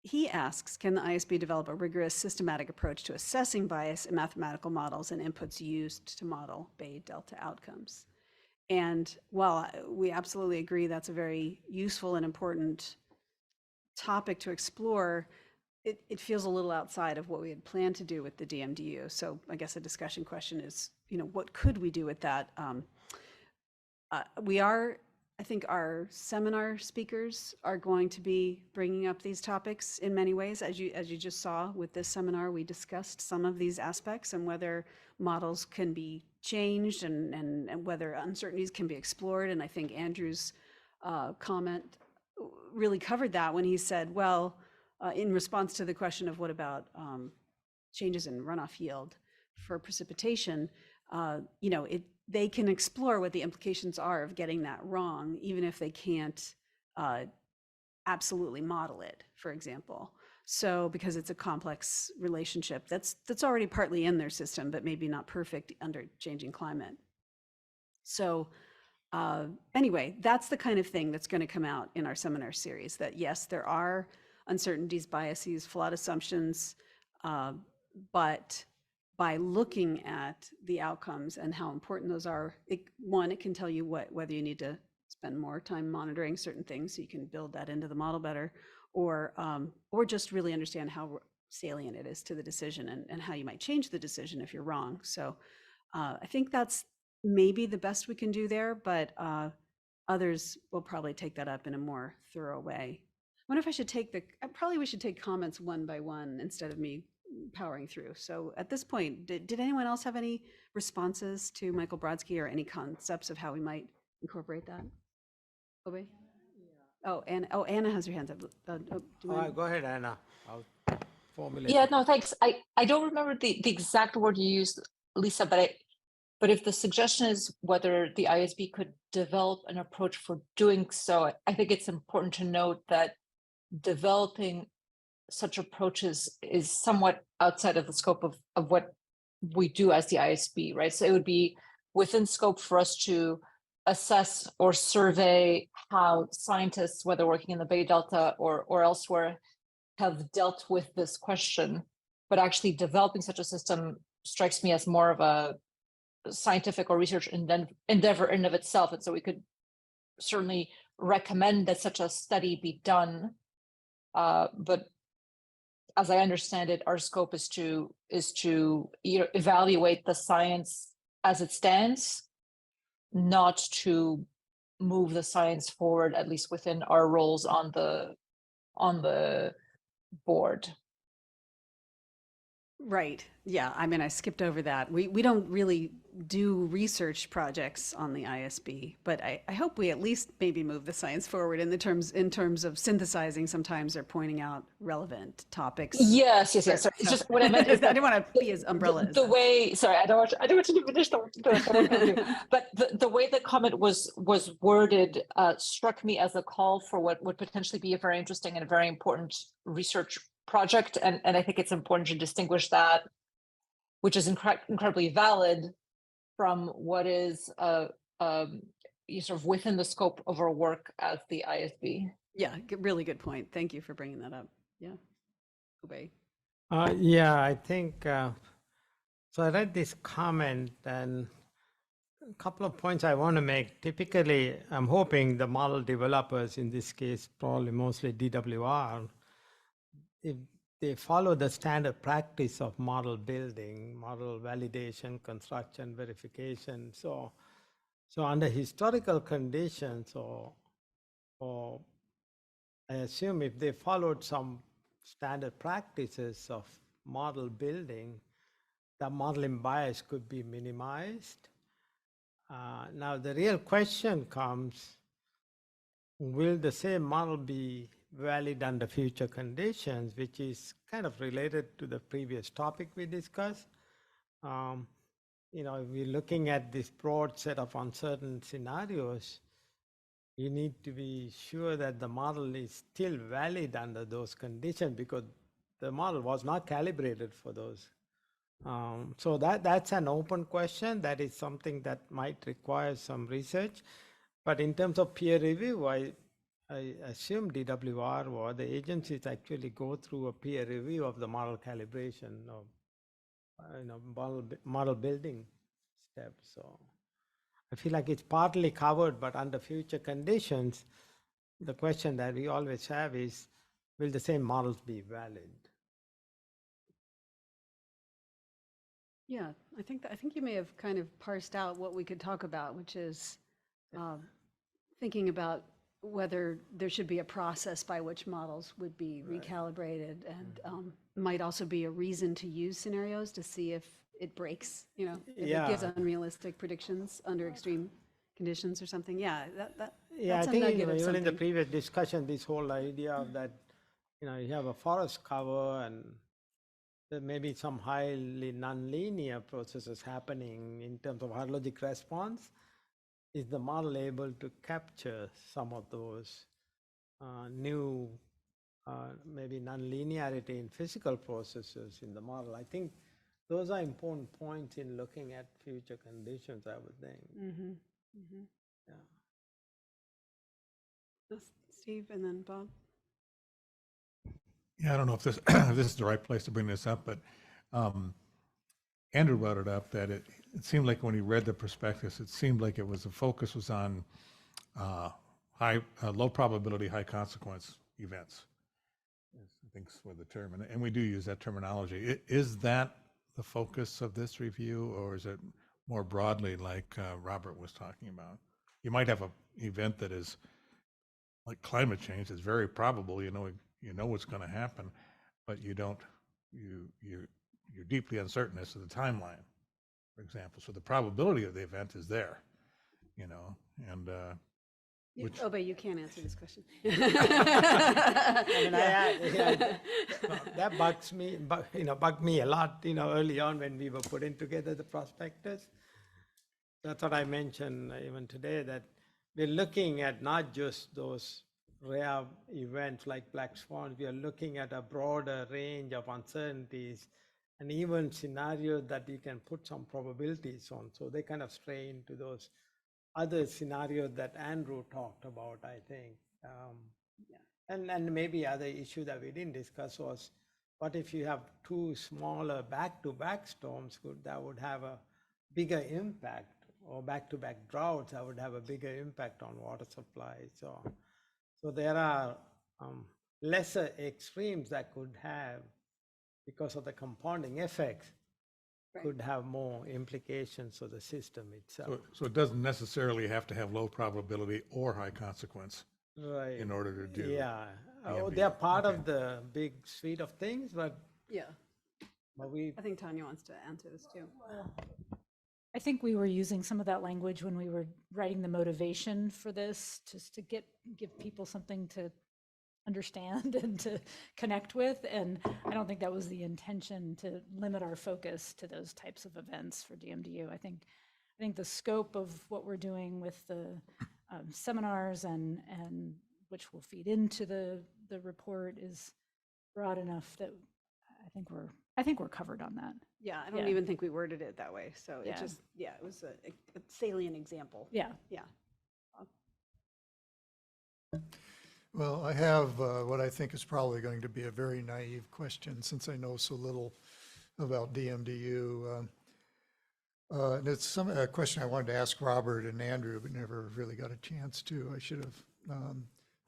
he asks, can the ISB develop a rigorous systematic approach to assessing bias in mathematical models and inputs used to model Bay Delta outcomes? And while we absolutely agree that's a very useful and important topic to explore, it feels a little outside of what we had planned to do with the DMDU. So I guess a discussion question is, what could we do with that? I think our seminar speakers are going to be bringing up these topics in many ways. As you just saw with this seminar, we discussed some of these aspects and whether models can be changed and whether uncertainties can be explored. And I think Andrew's comment really covered that when he said, well, in response to the question of what about changes in runoff yield for precipitation, they can explore what the implications are of getting that wrong, even if they can't absolutely model it, for example. So because it's a complex relationship that's already partly in their system, but maybe not perfect under changing climate. So anyway, that's the kind of thing that's going to come out in our seminar series, that yes, there are uncertainties, biases, flawed assumptions, but by looking at the outcomes and how important those are, it can tell you whether you need to spend more time monitoring certain things so you can build that into the model better, or just really understand how salient it is to the decision and how you might change the decision if you're wrong. So I think that's maybe the best we can do there, but others will probably take that up in a more thorough way. I wonder if I should we should take comments one by one instead of me powering through. So at this point, did anyone else have any responses to Michael Brodsky or any concepts of how we might incorporate that? Obe? Oh, Anna has her hands up. Go ahead, Anna. I'll formulate. Yeah, no, thanks. I don't remember the exact word you used, Lisa, but if the suggestion is whether the ISB could develop an approach for doing so, I think it's important to note that developing such approaches is somewhat outside of the scope of what we do as the ISB, right? So it would be within scope for us to assess or survey how scientists, whether working in the Bay Delta or elsewhere, have dealt with this question. But actually developing such a system strikes me as more of a scientific or research endeavor in of itself. And so we could certainly recommend that such a study be done. But as I understand it, our scope is to evaluate the science as it stands, not to move the science forward, at least within our roles on the board. Right. Yeah. I mean, I skipped over that. We don't really do research projects on the ISB, but I hope we at least maybe move the science forward in terms of synthesizing sometimes or pointing out relevant topics. Yes. Sorry. It's just what I meant is I that didn't want to be as umbrella. The way, sorry, I don't want you to finish but the way the comment was worded struck me as a call for what would potentially be a very interesting and a very important research project, and I think it's important to distinguish that, which is incredibly valid, from what is sort of within the scope of our work as the ISB. Yeah, really good point. Thank you for bringing that up. Yeah, Ube. Yeah, I think, so I read this comment and a couple of points I want to make. Typically, I'm hoping the model developers, in this case, probably mostly DWR, if they follow the standard practice of model building, model validation, construction, verification. So under historical conditions, or I assume if they followed some standard practices of model building, the modeling bias could be minimized. Now the real question comes, will the same model be valid under future conditions, which is kind of related to the previous topic we discussed. If we're looking at this broad set of uncertain scenarios, you need to be sure that the model is still valid under those conditions, because the model was not calibrated for those. So that's an open question. That is something that might require some research. But in terms of peer review, I assume DWR or the agencies actually go through a peer review of the model calibration of model building steps. So I feel like it's partly covered, but under future conditions, the question that we always have is, will the same models be valid? Yeah, I think you may have kind of parsed out what we could talk about, which is thinking about whether there should be a process by which models would be recalibrated, and might also be a reason to use scenarios to see if it breaks, if it gives unrealistic predictions under extreme conditions or something. Yeah, I think even in the previous discussion, this whole idea of that, you have a forest cover and there may be some highly nonlinear processes happening in terms of hydrologic response. Is the model able to capture some of those new maybe nonlinearity in physical processes in the model? I think those are important points in looking at future conditions, I would think. Mm-hmm. Mm-hmm. Yeah. Steve, and then Bob. Yeah, I don't know if this if this is the right place to bring this up, but Andrew brought it up that it seemed like when he read the prospectus, it seemed like the focus was on low probability, high consequence events. I think is what the term, and we do use that terminology. Is that the focus of this review, or is it more broadly like Robert was talking about? You might have an event that is like climate change. It's very probable, you know what's going to happen, but you're deeply uncertain as to the timeline, for example. So the probability of the event is there, and but you can't answer this question. That bugs me, bugged me a lot, early on when we were putting together the prospectus. That's what I mentioned even today, that we're looking at not just those rare events like black swans. We are looking at a broader range of uncertainties and even scenarios that you can put some probabilities on. So they kind of stray into those other scenarios that Andrew talked about, I think. And maybe other issue that we didn't discuss was, what if you have two smaller back-to-back storms that would have a bigger impact, or back-to-back droughts that would have a bigger impact on water supply. So there are lesser extremes that could have, because of the compounding effects, could have more implications for the system itself. So it doesn't necessarily have to have low probability or high consequence Right. in order to do. Yeah. DMDU. They're part of the big suite of things, but Yeah. we. I think Tanya wants to answer this too. I think we were using some of that language when we were writing the motivation for this, just to give people something to understand and to connect with. And I don't think that was the intention, to limit our focus to those types of events for DMDU. I think the scope of what we're doing with the seminars and which will feed into the report is broad enough that I think we're covered on that. Yeah, I don't even think we worded it that way. So it Yeah. just, it was a salient example. Yeah. Yeah. Well, I have what I think is probably going to be a very naive question, since I know so little about DMDU. And it's a question I wanted to ask Robert and Andrew, but never really got a chance to. I should have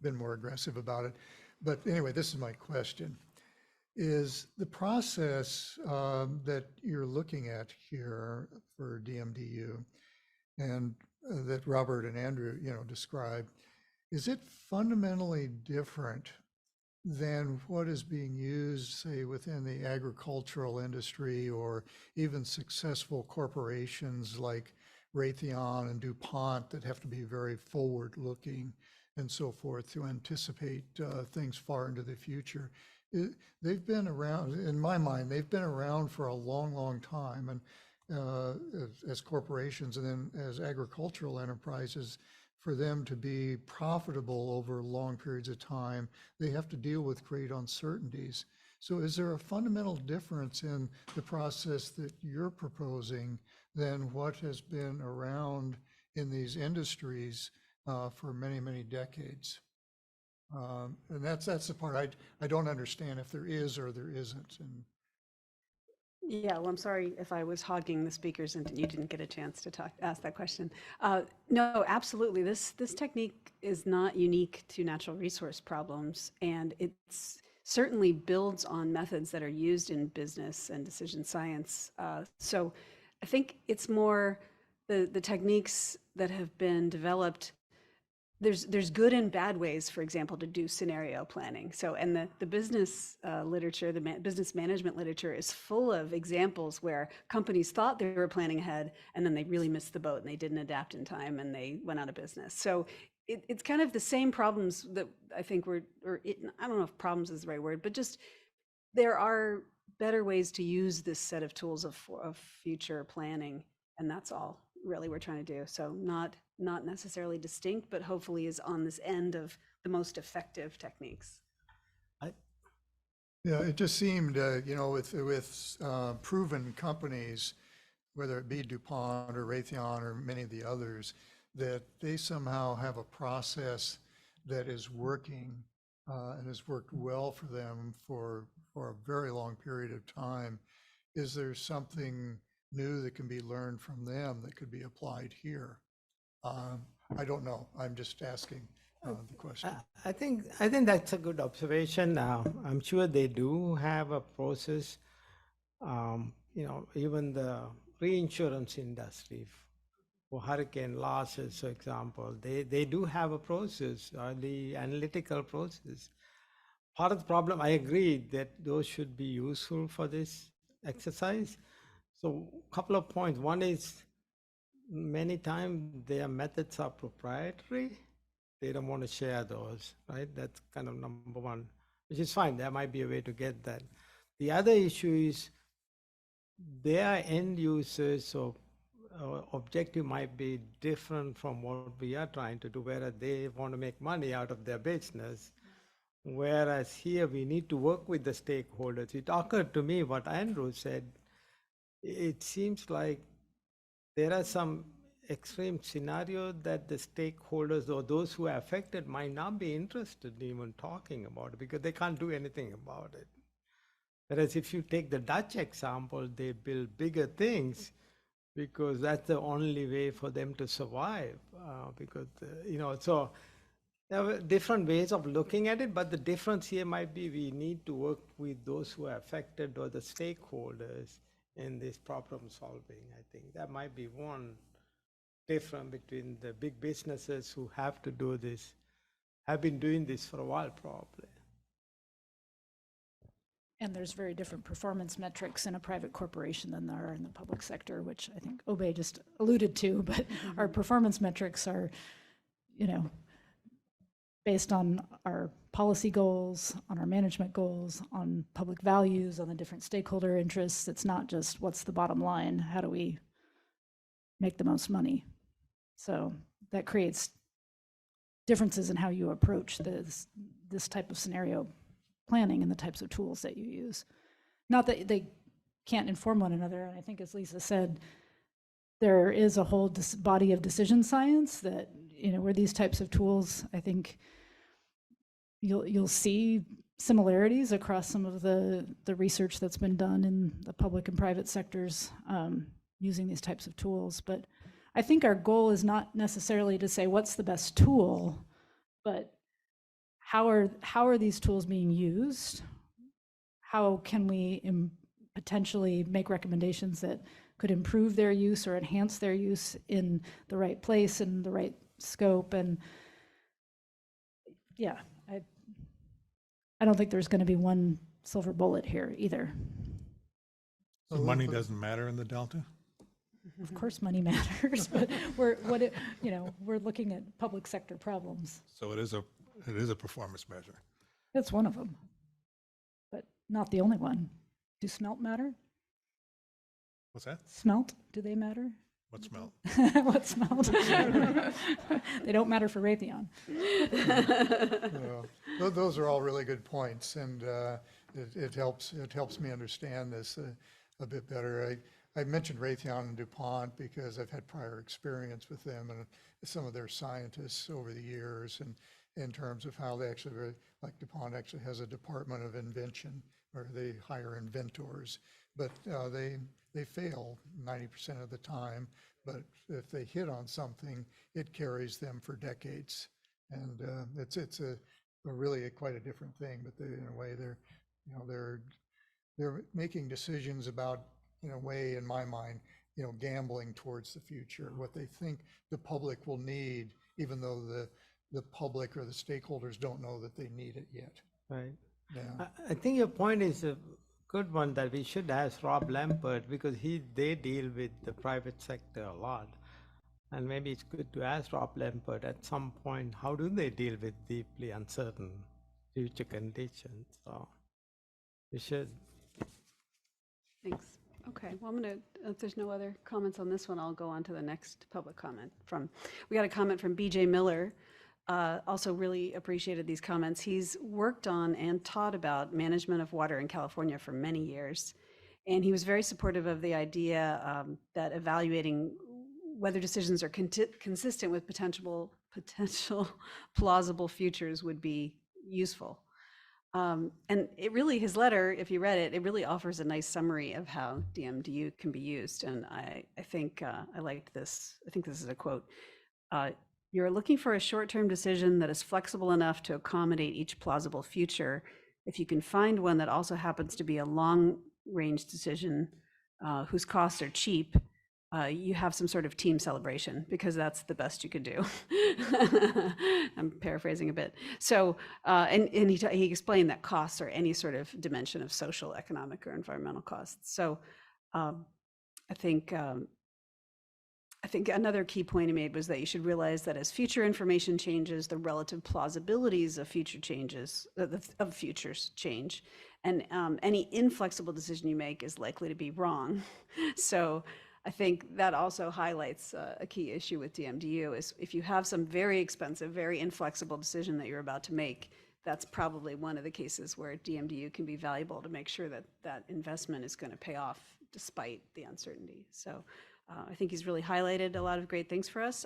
been more aggressive about it. But anyway, this is my question. Is the process that you're looking at here for DMDU, and that Robert and Andrew, described, is it fundamentally different than what is being used, say, within the agricultural industry, or even successful corporations like Raytheon and DuPont that have to be very forward-looking and so forth to anticipate things far into the future? They've been around, in my mind, they've been around for a long, long time, and as corporations, and then as agricultural enterprises, for them to be profitable over long periods of time, they have to deal with great uncertainties. So is there a fundamental difference in the process that you're proposing than what has been around in these industries for many, many decades? And that's the part I don't understand, if there is or there isn't. And Yeah, well, I'm sorry if I was hogging the speakers and you didn't get a chance to ask that question. No, absolutely. This technique is not unique to natural resource problems, and it's certainly builds on methods that are used in business and decision science. So I think it's more the techniques that have been developed. There's good and bad ways, for example, to do scenario planning. So, and the business literature, the business management literature is full of examples where companies thought they were planning ahead, and then they really missed the boat and they didn't adapt in time and they went out of business. So it's kind of the same problems that I think I don't know if problems is the right word, but just there are better ways to use this set of tools of future planning, and that's all really we're trying to do. So not necessarily distinct, but hopefully is on this end of the most effective techniques. yeah, it just seemed, with proven companies, whether it be DuPont or Raytheon or many of the others, that they somehow have a process that is working and has worked well for them for a very long period of time. Is there something new that can be learned from them that could be applied here? I don't know. I'm just asking the question. I think that's a good observation. I'm sure they do have a process. Even the reinsurance industry for hurricane losses, for example, they do have a process, the analytical process. Part of the problem, I agree that those should be useful for this exercise. So a couple of points. One is, many times their methods are proprietary. They don't want to share those, right? That's kind of number one, which is fine. There might be a way to get that. The other issue is their end users or objective might be different from what we are trying to do, whereas they want to make money out of their business. Whereas here we need to work with the stakeholders. It occurred to me what Andrew said. It seems like there are some extreme scenarios that the stakeholders or those who are affected might not be interested in even talking about it because they can't do anything about it. Whereas if you take the Dutch example, they build bigger things because that's the only way for them to survive. So there are different ways of looking at it, but the difference here might be we need to work with those who are affected or the stakeholders in this problem solving. I think that might be one difference between the big businesses who have to do this, have been doing this for a while probably. And there's very different performance metrics in a private corporation than there are in the public sector, which I think Obey just alluded to, but our performance metrics are, based on our policy goals, on our management goals, on public values, on the different stakeholder interests. It's not just what's the bottom line, how do we make the most money? So that creates differences in how you approach this type of scenario planning and the types of tools that you use. Not that they can't inform one another, and I think as Lisa said, there is a whole body of decision science that, where these types of tools, I think you'll see similarities across some of the research that's been done in the public and private sectors using these types of tools. But I think our goal is not necessarily to say what's the best tool, but how are these tools being used? How can we potentially make recommendations that could improve their use or enhance their use in the right place and the right scope? And yeah, I don't think there's going to be one silver bullet here either. So money doesn't matter in the Delta? Of course money matters, but we're looking at public sector problems. So it is a performance measure. That's one of them, but not the only one. Do smelt matter? What's that? Smelt, do they matter? What smelt? What smelt? They don't matter for Raytheon. Those are all really good points, and it helps me understand this a bit better. I mentioned Raytheon and DuPont because I've had prior experience with them and some of their scientists over the years, and in terms of how they actually, like DuPont actually has a department of invention where they hire inventors, but they fail 90% of the time. But if they hit on something, it carries them for decades, and it's really quite a different thing. But in a way, they're making decisions about, in a way, in my mind, gambling towards the future, what they think the public will need, even though the public or the stakeholders don't know that they need it yet. Right. Yeah. I think your point is a good one that we should ask Rob Lampert because they deal with the private sector a lot. And maybe it's good to ask Rob Lampert at some point, how do they deal with deeply uncertain future conditions? So we should. Thanks. Okay, well, if there's no other comments on this one, I'll go on to the next public comment. We got a comment from BJ Miller. Also really appreciated these comments. He's worked on and taught about management of water in California for many years. And he was very supportive of the idea that evaluating whether decisions are consistent with potential plausible futures would be useful. And it really, his letter, if you read it, it really offers a nice summary of how DMDU can be used. And I think I liked this. I think this is a quote. You're looking for a short-term decision that is flexible enough to accommodate each plausible future. If you can find one that also happens to be a long-range decision whose costs are cheap, you have some sort of team celebration because that's the best you could do. I'm paraphrasing a bit. So, and he explained that costs are any sort of dimension of social, economic, or environmental costs. So I think another key point he made was that you should realize that as future information changes, the relative plausibilities of future changes, of futures change, and any inflexible decision you make is likely to be wrong. So I think that also highlights a key issue with DMDU is if you have some very expensive, very inflexible decision that you're about to make, that's probably one of the cases where DMDU can be valuable to make sure that that investment is going to pay off despite the uncertainty. So I think he's really highlighted a lot of great things for us.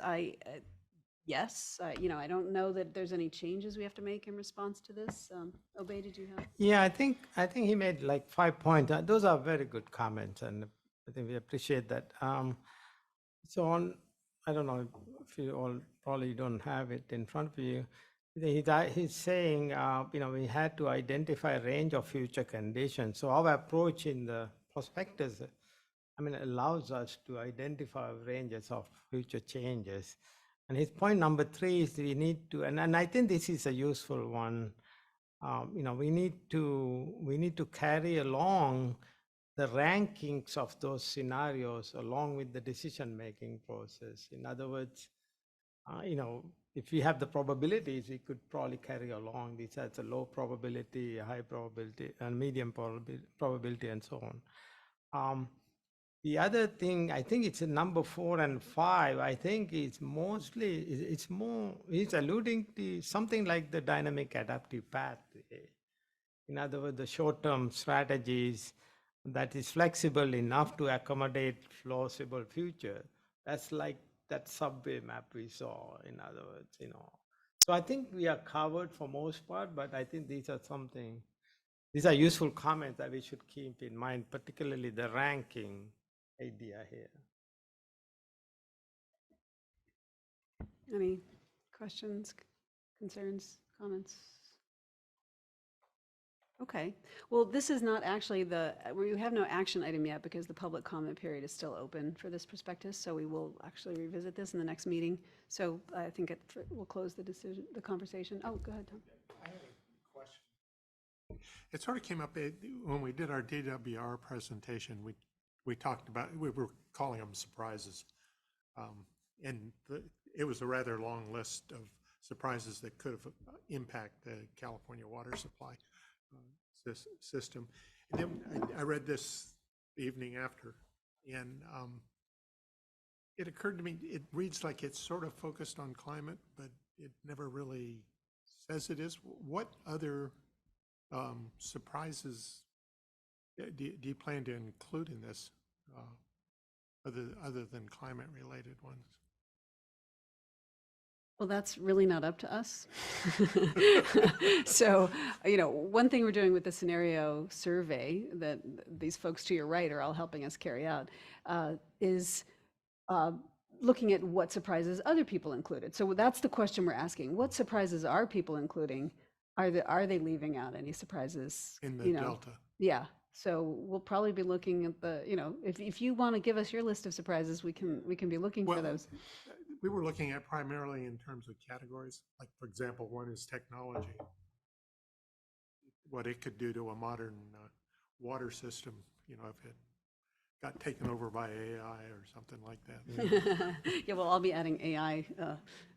Yes, I don't know that there's any changes we have to make in response to this. Obey, did you have? Yeah, I think he made like 5 points. Those are very good comments, and I think we appreciate that. So on, I don't know if you all probably don't have it in front of you. He's saying, we had to identify a range of future conditions. So our approach in the prospectus, allows us to identify ranges of future changes. And his point number 3 is we need to, and I think this is a useful one. We need to carry along the rankings of those scenarios along with the decision-making process. In other words, if we have the probabilities, we could probably carry along these as a low probability, high probability, and medium probability, and so on. The other thing, I think it's in number 4 and 5, I think it's alluding to something like the dynamic adaptive pathway. In other words, the short-term strategies that is flexible enough to accommodate plausible future. That's like that subway map we saw, in other words, So I think we are covered for most part, but I think these are useful comments that we should keep in mind, particularly the ranking idea here. Any questions, concerns, comments? Okay. Well, this is not actually we have no action item yet because the public comment period is still open for this prospectus. So we will actually revisit this in the next meeting. So I think we'll close the conversation. Oh, go ahead, Tom. I have a question. It sort of came up when we did our DWR presentation. We talked about, we were calling them surprises. And it was a rather long list of surprises that could have impacted the California water supply system. And then I read this the evening after, and it occurred to me, it reads like it's sort of focused on climate, but it never really says it is. What other surprises do you plan to include in this, other than climate-related ones? Well, that's really not up to us. So, one thing we're doing with the scenario survey that these folks to your right are all helping us carry out is looking at what surprises other people included. So that's the question we're asking. What surprises are people including? Are they leaving out any surprises? In the Delta. Yeah. So we'll probably be looking at if you want to give us your list of surprises, we can be looking for those. We were looking at primarily in terms of categories. Like, for example, one is technology. What it could do to a modern water system, if it got taken over by AI or something like that. Yeah, well, I'll be adding AI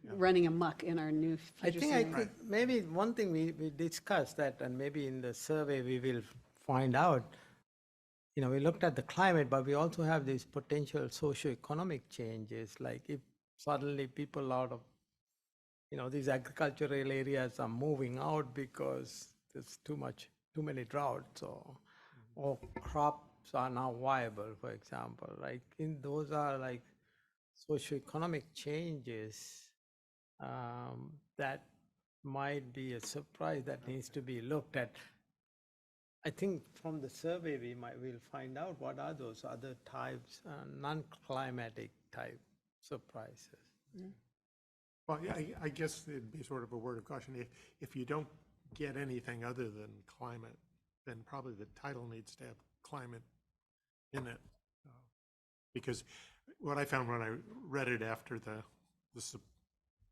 running amok in our new future. I think maybe one thing we discussed that, and maybe in the survey we will find out, we looked at the climate, but we also have these potential socioeconomic changes, like if suddenly people out of, these agricultural areas are moving out because there's too many droughts, or crops are now viable, for example, right? Those are like socioeconomic changes that might be a surprise that needs to be looked at. I think from the survey we'll find out what are those other types, non-climatic type surprises. Yeah. Well, yeah, I guess it'd be sort of a word of caution. If you don't get anything other than climate, then probably the title needs to have climate in it. Because what I found when I read it after the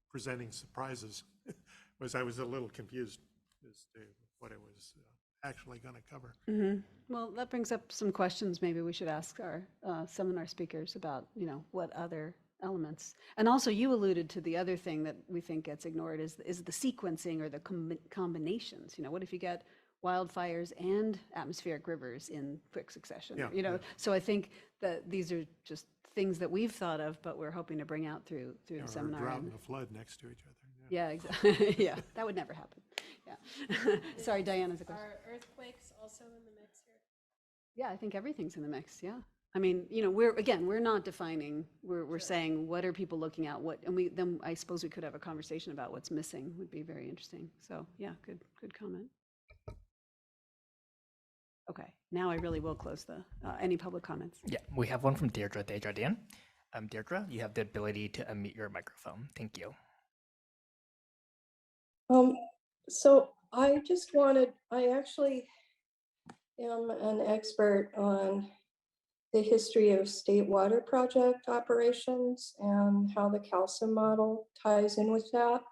presenting surprises was I was a little confused as to what it was actually going to cover. Mm-hmm. Well, that brings up some questions maybe we should ask our seminar speakers about, what other elements. And also you alluded to the other thing that we think gets ignored is the sequencing or the combinations. What if you get wildfires and atmospheric rivers in quick succession? Yeah. So I think that these are just things that we've thought of, but we're hoping to bring out through the Or a seminar. drought and- and a flood next to each other. Yeah, exactly. Yeah, that would never happen. Yeah. Sorry, Diana's a question. Are earthquakes also in the mix here? Yeah, I think everything's in the mix. Yeah. I mean, we're not defining, we're saying, what are people looking at? Then I suppose we could have a conversation about what's missing, would be very interesting. So yeah, good comment. Okay, now I really will close any public comments. Yeah, we have one from Deirdre Desjardins. Deirdre, you have the ability to unmute your microphone. Thank you. So I actually am an expert on the history of state water project operations and how the calcium model ties in with that.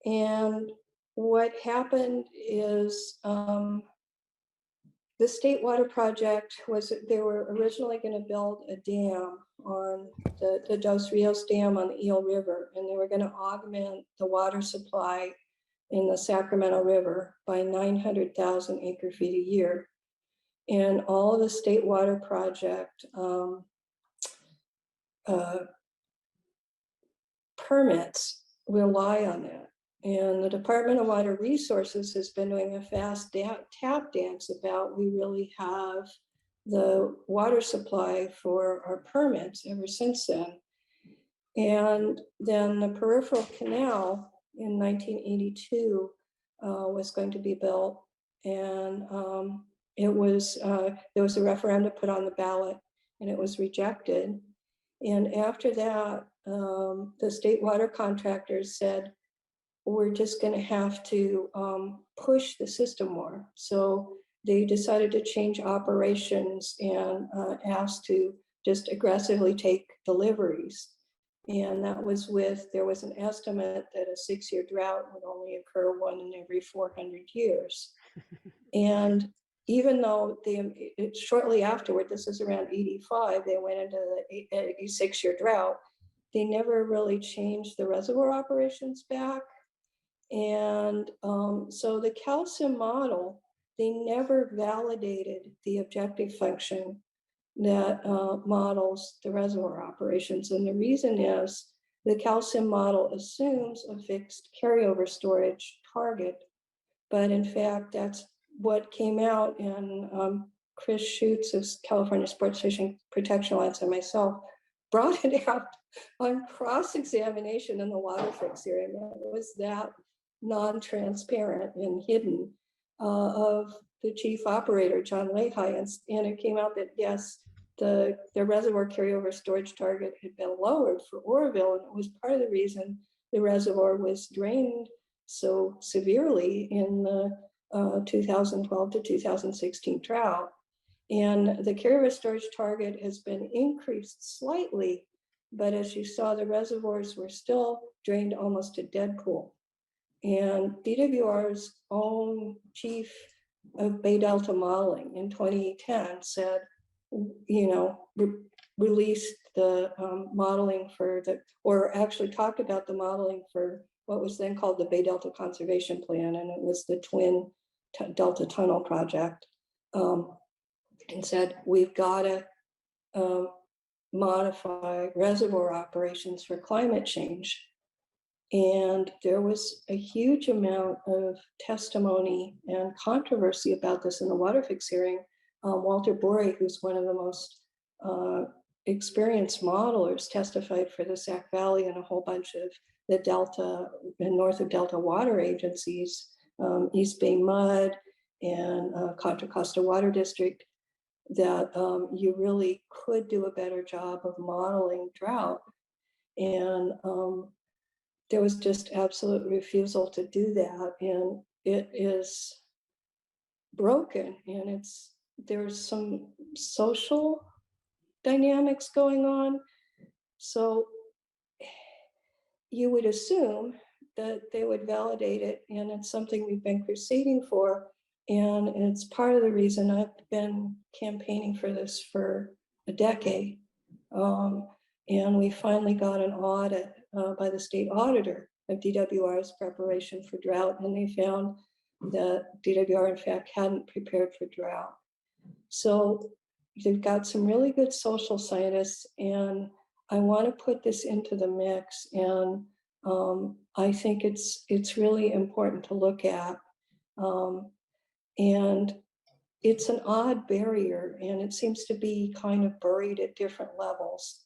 And what happened is the state water project they were originally going to build a dam on the Dos Rios Dam on the Eel River, and they were going to augment the water supply in the Sacramento River by 900,000 acre feet a year. And all of the state water project permits rely on that. And the Department of Water Resources has been doing a fast tap dance about we really have the water supply for our permits ever since then. And then the peripheral canal in 1982 was going to be built, and there was a referendum put on the ballot, and it was rejected. And after that, the state water contractors said, we're just going to have to push the system more. So they decided to change operations and asked to just aggressively take deliveries. And that was there was an estimate that a 6-year drought would only occur 1 in every 400 years. And even though shortly afterward, this is around 85, they went into a 6-year drought, they never really changed the reservoir operations back. And so the calcium model, they never validated the objective function that models the reservoir operations. And the reason is the calcium model assumes a fixed carryover storage target. But in fact, that's what came out, and Chris Schutz of California Sports Fishing Protection Alliance and myself brought it out on cross-examination in the water fix hearing. It was that non-transparent and hidden of the chief operator, John Lehi, and it came out that yes, the reservoir carryover storage target had been lowered for Oroville, and it was part of the reason the reservoir was drained so severely in the 2012 to 2016 drought. And the carryover storage target has been increased slightly, but as you saw, the reservoirs were still drained almost to dead pool. And DWR's own chief of Bay Delta modeling in 2010 said, released the modeling or actually talked about the modeling for what was then called the Bay Delta Conservation Plan, and it was the Twin Delta Tunnel Project, and said, we've got to modify reservoir operations for climate change. And there was a huge amount of testimony and controversy about this in the water fix hearing. Walter Borey, who's one of the most experienced modelers, testified for the Sac Valley and a whole bunch of the Delta and north of Delta water agencies, East Bay Mud and Contra Costa Water District, that you really could do a better job of modeling drought. And there was just absolute refusal to do that. And it is broken, and there's some social dynamics going on. So you would assume that they would validate it, and it's something we've been crusading for. And it's part of the reason I've been campaigning for this for a decade. And we finally got an audit by the state auditor of DWR's preparation for drought, and they found that DWR, in fact, hadn't prepared for drought. So you've got some really good social scientists, and I want to put this into the mix. And I think it's really important to look at. And it's an odd barrier, and it seems to be kind of buried at different levels.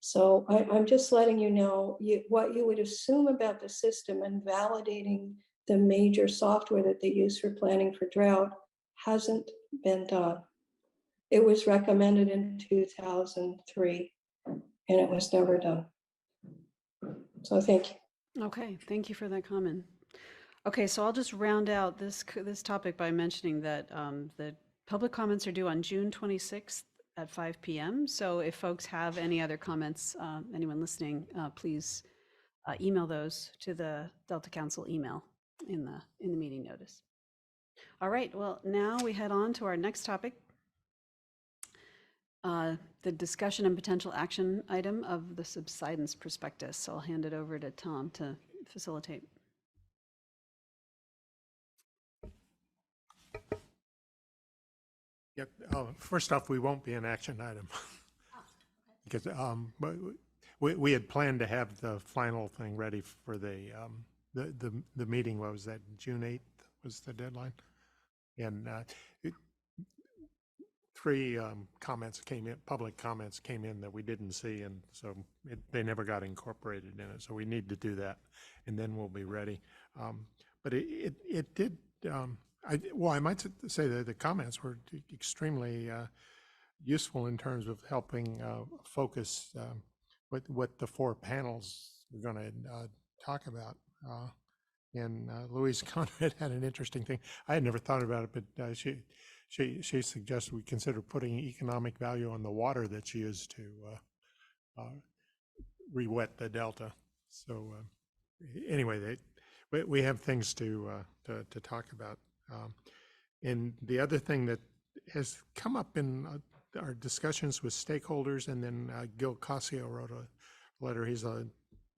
So I'm just letting you know what you would assume about the system, and validating the major software that they use for planning for drought hasn't been done. It was recommended in 2003, and it was never done. So thank you. Okay, thank you for that comment. Okay, so I'll just round out this topic by mentioning that the public comments are due on June 26th at 5 p.m. So if folks have any other comments, anyone listening, please email those to the Delta Council email in the meeting notice. All right, well, now we head on to our next topic, the discussion and potential action item of the subsidence prospectus. So I'll hand it over to Tom to facilitate. Yeah, first off, we won't be an action item. Because but we had planned to have the final thing ready for the meeting. What was that? June 8th was the deadline, and three comments came in, public comments came in that we didn't see, and so they never got incorporated in it. So we need to do that, and then we'll be ready. But it did. I might say that the comments were extremely useful in terms of helping focus what the four panels are going to talk about. And Louise Conrad had an interesting thing. I had never thought about it, but she suggested we consider putting economic value on the water that's used to re-wet the delta. So anyway, we have things to talk about. And the other thing that has come up in our discussions with stakeholders, and then Gil Casio wrote a letter. He's a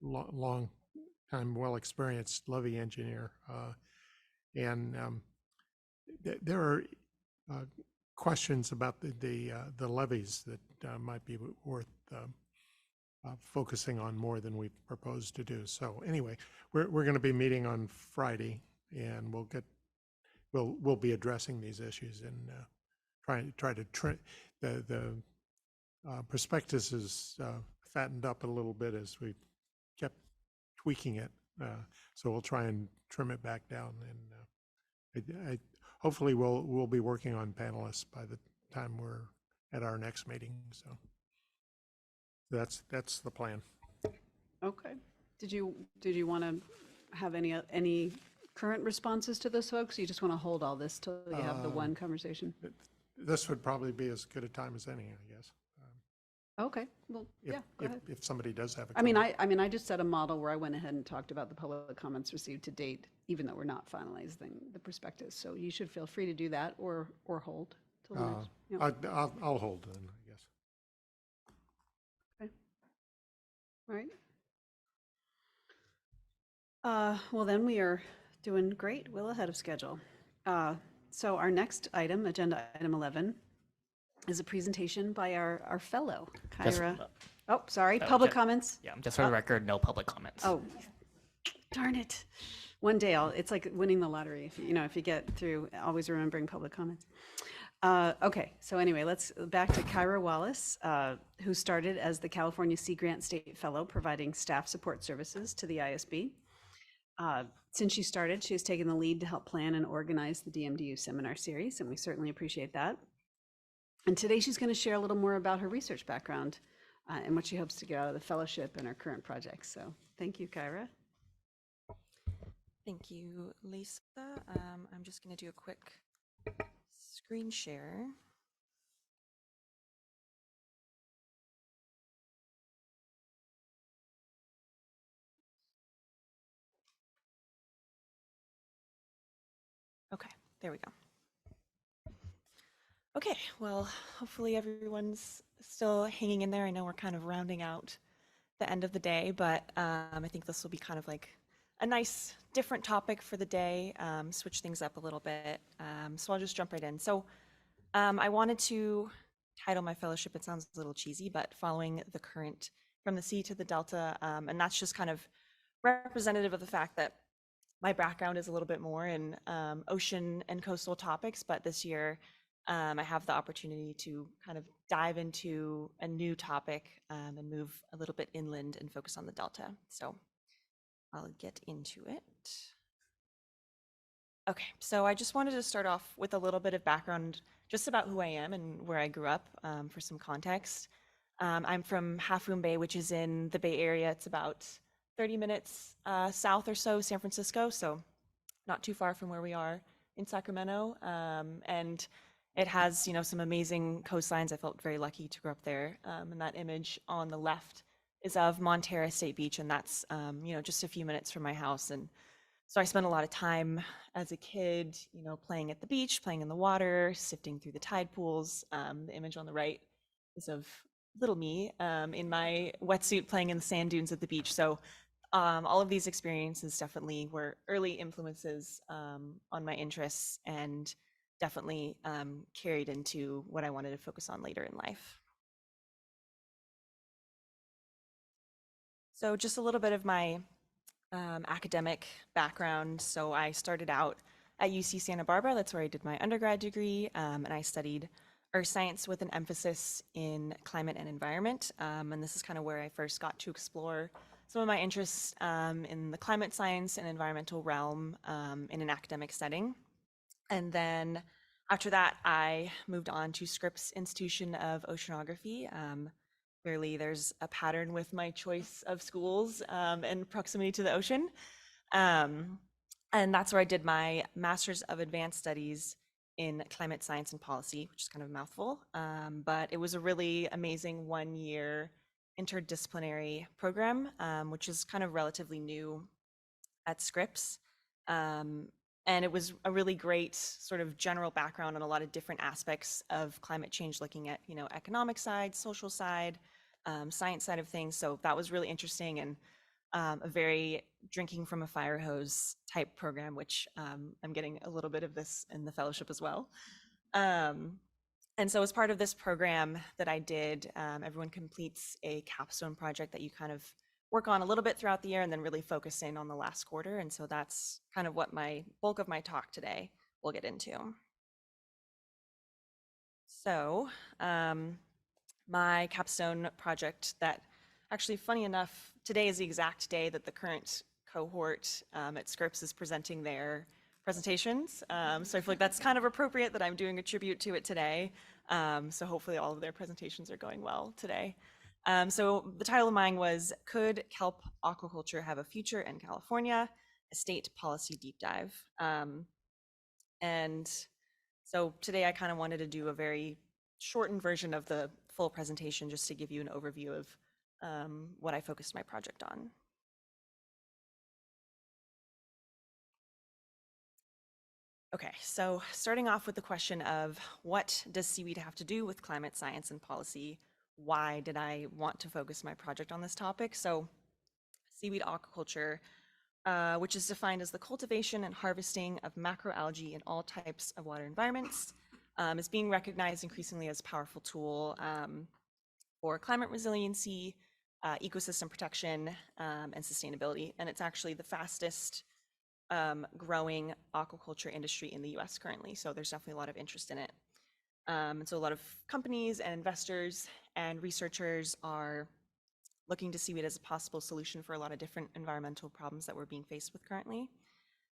long time, well-experienced levee engineer. And there are questions about the levees that might be worth focusing on more than we proposed to do. So anyway, we're going to be meeting on Friday, and we'll be addressing these issues and try to the prospectus is fattened up a little bit as we kept tweaking it. So we'll try and trim it back down, and hopefully we'll be working on panelists by the time we're at our next meeting. So that's the plan. Okay. Did you want to have any current responses to those folks? You just want to hold all this till you have the one conversation? This would probably be as good a time as any, I guess. Okay. Well, yeah. Go ahead. If somebody does have a comment. I mean, I just set a model where I went ahead and talked about the public comments received to date, even though we're not finalizing the prospectus. So you should feel free to do that or hold till the next. Yeah. I'll hold then, I guess. Okay. All right. Well, then we are doing great, well ahead of schedule. So our next item, agenda item 11, is a presentation by our fellow, Kyra. Oh, sorry, public comments? Yeah, just for the record, no public comments. Oh, darn it. One day it's like winning the lottery. If you get through, always remembering public comments. Okay, so anyway, let's back to Kyra Wallace, who started as the California Sea Grant State Fellow, providing staff support services to the ISB. Since she started, she has taken the lead to help plan and organize the DMDU seminar series, and we certainly appreciate that. And today she's going to share a little more about her research background and what she hopes to get out of the fellowship and her current projects. So thank you, Kyra. Thank you, Lisa. I'm just going to do a quick screen share. Okay, there we go. Okay, well, hopefully everyone's still hanging in there. I know we're kind of rounding out the end of the day, but I think this will be kind of like a nice different topic for the day, switch things up a little bit. So I'll just jump right in. So I wanted to title my fellowship, it sounds a little cheesy, but following the current from the sea to the delta. And that's just kind of representative of the fact that my background is a little bit more in ocean and coastal topics, but this year I have the opportunity to kind of dive into a new topic and move a little bit inland and focus on the delta. So I'll get into it. Okay, so I just wanted to start off with a little bit of background just about who I am and where I grew up for some context. I'm from Half Moon Bay, which is in the Bay Area. It's about 30 minutes south or so, San Francisco, so not too far from where we are in Sacramento. And it has, you know, some amazing coastlines. I felt very lucky to grow up there. And that image on the left is of Montara State Beach, and that's, you know, just a few minutes from my house. And so I spent a lot of time as a kid, you know, playing at the beach, playing in the water, sifting through the tide pools. The image on the right is of little me in my wetsuit playing in the sand dunes at the beach. So all of these experiences definitely were early influences on my interests and definitely carried into what I wanted to focus on later in life. So just a little bit of my academic background. So I started out at UC Santa Barbara. That's where I did my undergrad degree, and I studied earth science with an emphasis in climate and environment. And this is kind of where I first got to explore some of my interests in the climate science and environmental realm in an academic setting. And then after that, I moved on to Scripps Institution of Oceanography. Clearly, there's a pattern with my choice of schools and proximity to the ocean. And that's where I did my Master's of Advanced Studies in Climate Science and Policy, which is kind of a mouthful. But it was a really amazing one-year interdisciplinary program, which is kind of relatively new at Scripps. And it was a really great sort of general background on a lot of different aspects of climate change, looking at, you know, economic side, social side, science side of things. So that was really interesting, and a very drinking from a fire hose type program, which I'm getting a little bit of this in the fellowship as well. And so as part of this program that I did, everyone completes a capstone project that you kind of work on a little bit throughout the year and then really focus in on the last quarter. And so that's kind of what my bulk of my talk today will get into. So my capstone project that actually, funny enough, today is the exact day that the current cohort at Scripps is presenting their presentations. So I feel like that's kind of appropriate that I'm doing a tribute to it today. So hopefully all of their presentations are going well today. So the title of mine was, Could Kelp Aquaculture Have a Future in California? A State Policy Deep Dive. And so today I kind of wanted to do a very shortened version of the full presentation just to give you an overview of what I focused my project on. Okay, so starting off with the question of what does seaweed have to do with climate science and policy? Why did I want to focus my project on this topic? So seaweed aquaculture, which is defined as the cultivation and harvesting of macroalgae in all types of water environments, is being recognized increasingly as a powerful tool for climate resiliency, ecosystem protection, and sustainability. And it's actually the fastest growing aquaculture industry in the US currently. So there's definitely a lot of interest in it. And so a lot of companies and investors and researchers are looking to seaweed as a possible solution for a lot of different environmental problems that we're being faced with currently.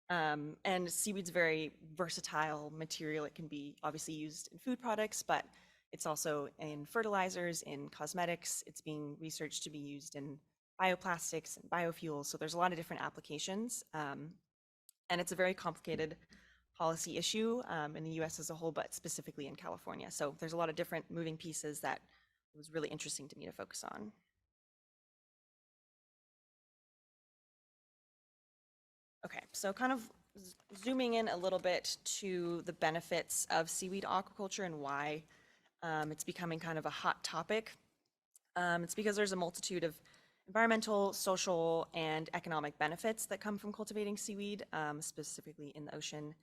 And seaweed's a very versatile material. It can be obviously used in food products, but it's also in fertilizers, in cosmetics. It's being researched to be used in bioplastics and biofuels. So there's a lot of different applications. And it's a very complicated policy issue in the US as a whole, but specifically in California. So there's a lot of different moving pieces that was really interesting to me to focus on. Okay, so kind of zooming in a little bit to the benefits of seaweed aquaculture and why it's becoming kind of a hot topic. It's because there's a multitude of environmental, social, and economic benefits that come from cultivating seaweed, specifically in the ocean.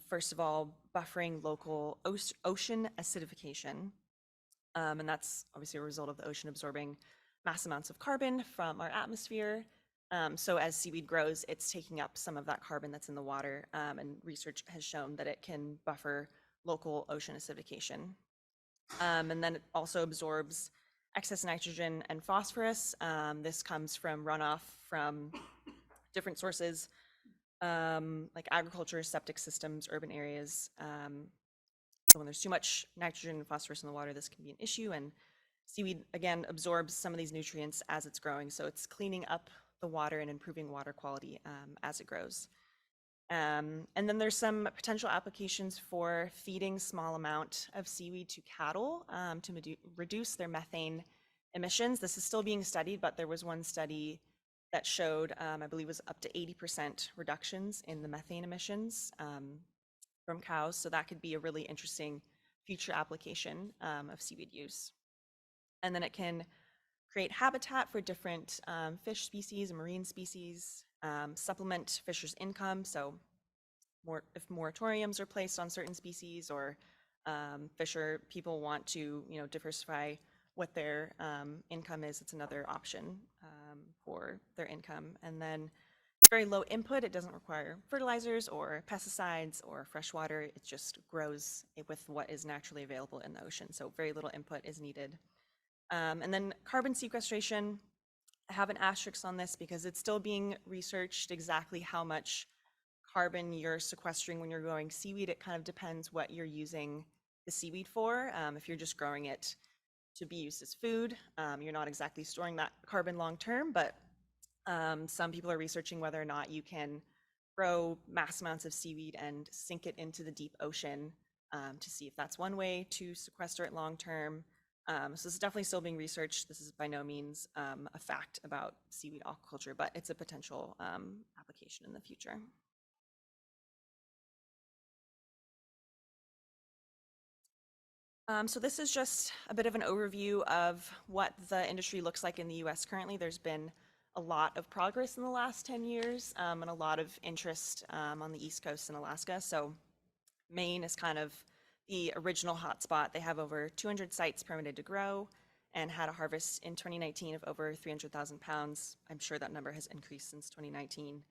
First of all, buffering local ocean acidification. And that's obviously a result of the ocean absorbing mass amounts of carbon from our atmosphere. So as seaweed grows, it's taking up some of that carbon that's in the water, and research has shown that it can buffer local ocean acidification. And then it also absorbs excess nitrogen and phosphorus. This comes from runoff from different sources, like agriculture, septic systems, urban areas. So when there's too much nitrogen and phosphorus in the water, this can be an issue. And seaweed, again, absorbs some of these nutrients as it's growing. So it's cleaning up the water and improving water quality as it grows. And then there's some potential applications for feeding small amount of seaweed to cattle to reduce their methane emissions. This is still being studied, but there was one study that showed, I believe, was up to 80% reductions in the methane emissions from cows. So that could be a really interesting future application of seaweed use. And then it can create habitat for different fish species and marine species, supplement fishers' income. So if moratoriums are placed on certain species, or fisher people want to diversify what their income is, it's another option for their income. And then it's very low input. It doesn't require fertilizers or pesticides or fresh water. It just grows with what is naturally available in the ocean. So very little input is needed. And then carbon sequestration, I have an asterisk on this because it's still being researched exactly how much carbon you're sequestering when you're growing seaweed. It kind of depends what you're using the seaweed for. If you're just growing it to be used as food, you're not exactly storing that carbon long term, but some people are researching whether or not you can grow mass amounts of seaweed and sink it into the deep ocean to see if that's one way to sequester it long term. So this is definitely still being researched. This is by no means a fact about seaweed aquaculture, but it's a potential application in the future. So this is just a bit of an overview of what the industry looks like in the US currently. There's been a lot of progress in the last 10 years and a lot of interest on the East Coast in Alaska. So Maine is kind of the original hotspot. They have over 200 sites permitted to grow and had a harvest in 2019 of over 300,000 pounds. I'm sure that number has increased since 2019.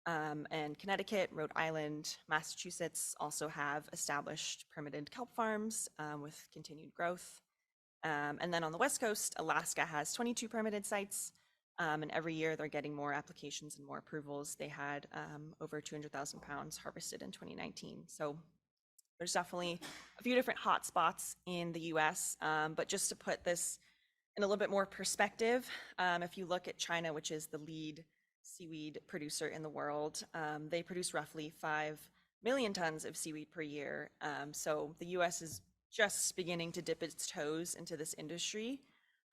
And Connecticut, Rhode Island, Massachusetts also have established permitted kelp farms with continued growth. And then on the West Coast, Alaska has 22 permitted sites. And every year they're getting more applications and more approvals. They had over 200,000 pounds harvested in 2019. So there's definitely a few different hotspots in the US, but just to put this in a little bit more perspective, if you look at China, which is the lead seaweed producer in the world, they produce roughly 5 million tons of seaweed per year. So the US is just beginning to dip its toes into this industry,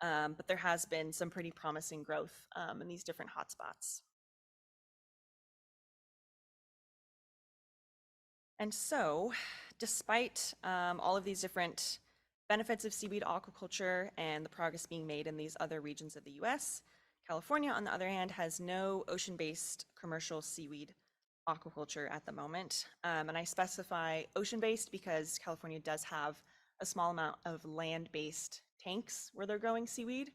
but there has been some pretty promising growth in these different hotspots. And so, despite all of these different benefits of seaweed aquaculture and the progress being made in these other regions of the US, California, on the other hand, has no ocean-based commercial seaweed aquaculture at the moment. And I specify ocean-based because California does have a small amount of land-based tanks where they're growing seaweed,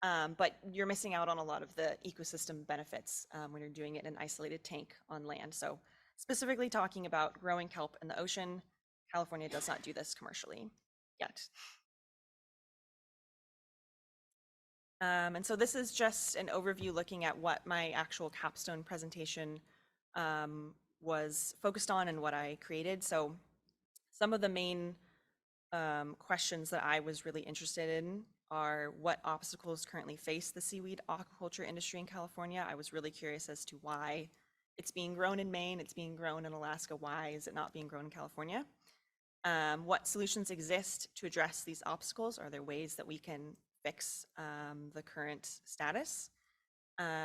but you're missing out on a lot of the ecosystem benefits when you're doing it in an isolated tank on land. So specifically talking about growing kelp in the ocean, California does not do this commercially yet. And so this is just an overview looking at what my actual capstone presentation was focused on and what I created. So some of the main questions that I was really interested in are what obstacles currently face the seaweed aquaculture industry in California. I was really curious as to why it's being grown in Maine, it's being grown in Alaska. Why is it not being grown in California? What solutions exist to address these obstacles? Are there ways that we can fix the current status?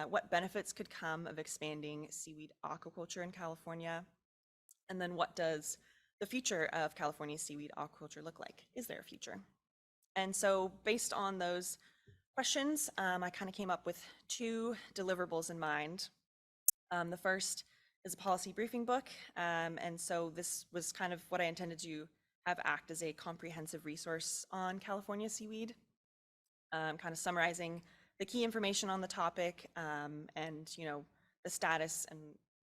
What benefits could come of expanding seaweed aquaculture in California? And then what does the future of California's seaweed aquaculture look like? Is there a future? And so based on those questions, I kind of came up with 2 deliverables in mind. The first is a policy briefing book. And so this was kind of what I intended to have act as a comprehensive resource on California seaweed, kind of summarizing the key information on the topic, and the status and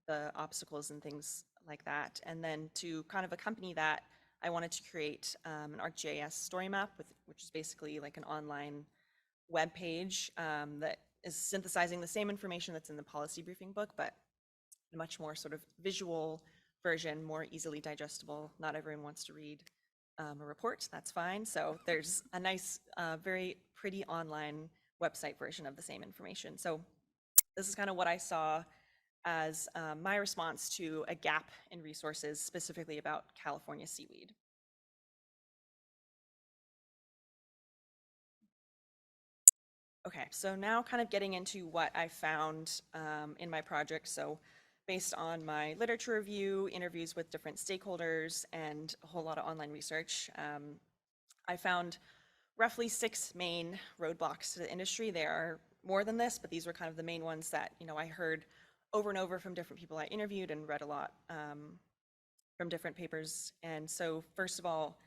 the obstacles and things like that. And then to kind of accompany that, I wanted to create an ArcGIS story map, which is basically like an online web page that is synthesizing the same information that's in the policy briefing book, but a much more sort of visual version, more easily digestible. Not everyone wants to read a report, that's fine. So there's a nice, very pretty online website version of the same information. So this is kind of what I saw as my response to a gap in resources, specifically about California seaweed. Okay, so now kind of getting into what I found in my project. So based on my literature review, interviews with different stakeholders, and a whole lot of online research, I found roughly 6 main roadblocks to the industry. There are more than this, but these were kind of the main ones that I heard over and over from different people I interviewed and read a lot from different papers. And so first of all,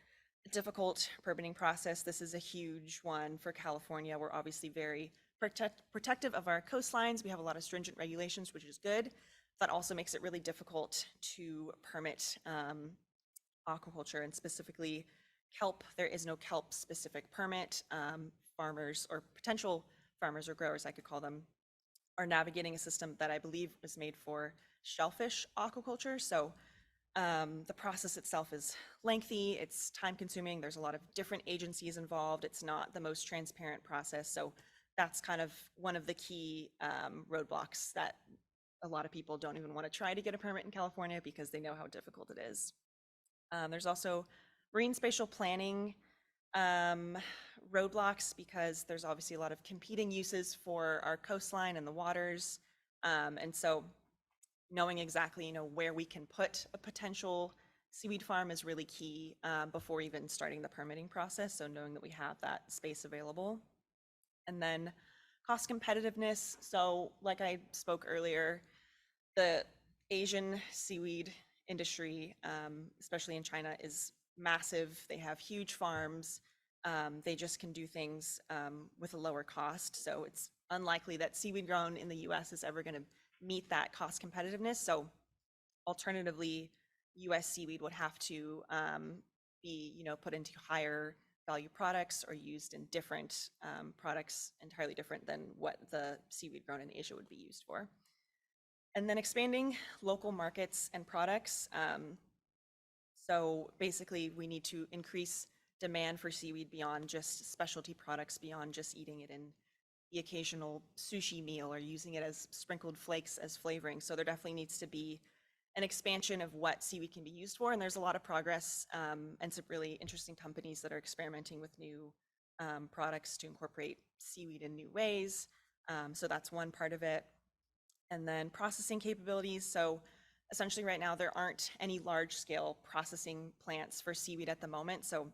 difficult permitting process. This is a huge one for California. We're obviously very protective of our coastlines. We have a lot of stringent regulations, which is good. That also makes it really difficult to permit aquaculture, and specifically kelp. There is no kelp specific permit. Farmers, or potential farmers or growers, I could call them, are navigating a system that I believe was made for shellfish aquaculture. So the process itself is lengthy, it's time consuming, there's a lot of different agencies involved, it's not the most transparent process. So that's kind of one of the key roadblocks that a lot of people don't even want to try to get a permit in California because they know how difficult it is. There's also marine spatial planning roadblocks, because there's obviously a lot of competing uses for our coastline and the waters. And so knowing exactly, where we can put a potential seaweed farm is really key before even starting the permitting process. So knowing that we have that space available. And then cost competitiveness. So like I spoke earlier, the Asian seaweed industry, especially in China, is massive. They have huge farms. They just can do things with a lower cost. So it's unlikely that seaweed grown in the US is ever going to meet that cost competitiveness. So alternatively, US seaweed would have to be put into higher value products or used in different products entirely different than what the seaweed grown in Asia would be used for. And then expanding local markets and products. So basically we need to increase demand for seaweed beyond just specialty products, beyond just eating it in the occasional sushi meal or using it as sprinkled flakes as flavoring. So there definitely needs to be an expansion of what seaweed can be used for. And there's a lot of progress and some really interesting companies that are experimenting with new products to incorporate seaweed in new ways. So that's one part of it. And then processing capabilities. So essentially right now there aren't any large scale processing plants for seaweed at the moment. So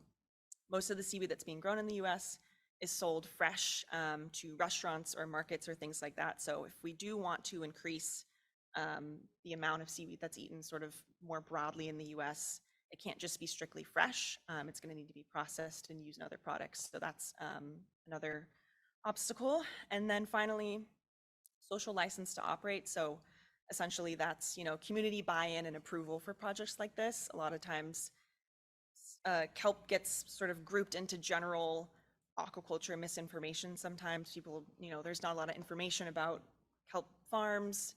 most of the seaweed that's being grown in the US is sold fresh to restaurants or markets or things like that. So if we do want to increase the amount of seaweed that's eaten sort of more broadly in the US, it can't just be strictly fresh. It's going to need to be processed and used in other products. So that's another obstacle. And then finally, social license to operate. So essentially that's, community buy-in and approval for projects like this. A lot of times kelp gets sort of grouped into general aquaculture misinformation. Sometimes people, there's not a lot of information about kelp farms.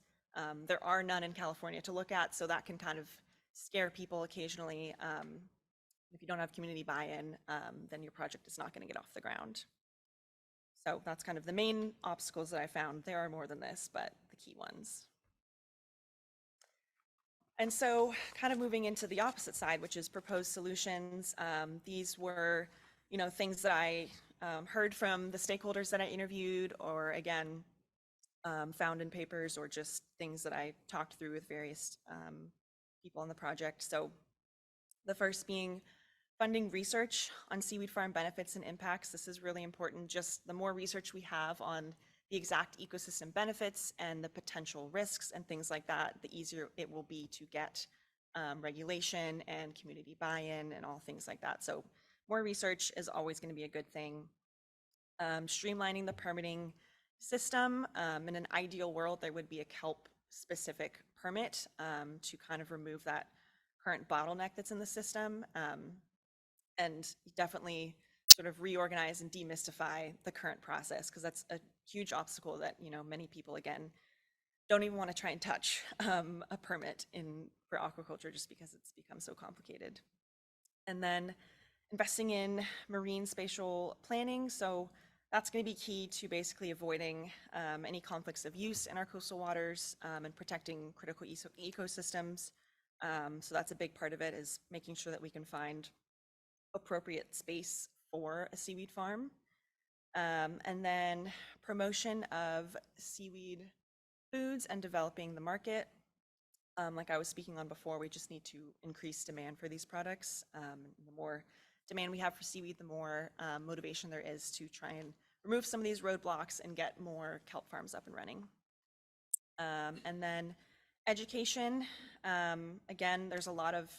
There are none in California to look at, so that can kind of scare people occasionally. If you don't have community buy-in, then your project is not going to get off the ground. So that's kind of the main obstacles that I found. There are more than this, but the key ones. And so kind of moving into the opposite side, which is proposed solutions. These were, things that I heard from the stakeholders that I interviewed, or again, found in papers, or just things that I talked through with various people on the project. So the first being funding research on seaweed farm benefits and impacts. This is really important. Just the more research we have on the exact ecosystem benefits and the potential risks and things like that, the easier it will be to get regulation and community buy-in and all things like that. So more research is always going to be a good thing. Streamlining the permitting system. In an ideal world, there would be a kelp-specific permit to kind of remove that current bottleneck that's in the system, and definitely sort of reorganize and demystify the current process, because that's a huge obstacle that, you know, many people, again, don't even want to try and touch a permit for aquaculture just because it's become so complicated. And then investing in marine spatial planning. So that's going to be key to basically avoiding any conflicts of use in our coastal waters and protecting critical ecosystems. So that's a big part of it, is making sure that we can find appropriate space for a seaweed farm. And then promotion of seaweed foods and developing the market. Like I was speaking on before, we just need to increase demand for these products. The more demand we have for seaweed, the more motivation there is to try and remove some of these roadblocks and get more kelp farms up and running. And then education. Again, there's a lot of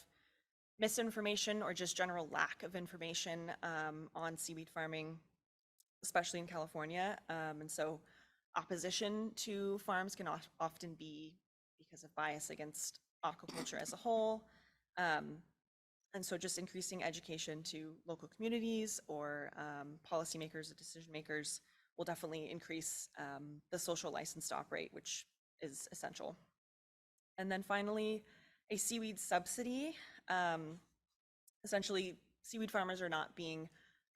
misinformation or just general lack of information on seaweed farming, especially in California. And so opposition to farms can often be because of bias against aquaculture as a whole. And so just increasing education to local communities or policymakers or decision makers will definitely increase the social license to operate, which is essential. And then finally, a seaweed subsidy. Essentially, seaweed farmers are not being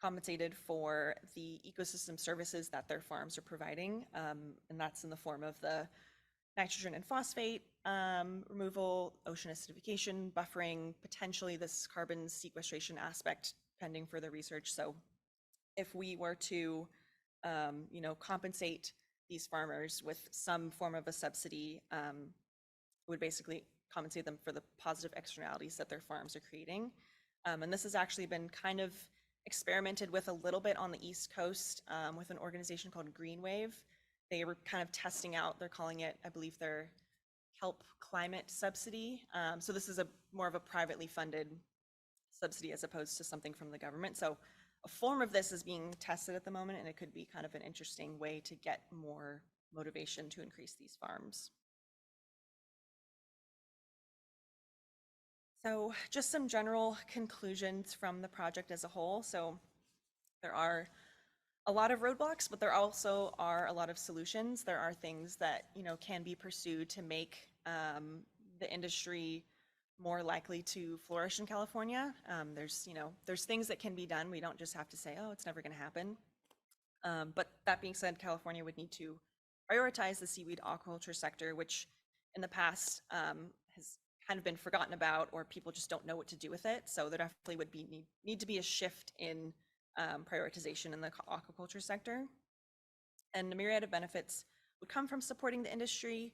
compensated for the ecosystem services that their farms are providing, and that's in the form of the nitrogen and phosphate removal, ocean acidification, buffering, potentially this carbon sequestration aspect pending further research. So if we were to you know, compensate these farmers with some form of a subsidy, would basically compensate them for the positive externalities that their farms are creating. And this has actually been kind of experimented with a little bit on the East Coast with an organization called Green Wave. They were kind of testing out, they're calling it, I believe, their Kelp Climate Subsidy. So this is more of a privately funded subsidy as opposed to something from the government. So a form of this is being tested at the moment, and it could be kind of an interesting way to get more motivation to increase these farms. So just some general conclusions from the project as a whole. So there are a lot of roadblocks, but there also are a lot of solutions. There are things that, you know, can be pursued to make the industry more likely to flourish in California. There's things that can be done. We don't just have to say, oh, it's never going to happen. But that being said, California would need to prioritize the seaweed aquaculture sector, which in the past has kind of been forgotten about, or people just don't know what to do with it. So there definitely would need to be a shift in prioritization in the aquaculture sector. And a myriad of benefits would come from supporting the industry.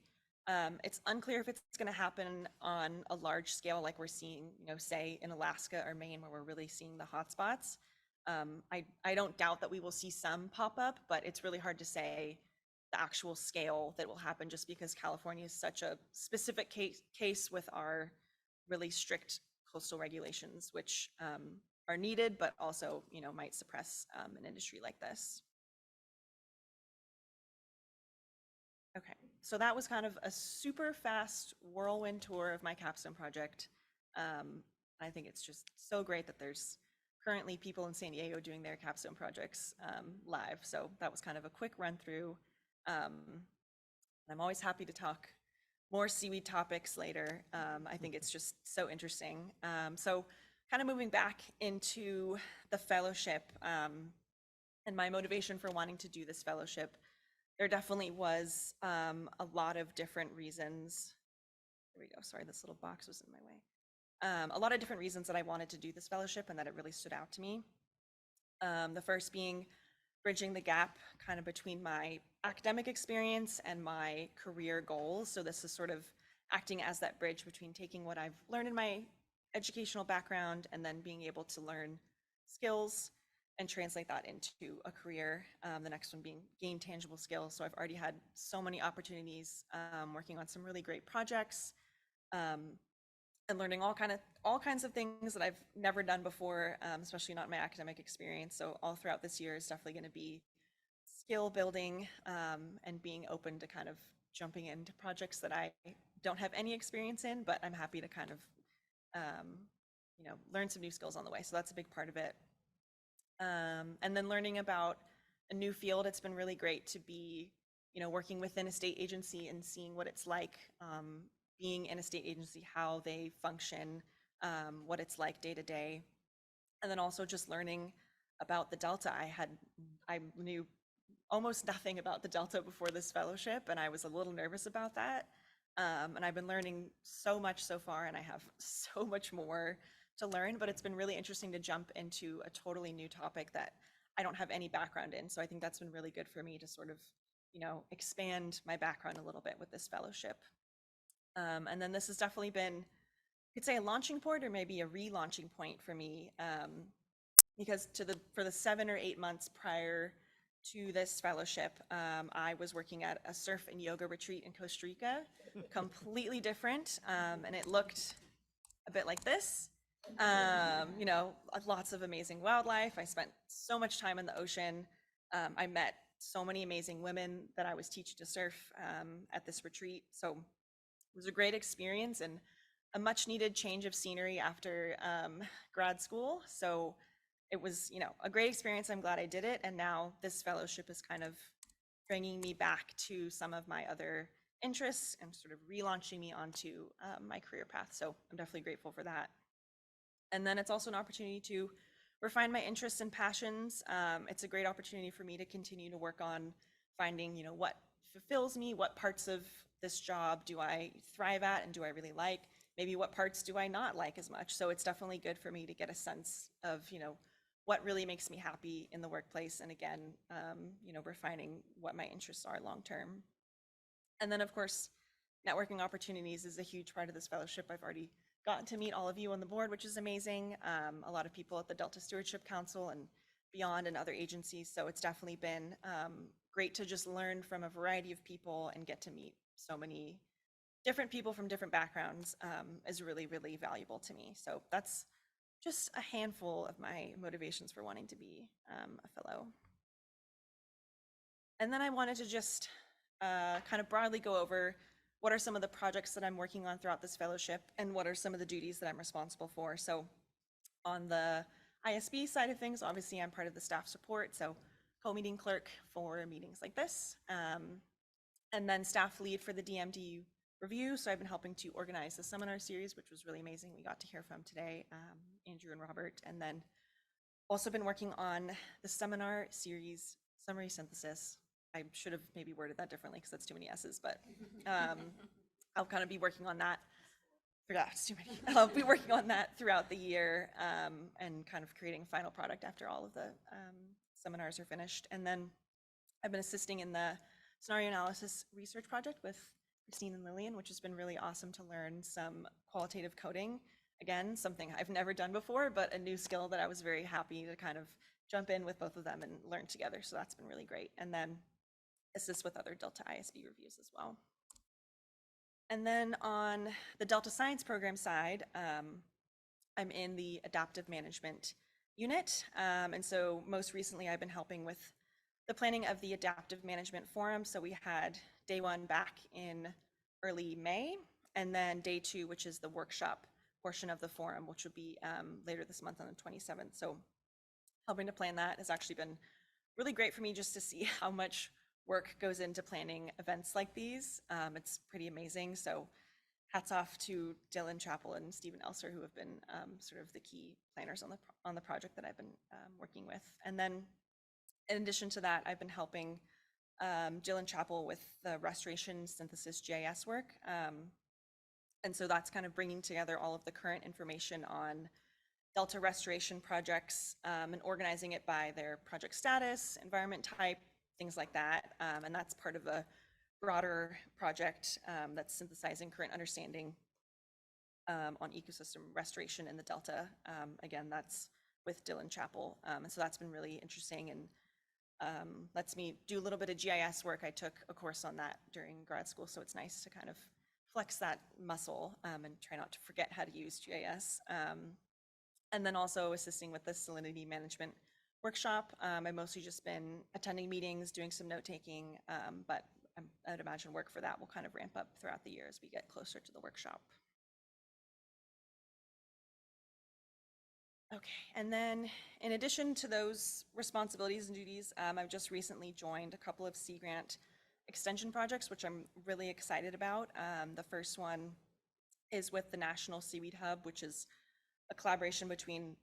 It's unclear if it's going to happen on a large scale like we're seeing, you know, say in Alaska or Maine, where we're really seeing the hotspots. I don't doubt that we will see some pop up, but it's really hard to say the actual scale that will happen, just because California is such a specific case with our really strict coastal regulations, which are needed, but also, you know, might suppress an industry like this. Okay, so that was kind of a super fast whirlwind tour of my capstone project. I think it's just so great that there's currently people in San Diego doing their capstone projects live. So that was kind of a quick run through. I'm always happy to talk more seaweed topics later. I think it's just so interesting. So kind of moving back into the fellowship and my motivation for wanting to do this fellowship, there definitely was a lot of different reasons. There we go. Sorry, this little box was in my way. A lot of different reasons that I wanted to do this fellowship and that it really stood out to me. The first being bridging the gap kind of between my academic experience and my career goals. So this is sort of acting as that bridge between taking what I've learned in my educational background and then being able to learn skills and translate that into a career. The next one being gain tangible skills. So I've already had so many opportunities working on some really great projects. and learning all kinds of things that I've never done before, especially not in my academic experience. So all throughout this year is definitely going to be skill building, and being open to kind of jumping into projects that I don't have any experience in, but I'm happy to kind of, learn some new skills on the way. So that's a big part of it. And then learning about a new field. It's been really great to be, working within a state agency and seeing what it's like, being in a state agency, how they function, what it's like day to day. And then also just learning about the Delta. I knew almost nothing about the Delta before this fellowship, and I was a little nervous about that. And I've been learning so much so far, and I have so much more to learn, but it's been really interesting to jump into a totally new topic that I don't have any background in. So I think that's been really good for me to sort of, expand my background a little bit with this fellowship. And then this has definitely been, I could say, a launching point or maybe a relaunching point for me, because for the 7 or 8 months prior to this fellowship, I was working at a surf and yoga retreat in Costa Rica, completely different, and it looked a bit like this. Lots of amazing wildlife. I spent so much time in the ocean. I met so many amazing women that I was teaching to surf at this retreat. So it was a great experience and a much needed change of scenery after grad school. So it was, a great experience. I'm glad I did it. And now this fellowship is kind of bringing me back to some of my other interests and sort of relaunching me onto my career path. So I'm definitely grateful for that. And then it's also an opportunity to refine my interests and passions. It's a great opportunity for me to continue to work on finding, what fulfills me, what parts of this job do I thrive at and do I really like, maybe what parts do I not like as much. So it's definitely good for me to get a sense of, what really makes me happy in the workplace. And again, refining what my interests are long-term. And then of course, networking opportunities is a huge part of this fellowship. I've already gotten to meet all of you on the board, which is amazing. A lot of people at the Delta Stewardship Council and beyond and other agencies. So it's definitely been great to just learn from a variety of people and get to meet so many different people from different backgrounds is really, really valuable to me. So that's just a handful of my motivations for wanting to be a fellow. And then I wanted to just kind of broadly go over what are some of the projects that I'm working on throughout this fellowship and what are some of the duties that I'm responsible for. So on the ISB side of things, obviously I'm part of the staff support, so co-meeting clerk for meetings like this, and then staff lead for the DMDU review. So I've been helping to organize the seminar series, which was really amazing. We got to hear from today, Andrew and Robert, and then also been working on the seminar series summary synthesis. I should have maybe worded that differently because that's too many S's, but I'll kind of be working on that. It's too many. I'll be working on that throughout the year and kind of creating a final product after all of the seminars are finished. And then I've been assisting in the scenario analysis research project with Christine and Lillian, which has been really awesome to learn some qualitative coding. Again, something I've never done before, but a new skill that I was very happy to kind of jump in with both of them and learn together. So that's been really great. And then assist with other Delta ISB reviews as well. And then on the Delta Science program side, I'm in the adaptive management unit. And so most recently I've been helping with the planning of the adaptive management forum. So we had day 1 back in early May, and then day 2, which is the workshop portion of the forum, which will be later this month on the 27th. So helping to plan that has actually been really great for me just to see how much work goes into planning events like these. It's pretty amazing. So hats off to Dylan Chappell and Stephen Elser, who have been sort of the key planners on the project that I've been working with. And then in addition to that, I've been helping Dylan Chappell with the restoration synthesis GIS work. And so that's kind of bringing together all of the current information on Delta restoration projects and organizing it by their project status, environment type, things like that. And that's part of a broader project that's synthesizing current understanding on ecosystem restoration in the Delta. Again, that's with Dylan Chappell. And so that's been really interesting and lets me do a little bit of GIS work. I took a course on that during grad school, so it's nice to kind of flex that muscle and try not to forget how to use GIS. And then also assisting with the salinity management workshop. I've mostly just been attending meetings, doing some note taking, but I'd imagine work for that will kind of ramp up throughout the year as we get closer to the workshop. Okay, and then in addition to those responsibilities and duties, I've just recently joined a couple of Sea Grant extension projects, which I'm really excited about. The first one is with the National Seaweed Hub, which is a collaboration between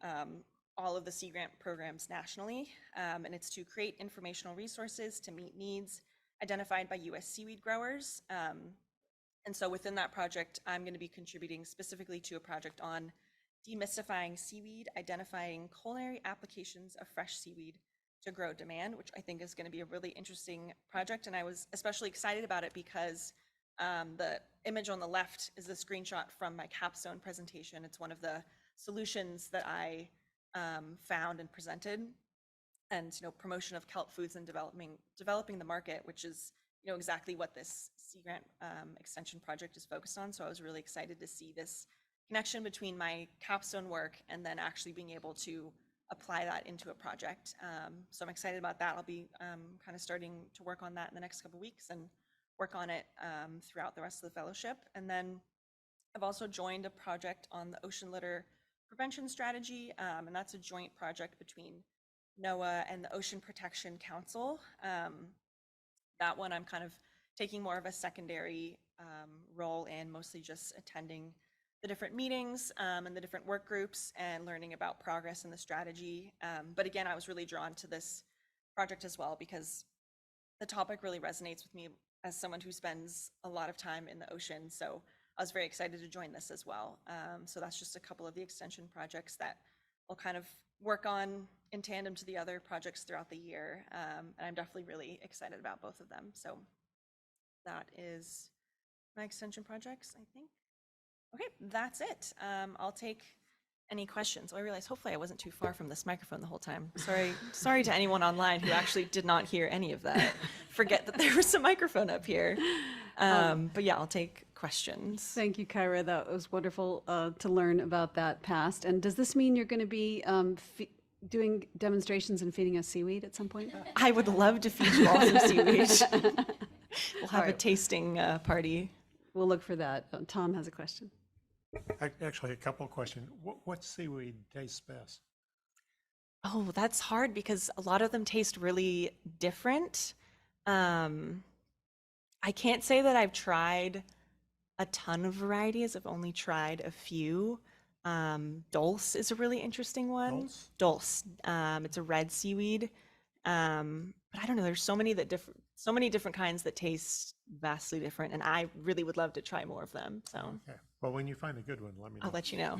all of the Sea Grant programs nationally, and it's to create informational resources to meet needs identified by U.S. seaweed growers. And so within that project, I'm going to be contributing specifically to a project on demystifying seaweed, identifying culinary applications of fresh seaweed to grow demand, which I think is going to be a really interesting project. And I was especially excited about it because the image on the left is a screenshot from my capstone presentation. It's one of the solutions that I found and presented. And promotion of kelp foods and developing the market, which is exactly what this Sea Grant extension project is focused on. So I was really excited to see this connection between my capstone work and then actually being able to apply that into a project. So I'm excited about that. I'll be kind of starting to work on that in the next couple of weeks and work on it throughout the rest of the fellowship. And then I've also joined a project on the ocean litter prevention strategy, and that's a joint project between NOAA and the Ocean Protection Council. That one I'm kind of taking more of a secondary role in, mostly just attending the different meetings and the different work groups and learning about progress in the strategy. But again, I was really drawn to this project as well because the topic really resonates with me as someone who spends a lot of time in the ocean. So I was very excited to join this as well. So that's just a couple of the extension projects that I'll kind of work on in tandem to the other projects throughout the year. And I'm definitely really excited about both of them. So that is my extension projects, I think. Okay, that's it. I'll take any questions. Oh, I realized hopefully I wasn't too far from this microphone the whole time. Sorry to anyone online who actually did not hear any of that. Forget that there was a microphone up here. But yeah, I'll take questions. Thank you, Kyra. That was wonderful to learn about that past. And does this mean you're going to be doing demonstrations and feeding us seaweed at some point? I would love to feed you all some seaweed. We'll have a tasting party. We'll look for that. Tom has a question. Actually, a couple of questions. What seaweed tastes best? Oh, that's hard because a lot of them taste really different. I can't say that I've tried a ton of varieties. I've only tried a few. Dulce is a really interesting one. Dulce. It's a red seaweed. But I don't know. There's so many different kinds that taste vastly different, and I really would love to try more of them. So. Okay. Well, when you find a good one, let me know. I'll let you know.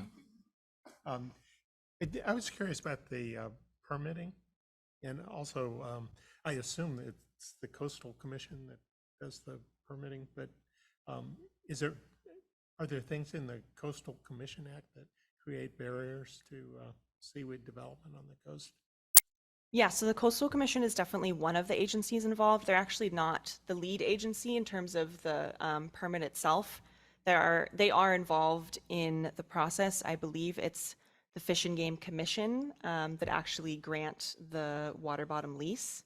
I was curious about the permitting, and also I assume it's the Coastal Commission that does the permitting. But are there things in the Coastal Commission Act that create barriers to seaweed development on the coast? Yeah, so the Coastal Commission is definitely one of the agencies involved. They're actually not the lead agency in terms of the permit itself. They are involved in the process. I believe it's the Fish and Game Commission that actually grant the water bottom lease.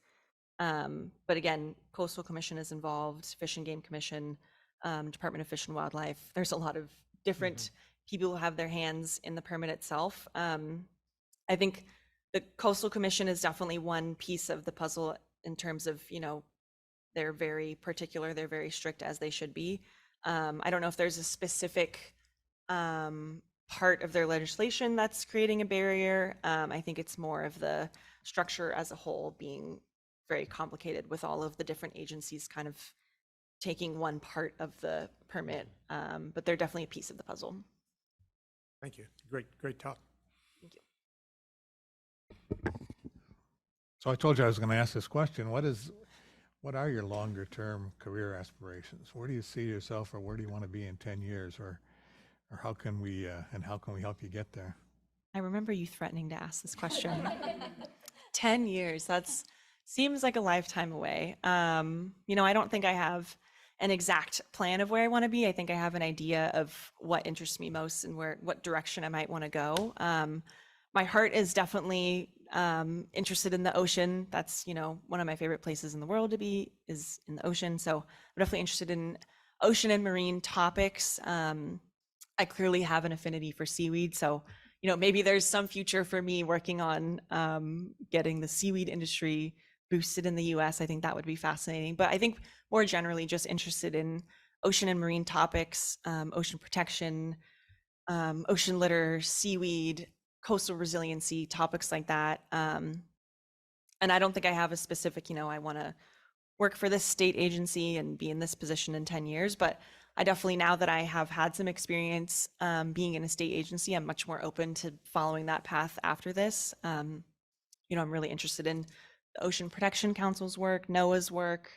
But again, Coastal Commission is involved, Fish and Game Commission, Department of Fish and Wildlife. There's a lot of different people who have their hands in the permit itself. I think the Coastal Commission is definitely one piece of the puzzle in terms of, they're very particular, they're very strict, as they should be. I don't know if there's a specific part of their legislation that's creating a barrier. I think it's more of the structure as a whole being very complicated with all of the different agencies kind of taking one part of the permit, but they're definitely a piece of the puzzle. Thank you. Great talk. Thank you. So I told you I was going to ask this question. What are your longer term career aspirations? Where do you see yourself, or where do you want to be in 10 years, or how can we help you get there? I remember you threatening to ask this question. 10 years, seems like a lifetime away. I don't think I have an exact plan of where I want to be. I think I have an idea of what interests me most and what direction I might want to go. My heart is definitely interested in the ocean. That's, one of my favorite places in the world to be is in the ocean. So I'm definitely interested in ocean and marine topics. I clearly have an affinity for seaweed. So, maybe there's some future for me working on getting the seaweed industry boosted in the US. I think that would be fascinating. But I think more generally, just interested in ocean and marine topics, ocean protection, ocean litter, seaweed, coastal resiliency, topics like that. And I don't think I have a specific, I want to work for this state agency and be in this position in 10 years, but I definitely, now that I have had some experience being in a state agency, I'm much more open to following that path after this. I'm really interested in the Ocean Protection Council's work, NOAA's work,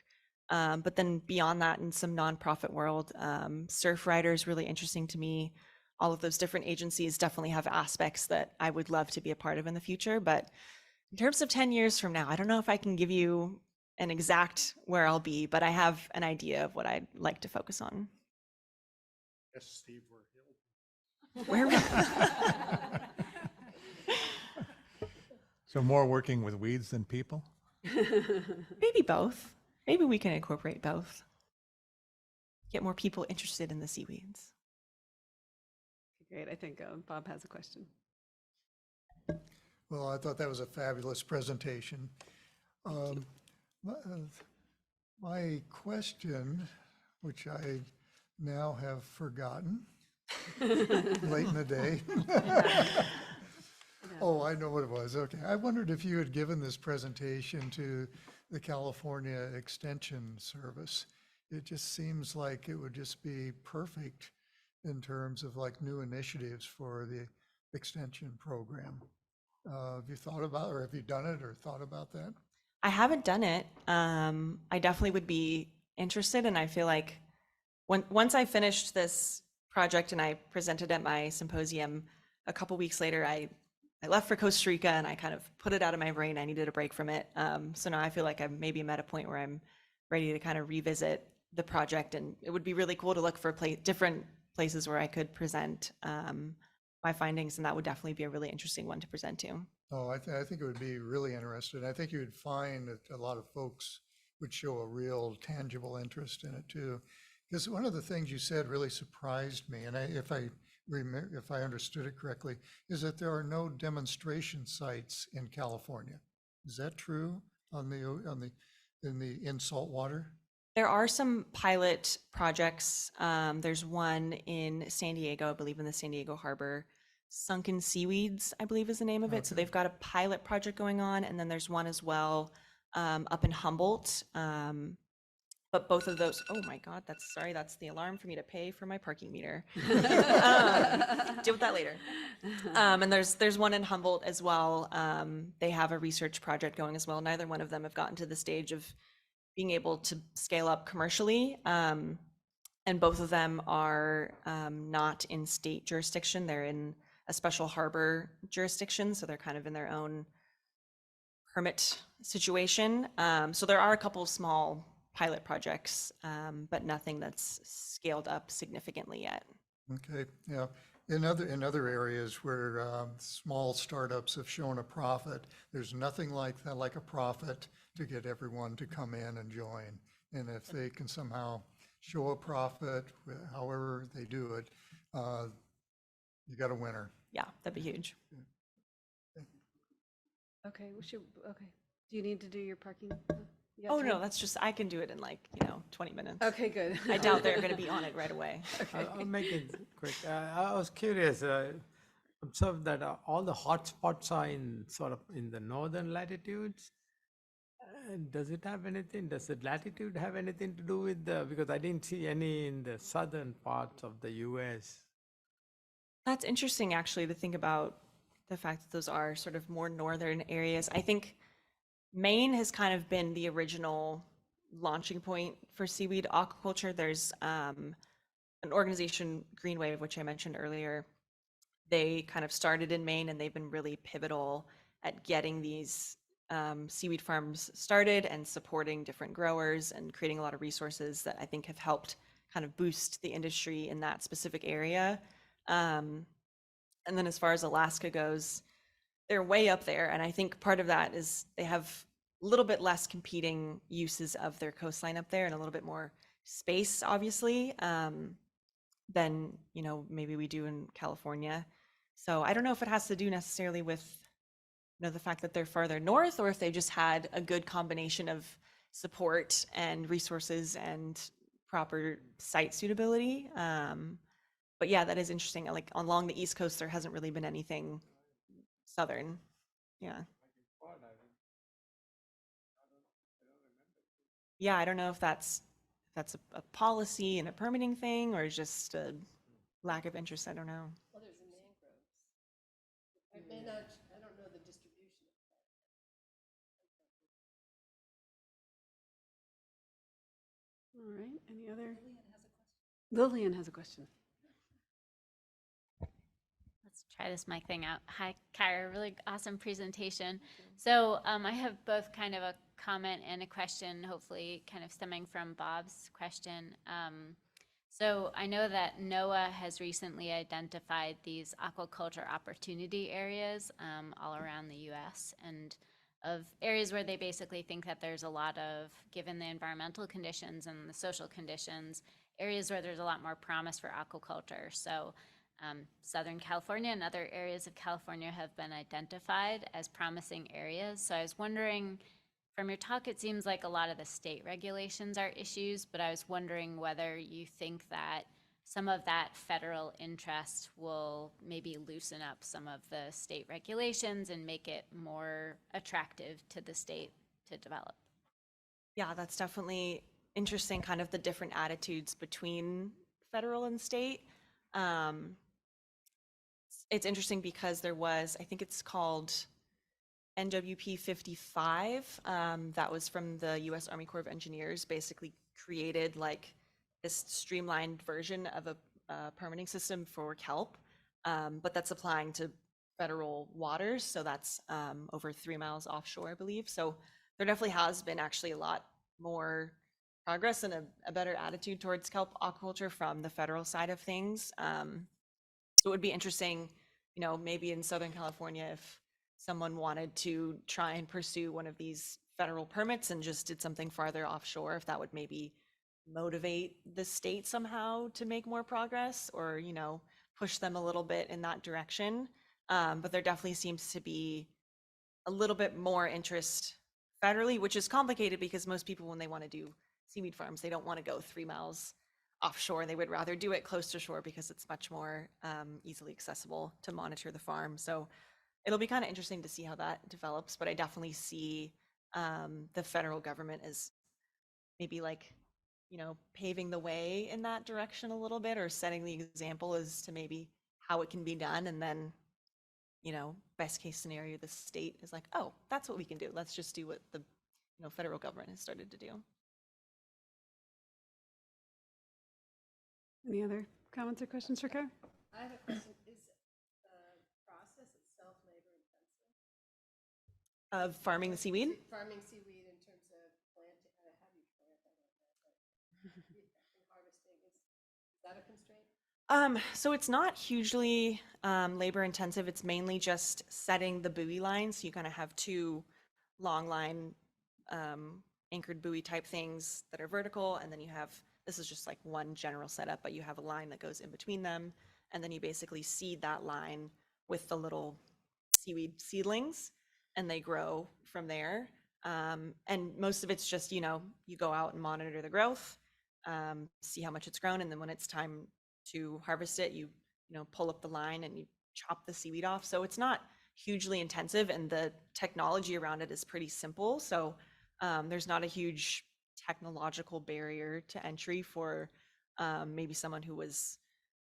but then beyond that in some nonprofit world, Surfrider is really interesting to me. All of those different agencies definitely have aspects that I would love to be a part of in the future. But in terms of 10 years from now, I don't know if I can give you an exact where I'll be, but I have an idea of what I'd like to focus on. Yes, Steve, we're healed. So more working with weeds than people? Maybe both. Maybe we can incorporate both. Get more people interested in the seaweeds. Great. I think Bob has a question. Well, I thought that was a fabulous presentation. My question, which I now have forgotten, late in the day. Oh, I know what it was. Okay. I wondered if you had given this presentation to the California Extension Service. It just seems like it would just be perfect in terms of like new initiatives for the extension program. Have you thought about, or have you done it or thought about that? I haven't done it. I definitely would be interested, and I feel like once I finished this project and I presented at my symposium, a couple weeks later, I left for Costa Rica and I kind of put it out of my brain. I needed a break from it. So now I feel like I'm maybe at a point where I'm ready to kind of revisit the project, and it would be really cool to look for different places where I could present my findings, and that would definitely be a really interesting one to present to. Oh, I think it would be really interesting. I think you would find that a lot of folks would show a real tangible interest in it too. Because one of the things you said really surprised me, and if I understood it correctly, is that there are no demonstration sites in California. Is that true in saltwater? There are some pilot projects. There's one in San Diego, I believe in the San Diego Harbor. Sunken Seaweeds, I believe is the name of it. So they've got a pilot project going on, and then there's one as well up in Humboldt. But both of those, oh my God, that's the alarm for me to pay for my parking meter. Deal with that later. And there's one in Humboldt as well. They have a research project going as well. Neither one of them have gotten to the stage of being able to scale up commercially. And both of them are not in state jurisdiction. They're in a special harbor jurisdiction. So they're kind of in their own permit situation. So there are a couple of small pilot projects, but nothing that's scaled up significantly yet. Okay, yeah. In other areas where small startups have shown a profit, there's nothing like that, like a profit to get everyone to come in and join. And if they can somehow show a profit, however they do it, you got a winner. Yeah, that'd be huge. Okay, okay. Do you need to do your parking? Oh no, that's just, I can do it in 20 minutes. Okay, good. I doubt they're going to be on it right away. Okay. I'll make it quick. I was curious, observed that all the hotspots are in the northern latitudes. Does it have anything, does the latitude have anything to do with because I didn't see any in the southern parts of the US. That's interesting actually to think about the fact that those are sort of more northern areas. I think Maine has kind of been the original launching point for seaweed aquaculture. There's an organization, Green Wave, which I mentioned earlier. They kind of started in Maine, and they've been really pivotal at getting these seaweed farms started and supporting different growers and creating a lot of resources that I think have helped kind of boost the industry in that specific area. And then as far as Alaska goes, they're way up there. And I think part of that is they have a little bit less competing uses of their coastline up there and a little bit more space, obviously, than, you know, maybe we do in California. So I don't know if it has to do necessarily with, you know, the fact that they're farther north, or if they just had a good combination of support and resources and proper site suitability. But yeah, that is interesting. Like along the East Coast, there hasn't really been anything southern. Yeah. Yeah, I don't know if that's a policy and a permitting thing or just a lack of interest. I don't know. Well, there's the mangroves. I may not, I don't know the distribution. All right, any other? Lillian has a question. Let's try this mic thing out. Hi, Kyra, really awesome presentation. So I have both kind of a comment and a question, hopefully kind of stemming from Bob's question. So I know that NOAA has recently identified these aquaculture opportunity areas all around the US, and of areas where they basically think that there's a lot of, given the environmental conditions and the social conditions, areas where there's a lot more promise for aquaculture. So Southern California and other areas of California have been identified as promising areas. So I was wondering, from your talk, it seems like a lot of the state regulations are issues, but I was wondering whether you think that some of that federal interest will maybe loosen up some of the state regulations and make it more attractive to the state to develop. Yeah, that's definitely interesting, kind of the different attitudes between federal and state. It's interesting because there was, I think it's called NWP 55, that was from the US Army Corps of Engineers, basically created like this streamlined version of a permitting system for kelp, but that's applying to federal waters. So that's over 3 miles offshore, I believe. So there definitely has been actually a lot more progress and a better attitude towards kelp aquaculture from the federal side of things. So it would be interesting, you know, maybe in Southern California, if someone wanted to try and pursue one of these federal permits and just did something farther offshore, if that would maybe motivate the state somehow to make more progress, or, you know, push them a little bit in that direction. But there definitely seems to be a little bit more interest federally, which is complicated because most people, when they want to do seaweed farms, they don't want to go 3 miles offshore. They would rather do it close to shore because it's much more easily accessible to monitor the farm. So it'll be kind of interesting to see how that develops, but I definitely see the federal government as maybe like, you know, paving the way in that direction a little bit, or setting the example as to maybe how it can be done. And then, you know, best case scenario, the state is like, oh, that's what we can do. Let's just do what the, you know, federal government has started to do. Any other comments or questions for Kyra? I have a question. Is the process itself labor intensive? Of farming the seaweed? Farming seaweed in terms of planting, how do you plant, I don't know, but harvesting, is that a constraint? So it's not hugely labor intensive. It's mainly just setting the buoy lines. So you kind of have 2 long line anchored buoy type things that are vertical, and then you have, this is just like one general setup, but you have a line that goes in between them, and then you basically seed that line with the little seaweed seedlings, and they grow from there. And most of it's just, you know, you go out and monitor the growth, see how much it's grown, and then when it's time to harvest it, you know, pull up the line and you chop the seaweed off. So it's not hugely intensive, and the technology around it is pretty simple. So there's not a huge technological barrier to entry for maybe someone who was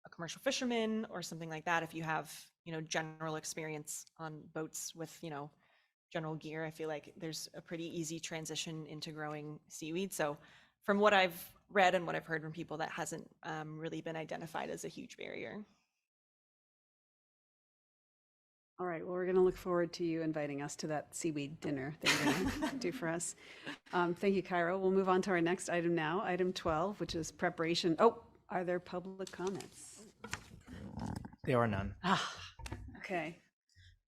a commercial fisherman or something like that. If you have, you know, general experience on boats with, you know, general gear, I feel like there's a pretty easy transition into growing seaweed. So from what I've read and what I've heard from people, that hasn't really been identified as a huge barrier. All right, well, we're going to look forward to you inviting us to that seaweed dinner that you're going to do for us. Thank you, Cairo. We'll move on to our next item now, item 12, which is preparation. Oh, are there public comments? There are none. Okay,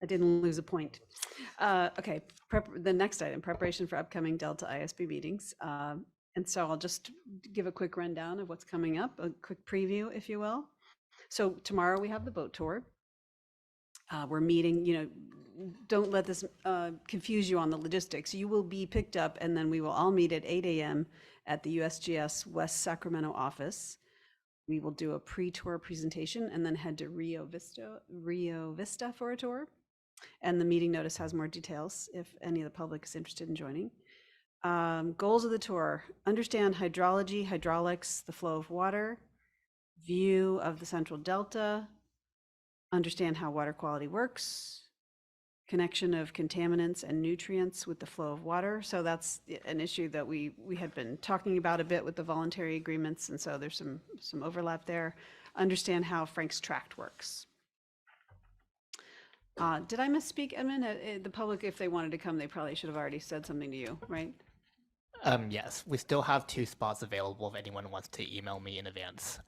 I didn't lose a point. Okay, the next item, preparation for upcoming Delta ISB meetings. And so I'll just give a quick rundown of what's coming up, a quick preview, if you will. So tomorrow we have the boat tour. We're meeting, don't let this confuse you on the logistics. You will be picked up and then we will all meet at 8 a.m. at the USGS West Sacramento office. We will do a pre-tour presentation and then head to Rio Vista for a tour. And the meeting notice has more details if any of the public is interested in joining. Goals of the tour: understand hydrology, hydraulics, the flow of water, view of the Central Delta, understand how water quality works, connection of contaminants and nutrients with the flow of water. So that's an issue that we had been talking about a bit with the voluntary agreements, and so there's some overlap there. Understand how Frank's Tract works. Did I misspeak, Edmund? The public, if they wanted to come, they probably should have already said something to you, right? Yes, we still have 2 spots available if anyone wants to email me in advance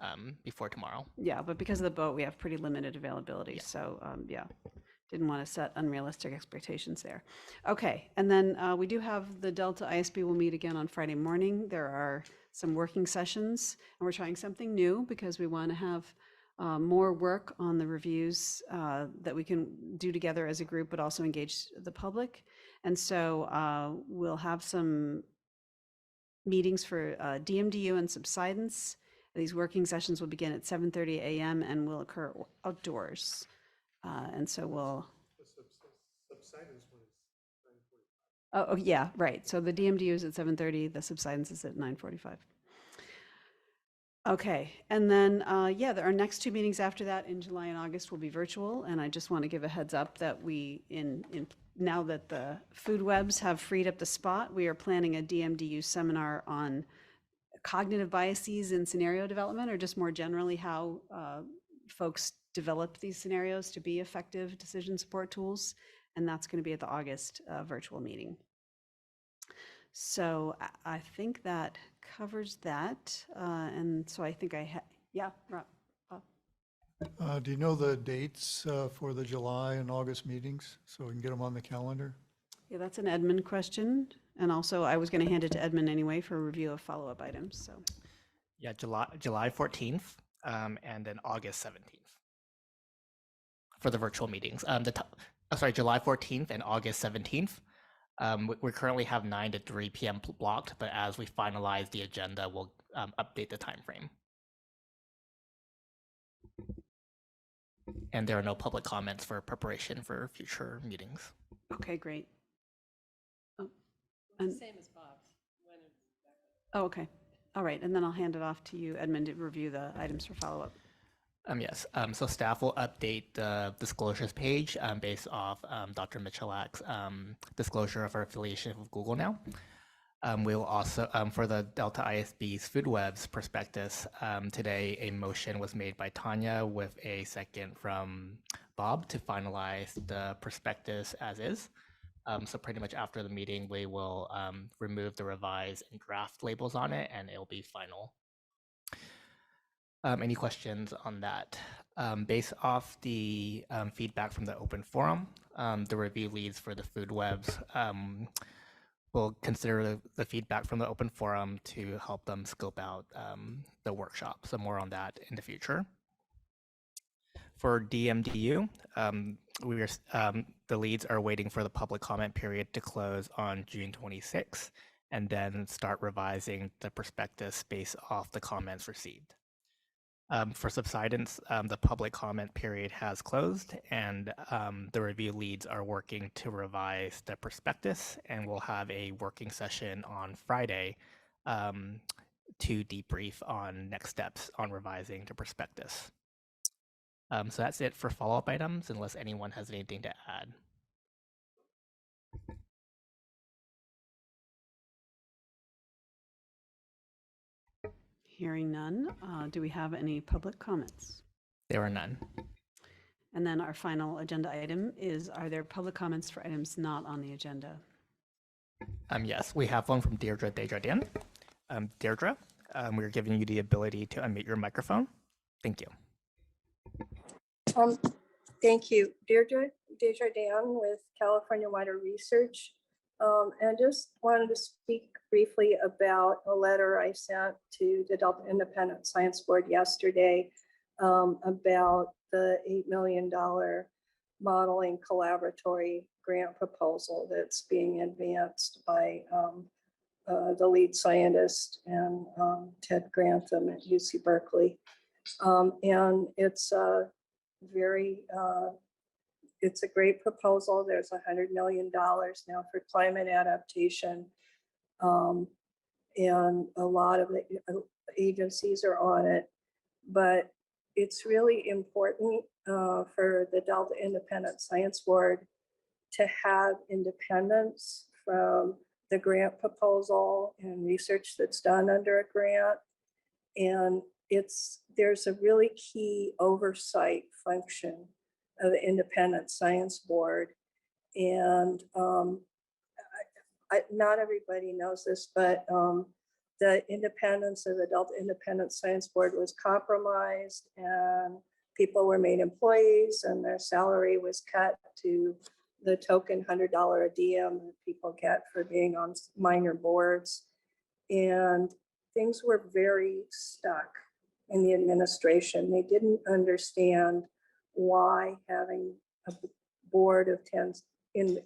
before tomorrow. Yeah, but because of the boat, we have pretty limited availability. Yeah. So yeah, didn't want to set unrealistic expectations there. Okay, and then we do have the Delta ISB will meet again on Friday morning. There are some working sessions, and we're trying something new because we want to have more work on the reviews that we can do together as a group, but also engage the public. And so we'll have some meetings for DMDU and subsidence. These working sessions will begin at 7:30 a.m. and will occur outdoors. And so we'll. The subsidence one is 9:45. Oh, yeah, right. So the DMDU is at 7:30. The subsidence is at 9:45. Okay, and then yeah, our next 2 meetings after that in July and August will be virtual. And I just want to give a heads up that we now that the food webs have freed up the spot, we are planning a DMDU seminar on cognitive biases in scenario development, or just more generally how folks develop these scenarios to be effective decision support tools. And that's going to be at the August virtual meeting. So I think that covers that. And so I think yeah, Rob. Do you know the dates for the July and August meetings so we can get them on the calendar? Yeah, that's an Edmund question. And also I was going to hand it to Edmund anyway for a review of follow-up items. So yeah, July 14th and then August 17th for the virtual meetings. Sorry, July 14th and August 17th. We currently have 9 to 3 p.m. blocked, but as we finalize the agenda, we'll update the time frame. And there are no public comments for preparation for future meetings. Okay, great. Oh, Same as Bob's. Oh, okay. All right, and then I'll hand it off to you, Edmund, to review the items for follow-up. Yes, so staff will update the disclosures page based off Dr. Michalak's disclosure of our affiliation with Google now. We'll also, for the Delta ISB's food webs prospectus, today a motion was made by Tanya with a second from Bob to finalize the prospectus as is. So pretty much after the meeting, we will remove the revised and draft labels on it, and it'll be final. Any questions on that? Based off the feedback from the open forum, the review leads for the food webs will consider the feedback from the open forum to help them scope out the workshop. So more on that in the future. For DMDU, the leads are waiting for the public comment period to close on June 26th, and then start revising the prospectus based off the comments received. For subsidence, the public comment period has closed, and the review leads are working to revise the prospectus, and we'll have a working session on Friday to debrief on next steps on revising the prospectus. So that's it for follow-up items, unless anyone has anything to add. Hearing none, do we have any public comments? There are none. And then our final agenda item is, are there public comments for items not on the agenda? Yes, we have one from Deirdre Desjardins. Deirdre, we're giving you the ability to unmute your microphone. Thank you. Thank you. Deirdre Desjardins with California Water Research. And just wanted to speak briefly about a letter I sent to the Delta Independent Science Board yesterday about the $8 million modeling collaboratory grant proposal that's being advanced by the lead scientist and Ted Grantham at UC Berkeley. And it's a it's a great proposal. There's $100 million now for climate adaptation. And a lot of the agencies are on it, but it's really important for the Delta Independent Science Board to have independence from the grant proposal and research that's done under a grant. And there's a really key oversight function of the Independent Science Board. And not everybody knows this, but the independence of the Delta Independent Science Board was compromised, and people were made employees and their salary was cut to the token $100 a diem that people get for being on minor boards. And things were very stuck in the administration. They didn't understand why having a board of 10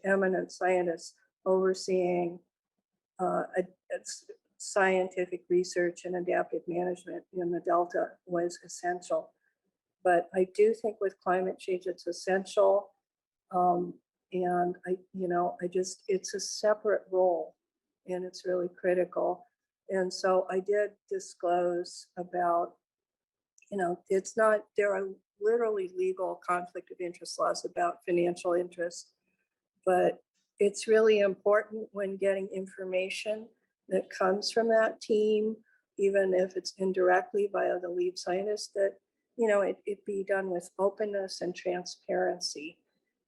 eminent scientists overseeing scientific research and adaptive management in the Delta was essential. But I do think with climate change, it's essential. And it's a separate role and it's really critical. And so I did disclose about, there are literally legal conflict of interest laws about financial interest, but it's really important when getting information that comes from that team, even if it's indirectly via the lead scientist, that, it be done with openness and transparency.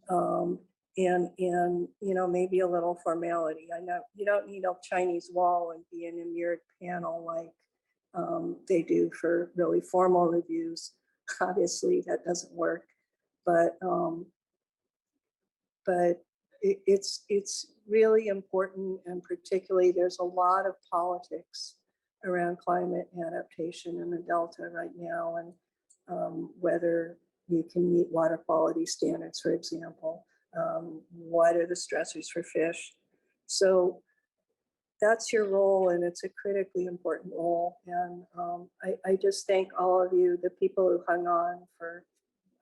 And maybe a little formality. I know you don't need a Chinese wall and be in a mirrored panel like they do for really formal reviews. Obviously, that doesn't work, but it's really important, and particularly there's a lot of politics around climate adaptation in the Delta right now, and whether you can meet water quality standards, for example. What are the stressors for fish? So that's your role, and it's a critically important role. And I just thank all of you, the people who hung on for,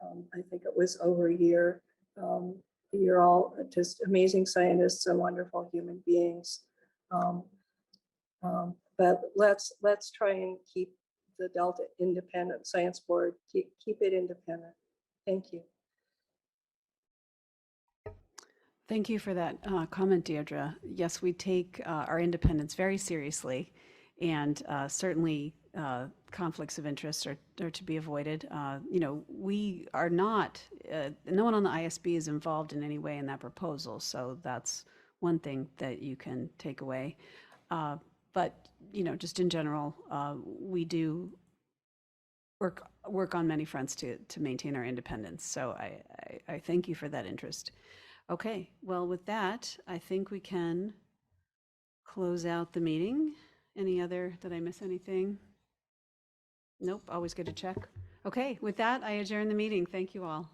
I think it was over a year. You're all just amazing scientists and wonderful human beings. But let's try and keep the Delta Independent Science Board, keep it independent. Thank you. Thank you for that comment, Deirdre. Yes, we take our independence very seriously, and certainly conflicts of interest are to be avoided. We are not, no one on the ISB is involved in any way in that proposal, so that's one thing that you can take away. But, just in general, we do work on many fronts to maintain our independence. So I thank you for that interest. Okay, well, with that, I think we can close out the meeting. Did I miss anything? Nope, always good to check. Okay, with that, I adjourn the meeting. Thank you all.